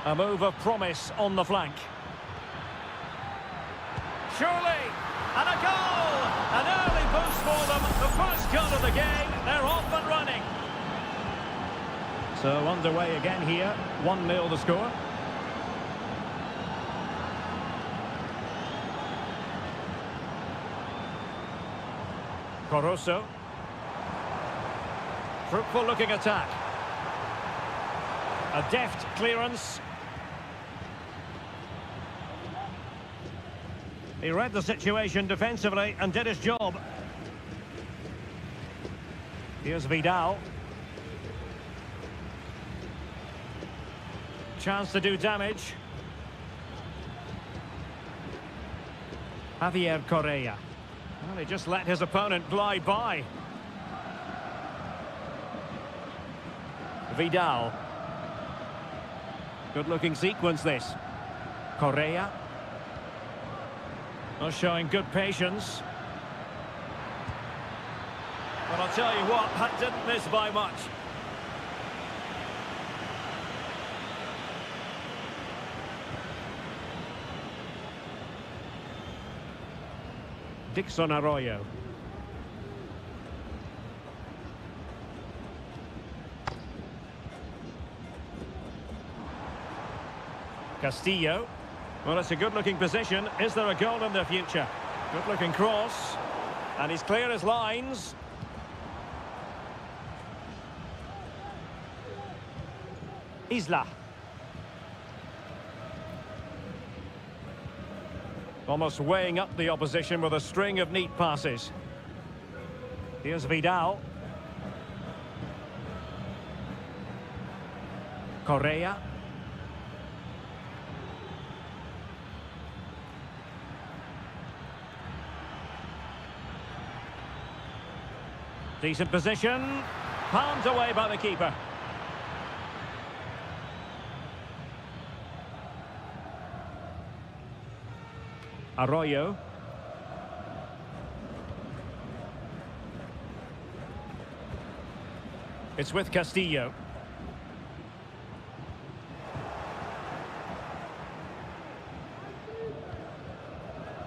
A move of promise on the flank. Surely, and a goal! An early boost for them. The first goal of the game. They're off and running. So underway again here. 1-0 the score. Coroso. Fruitful looking attack. A deft clearance. He read the situation defensively and did his job. Here's Vidal. Chance to do damage. Javier Correa. Well, he just let his opponent glide by. Vidal. Good-looking sequence, this. Correa. Oh, showing good patience. But I'll tell you what, that didn't miss by much. Dixon Arroyo. Castillo. Well, it's a good-looking position. Is there a goal in the future? Good-looking cross. And he's clear as lines. Isla. Almost weighing up the opposition with a string of neat passes. Here's Vidal. Correa. Decent position. Palmed away by the keeper. Arroyo. It's with Castillo.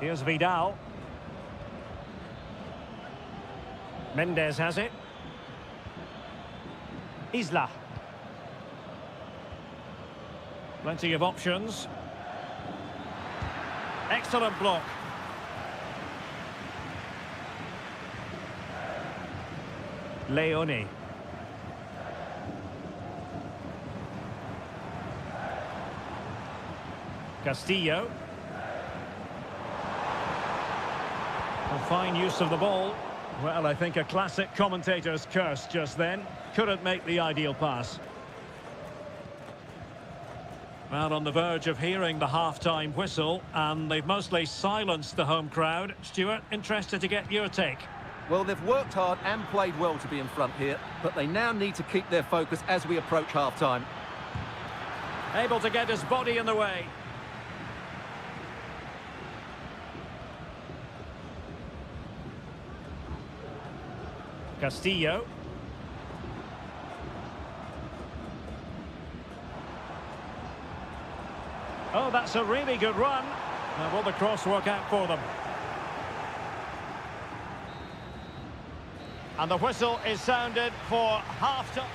Here's Vidal. Mendes has it. Isla. Plenty of options. Excellent block. Leone. Castillo. A fine use of the ball. Well, I think a classic commentator's curse just then. Couldn't make the ideal pass. Well, on the verge of hearing the half-time whistle, and they've mostly silenced the home crowd. Stuart, interested to get your take. Well, they've worked hard and played well to be in front here, but they now need to keep their focus as we approach half-time. Able to get his body in the way. Castillo. Oh, that's a really good run. Now, will the cross work out for them? And the whistle is sounded for half-time.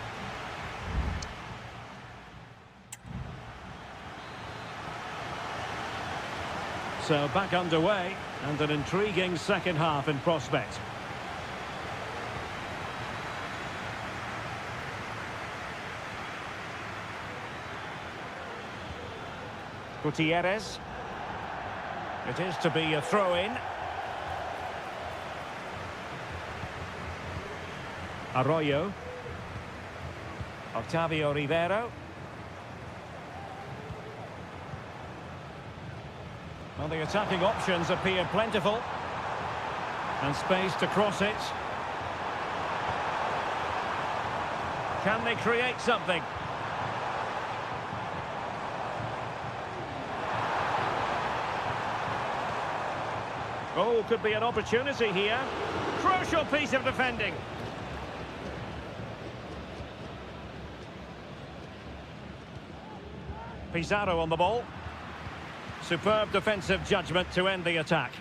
So back underway, and an intriguing second half in prospect. Gutierrez. It is to be a throw-in. Arroyo. Octavio Rivero. Well, the attacking options appear plentiful. And space to cross it. Can they create something? Oh, could be an opportunity here. Crucial piece of defending. Pizarro on the ball. Superb defensive judgment to end the attack.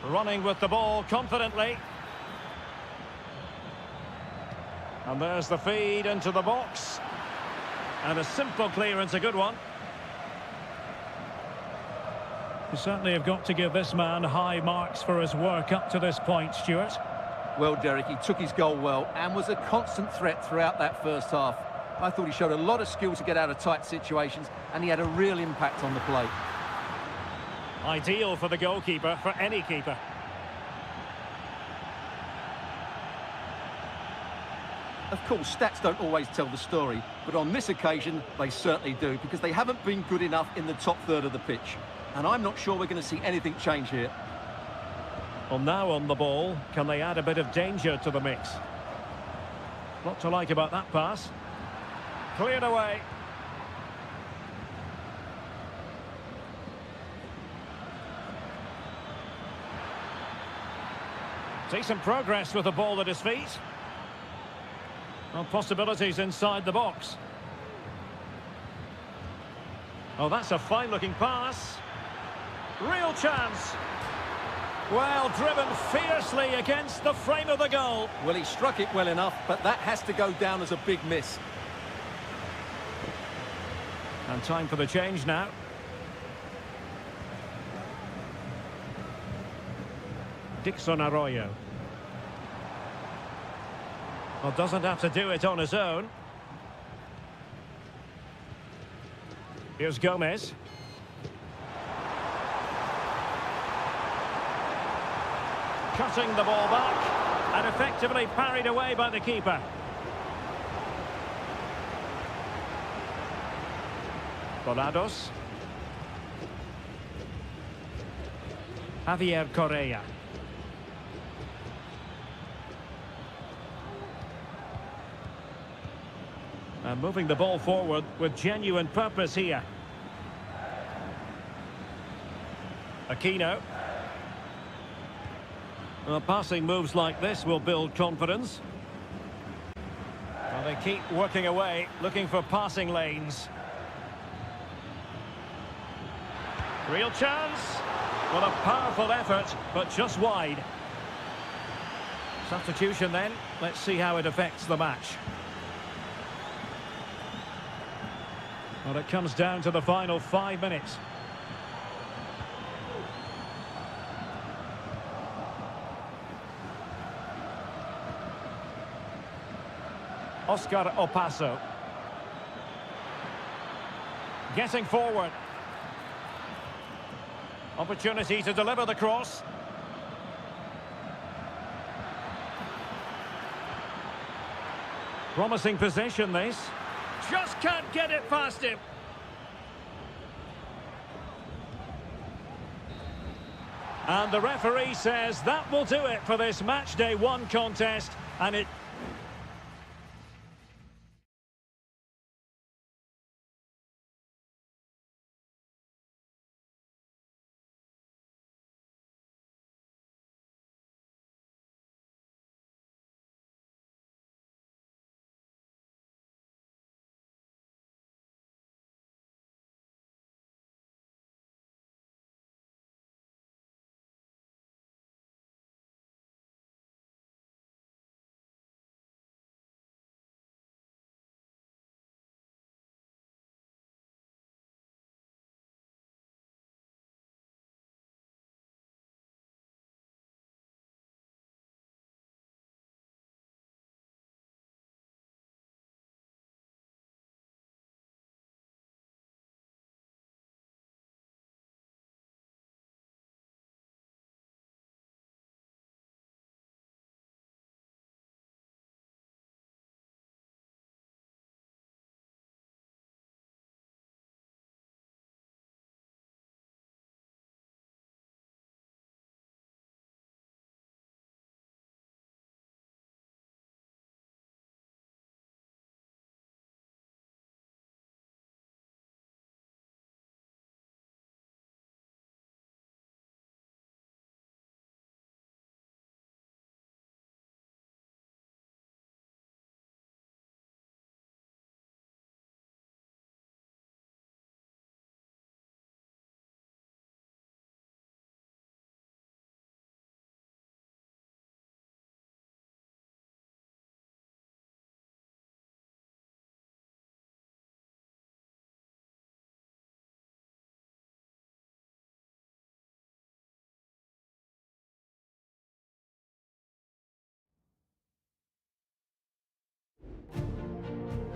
Running with the ball confidently. And there's the feed into the box. And a simple clearance, a good one. You certainly have got to give this man high marks for his work up to this point, Stuart. Well, Derek, he took his goal well and was a constant threat throughout that first half. I thought he showed a lot of skill to get out of tight situations, and he had a real impact on the play. Ideal for the goalkeeper, for any keeper. Of course, stats don't always tell the story, but on this occasion, they certainly do, because they haven't been good enough in the top third of the pitch. And I'm not sure we're going to see anything change here. Well, now on the ball, can they add a bit of danger to the mix? Not to like about that pass. Cleared away. Decent progress with the ball at his feet. Well, possibilities inside the box. Oh, that's a fine-looking pass. Real chance. Well, driven fiercely against the frame of the goal. Well, he struck it well enough, but that has to go down as a big miss. And time for the change now. Dixon Arroyo. Well, doesn't have to do it on his own. Here's Gomez. Cutting the ball back and effectively parried away by the keeper. Volados. Javier Correa. And moving the ball forward with genuine purpose here. Aquino. Well, passing moves like this will build confidence. Well, they keep working away, looking for passing lanes. Real chance. What a powerful effort, but just wide. Substitution then. Let's see how it affects the match. Well, it comes down to the final 5 minutes. Oscar Opaso. Getting forward. Opportunity to deliver the cross. Promising possession, this. Just can't get it past him. And the referee says that will do it for this match day 1 contest, and it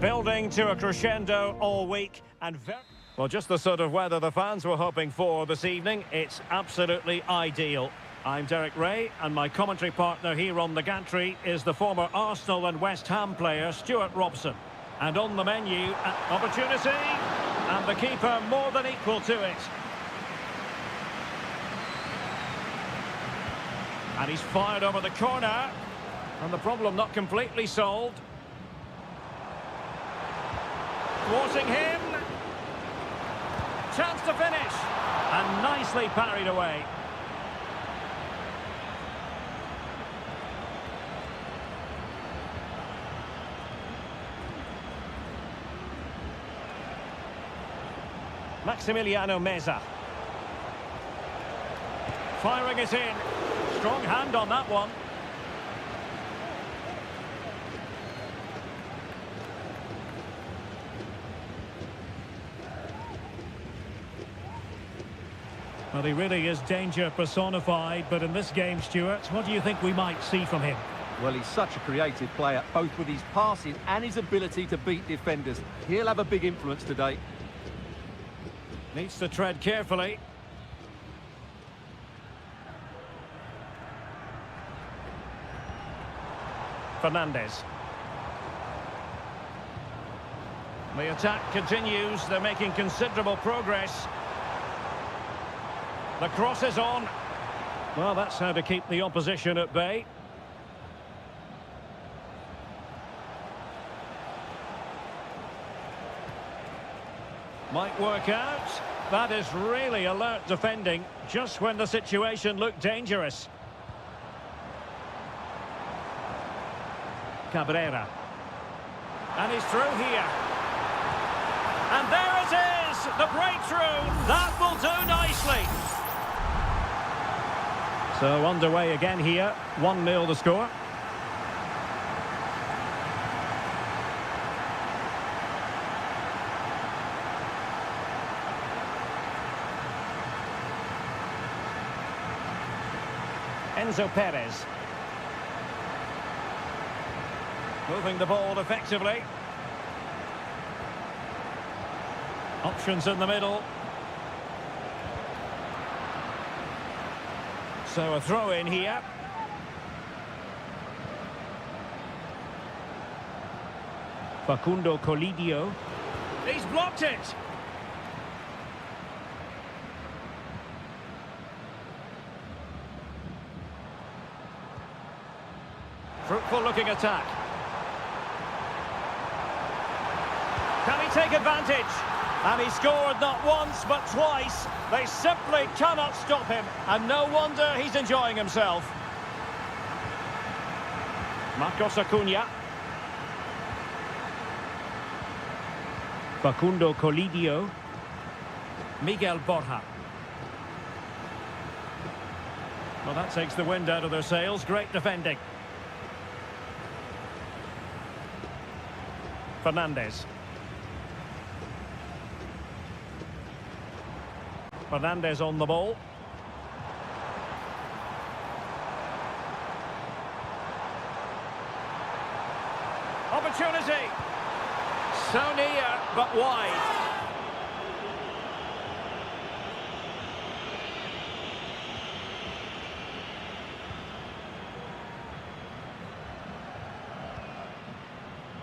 Building to a crescendo all week and well, just the sort of weather the fans were hoping for this evening. It's absolutely ideal. I'm Derek Ray, and my commentary partner here on the gantry is the former Arsenal and West Ham player Stuart Robson. And on the menu, an opportunity, and the keeper more than equal to it. And he's fired over the corner, and the problem not completely solved. Thwarting him. Chance to finish. And nicely parried away. Maximiliano Meza. Firing it in. Strong hand on that one. Well, he really is danger personified, but in this game, Stuart, what do you think we might see from him? Well, he's such a creative player, both with his passing and his ability to beat defenders. He'll have a big influence today. Needs to tread carefully. Fernandez. The attack continues. They're making considerable progress. The cross is on. Well, that's how to keep the opposition at bay. Might work out. That is really alert defending, just when the situation looked dangerous. Cabrera. And he's through here. And there it is! The breakthrough! That will do nicely! So underway again here. 1-0 the score. Enzo Perez. Moving the ball effectively. Options in the middle. So a throw in here. Facundo Colidio. He's blocked it. Fruitful looking attack. Can he take advantage? And he scored not once but twice. They simply cannot stop him. And no wonder he's enjoying himself. Marcos Acuna. Facundo Colidio. Miguel Borja. Well, that takes the wind out of their sails. Great defending. Fernandez. Fernandez on the ball. Opportunity. So near, but wide.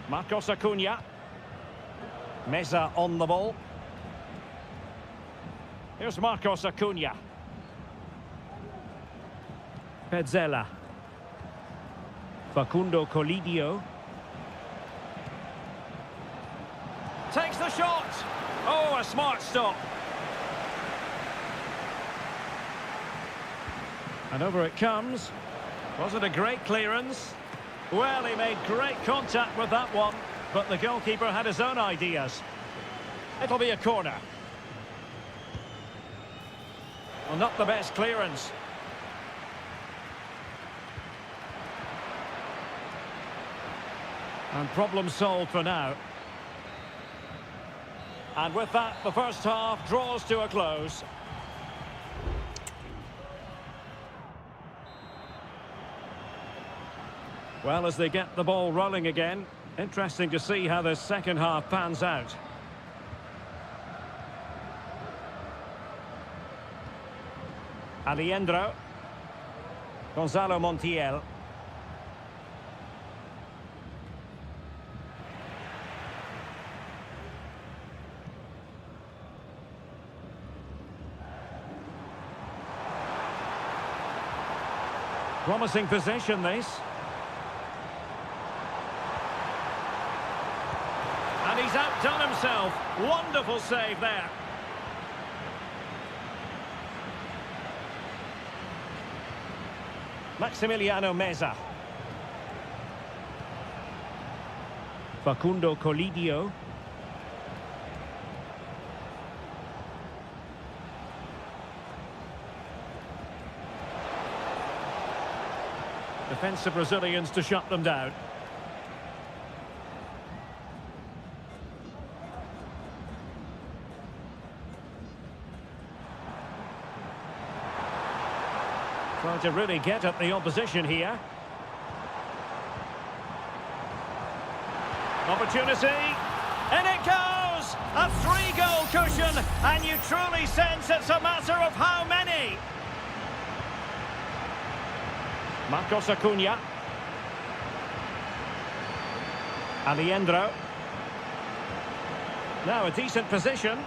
Marcos Acuna. Meza on the ball. Here's Marcos Acuna. Pezzella. Facundo Colidio. Takes the shot. Oh, a smart stop. And over it comes. Was it a great clearance? Well, he made great contact with that one, but the goalkeeper had his own ideas. It'll be a corner. Well, not the best clearance. And problem solved for now. And with that, the first half draws to a close. Well, as they get the ball rolling again, Interesting to see how the second half pans out. Alejandro. Gonzalo Montiel. Promising possession, this. And he's outdone himself. Wonderful save there. Maximiliano Meza. Facundo Colidio. Defensive Brazilians to shut them down. Trying to really get at the opposition here. Opportunity. And it goes! A 3-goal cushion, and you truly sense it's a matter of how many. Marcos Acuna. Alejandro. Now a decent position.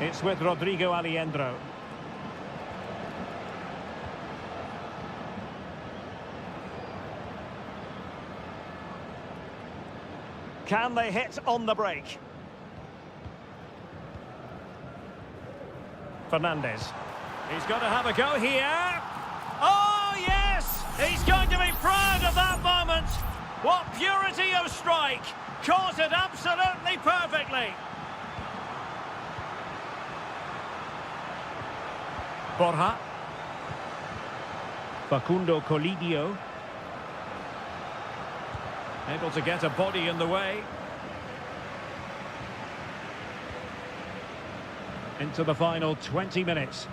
It's with Rodrigo Alejandro. Can they hit on the break? Fernandez. He's got to have a go here. Oh, yes! He's going to be proud of that moment. What purity of strike. Caught it absolutely perfectly. Borja. Facundo Colidio. Able to get a body in the way. Into the final 20 minutes.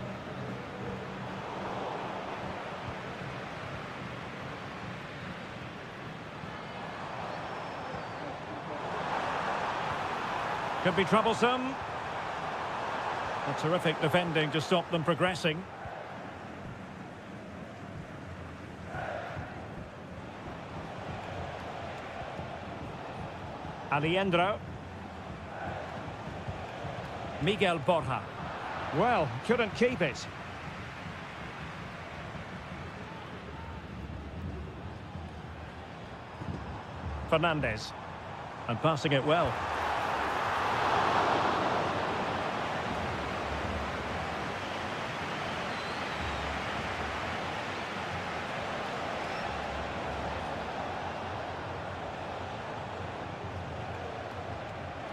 Could be troublesome. A terrific defending to stop them progressing. Alejandro. Miguel Borja. Well, couldn't keep it. Fernandez. And passing it well.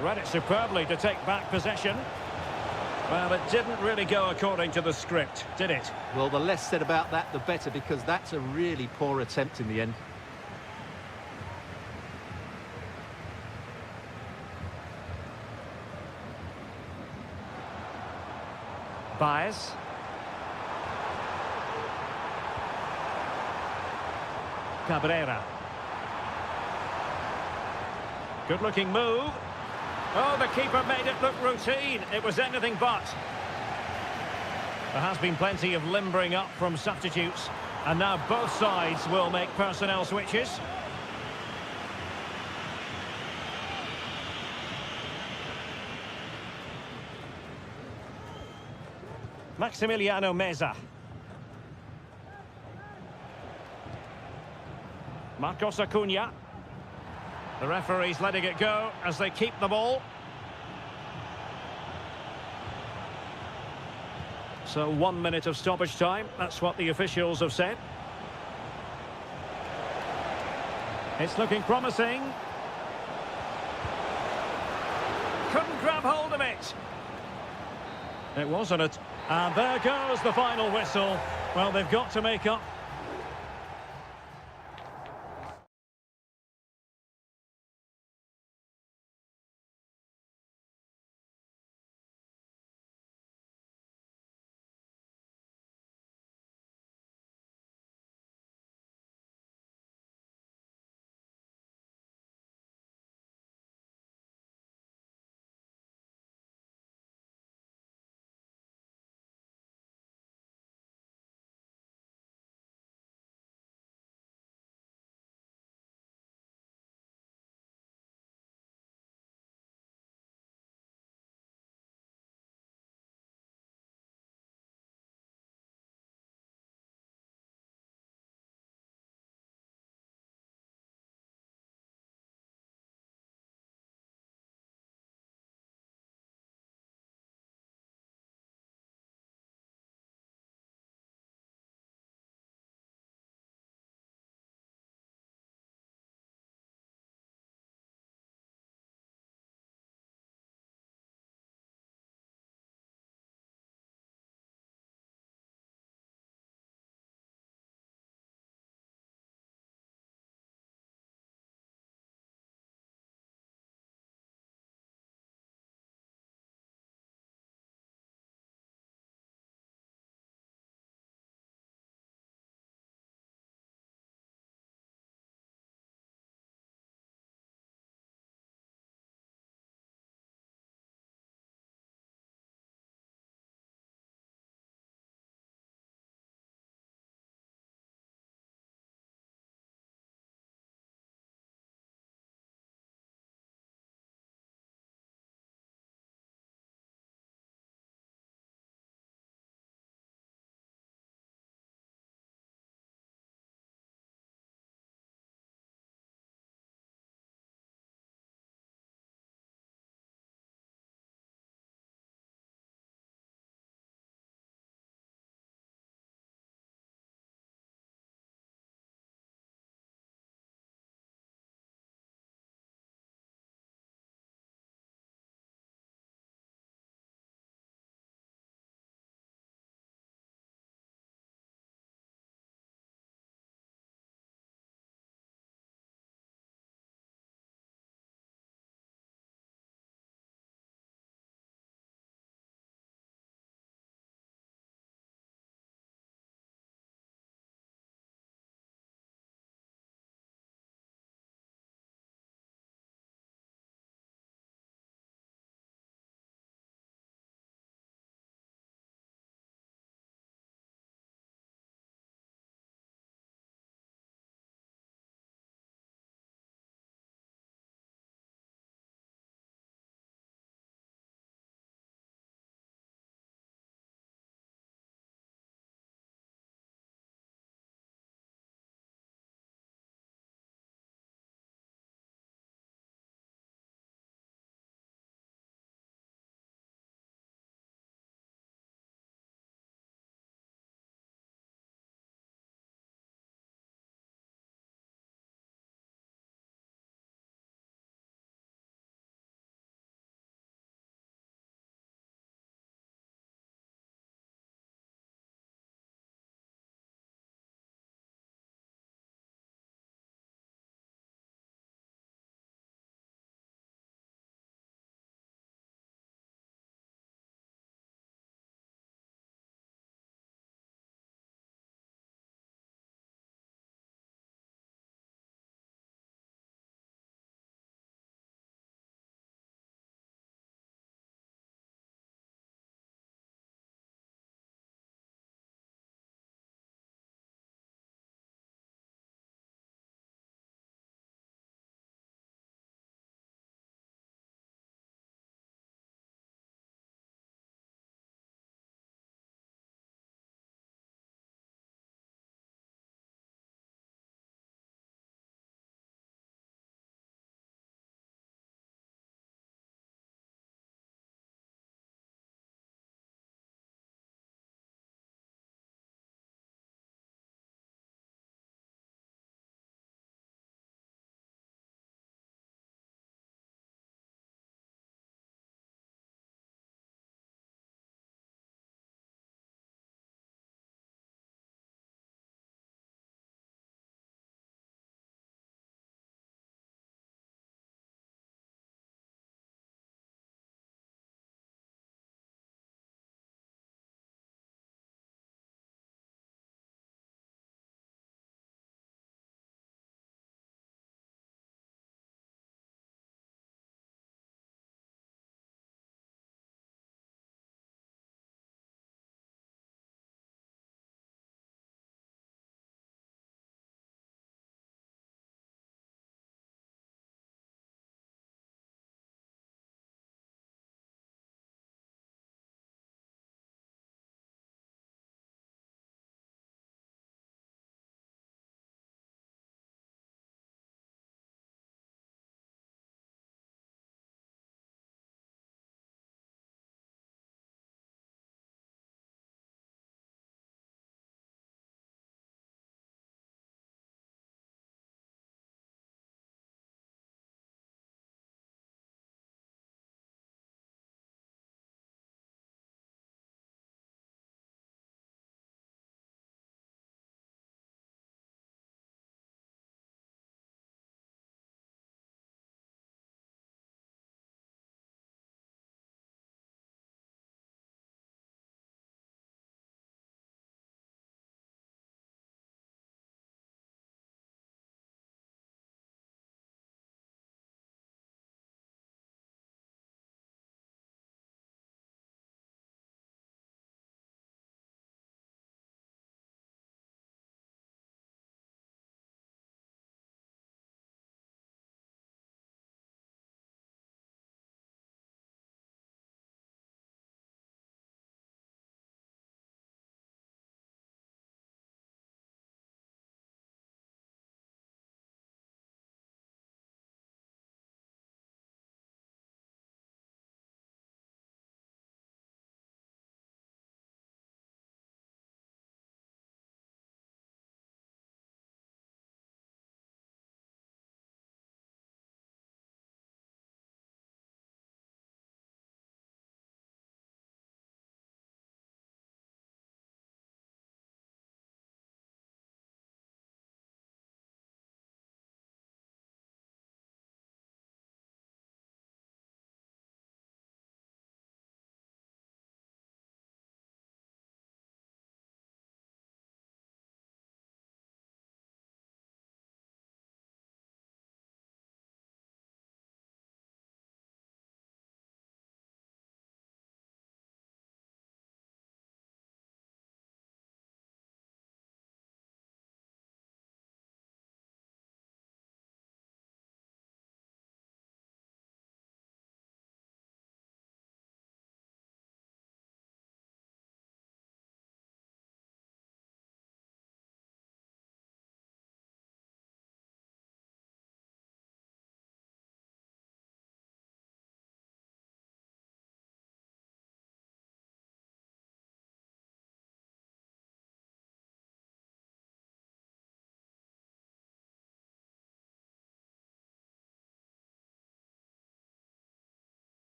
Read it superbly to take back possession. Well, it didn't really go according to the script, did it? Well, the less said about that, the better, because that's a really poor attempt in the end. Baez. Cabrera. Good-looking move. Oh, the keeper made it look routine. It was anything but. There has been plenty of limbering up from substitutes. And now both sides will make personnel switches. Maximiliano Meza. Marcos Acuna. The referee's letting it go as they keep the ball. So 1 minute of stoppage time. That's what the officials have said. It's looking promising. Couldn't grab hold of it. It wasn't it. And there goes the final whistle. Well, they've got to make up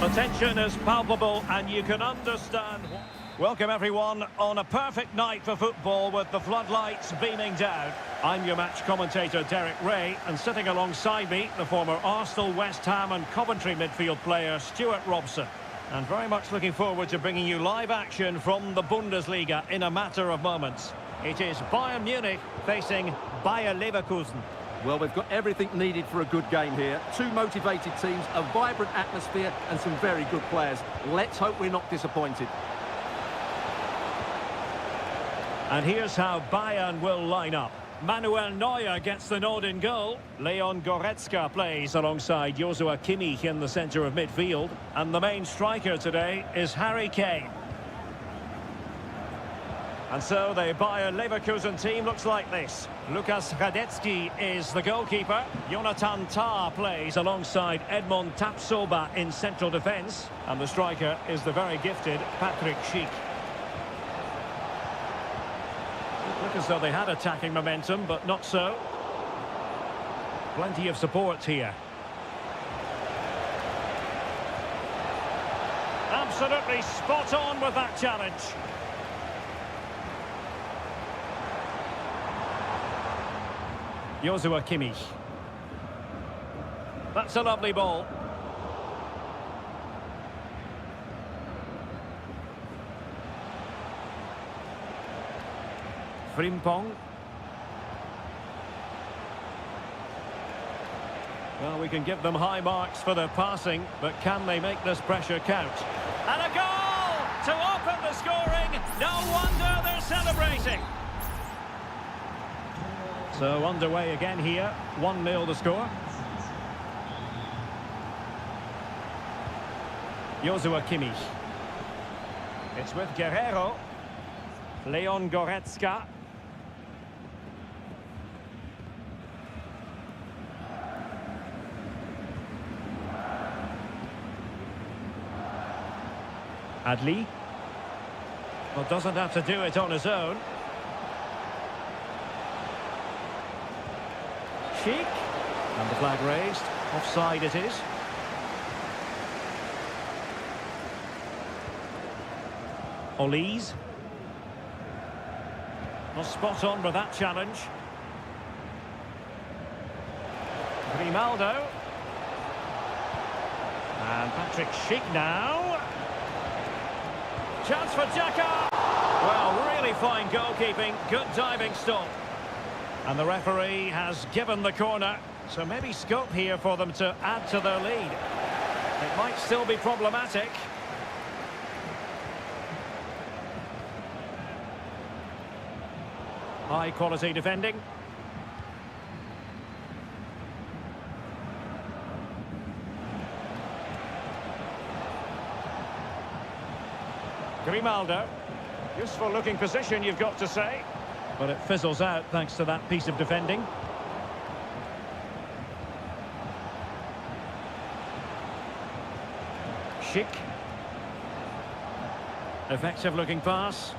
The tension is palpable and you can understand. Welcome everyone on a perfect night for football with the floodlights beaming down. I'm your match commentator Derek Ray, and sitting alongside me the former Arsenal, West Ham and Coventry midfield player Stuart Robson. And very much looking forward to bringing you live action from the Bundesliga in a matter of moments. It is Bayern Munich facing Bayer Leverkusen. Well, we've got everything needed for a good game here. Two motivated teams, a vibrant atmosphere and some very good players. Let's hope we're not disappointed. And here's how Bayern will line up. Manuel Neuer gets the nod in goal. Leon Goretzka plays alongside Joshua Kimmich in the centre of midfield. And the main striker today is Harry Kane. And so the Bayer Leverkusen team looks like this. Lukas Radetzky is the goalkeeper. Jonathan Tah plays alongside Edmond Tapsoba in central defence. And the striker is the very gifted Patrick Schick. Look as though they had attacking momentum, but not so. Plenty of support here. Absolutely spot on with that challenge. Joshua Kimmich. That's a lovely ball. Frimpong. Well, we can give them high marks for their passing, but can they make this pressure count? And a goal to open the scoring. No wonder they're celebrating. So underway again here. 1-0 the score. Joshua Kimmich. It's with Guerrero. Leon Goretzka. Adli. Well, doesn't have to do it on his own. Schick. And the flag raised. Offside it is. Olise. Well, spot on with that challenge. Grimaldo. And Patrick Schick now. Chance for Xhaka. Well, really fine goalkeeping. Good diving stop. And the referee has given the corner. So maybe scope here for them to add to their lead. It might still be problematic. High quality defending. Grimaldo. Useful looking position, you've got to say. But it fizzles out thanks to that piece of defending. Schick. Effective looking pass.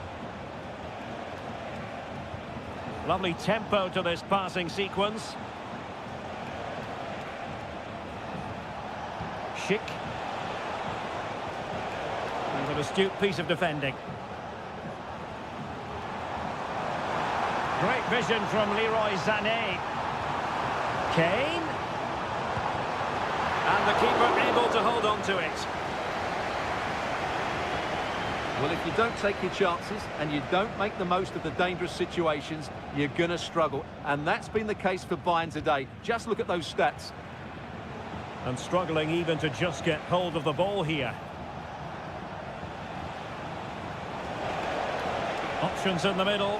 Lovely tempo to this passing sequence. Schick. And an astute piece of defending. Great vision from Leroy Sané. Kane. And the keeper able to hold on to it. Well, if you don't take your chances and you don't make the most of the dangerous situations, you're going to struggle. And that's been the case for Bayern today. Just look at those stats. And struggling even to just get hold of the ball here. Options in the middle.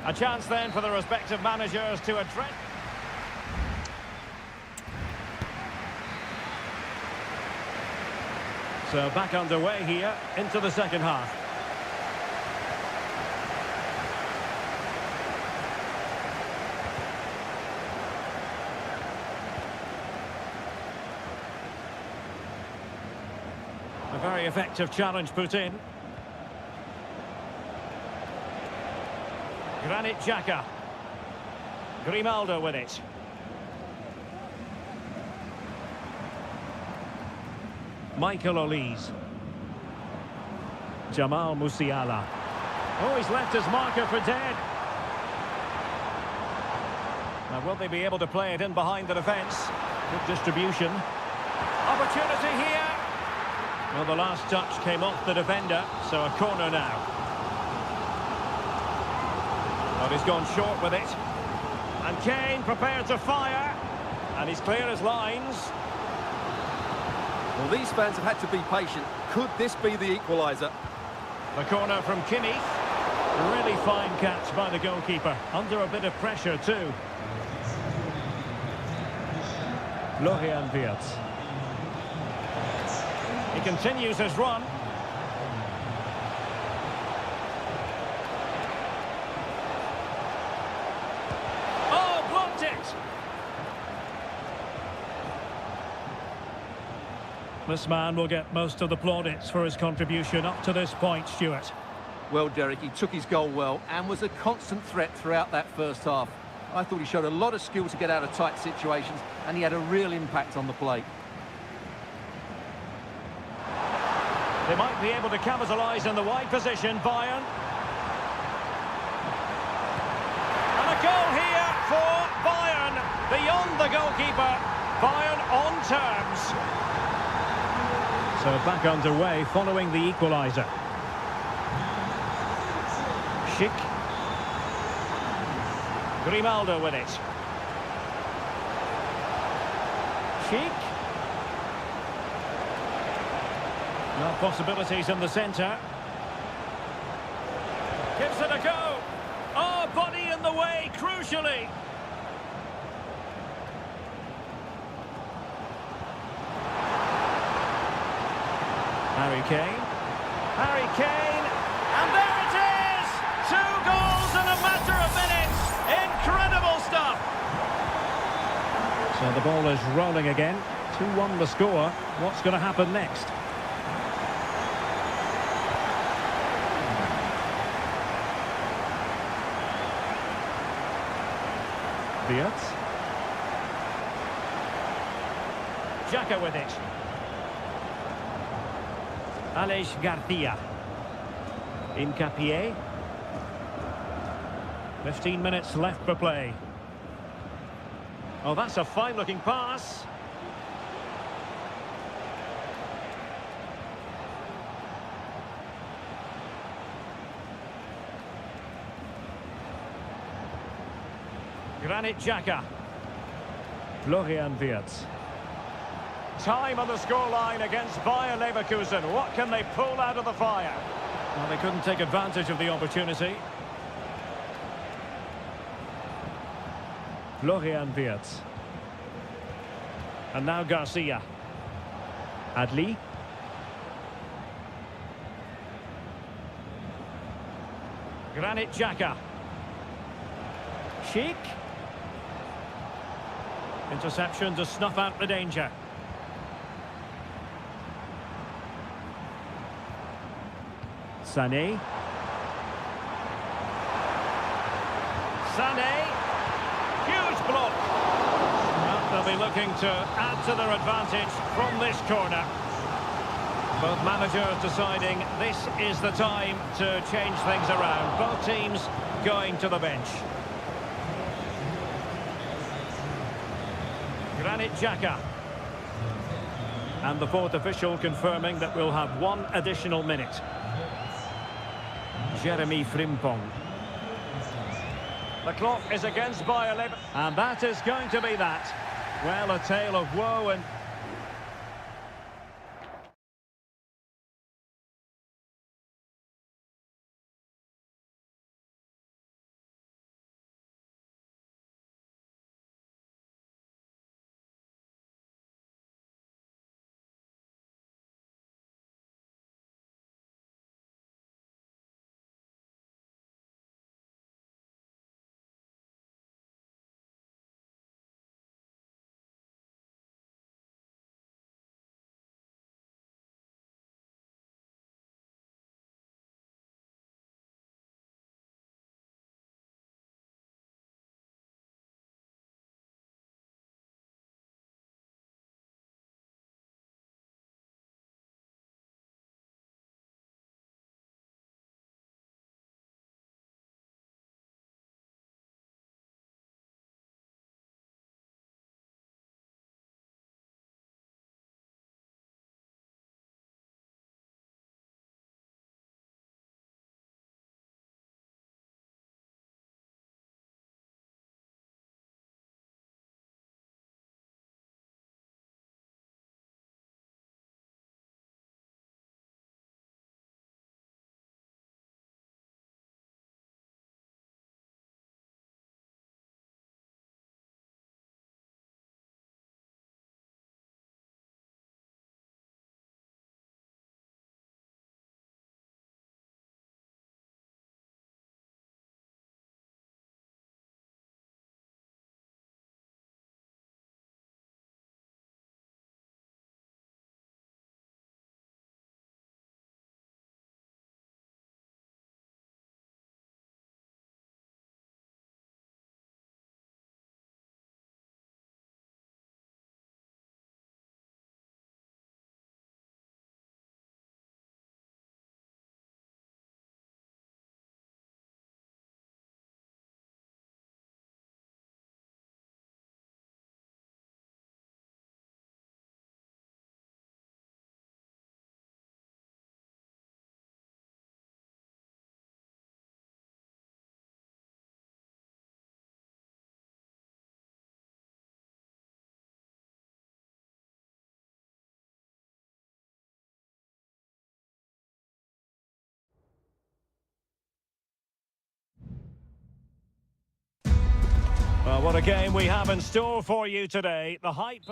A chance then for the respective managers to address. So back underway here into the second half. A very effective challenge put in. Granit Xhaka. Grimaldo with it. Michael Olise. Jamal Musiala. Oh, he's left his marker for dead. Now, will they be able to play it in behind the defence? Good distribution. Opportunity here. Well, the last touch came off the defender, so a corner now. Well, he's gone short with it. And Kane prepared to fire. And he's clear as lines. Well, these fans have had to be patient. Could this be the equaliser? The corner from Kimmich. Really fine catch by the goalkeeper. Under a bit of pressure too. Florian Wirtz. He continues his run. Oh, blocked it! This man will get most of the plaudits for his contribution up to this point, Stuart. Well, Derek, he took his goal well and was a constant threat throughout that first half. I thought he showed a lot of skill to get out of tight situations, and he had a real impact on the play. They might be able to capitalise in the wide position, Bayern. And a goal here for Bayern, beyond the goalkeeper. Bayern on terms. So back underway following the equaliser. Schick. Grimaldo with it. Schick. No possibilities in the centre. Gives it a go. Oh, body in the way, crucially. Harry Kane. Harry Kane. And there it is! 2 goals in a matter of minutes. Incredible stuff. So the ball is rolling again. 2-1 the score. What's going to happen next? Wirtz. Xhaka with it. Aleix Garcia. Hincapié. 15 minutes left for play. Oh, that's a fine-looking pass. Granit Xhaka. Florian Wirtz. Time on the scoreline against Bayer Leverkusen. What can they pull out of the fire? Well, they couldn't take advantage of the opportunity. Florian Wirtz. And now Garcia. Adli. Granit Xhaka. Schick. Interception to snuff out the danger. Sané. Sané. Huge block. Well, they'll be looking to add to their advantage from this corner. Both managers deciding this is the time to change things around. Both teams going to the bench. Granit Xhaka. And the fourth official confirming that we'll have 1 additional minute. Jeremy Frimpong. The clock is against Bayer Leverkusen. And that is going to be that. Well, a tale of woe and What a game we have in store for you today. The hype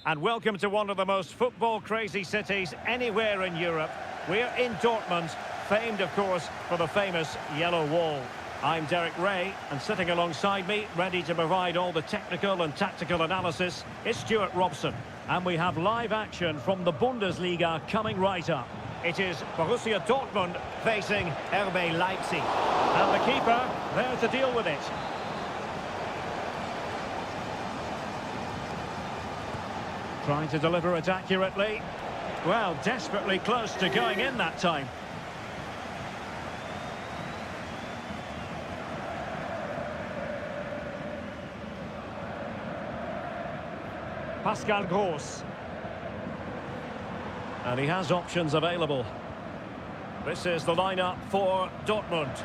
and welcome to one of the most football-crazy cities anywhere in Europe. We're in Dortmund, famed, of course, for the famous Yellow Wall. I'm Derek Ray, and sitting alongside me, ready to provide all the technical and tactical analysis, is Stuart Robson. And we have live action from the Bundesliga coming right up. It is Borussia Dortmund facing RB Leipzig. And the keeper there to deal with it. Trying to deliver it accurately. Well, desperately close to going in that time. Pascal Gross. And he has options available. This is the lineup for Dortmund.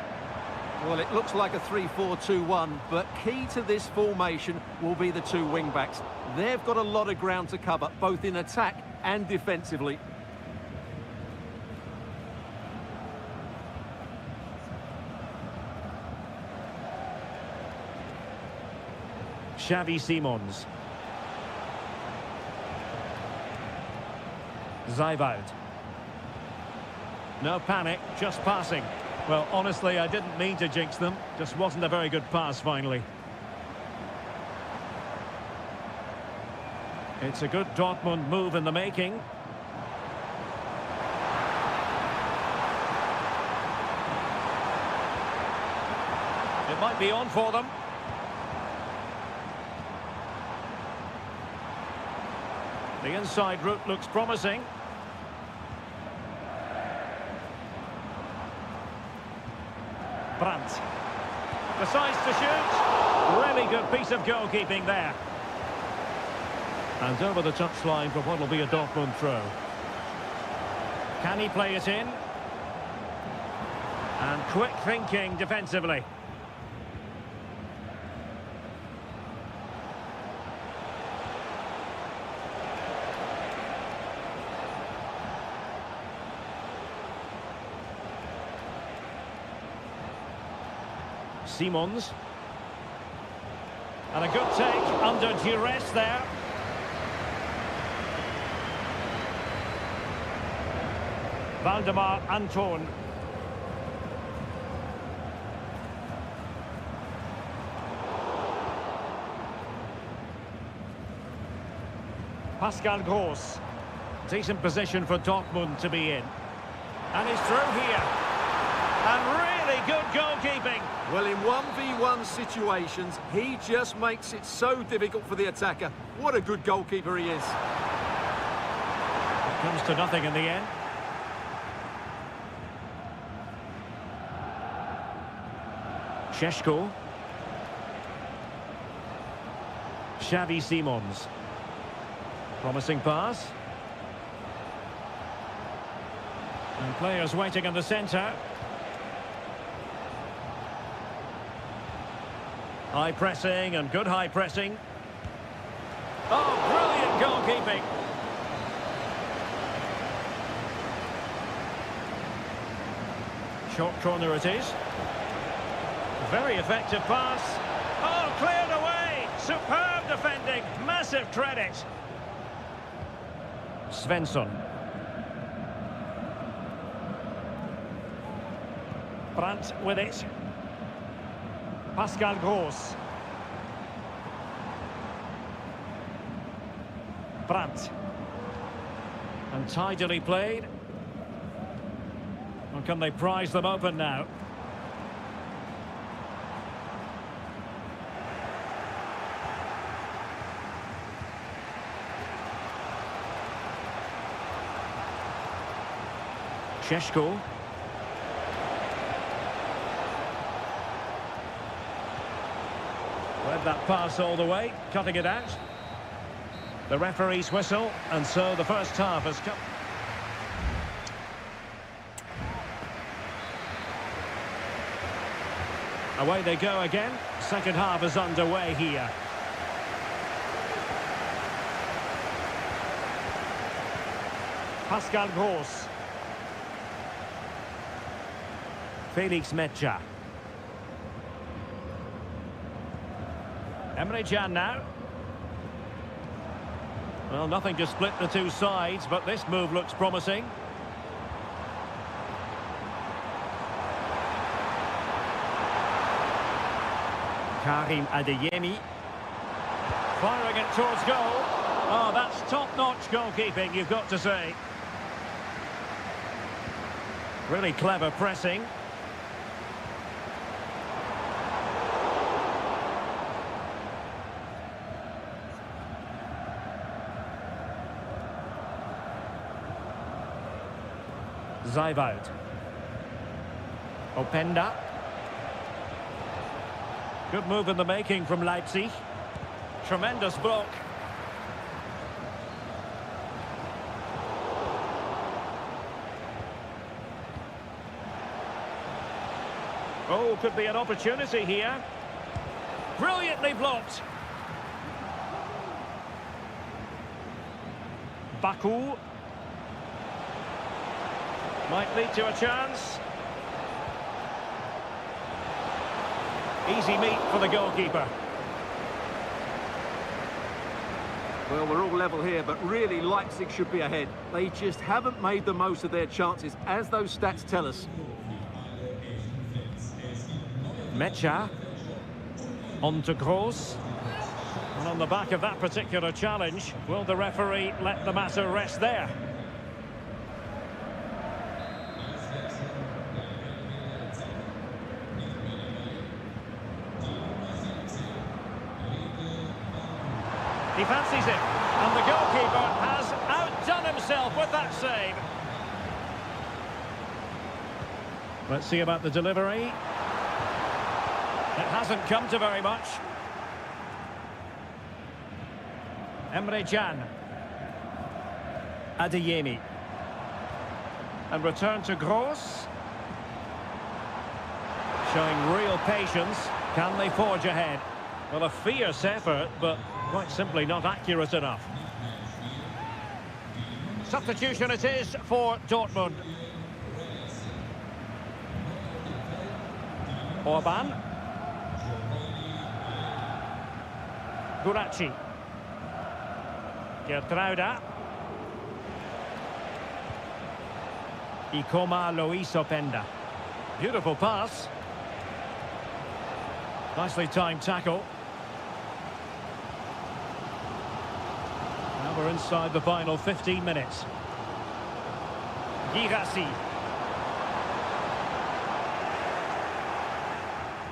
Well, it looks like a 3-4-2-1, but key to this formation will be the two wing-backs. They've got a lot of ground to cover, both in attack and defensively. Xavi Simons. Zijveld. No panic, just passing. Well, honestly, I didn't mean to jinx them. Just wasn't a very good pass, finally. It's a good Dortmund move in the making. It might be on for them. The inside route looks promising. Brandt decides to shoot. Really good piece of goalkeeping there. And over the touchline for what will be a Dortmund throw. Can he play it in? And quick thinking defensively. Simons. And a good take under duress there. Valdemar Anton. Pascal Gross. Decent position for Dortmund to be in. And he's through here. And really good goalkeeping. Well, in 1v1 situations, he just makes it so difficult for the attacker. What a good goalkeeper he is. It comes to nothing in the end. Šeško. Xavi Simons. Promising pass. And players waiting in the centre. High pressing and good high pressing. Oh, brilliant goalkeeping. Short corner it is. Very effective pass. Oh, cleared away. Superb defending. Massive credit. Svensson. Brandt with it. Pascal Gross. Brandt. And tidily played. Or can they prize them open now? Šeško. Led that pass all the way, cutting it out. The referee's whistle, and so the first half has come. Away they go again. Second half is underway here. Pascal Gross. Felix Mecha. Emre Can now. Well, nothing to split the two sides, but this move looks promising. Karim Adeyemi. Firing it towards goal. Oh, that's top-notch goalkeeping, you've got to say. Really clever pressing. Zijvoud. Openda. Good move in the making from Leipzig. Tremendous block. Oh, could be an opportunity here. Brilliantly blocked. Baku. Might lead to a chance. Easy meat for the goalkeeper. Well, we're all level here, but really Leipzig should be ahead. They just haven't made the most of their chances, as those stats tell us. Mecha. On to Gross. And on the back of that particular challenge, will the referee let the matter rest there? He fancies it, and the goalkeeper has outdone himself with that save. Let's see about the delivery. It hasn't come to very much. Emre Can. Adeyemi. And return to Gross. Showing real patience. Can they forge ahead? Well, a fierce effort, but quite simply not accurate enough. Substitution it is for Dortmund. Orban. Guraci. Gertruida. Ikoma Luis Openda. Beautiful pass. Nicely timed tackle. Now we're inside the final 15 minutes. Girassi.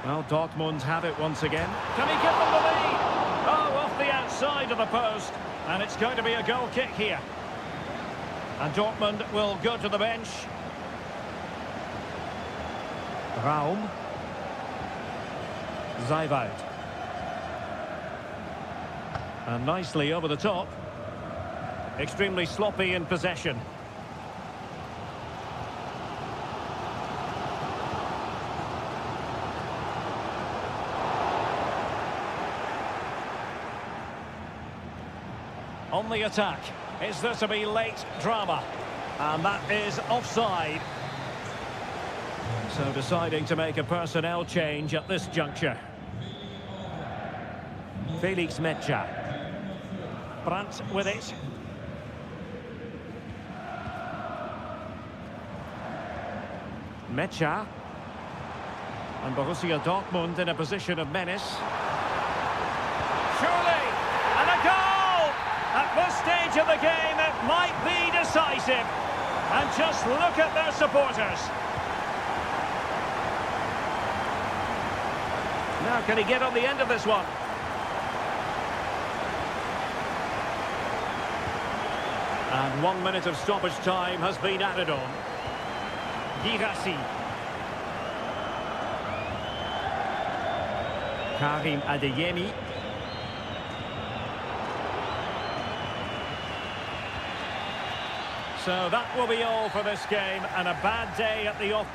Well, Dortmund have it once again. Can he give them the lead? Oh, off the outside of the post. And it's going to be a goal kick here. And Dortmund will go to the bench. Raum. Zijvoud. And nicely over the top. Extremely sloppy in possession. On the attack. Is there to be late drama? And that is offside. So deciding to make a personnel change at this juncture. Felix Mecha. Brandt with it. Mecha. And Borussia Dortmund in a position of menace. Surely! And a goal! At this stage of the game, it might be decisive. And just look at their supporters. Now, can he get on the end of this one? And 1 minute of stoppage time has been added on. Girassi. Karim Adeyemi. So that will be all for this game, and a bad day at the off.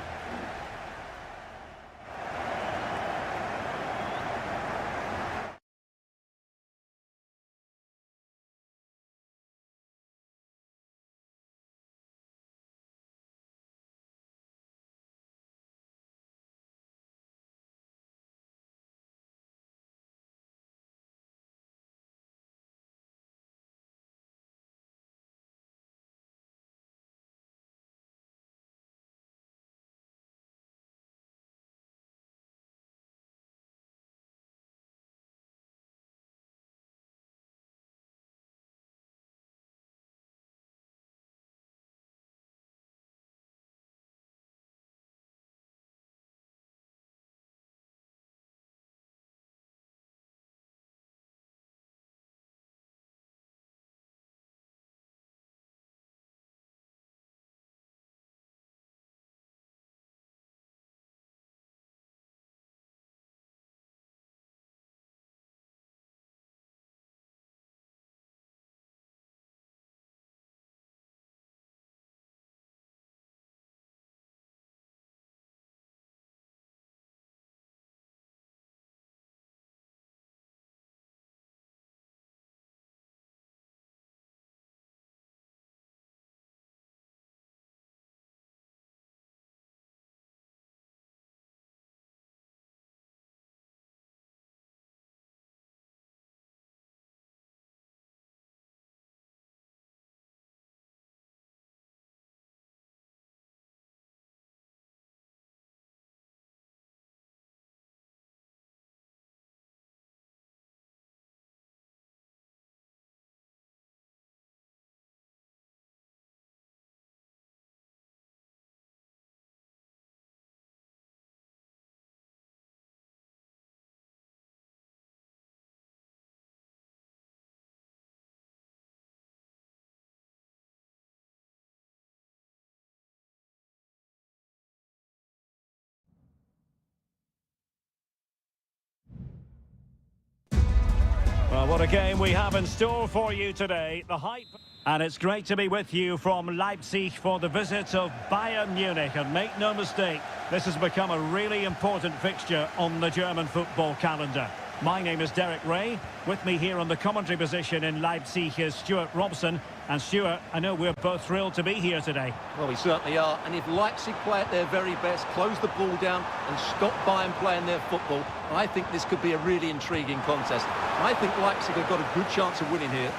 Well, what a game we have in store for you today. The hype. And it's great to be with you from Leipzig for the visit of Bayern Munich. And make no mistake, this has become a really important fixture on the German football calendar. My name is Derek Ray. With me here on the commentary position in Leipzig is Stuart Robson. And Stuart, I know we're both thrilled to be here today. Well, we certainly are. And if Leipzig play at their very best, close the ball down and stop Bayern playing their football, I think this could be a really intriguing contest. I think Leipzig have got a good chance of winning here.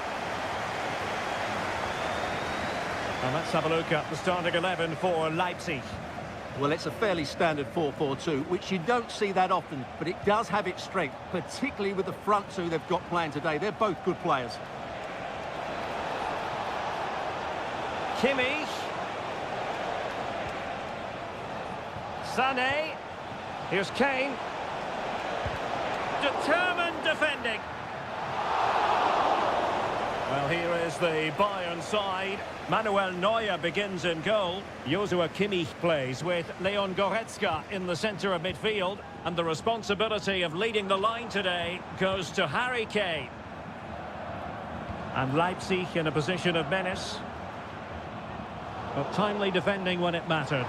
And let's have a look at the starting 11 for Leipzig. Well, it's a fairly standard 4-4-2, which you don't see that often, but it does have its strength, particularly with the front two they've got playing today. They're both good players. Kimmich. Sané. Here's Kane. Determined defending. Well, here is the Bayern side. Manuel Neuer begins in goal. Joshua Kimmich plays with Leon Goretzka in the centre of midfield. And the responsibility of leading the line today goes to Harry Kane. And Leipzig in a position of menace. But timely defending when it mattered.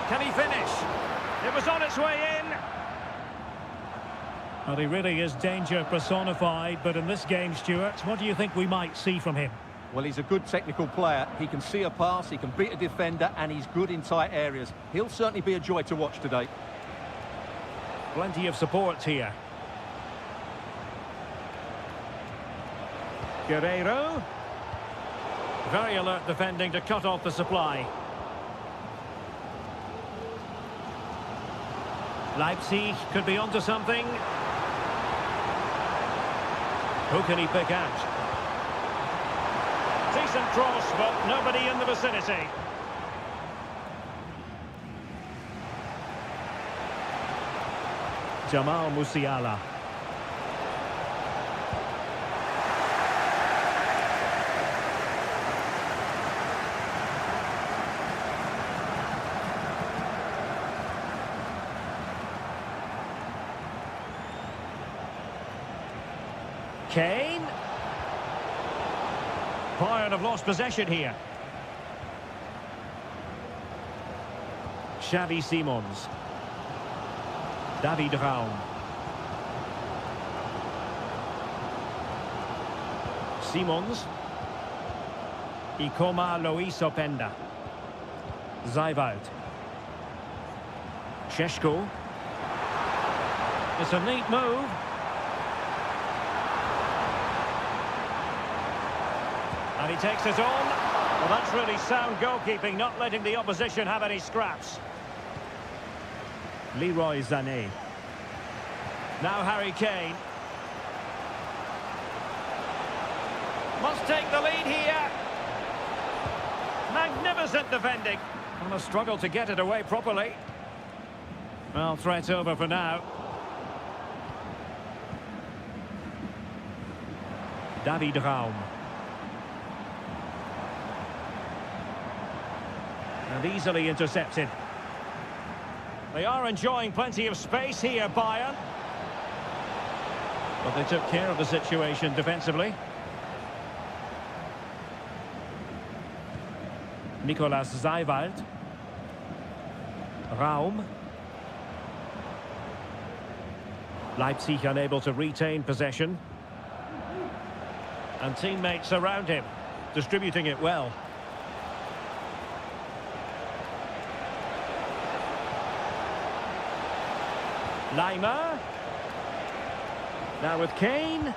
Can he finish? It was on its way in. Well, he really is danger personified, but in this game, Stuart, what do you think we might see from him? Well, he's a good technical player. He can see a pass, he can beat a defender, and he's good in tight areas. He'll certainly be a joy to watch today. Plenty of support here. Guerreiro. Very alert defending to cut off the supply. Leipzig could be onto something. Who can he pick out? Decent cross, but nobody in the vicinity. Jamal Musiala. Kane. Bayern have lost possession here. Xavi Simons. David Raum. Simons. Ikoma Lois Openda. Zaiwald. Šeško. It's a neat move. And he takes it on. Well, that's really sound goalkeeping, not letting the opposition have any scraps. Leroy Sané. Now Harry Kane. Must take the lead here. Magnificent defending. And a struggle to get it away properly. Well, threat over for now. David Raum. And easily intercepted. They are enjoying plenty of space here, Bayern. But they took care of the situation defensively. Nicolas Zaiwald. Raum. Leipzig unable to retain possession. And teammates around him, distributing it well. Lima. Now with Kane.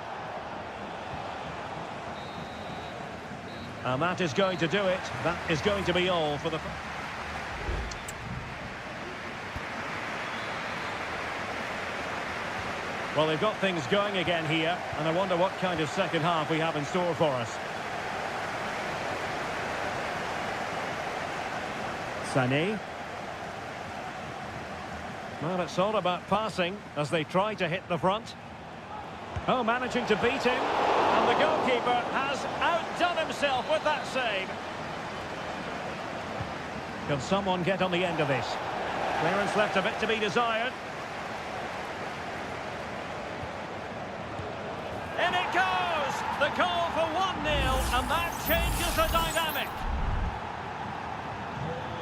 And that is going to do it. That is going to be all for the... Well, they've got things going again here, and I wonder what kind of second half we have in store for us. Sané. Well, it's all about passing as they try to hit the front. Oh, managing to beat him. And the goalkeeper has outdone himself with that save. Can someone get on the end of this? Clearance left a bit to be desired. it goes! The goal for 1-0, and that changes the dynamic.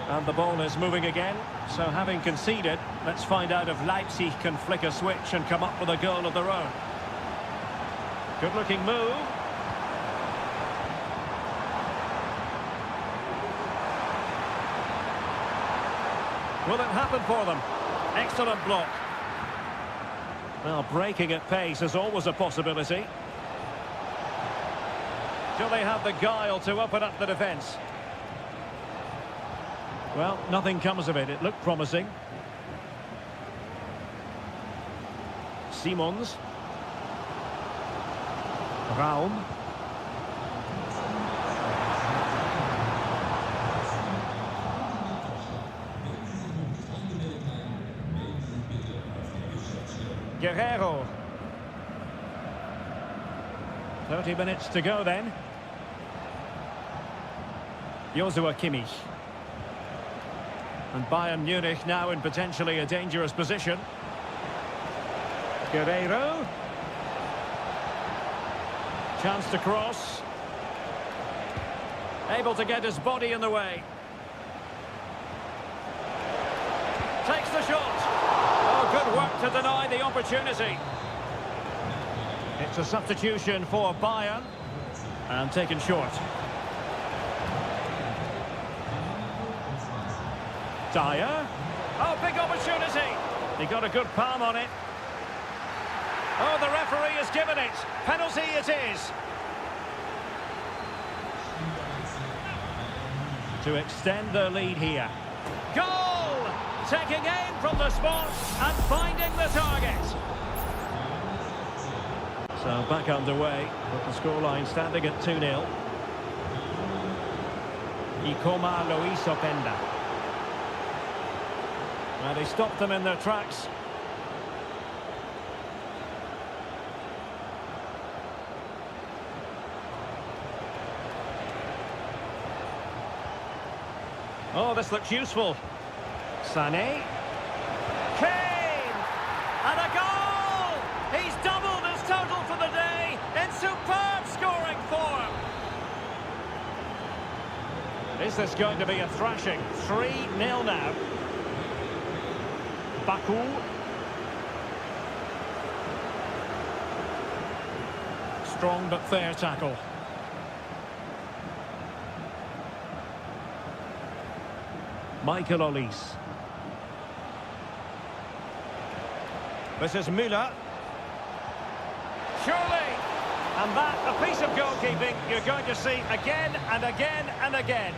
And the ball is moving again. So having conceded, let's find out if Leipzig can flick a switch and come up with a goal of their own. Good-looking move. Will it happen for them? Excellent block. Well, breaking at pace is always a possibility. Do they have the guile to open up the defence? Well, nothing comes of it. It looked promising. Simons. Raum. Guerrero. 30 minutes to go then. Joshua Kimmich. And Bayern Munich now in potentially a dangerous position. Guerrero. Chance to cross. Able to get his body in the way. Takes the shot. Oh, good work to deny the opportunity. It's a substitution for Bayern. And taken short. Dyer. Oh, big opportunity. He got a good palm on it. Oh, the referee has given it. Penalty it is. To extend their lead here. Goal! Taking aim from the spot and finding the target. So back underway, with the scoreline standing at 2-0. Ikoma Luis Openda. Well, they stopped them in their tracks. Oh, this looks useful. Sané. Kane! And a goal! He's doubled his total for the day in superb scoring form. Is this going to be a thrashing? 3-0 now. Baku. Strong but fair tackle. Michael Olise. This is Müller. Surely! And that, a piece of goalkeeping you're going to see again and again and again.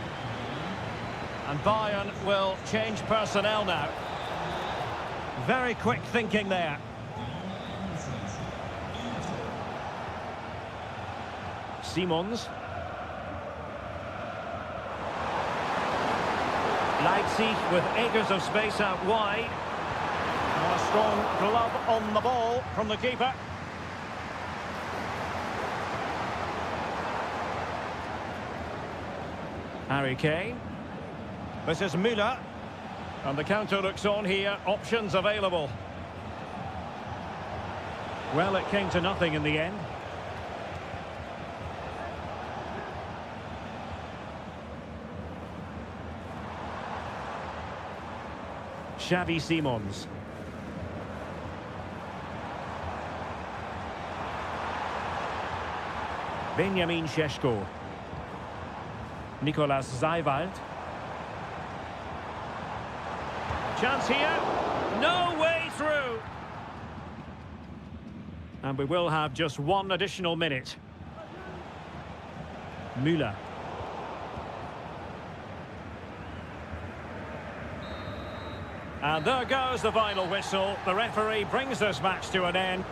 And Bayern will change personnel now. Very quick thinking there. Simons. Leipzig with acres of space out wide. And a strong glove on the ball from the keeper. Harry Kane. This is Müller. And the counter looks on here. Options available. Well, it came to nothing in the end. Xavi Simons. Benjamin Šeško. Nicolas Zajvald. Chance here. No way through. And we will have just one additional minute. Müller. And there goes the final whistle. The referee brings this match to an end.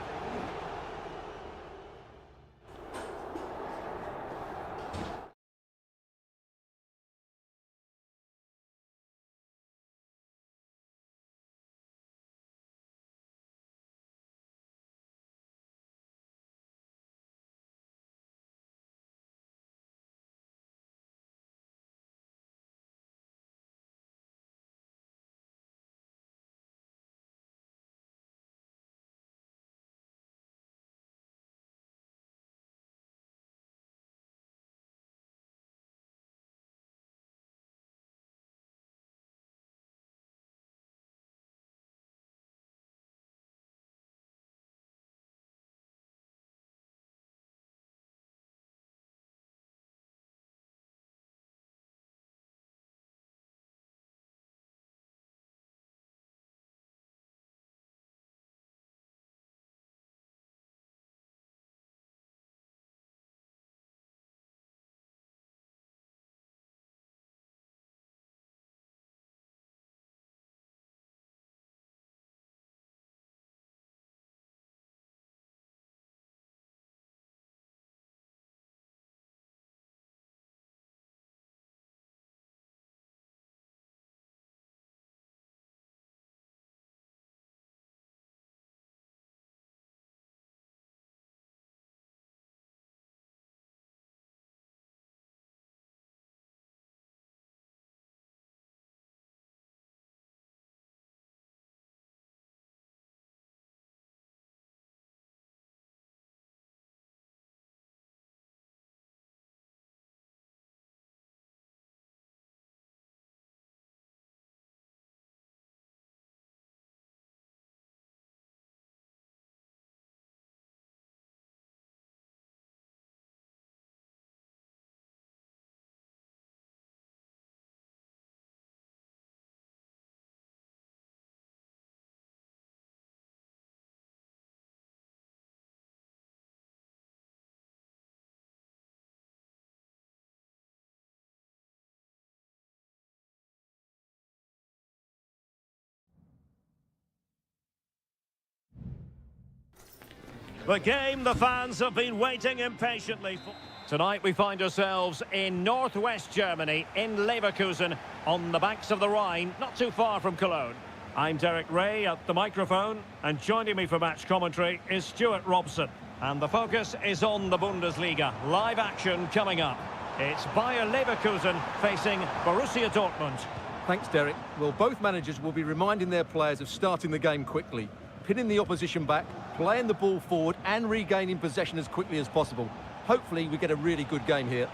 The game the fans have been waiting impatiently for. Tonight we find ourselves in northwest Germany, in Leverkusen, on the banks of the Rhine, not too far from Cologne. I'm Derek Ray at the microphone, and joining me for match commentary is Stuart Robson. And the focus is on the Bundesliga. Live action coming up. It's Bayer Leverkusen facing Borussia Dortmund. Thanks, Derek. Well, both managers will be reminding their players of starting the game quickly, pinning the opposition back, playing the ball forward and regaining possession as quickly as possible. Hopefully we get a really good game here.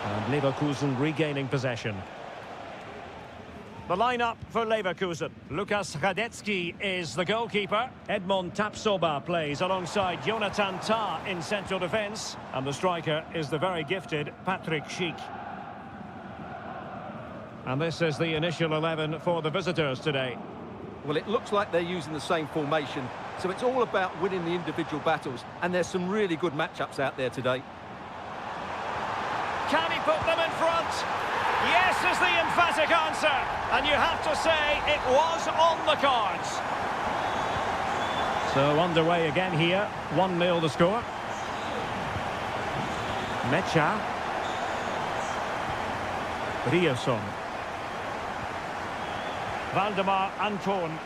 And Leverkusen regaining possession. The lineup for Leverkusen. Lukas Hradecky is the goalkeeper. Edmond Tapsoba plays alongside Jonathan Tah in central defence. And the striker is the very gifted Patrick Schick. And this is the initial 11 for the visitors today. Well, it looks like they're using the same formation, so it's all about winning the individual battles, and there's some really good matchups out there today. Can he put them in front? Yes is the emphatic answer, and you have to say it was on the cards. So underway again here, 1-0 the score. Mecha. Ryerson. Valdemar Anton.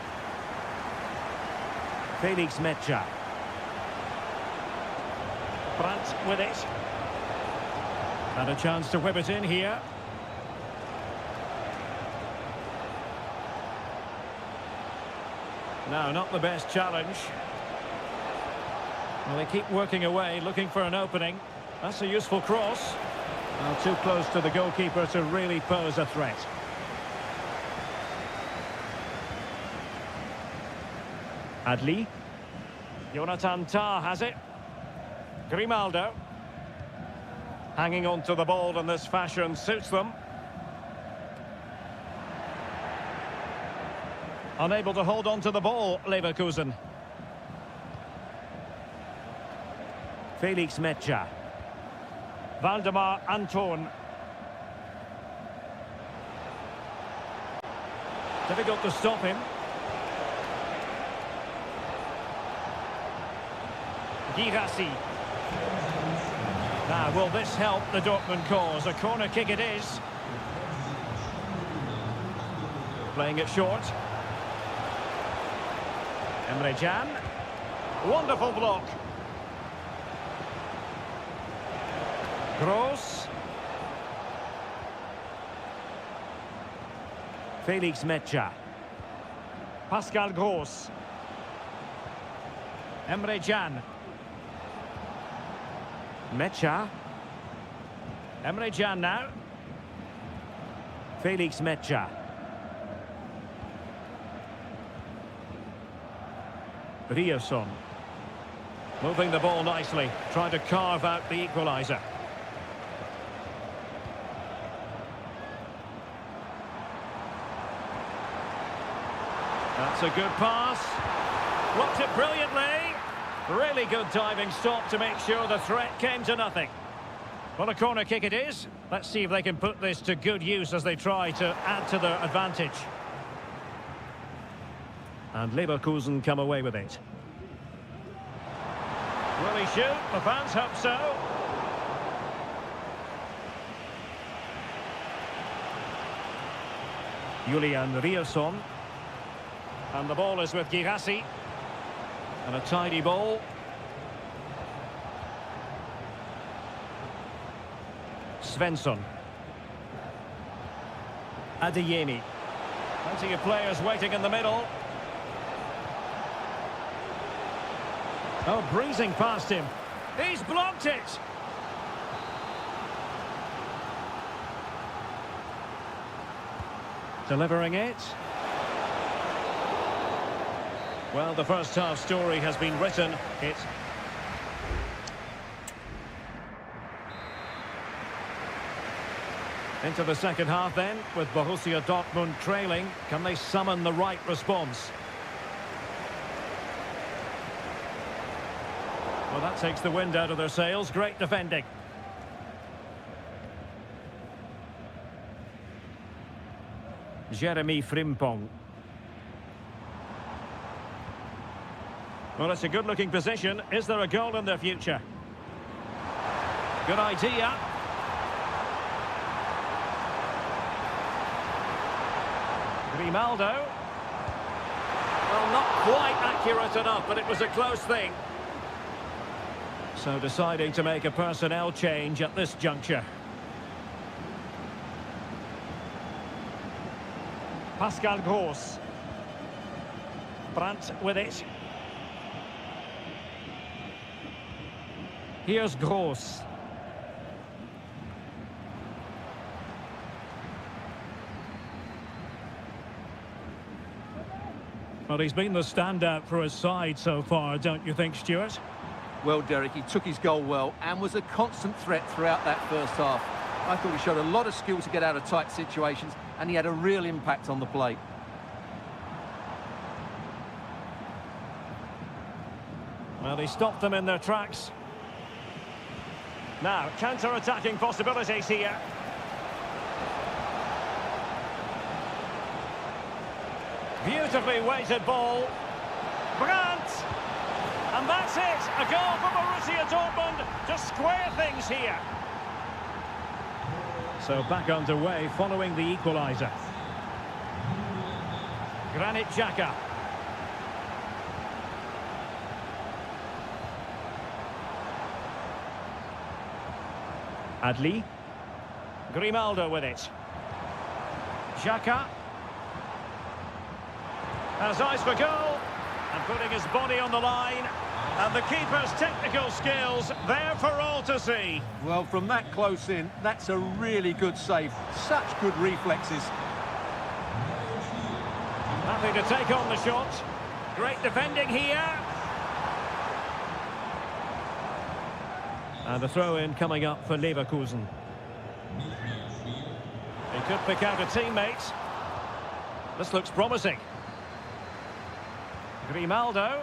Felix Mecha. Brandt with it. And a chance to whip it in here. No, not the best challenge. Well, they keep working away, looking for an opening. That's a useful cross. Well, too close to the goalkeeper to really pose a threat. Adli. Jonathan Tah has it. Grimaldo. Hanging on to the ball in this fashion suits them. Unable to hold on to the ball, Leverkusen. Felix Mecha. Valdemar Anton. Difficult to stop him. Girassi. Now, will this help the Dortmund cause? A corner kick it is. Playing it short. Emre Can. Wonderful block. Gross. Felix Mecha. Pascal Gross. Emre Can. Mecha. Emre Can now. Felix Mecha. Ryerson. Moving the ball nicely, trying to carve out the equaliser. That's a good pass. Blocked it brilliantly. Really good diving stop to make sure the threat came to nothing. Well, a corner kick it is. Let's see if they can put this to good use as they try to add to their advantage. And Leverkusen come away with it. Will he shoot? The fans hope so. Julian Ryerson. And the ball is with Girassi. And a tidy ball. Svensson. Adeyemi. Plenty of players waiting in the middle. Oh, breezing past him. He's blocked it. Delivering it. Well, the first half story has been written. It's into the second half then, with Borussia Dortmund trailing. Can they summon the right response? Well, that takes the wind out of their sails. Great defending. Jeremy Frimpong. Well, it's a good-looking position. Is there a goal in their future? Good idea. Grimaldo. Well, not quite accurate enough, but it was a close thing. So deciding to make a personnel change at this juncture. Pascal Gross. Brandt with it. Here's Gross. Well, he's been the standout for his side so far, don't you think, Stuart? Well, Derek, he took his goal well and was a constant threat throughout that first half. I thought he showed a lot of skill to get out of tight situations, and he had a real impact on the plate. Well, he stopped them in their tracks. Now, counter-attacking possibilities here. Beautifully weighted ball. Brandt! And that's it! A goal for Borussia Dortmund to square things here. So back underway following the equaliser. Granit Xhaka. Adli. Grimaldo with it. Xhaka. Has eyes for goal. And putting his body on the line. And the keeper's technical skills there for all to see. Well, from that close in, that's a really good save. Such good reflexes. Happy to take on the shot. Great defending here. And the throw-in coming up for Leverkusen. He could pick out a teammate. This looks promising. Grimaldo.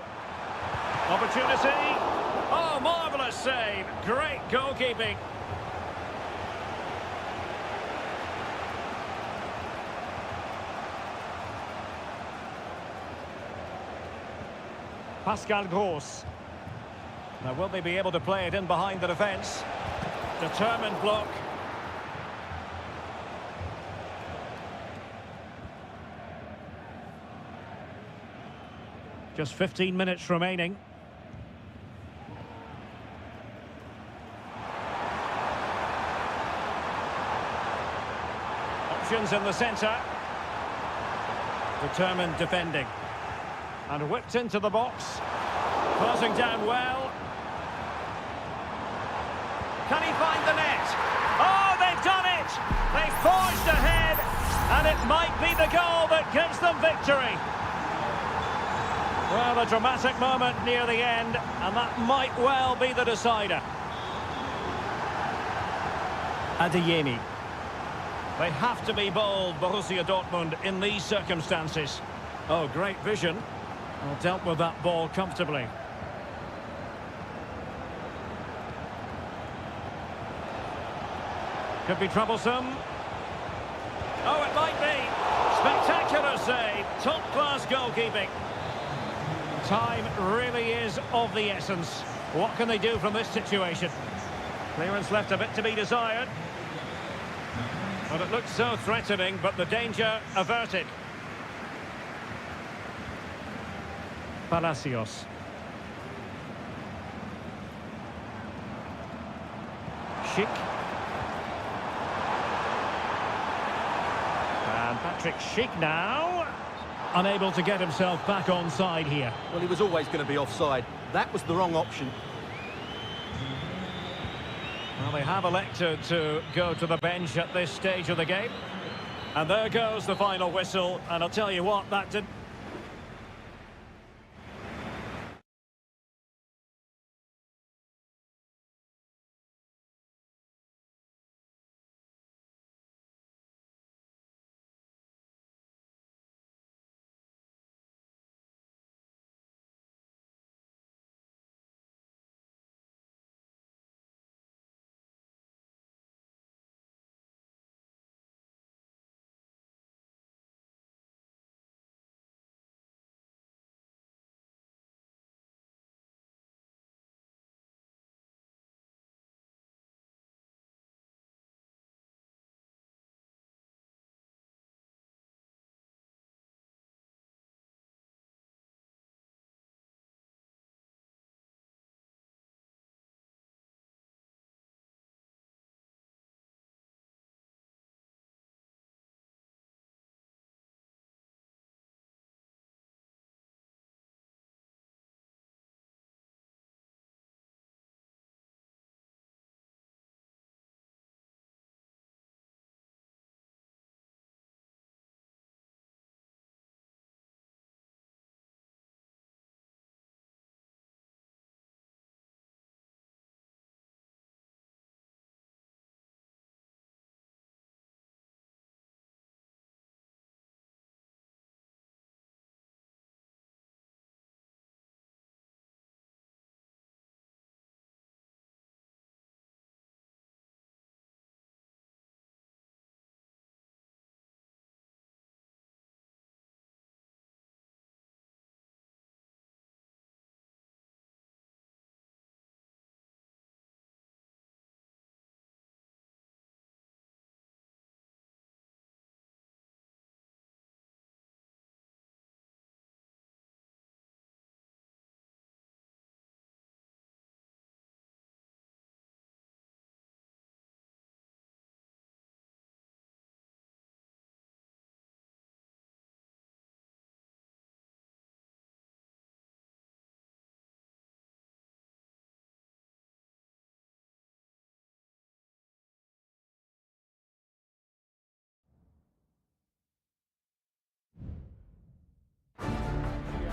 Opportunity. Oh, marvellous save. Great goalkeeping. Pascal Gross. Now, will they be able to play it in behind the defence? Determined block. Just 15 minutes remaining. Options in the centre. Determined defending. And whipped into the box. Closing down well. Can he find the net? Oh, they've done it! They've forged ahead, and it might be the goal that gives them victory. Well, a dramatic moment near the end, and that might well be the decider. Adeyemi. They have to be bold, Borussia Dortmund, in these circumstances. Oh, great vision. Well, dealt with that ball comfortably. Could be troublesome. Oh, it might be. Spectacular save. Top-class goalkeeping. Time really is of the essence. What can they do from this situation? Clearance left a bit to be desired. Well, it looked so threatening, but the danger averted. Palacios. Schick. And Patrick Schick now. Unable to get himself back on side here. Well, he was always going to be offside. That was the wrong option. Well, they have elected to go to the bench at this stage of the game. And there goes the final whistle. And I'll tell you what, that didn't...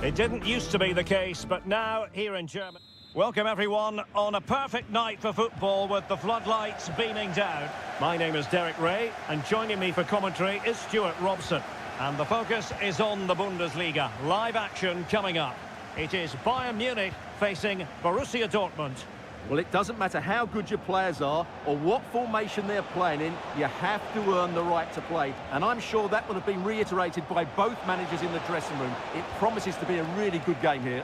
It didn't used to be the case, but now here in Germany. Welcome everyone on a perfect night for football with the floodlights beaming down. My name is Derek Ray, and joining me for commentary is Stuart Robson. And the focus is on the Bundesliga. Live action coming up. It is Bayern Munich facing Borussia Dortmund. Well, it doesn't matter how good your players are or what formation they're playing in, you have to earn the right to play. And I'm sure that will have been reiterated by both managers in the dressing room. It promises to be a really good game here.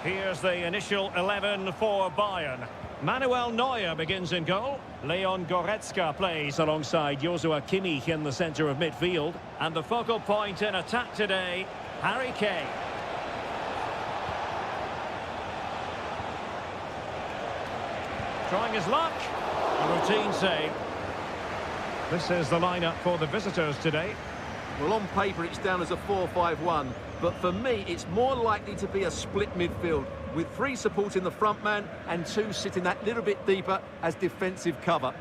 Here's the initial 11 for Bayern. Manuel Neuer begins in goal. Leon Goretzka plays alongside Joshua Kimmich in the centre of midfield. And the focal point in attack today, Harry Kane. Trying his luck. A routine save. This is the lineup for the visitors today. Well, on paper, it's down as a 4-5-1. But for me, it's more likely to be a split midfield, with 3 supporting the front man and 2 sitting that little bit deeper as defensive cover.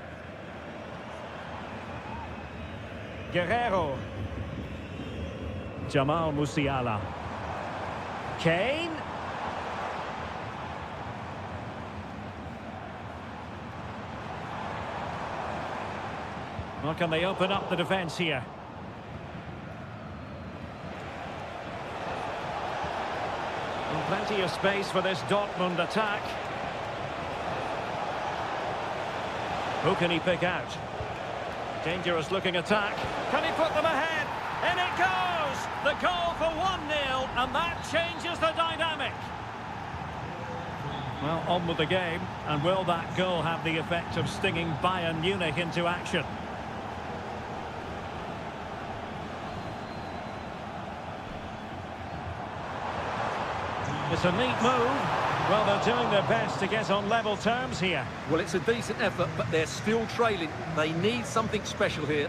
Guerrero. Jamal Musiala. Kane. Well, can they open up the defence here? And plenty of space for this Dortmund attack. Who can he pick out? Dangerous looking attack. Can he put them ahead? In it goes! The goal for 1-0, and that changes the dynamic. Well, on with the game, and will that goal have the effect of stinging Bayern Munich into action? It's a neat move. Well, they're doing their best to get on level terms here. Well, it's a decent effort, but they're still trailing. They need something special here.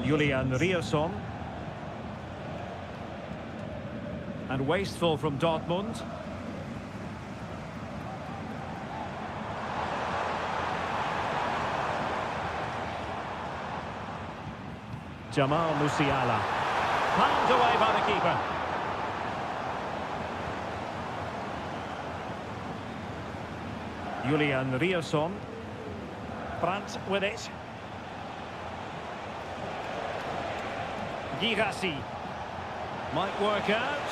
Julian Riasson. And wasteful from Dortmund. Jamal Musiala. Palmed away by the keeper. Julian Riasson. Brandt with it. Girassi. Might work out.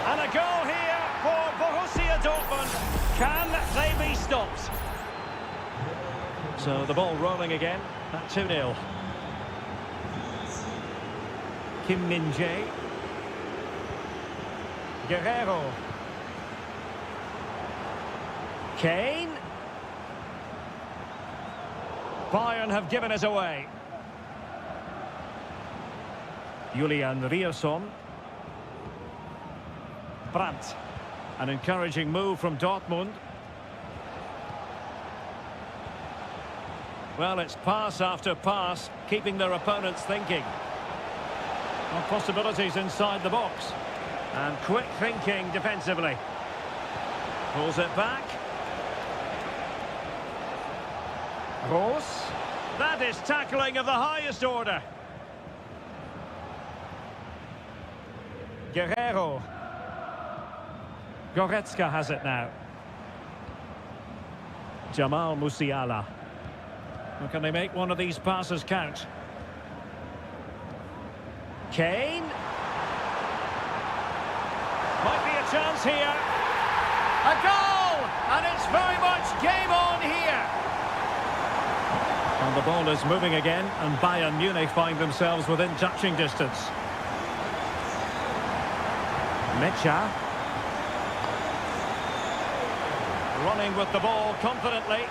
And a goal here for Borussia Dortmund. Can they be stopped? So the ball rolling again at 2-0. Kim Min-jae. Guerrero. Kane. Bayern have given it away. Julian Riasson. Brandt. An encouraging move from Dortmund. Well, it's pass after pass, keeping their opponents thinking. Well, possibilities inside the box. And quick thinking defensively. Pulls it back. Ross. That is tackling of the highest order. Guerrero. Goretzka has it now. Jamal Musiala. Well, can they make one of these passes count? Kane. Might be a chance here. A goal! And it's very much game on here. And the ball is moving again, and Bayern Munich find themselves within touching distance. Mecha. Running with the ball confidently.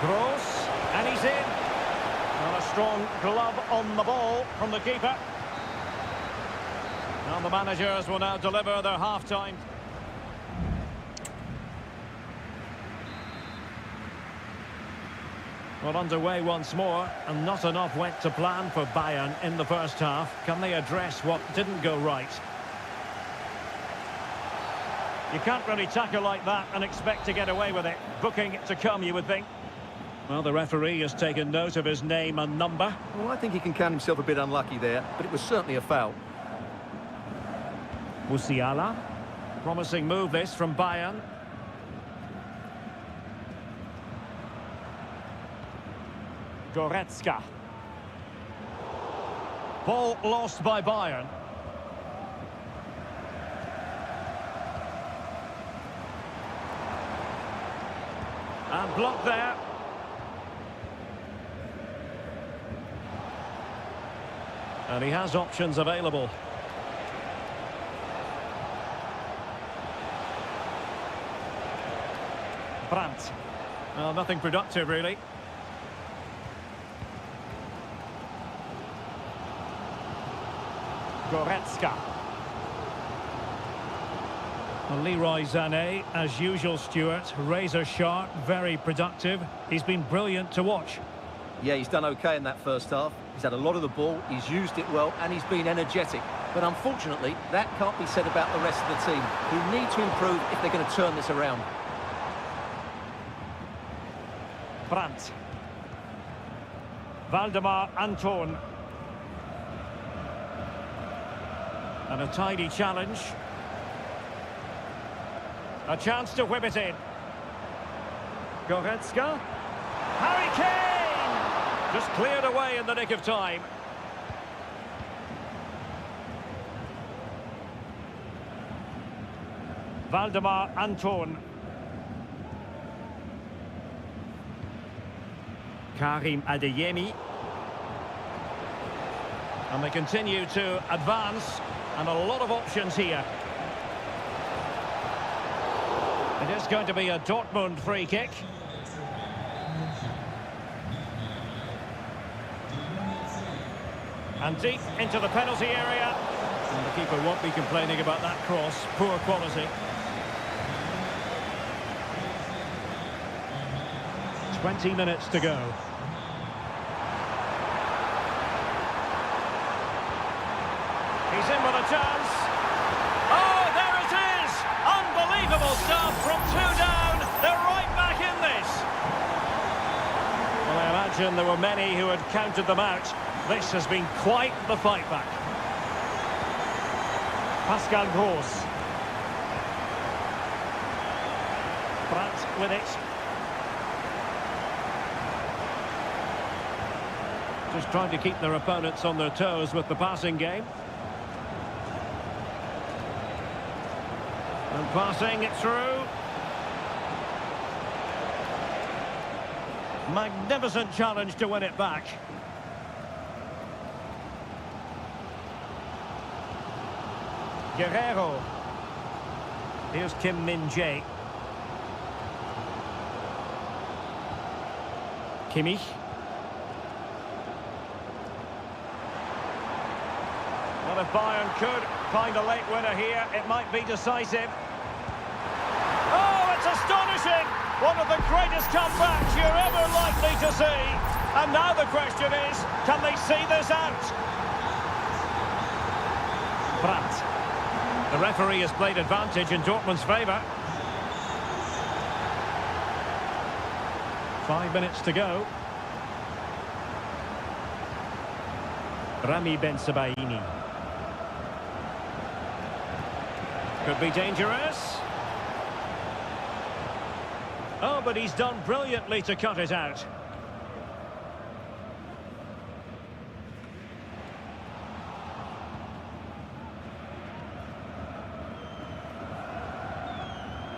Gross, and he's in. Well, a strong glove on the ball from the keeper. And the managers will now deliver their half-time. Well, underway once more, and not enough went to plan for Bayern in the first half. Can they address what didn't go right? You can't really tackle like that and expect to get away with it. Booking to come, you would think. Well, the referee has taken note of his name and number. Well, I think he can count himself a bit unlucky there, but it was certainly a foul. Musiala. Promising move this from Bayern. Goretzka. Ball lost by Bayern. And blocked there. And he has options available. Brandt. Well, nothing productive, really. Goretzka. Well, Leroy Sané, as usual, Stuart, razor sharp, very productive. He's been brilliant to watch. Yeah, he's done okay in that first half. He's had a lot of the ball, he's used it well, and he's been energetic. But unfortunately, that can't be said about the rest of the team, who need to improve if they're going to turn this around. Brandt. Valdemar Anton. And a tidy challenge. A chance to whip it in. Goretzka. Harry Kane! Just cleared away in the nick of time. Valdemar Anton. Karim Adeyemi. And they continue to advance, and a lot of options here. It is going to be a Dortmund free kick. And deep into the penalty area. And the keeper won't be complaining about that cross. Poor quality. 20 minutes to go. He's in with a chance. Oh, there it is! Unbelievable stuff from 2 down. They're right back in this. Well, I imagine there were many who had counted them out. This has been quite the fight back. Pascal Gross. Brandt with it. Just trying to keep their opponents on their toes with the passing game. And passing it through. Magnificent challenge to win it back. Guerrero. Here's Kim Min-jae. Kimmich. Well, if Bayern could find a late winner here, it might be decisive. Oh, it's astonishing! One of the greatest comebacks you're ever likely to see. And now the question is, can they see this out? Brandt. The referee has played advantage in Dortmund's favour. 5 minutes to go. Rami Ben Sebaini. Could be dangerous. Oh, but he's done brilliantly to cut it out.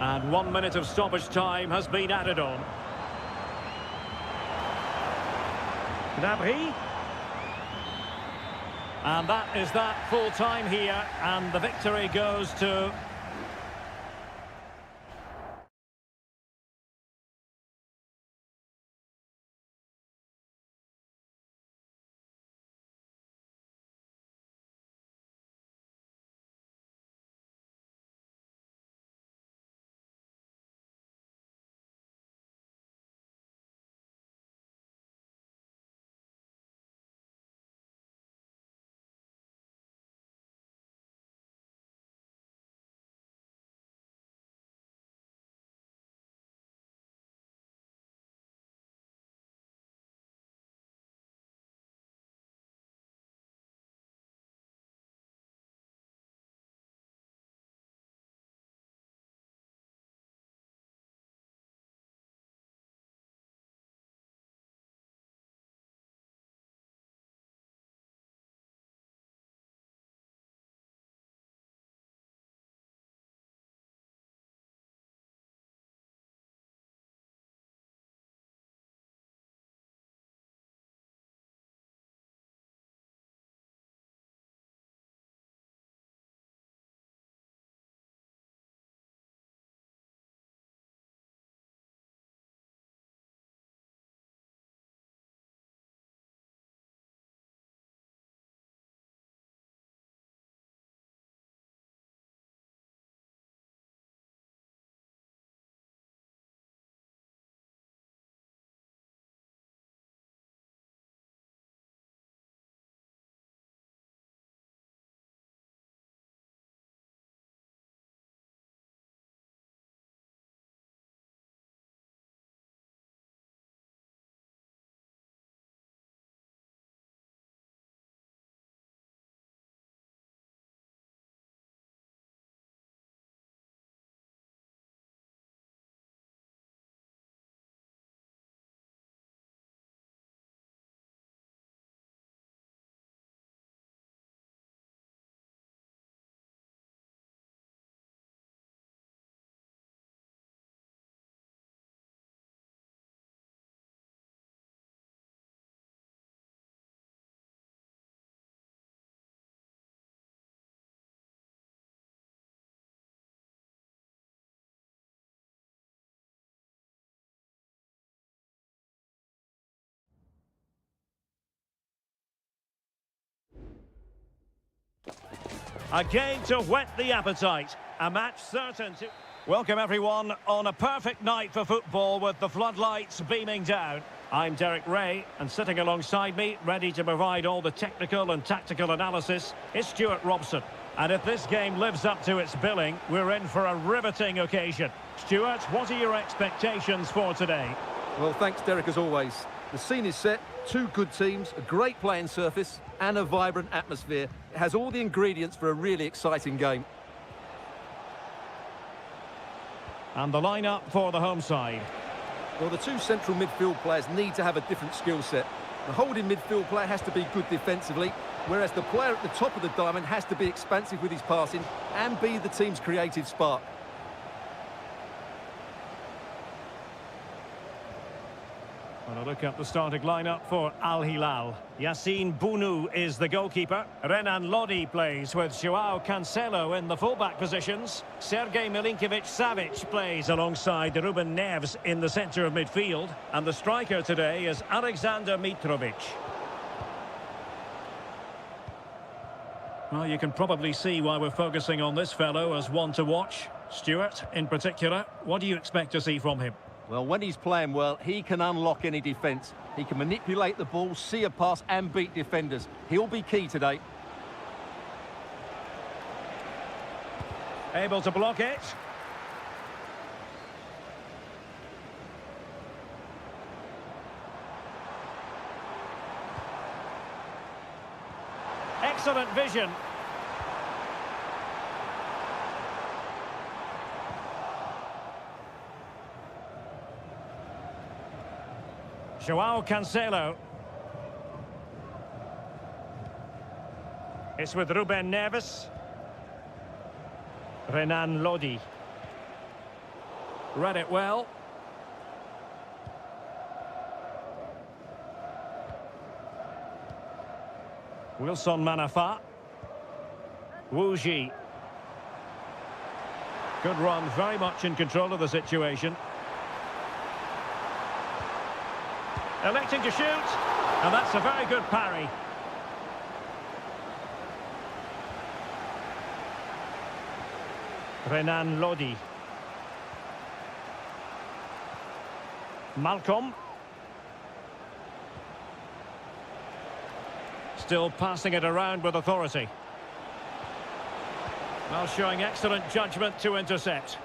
And 1 minute of stoppage time has been added on. Gnabry. And that is that full time here, and the victory goes to A game to whet the appetite. A match certain to... Welcome everyone on a perfect night for football with the floodlights beaming down. I'm Derek Ray, and sitting alongside me, ready to provide all the technical and tactical analysis, is Stuart Robson. And if this game lives up to its billing, we're in for a riveting occasion. Stuart, what are your expectations for today? Well, thanks, Derek, as always. The scene is set, two good teams, a great playing surface, and a vibrant atmosphere. It has all the ingredients for a really exciting game. And the lineup for the home side. Well, the two central midfield players need to have a different skill set. The holding midfield player has to be good defensively, whereas the player at the top of the diamond has to be expansive with his passing and be the team's creative spark. And a look at the starting lineup for Al Hilal. Yassine Bounou is the goalkeeper. Renan Lodi plays with Joao Cancelo in the fullback positions. Sergej Milinkovic-Savic plays alongside Ruben Neves in the centre of midfield. And the striker today is Alexander Mitrovic. Well, you can probably see why we're focusing on this fellow as one to watch. Stuart, in particular, what do you expect to see from him? Well, when he's playing well, he can unlock any defence. He can manipulate the ball, see a pass and beat defenders. He'll be key today. Able to block it. Excellent vision. Joao Cancelo. It's with Ruben Neves. Renan Lodi. Read it well. Wilson Manafa. Wu Ji. Good run, very much in control of the situation. Electing to shoot, and that's a very good parry. Renan Lodi. Malcolm. Still passing it around with authority. Well, showing excellent judgment to intercept.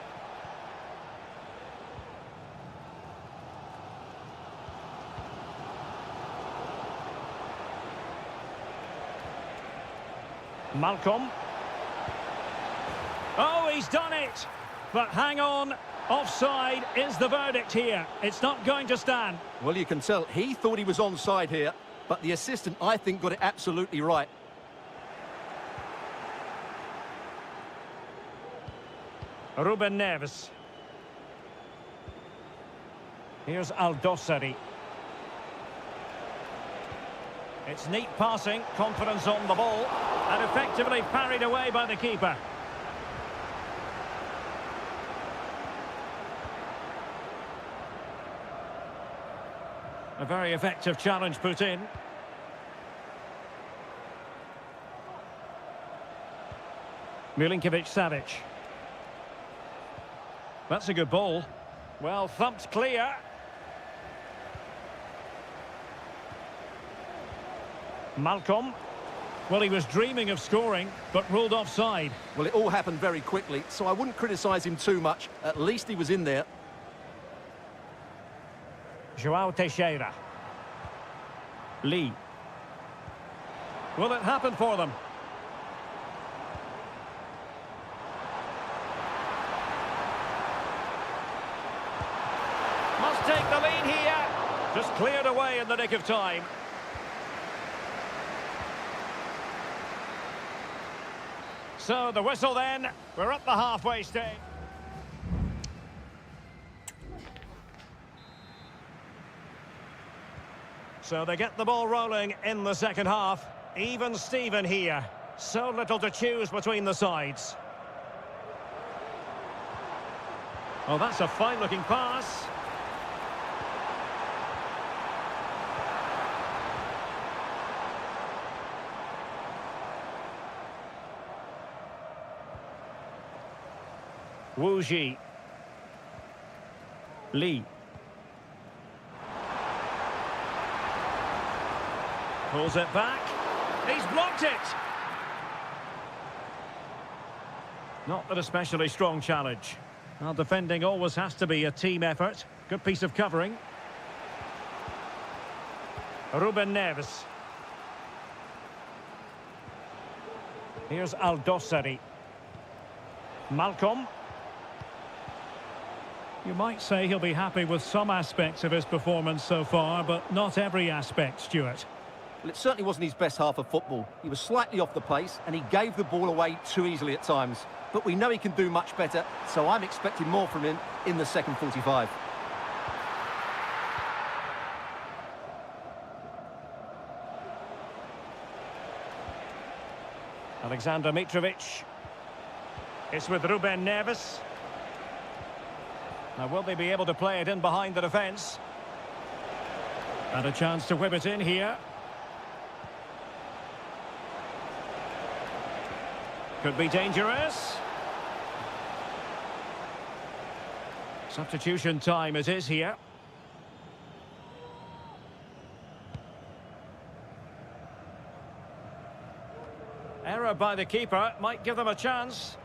Malcolm. Oh, he's done it! But hang on, offside is the verdict here. It's not going to stand. Well, you can tell he thought he was onside here, but the assistant, I think, got it absolutely right. Ruben Neves. Here's Al-Dossari. It's neat passing, confidence on the ball, and effectively parried away by the keeper. A very effective challenge put in. Milinkovic-Savic. That's a good ball. Well, thumped clear. Malcolm. Well, he was dreaming of scoring, but ruled offside. Well, it all happened very quickly, so I wouldn't criticise him too much. At least he was in there. Joao Teixeira. Lee. Will it happen for them? Must take the lead here. Just cleared away in the nick of time. So the whistle then. We're at the halfway stage. So they get the ball rolling in the second half. Even Steven here. So little to choose between the sides. Oh, that's a fine-looking pass. Wu Ji. Lee. Pulls it back. He's blocked it. Not an especially strong challenge. Well, defending always has to be a team effort. Good piece of covering. Ruben Neves. Here's Aldosari. Malcolm. You might say he'll be happy with some aspects of his performance so far, but not every aspect, Stuart. Well, it certainly wasn't his best half of football. He was slightly off the pace and he gave the ball away too easily at times. But we know he can do much better, so I'm expecting more from him in the second 45. Alexander Mitrovic. It's with Ruben Neves. Now, will they be able to play it in behind the defence? And a chance to whip it in here. Could be dangerous. Substitution time it is here. Error by the keeper might give them a chance.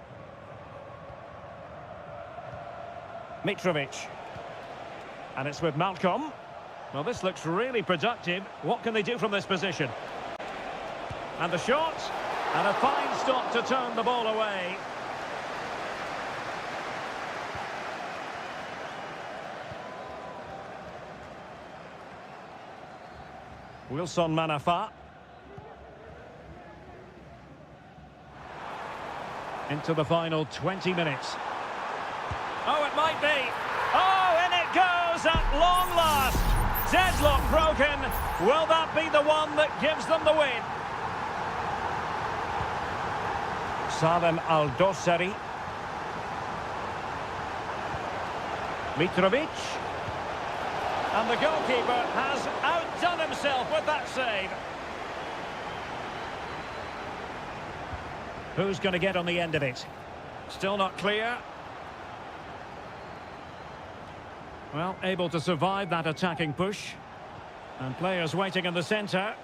Mitrovic. And it's with Malcolm. Well, this looks really productive. What can they do from this position? And the shot. And a fine stop to turn the ball away. Wilson Manafa. Into the final 20 minutes. Oh, it might be. Oh, in it goes at long last. Deadlock broken. Will that be the one that gives them the win? Salem Aldosari. Mitrovic. And the goalkeeper has outdone himself with that save. Who's going to get on the end of it? Still not clear. Well, able to survive that attacking push. And players waiting in the centre.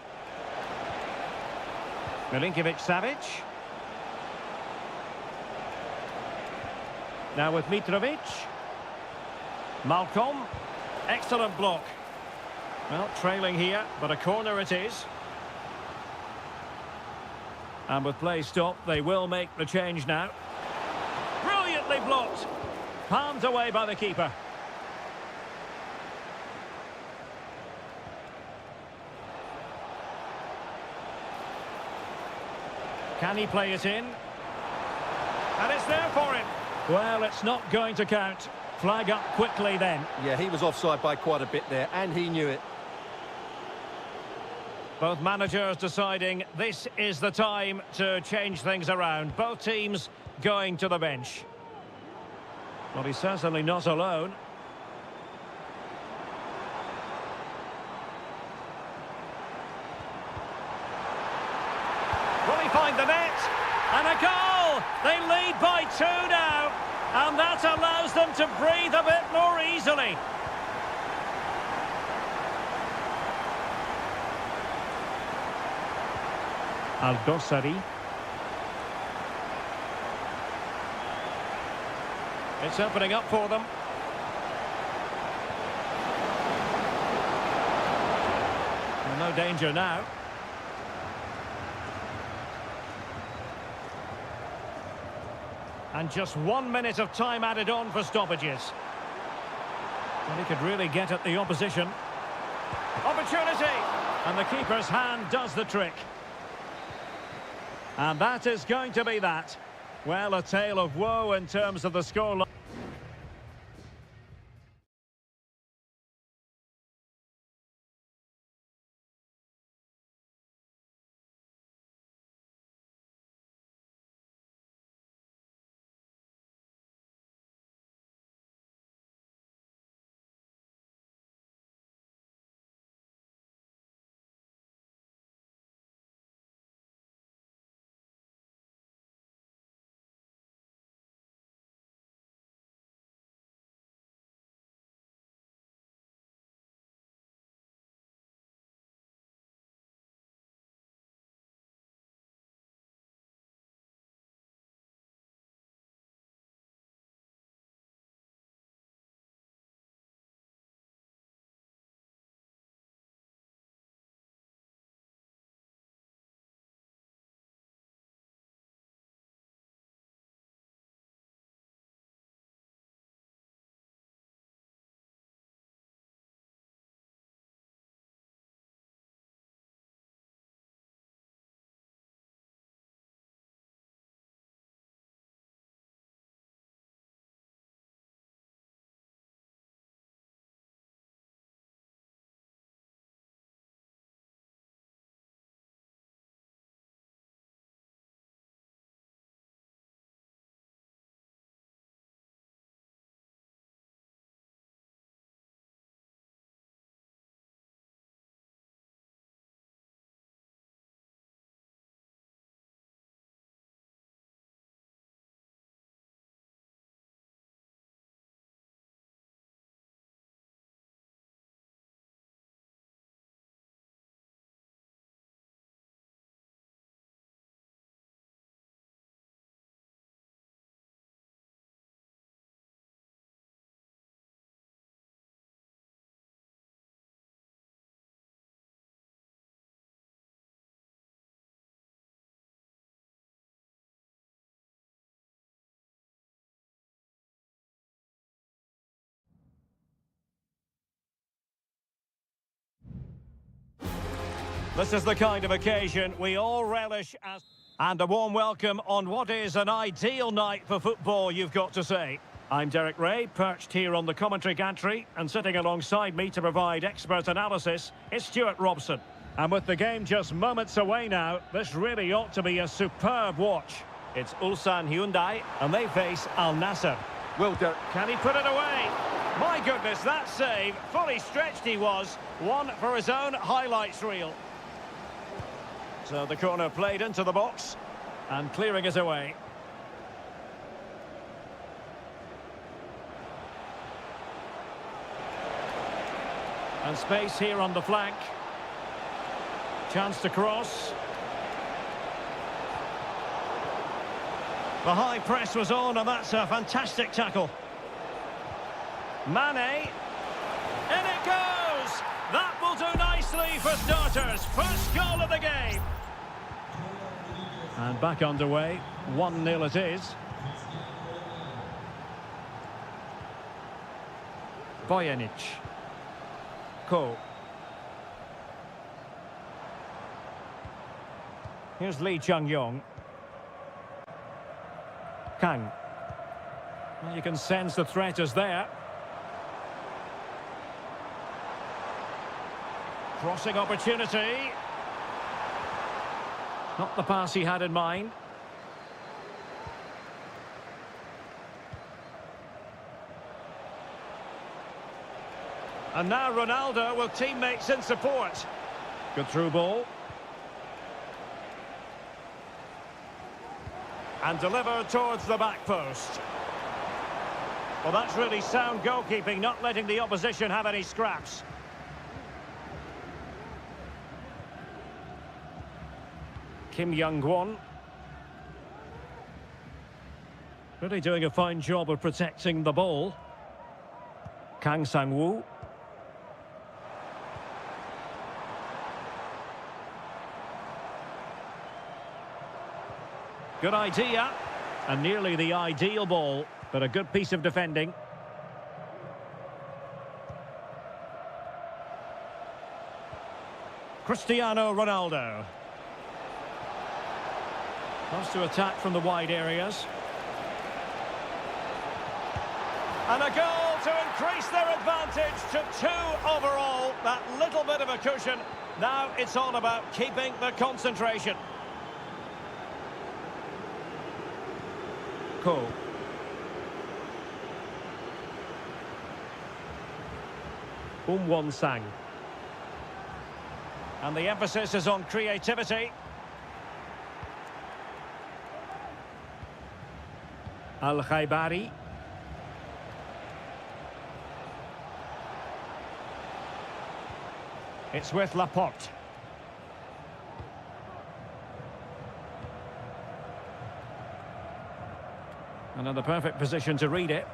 Milinkovic-Savic. Now with Mitrovic. Malcolm. Excellent block. Well, trailing here, but a corner it is. And with play stopped, they will make the change now. Brilliantly blocked. Palmed away by the keeper. Can he play it in? And it's there for him. Well, it's not going to count. Flag up quickly then. Yeah, he was offside by quite a bit there, and he knew it. Both managers deciding this is the time to change things around. Both teams going to the bench. Well, he's certainly not alone. Will he find the net? And a goal! They lead by 2 now. And that allows them to breathe a bit more easily. Aldosari. It's opening up for them. Well, no danger now. And just 1 minute of time added on for stoppages. And he could really get at the opposition. Opportunity! And the keeper's hand does the trick. And that is going to be that. Well, a tale of woe in terms of the scoreline. This is the kind of occasion we all relish as... And a warm welcome on what is an ideal night for football, you've got to say. I'm Derek Ray, perched here on the commentary gantry, and sitting alongside me to provide expert analysis is Stuart Robson. And with the game just moments away now, this really ought to be a superb watch. It's Ulsan Hyundai, and they face Al Nassr. Well, Derek. Can he put it away? My goodness, that save, fully stretched he was. One for his own highlights reel. So the corner played into the box, and clearing it away. And space here on the flank. Chance to cross. The high press was on, and that's a fantastic tackle. Mane. In it goes! That will do nicely for starters. First goal of the game. And back underway. 1-0 it is. Bojanic. Ko. Here's Lee Chung-yong. Kang. Well, you can sense the threat is there. Crossing opportunity. Not the pass he had in mind. And now Ronaldo with teammates in support. Good through ball. And delivered towards the back post. Well, that's really sound goalkeeping, not letting the opposition have any scraps. Kim Young-won. Really doing a fine job of protecting the ball. Kang Sang-woo. Good idea, and nearly the ideal ball, but a good piece of defending. Cristiano Ronaldo. Wants to attack from the wide areas. And a goal to increase their advantage to 2 overall. That little bit of a cushion. Now it's all about keeping the concentration. Ko. Won-sang. And the emphasis is on creativity. Al-Khaibari. It's with Laporte. And in the perfect position to read it.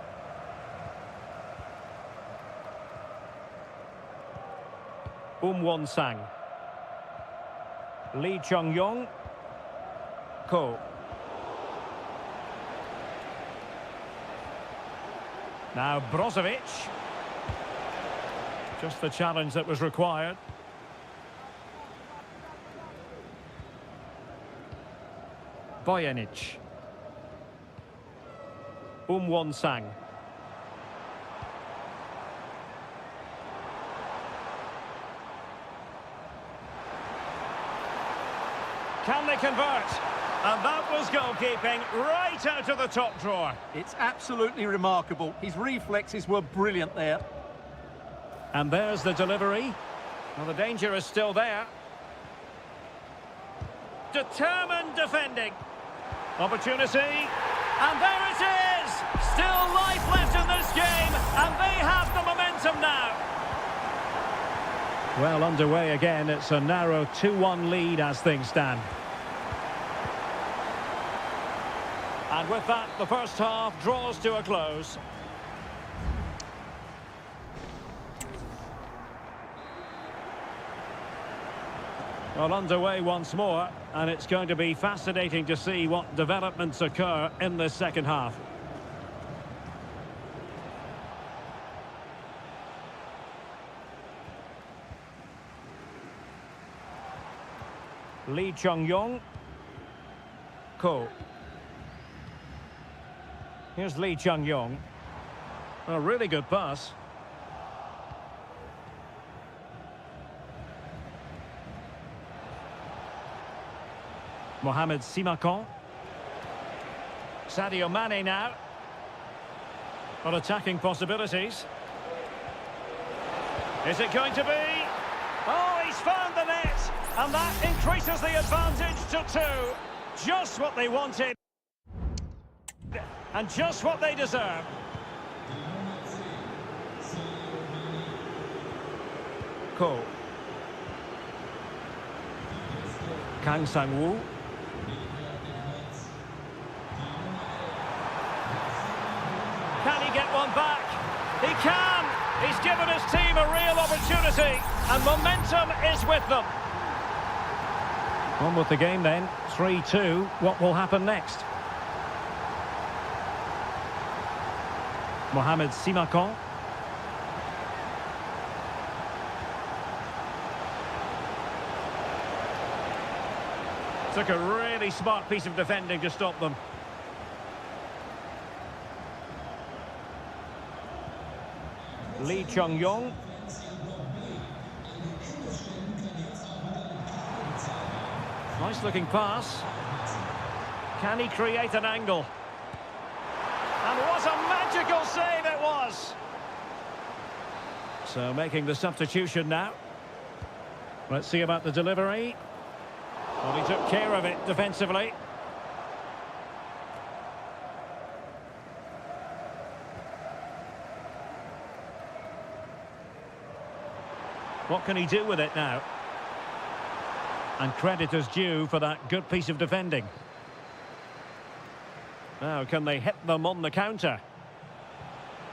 Won-sang. Lee Chung-yong. Ko. Now Brozovic. Just the challenge that was required. Bojanic. Won-sang. Can they convert? And that was goalkeeping right out of the top drawer. It's absolutely remarkable. His reflexes were brilliant there. And there's the delivery. Well, the danger is still there. Determined defending. Opportunity. And there it is! Still life left in this game, and they have the momentum now. Well, underway again. It's a narrow 2-1 lead as things stand. And with that, the first half draws to a close. Well, underway once more, and it's going to be fascinating to see what developments occur in this second half. Lee Chung-yong. Ko. Here's Lee Chung-yong. A really good pass. Mohamed Simakon. Sadio Mane now. On attacking possibilities. Is it going to be? Oh, he's found the net! And that increases the advantage to 2. Just what they wanted. And just what they deserve. Ko. Kang Sang-woo. Can he get one back? He can! He's given his team a real opportunity, and momentum is with them. On with the game then, 3-2. What will happen next? Mohamed Simakon. Took a really smart piece of defending to stop them. Lee Chung-yong. Nice looking pass. Can he create an angle? And what a magical save it was! So making the substitution now. Let's see about the delivery. Well, he took care of it defensively. What can he do with it now? And credit is due for that good piece of defending. Now, can they hit them on the counter?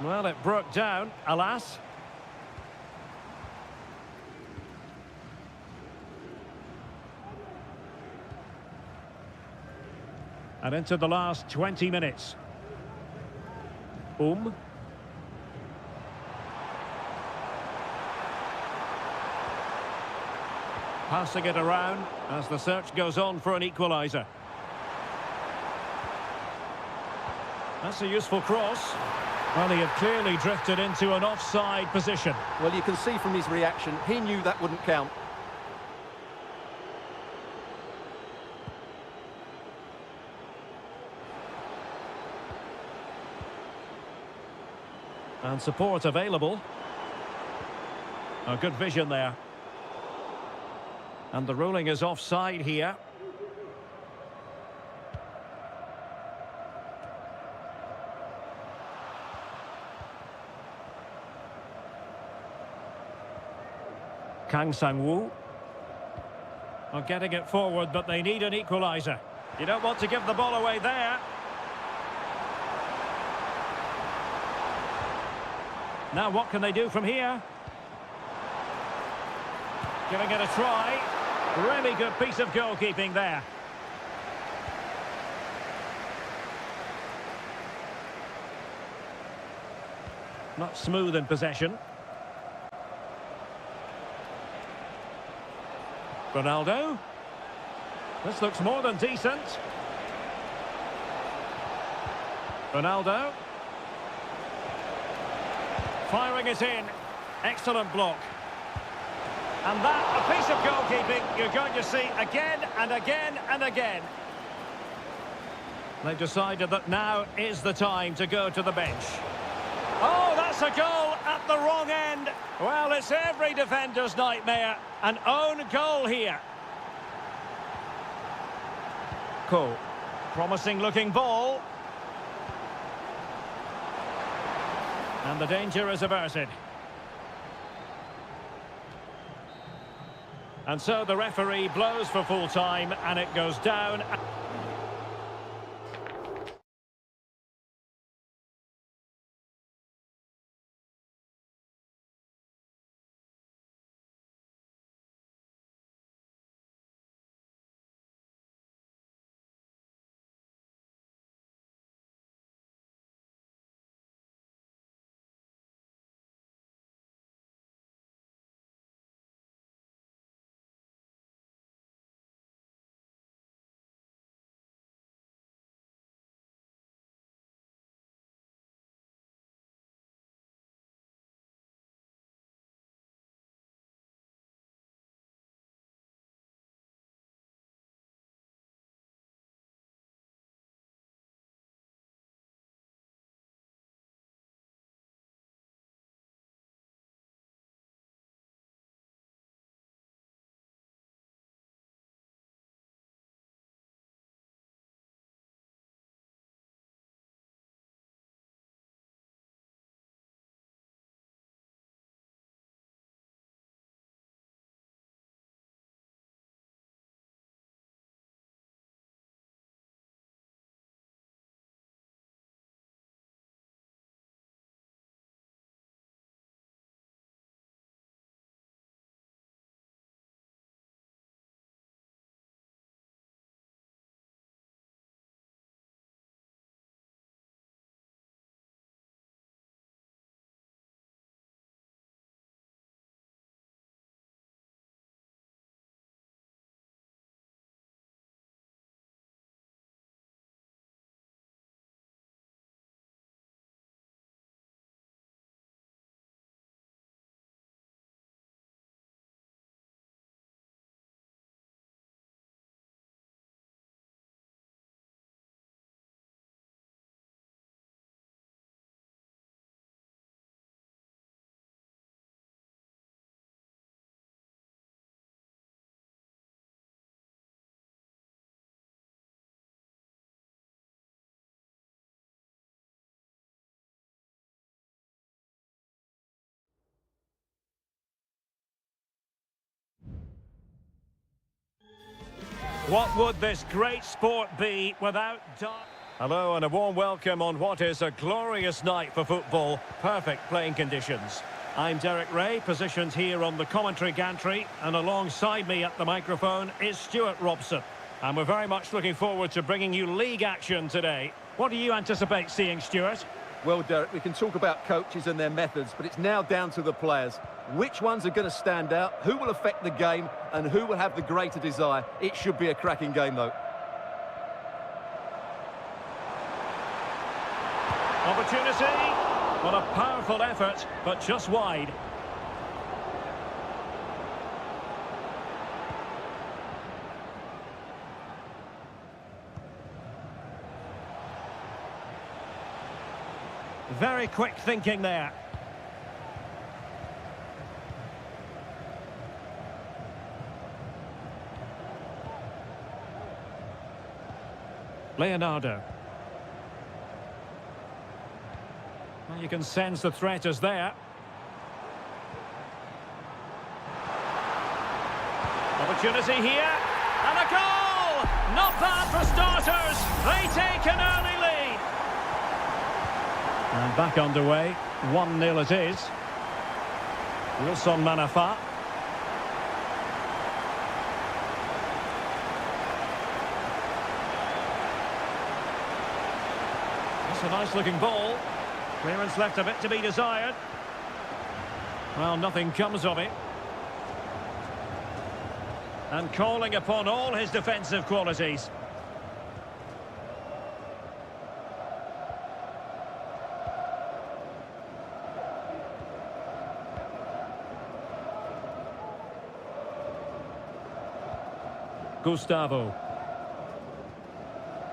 Well, it broke down, alas. And into the last 20 minutes. Passing it around as the search goes on for an equaliser. That's a useful cross. Well, he had clearly drifted into an offside position. Well, you can see from his reaction, he knew that wouldn't count. And support available. A good vision there. And the ruling is offside here. Kang Sang-woo. Are getting it forward, but they need an equaliser. You don't want to give the ball away there. Now what can they do from here? Giving it a try. Really good piece of goalkeeping there. Not smooth in possession. Ronaldo. This looks more than decent. Ronaldo. Firing it in. Excellent block. And that, a piece of goalkeeping you're going to see again and again and again. They've decided that now is the time to go to the bench. Oh, that's a goal at the wrong end. Well, it's every defender's nightmare. An own goal here. Ko. Promising looking ball. And the danger is averted. And so the referee blows for full time and it goes down. What would this great sport be without dart? Hello and a warm welcome on what is a glorious night for football. Perfect playing conditions. I'm Derek Ray, positioned here on the commentary gantry, and alongside me at the microphone is Stuart Robson. And we're very much looking forward to bringing you league action today. What do you anticipate seeing, Stuart? Well, Derek, we can talk about coaches and their methods, but it's now down to the players. Which ones are going to stand out, who will affect the game, and who will have the greater desire? It should be a cracking game, though. Opportunity. What a powerful effort, but just wide. Very quick thinking there. Leonardo. Well, you can sense the threat is there. Opportunity here. And a goal! Not bad for starters. They take an early lead. And back underway. 1-0 it is. Wilson Manafa. That's a nice-looking ball. Clearance left a bit to be desired. Well, nothing comes of it. And calling upon all his defensive qualities. Gustavo.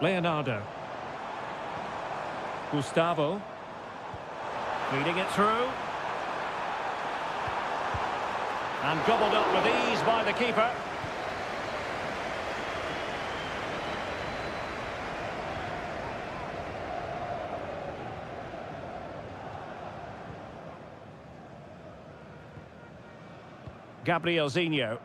Leonardo. Gustavo. Feeding it through. And gobbled up with ease by the keeper. Gabrielzinho.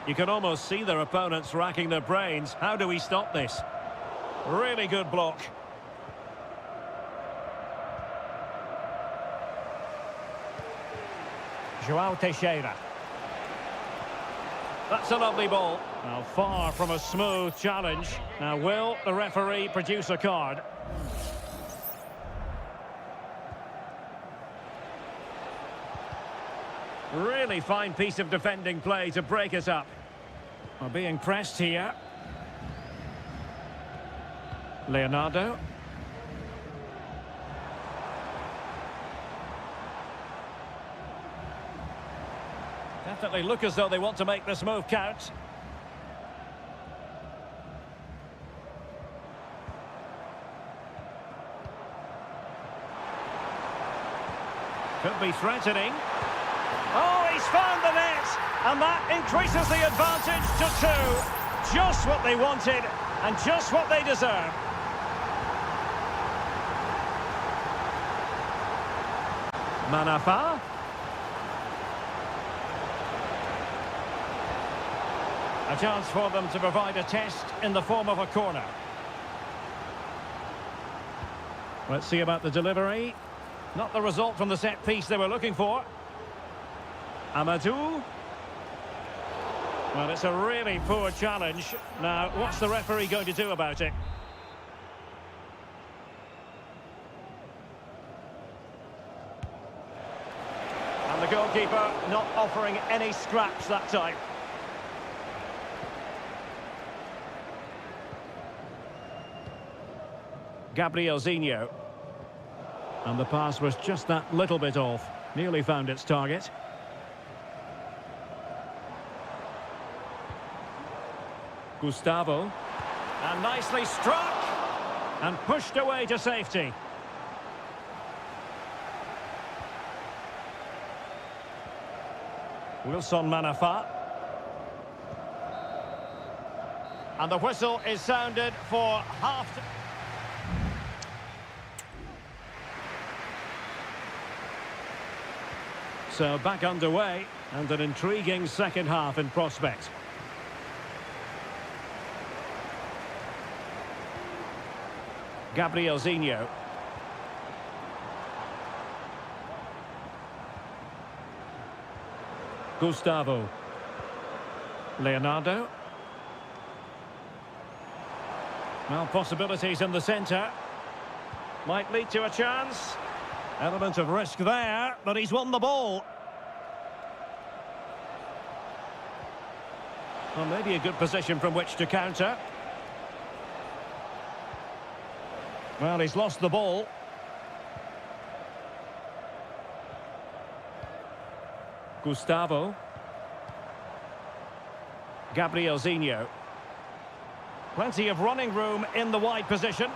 You can almost see their opponents racking their brains. How do we stop this? Really good block. João Teixeira. That's a lovely ball. Now far from a smooth challenge. Now will the referee produce a card? Really fine piece of defending play to break us up. We're being pressed here. Leonardo. Definitely look as though they want to make this move count. Could be threatening. Oh, he's found the net, and that increases the advantage to 2. Just what they wanted, and just what they deserve. Manafa. A chance for them to provide a test in the form of a corner. Let's see about the delivery. Not the result from the set piece they were looking for. Amadou. Well, it's a really poor challenge. Now, what's the referee going to do about it? And the goalkeeper not offering any scraps that time. Gabrielzinho. And the pass was just that little bit off. Nearly found its target. Gustavo. And nicely struck. And pushed away to safety. Wilson Manafa. And the whistle is sounded for half. So back underway and an intriguing second half in prospect. Gabrielzinho. Gustavo. Leonardo. Well, possibilities in the centre. Might lead to a chance. Element of risk there, but he's won the ball. Well, maybe a good position from which to counter. Well, he's lost the ball. Gustavo. Gabrielzinho. Plenty of running room in the wide position.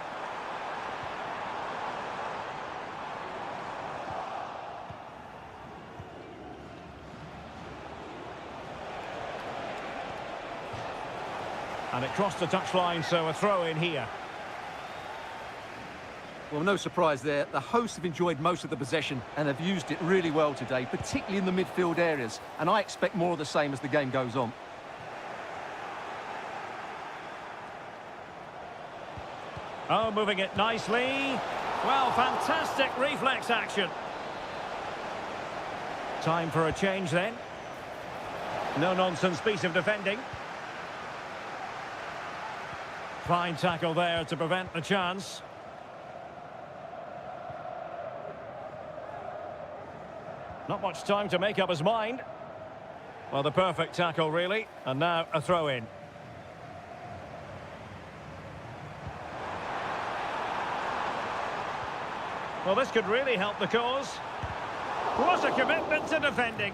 And it crossed the touchline, so a throw in here. Well, no surprise there. The hosts have enjoyed most of the possession and have used it really well today, particularly in the midfield areas. And I expect more of the same as the game goes on. Oh, moving it nicely. Well, fantastic reflex action. Time for a change then. No-nonsense piece of defending. Fine tackle there to prevent the chance. Not much time to make up his mind. Well, the perfect tackle, really. And now a throw-in. Well, this could really help the cause. What a commitment to defending.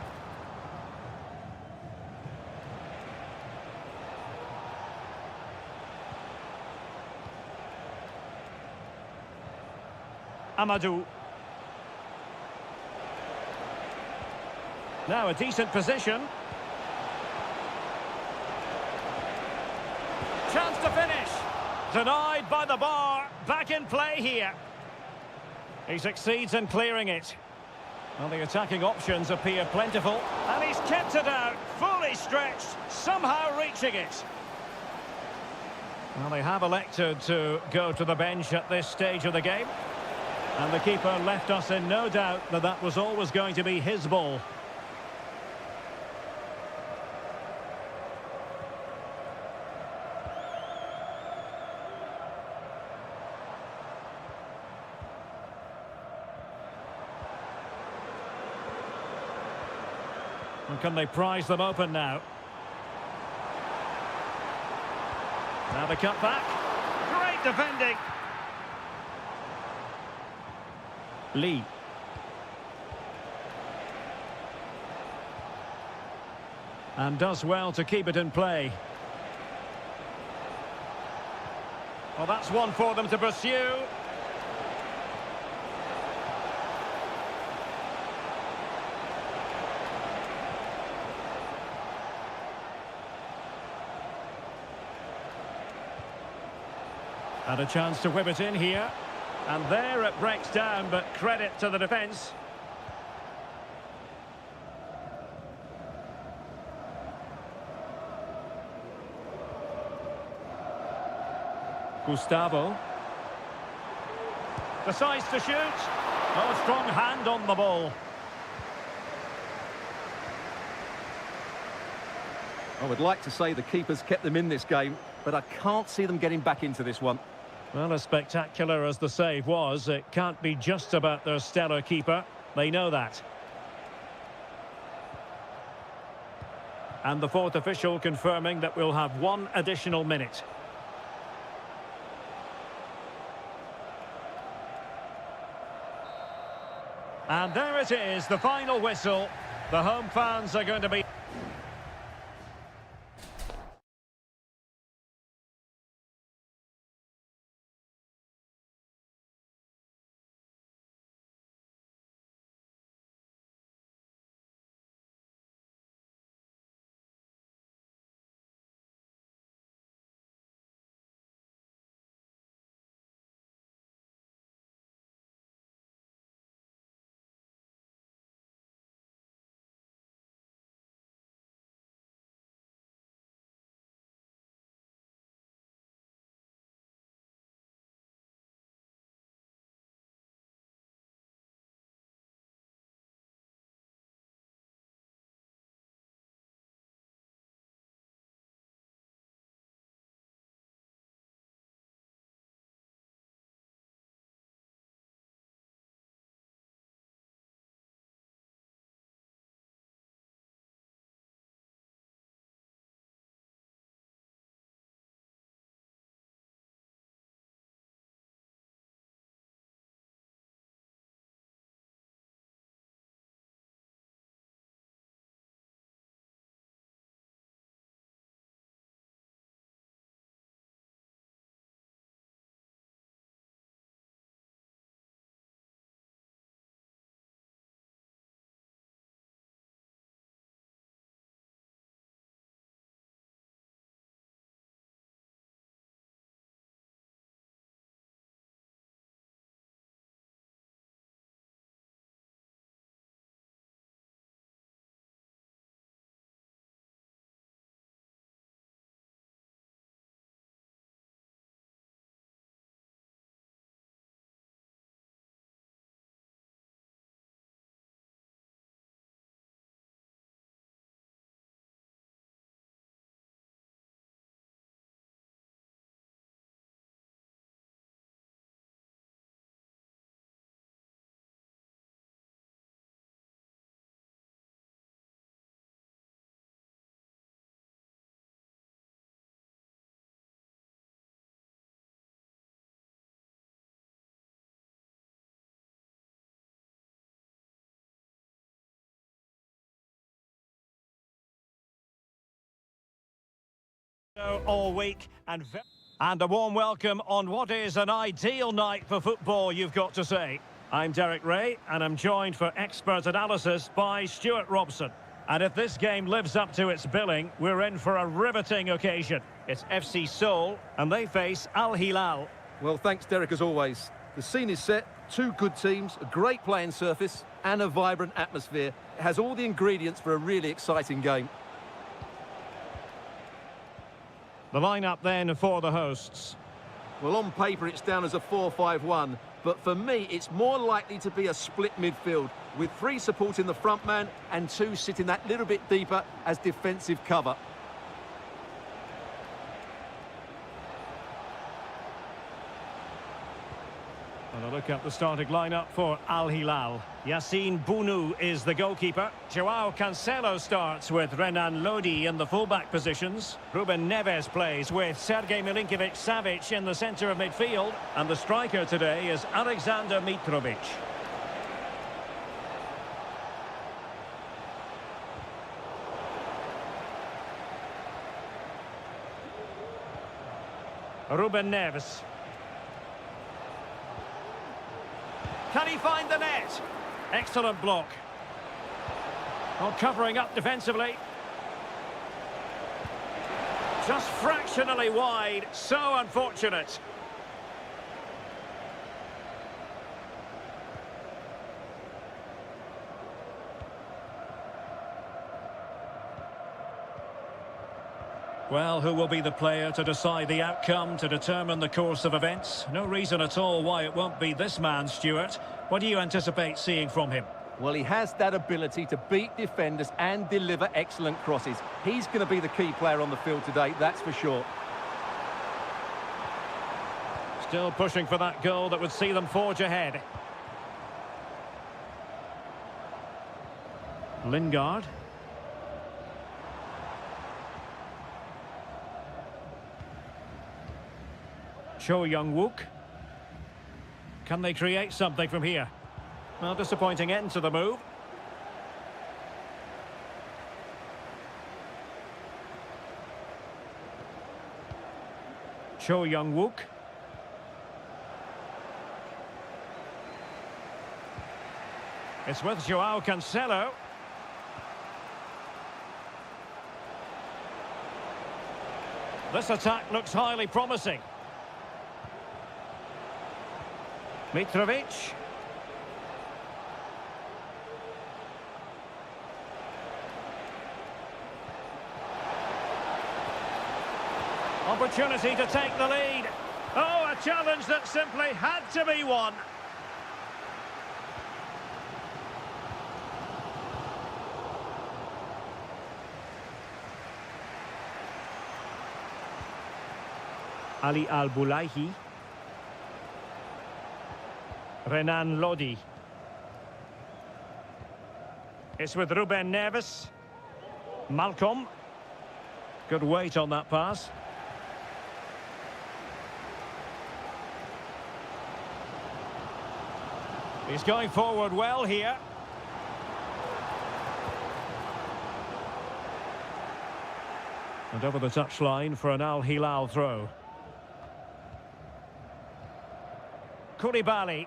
Amadou. Now a decent position. Chance to finish. Denied by the bar. Back in play here. He succeeds in clearing it. Well, the attacking options appear plentiful. And he's kept it out. Fully stretched. Somehow reaching it. Well, they have elected to go to the bench at this stage of the game. And the keeper left us in no doubt that that was always going to be his ball. And can they prise them open now? Now the cut back. Great defending. Lee. And does well to keep it in play. Well, that's one for them to pursue. And a chance to whip it in here. And there it breaks down, but credit to the defence. Gustavo. Decides to shoot. Oh, strong hand on the ball. I would like to say the keepers kept them in this game, but I can't see them getting back into this one. Well, as spectacular as the save was, it can't be just about their stellar keeper. They know that. And the fourth official confirming that we'll have one additional minute. And there it is, the final whistle. The home fans are going to be... All week and a warm welcome on what is an ideal night for football, you've got to say. I'm Derek Ray and I'm joined for expert analysis by Stuart Robson. And if this game lives up to its billing, we're in for a riveting occasion. It's FC Seoul and they face Al Hilal. Well, thanks, Derek, as always. The scene is set, two good teams, a great playing surface and a vibrant atmosphere. It has all the ingredients for a really exciting game. The lineup then for the hosts. Well, on paper it's down as a 4-5-1, but for me it's more likely to be a split midfield, with three supporting the front man and two sitting that little bit deeper as defensive cover. And a look at the starting lineup for Al Hilal. Yassine Bounou is the goalkeeper. Joao Cancelo starts with Renan Lodi in the fullback positions. Ruben Neves plays with Sergej Milinkovic-Savic in the centre of midfield. And the striker today is Alexander Mitrovic. Ruben Neves. Can he find the net? Excellent block. Oh, covering up defensively. Just fractionally wide. So unfortunate. Well, who will be the player to decide the outcome, to determine the course of events? No reason at all why it won't be this man, Stuart. What do you anticipate seeing from him? Well, he has that ability to beat defenders and deliver excellent crosses. He's going to be the key player on the field today, that's for sure. Still pushing for that goal that would see them forge ahead. Lingard. Cho Young-wook. Can they create something from here? Well, disappointing end to the move. Cho Young-wook. It's with Joao Cancelo. This attack looks highly promising. Mitrovic. Opportunity to take the lead. Oh, a challenge that simply had to be won. Ali Al-Boulahi. Renan Lodi. It's with Ruben Neves. Malcolm. Good weight on that pass. He's going forward well here. And over the touchline for an Al Hilal throw. Koulibaly.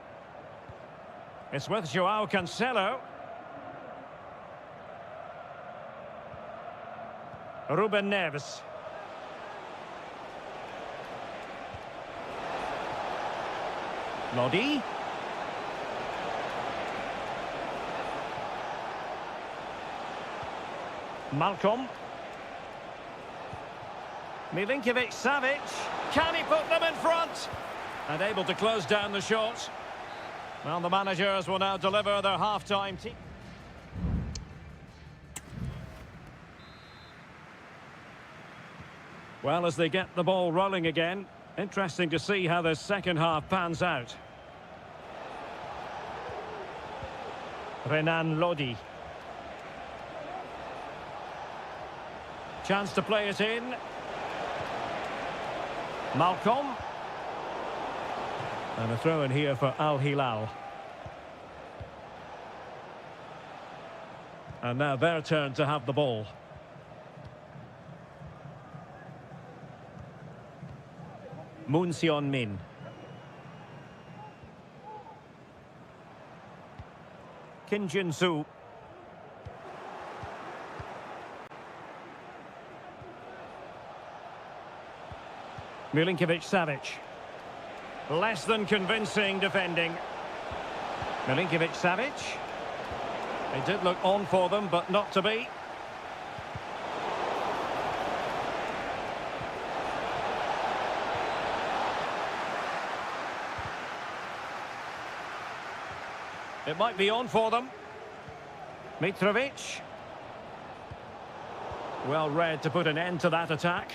It's with Joao Cancelo. Ruben Neves. Lodi. Malcolm. Milinkovic-Savic. Can he put them in front? And able to close down the shot. Well, the managers will now deliver their half-time team. Well, as they get the ball rolling again, interesting to see how this second half pans out. Renan Lodi. Chance to play it in. Malcolm. And a throw in here for Al Hilal. And now their turn to have the ball. Moon Min. Kim Jin-soo. Milinkovic-Savic. Less than convincing defending. Milinkovic-Savic. They did look on for them, but not to be. It might be on for them. Mitrovic. Well read to put an end to that attack.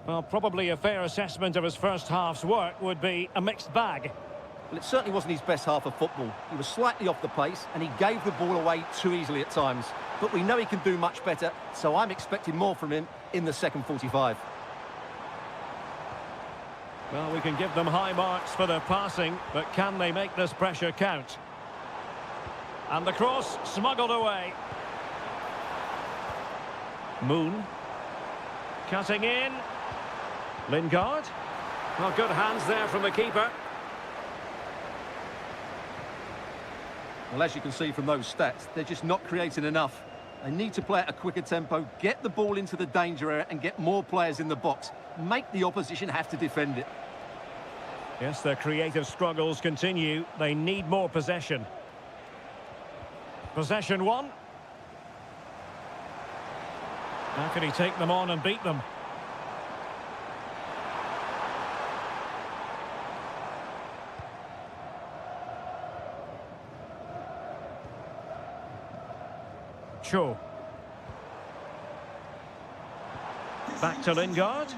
Well, probably a fair assessment of his first half's work would be a mixed bag. Well, it certainly wasn't his best half of football. He was slightly off the pace and he gave the ball away too easily at times. But we know he can do much better, so I'm expecting more from him in the second 45. Well, we can give them high marks for their passing, but can they make this pressure count? And the cross smuggled away. Moon. Cutting in. Lingard. Well, good hands there from the keeper. Well, as you can see from those stats, they're just not creating enough. They need to play at a quicker tempo, get the ball into the danger area and get more players in the box. Make the opposition have to defend it. Yes, their creative struggles continue. They need more possession. Possession one. How can he take them on and beat them? Cho. Back to Lingard.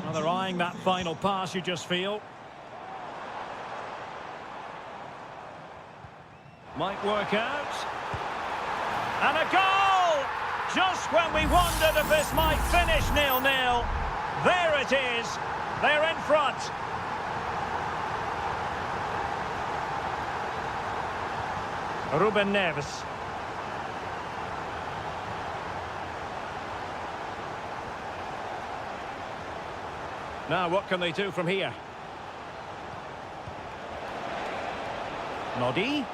Well, they're eyeing that final pass, you just feel. Might work out. And a goal! Just when we wondered if this might finish 0-0. There it is. They're in front. Ruben Neves. Now, what can they do from here? Noddy.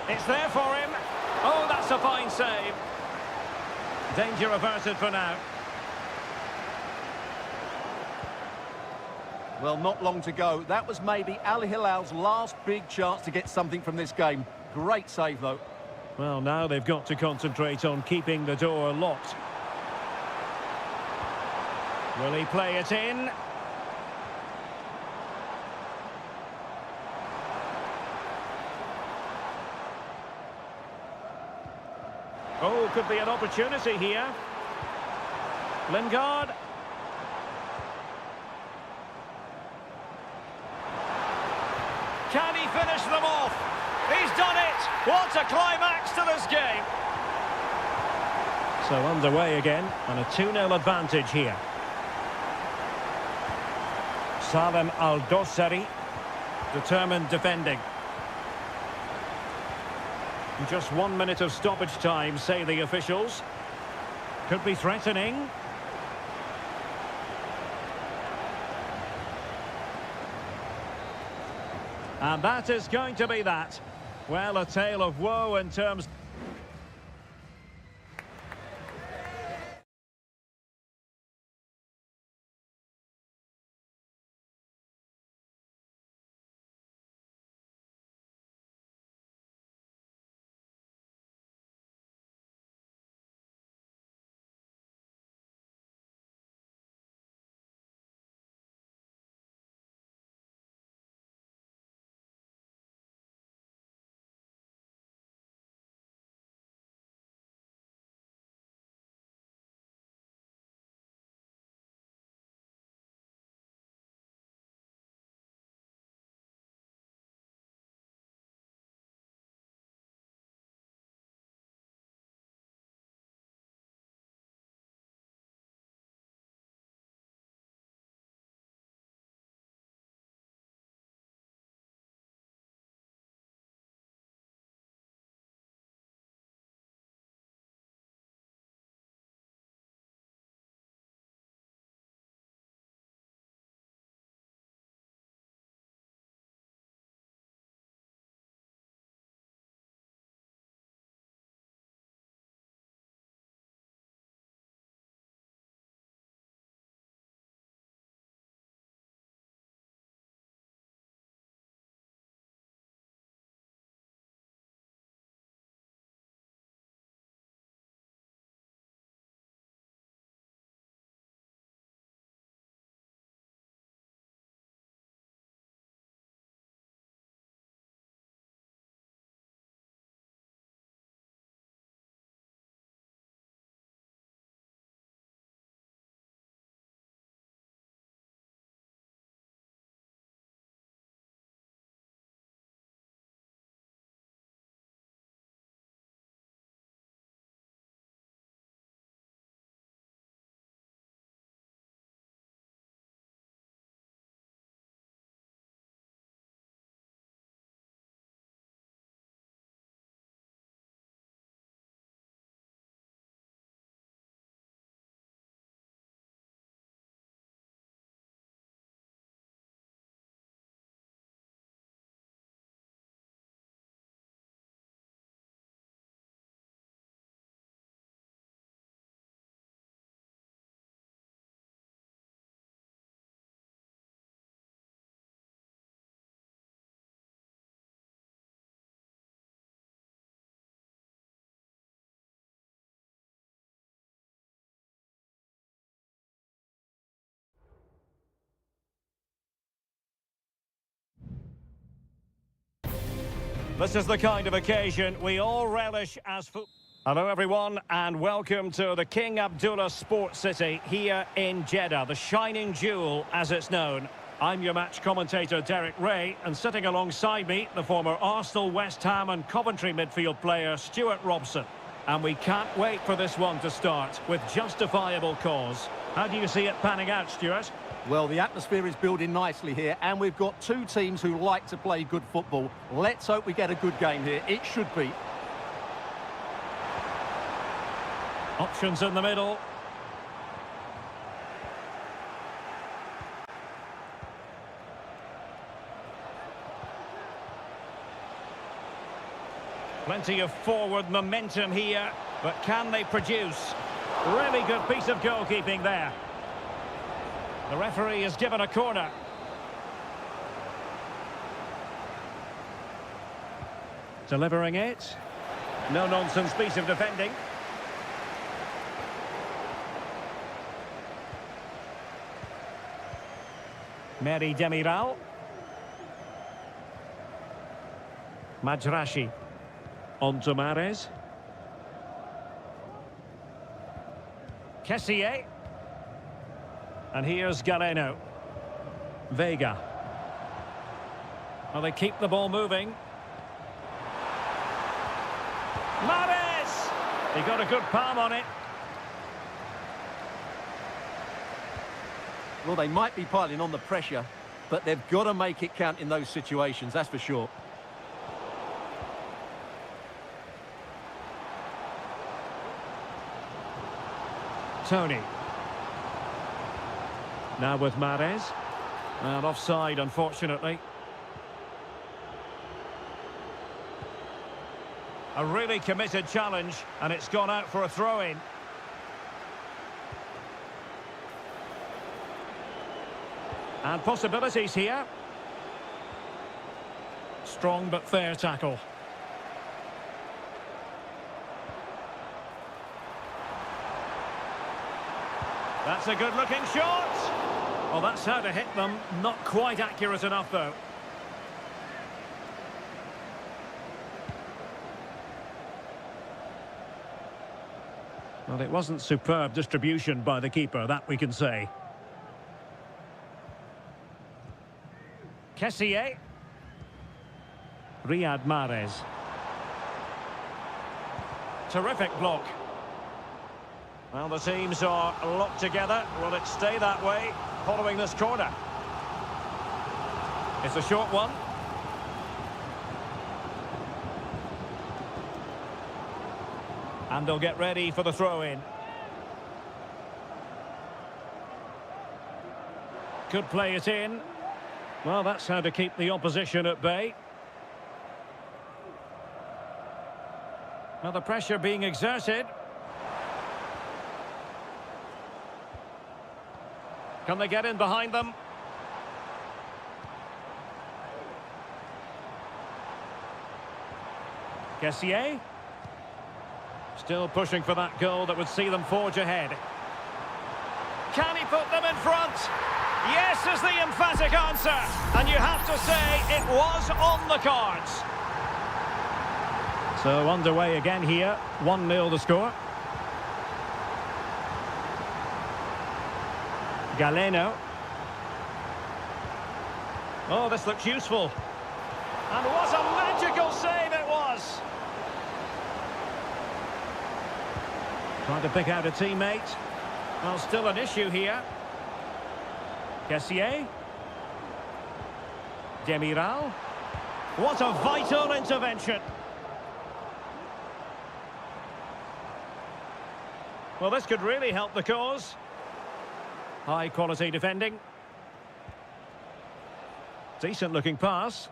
It's there for him. Oh, that's a fine save. Danger averted for now. Well, not long to go. That was maybe Al Hilal's last big chance to get something from this game. Great save, though. Well, now they've got to concentrate on keeping the door locked. Will he play it in? Oh, could be an opportunity here. Lingard. Can he finish them off? He's done it! What a climax to this game! So underway again, and a 2-0 advantage here. Salem Al-Dossari, determined defending. Just 1 minute of stoppage time, say the officials. Could be threatening. And that is going to be that. Well, a tale of woe in terms... This is the kind of occasion we all relish as football. Hello everyone and welcome to the King Abdullah Sports City here in Jeddah, the shining jewel as it's known. I'm your match commentator Derek Ray, and sitting alongside me, the former Arsenal, West Ham and Coventry midfield player Stuart Robson. And we can't wait for this one to start with justifiable cause. How do you see it panning out, Stuart? Well, the atmosphere is building nicely here, and we've got two teams who like to play good football. Let's hope we get a good game here. It should be. Options in the middle. Plenty of forward momentum here, but can they produce? Really good piece of goalkeeping there. The referee has given a corner. Delivering it. No-nonsense piece of defending. Meri Demiral. Majrashi. On to Mahrez. Kessié. And here's Galeno. Vega. Well, they keep the ball moving. Mahrez! He got a good palm on it. Well, they might be piling on the pressure, but they've got to make it count in those situations, that's for sure. Tony. Now with Mahrez. And offside, unfortunately. A really committed challenge, and it's gone out for a throw-in. And possibilities here. Strong but fair tackle. That's a good-looking shot. Well, that's how to hit them. Not quite accurate enough, though. Well, it wasn't superb distribution by the keeper, that we can say. Kessié. Riyad Mahrez. Terrific block. Well, the teams are locked together. Will it stay that way following this corner? It's a short one. And they'll get ready for the throw-in. Could play it in. Well, that's how to keep the opposition at bay. Now the pressure being exerted. Can they get in behind them? Kessié. Still pushing for that goal that would see them forge ahead. Can he put them in front? Yes is the emphatic answer. And you have to say it was on the cards. So underway again here. 1-0 the score. Galeno. Oh, this looks useful. And what a magical save it was. Trying to pick out a teammate. Well, still an issue here. Kessié. Demiral. What a vital intervention. Well, this could really help the cause. High quality defending. Decent looking pass.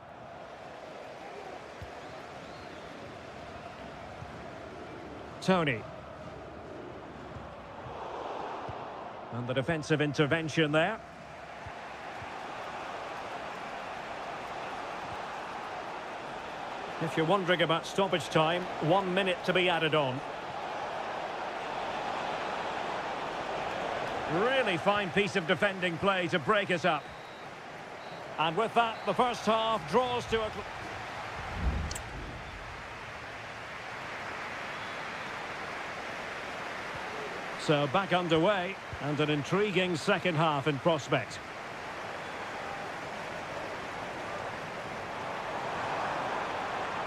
Tony. And the defensive intervention there. If you're wondering about stoppage time, 1 minute to be added on. Really fine piece of defending play to break us up. And with that, the first half draws to a... So back underway, and an intriguing second half in prospect.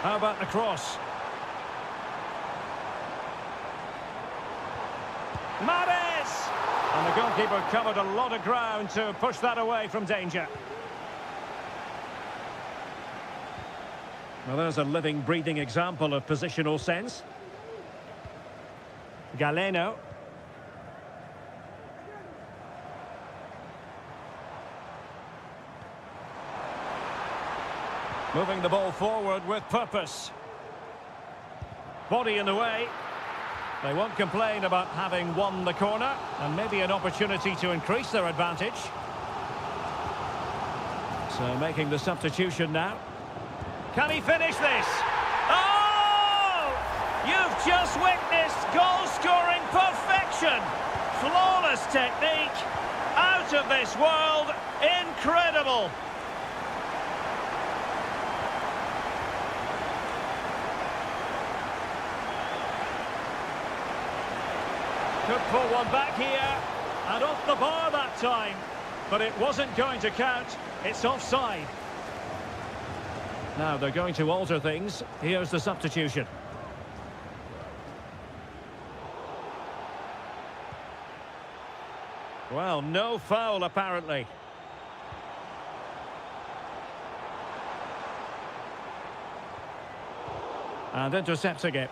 How about the cross? Mares! And the goalkeeper covered a lot of ground to push that away from danger. Well, there's a living, breathing example of positional sense. Galeno. Moving the ball forward with purpose. Body in the way. They won't complain about having won the corner, and maybe an opportunity to increase their advantage. So making the substitution now. Can he finish this? Oh! You've just witnessed goal-scoring perfection. Flawless technique. Out of this world. Incredible. Could pull one back here, and off the bar that time. But it wasn't going to count. It's offside. Now they're going to alter things. Here's the substitution. Well, no foul apparently. And intercepting it.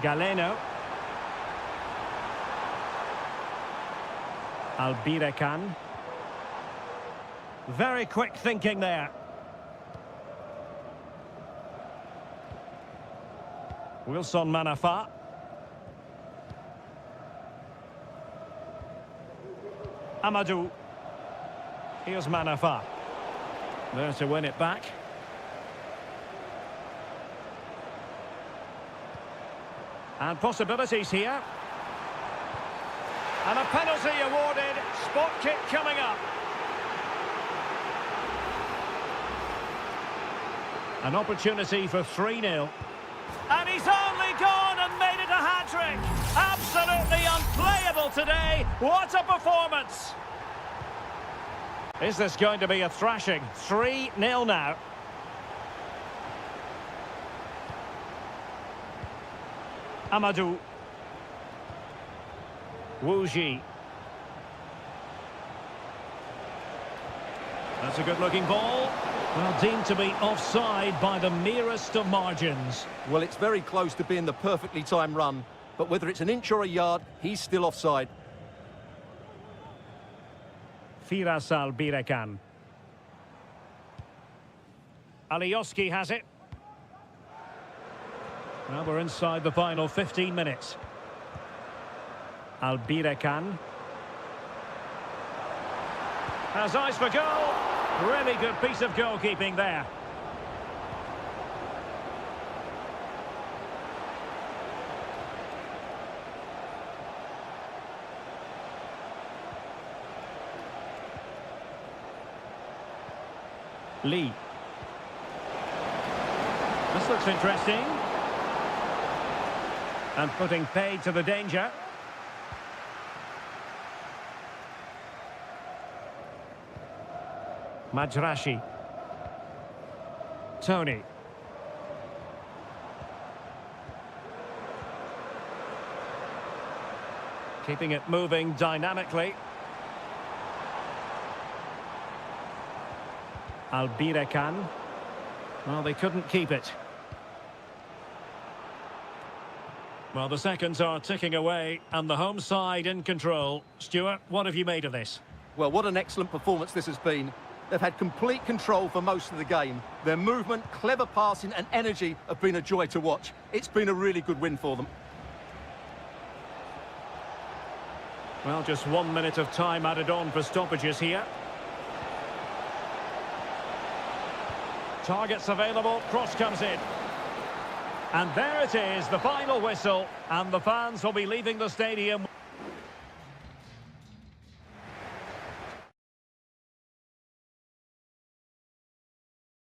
Galeno. Albirekan. Very quick thinking there. Wilson Manafa. Amadou. Here's Manafa. There to win it back. And possibilities here. And a penalty awarded. Spot kick coming up. An opportunity for 3-0. And he's only gone and made it a hat-trick. Absolutely unplayable today. What a performance. Is this going to be a thrashing? 3-0 now. Amadou. Wuji. That's a good-looking ball. Well, deemed to be offside by the merest of margins. Well, it's very close to being the perfectly timed run, but whether it's an inch or a yard, he's still offside. Firas Albirekan. Alioski has it. Well, we're inside the final 15 minutes. Albirekan. Has eyes for goal. Really good piece of goalkeeping there. Lee. This looks interesting. And putting paid to the danger. Majrashi. Tony. Keeping it moving dynamically. Albirekan. Well, they couldn't keep it. Well, the seconds are ticking away, and the home side in control. Stuart, what have you made of this? Well, what an excellent performance this has been. They've had complete control for most of the game. Their movement, clever passing and energy have been a joy to watch. It's been a really good win for them. Well, just 1 minute of time added on for stoppages here. Targets available, cross comes in. And there it is, the final whistle, and the fans will be leaving the stadium.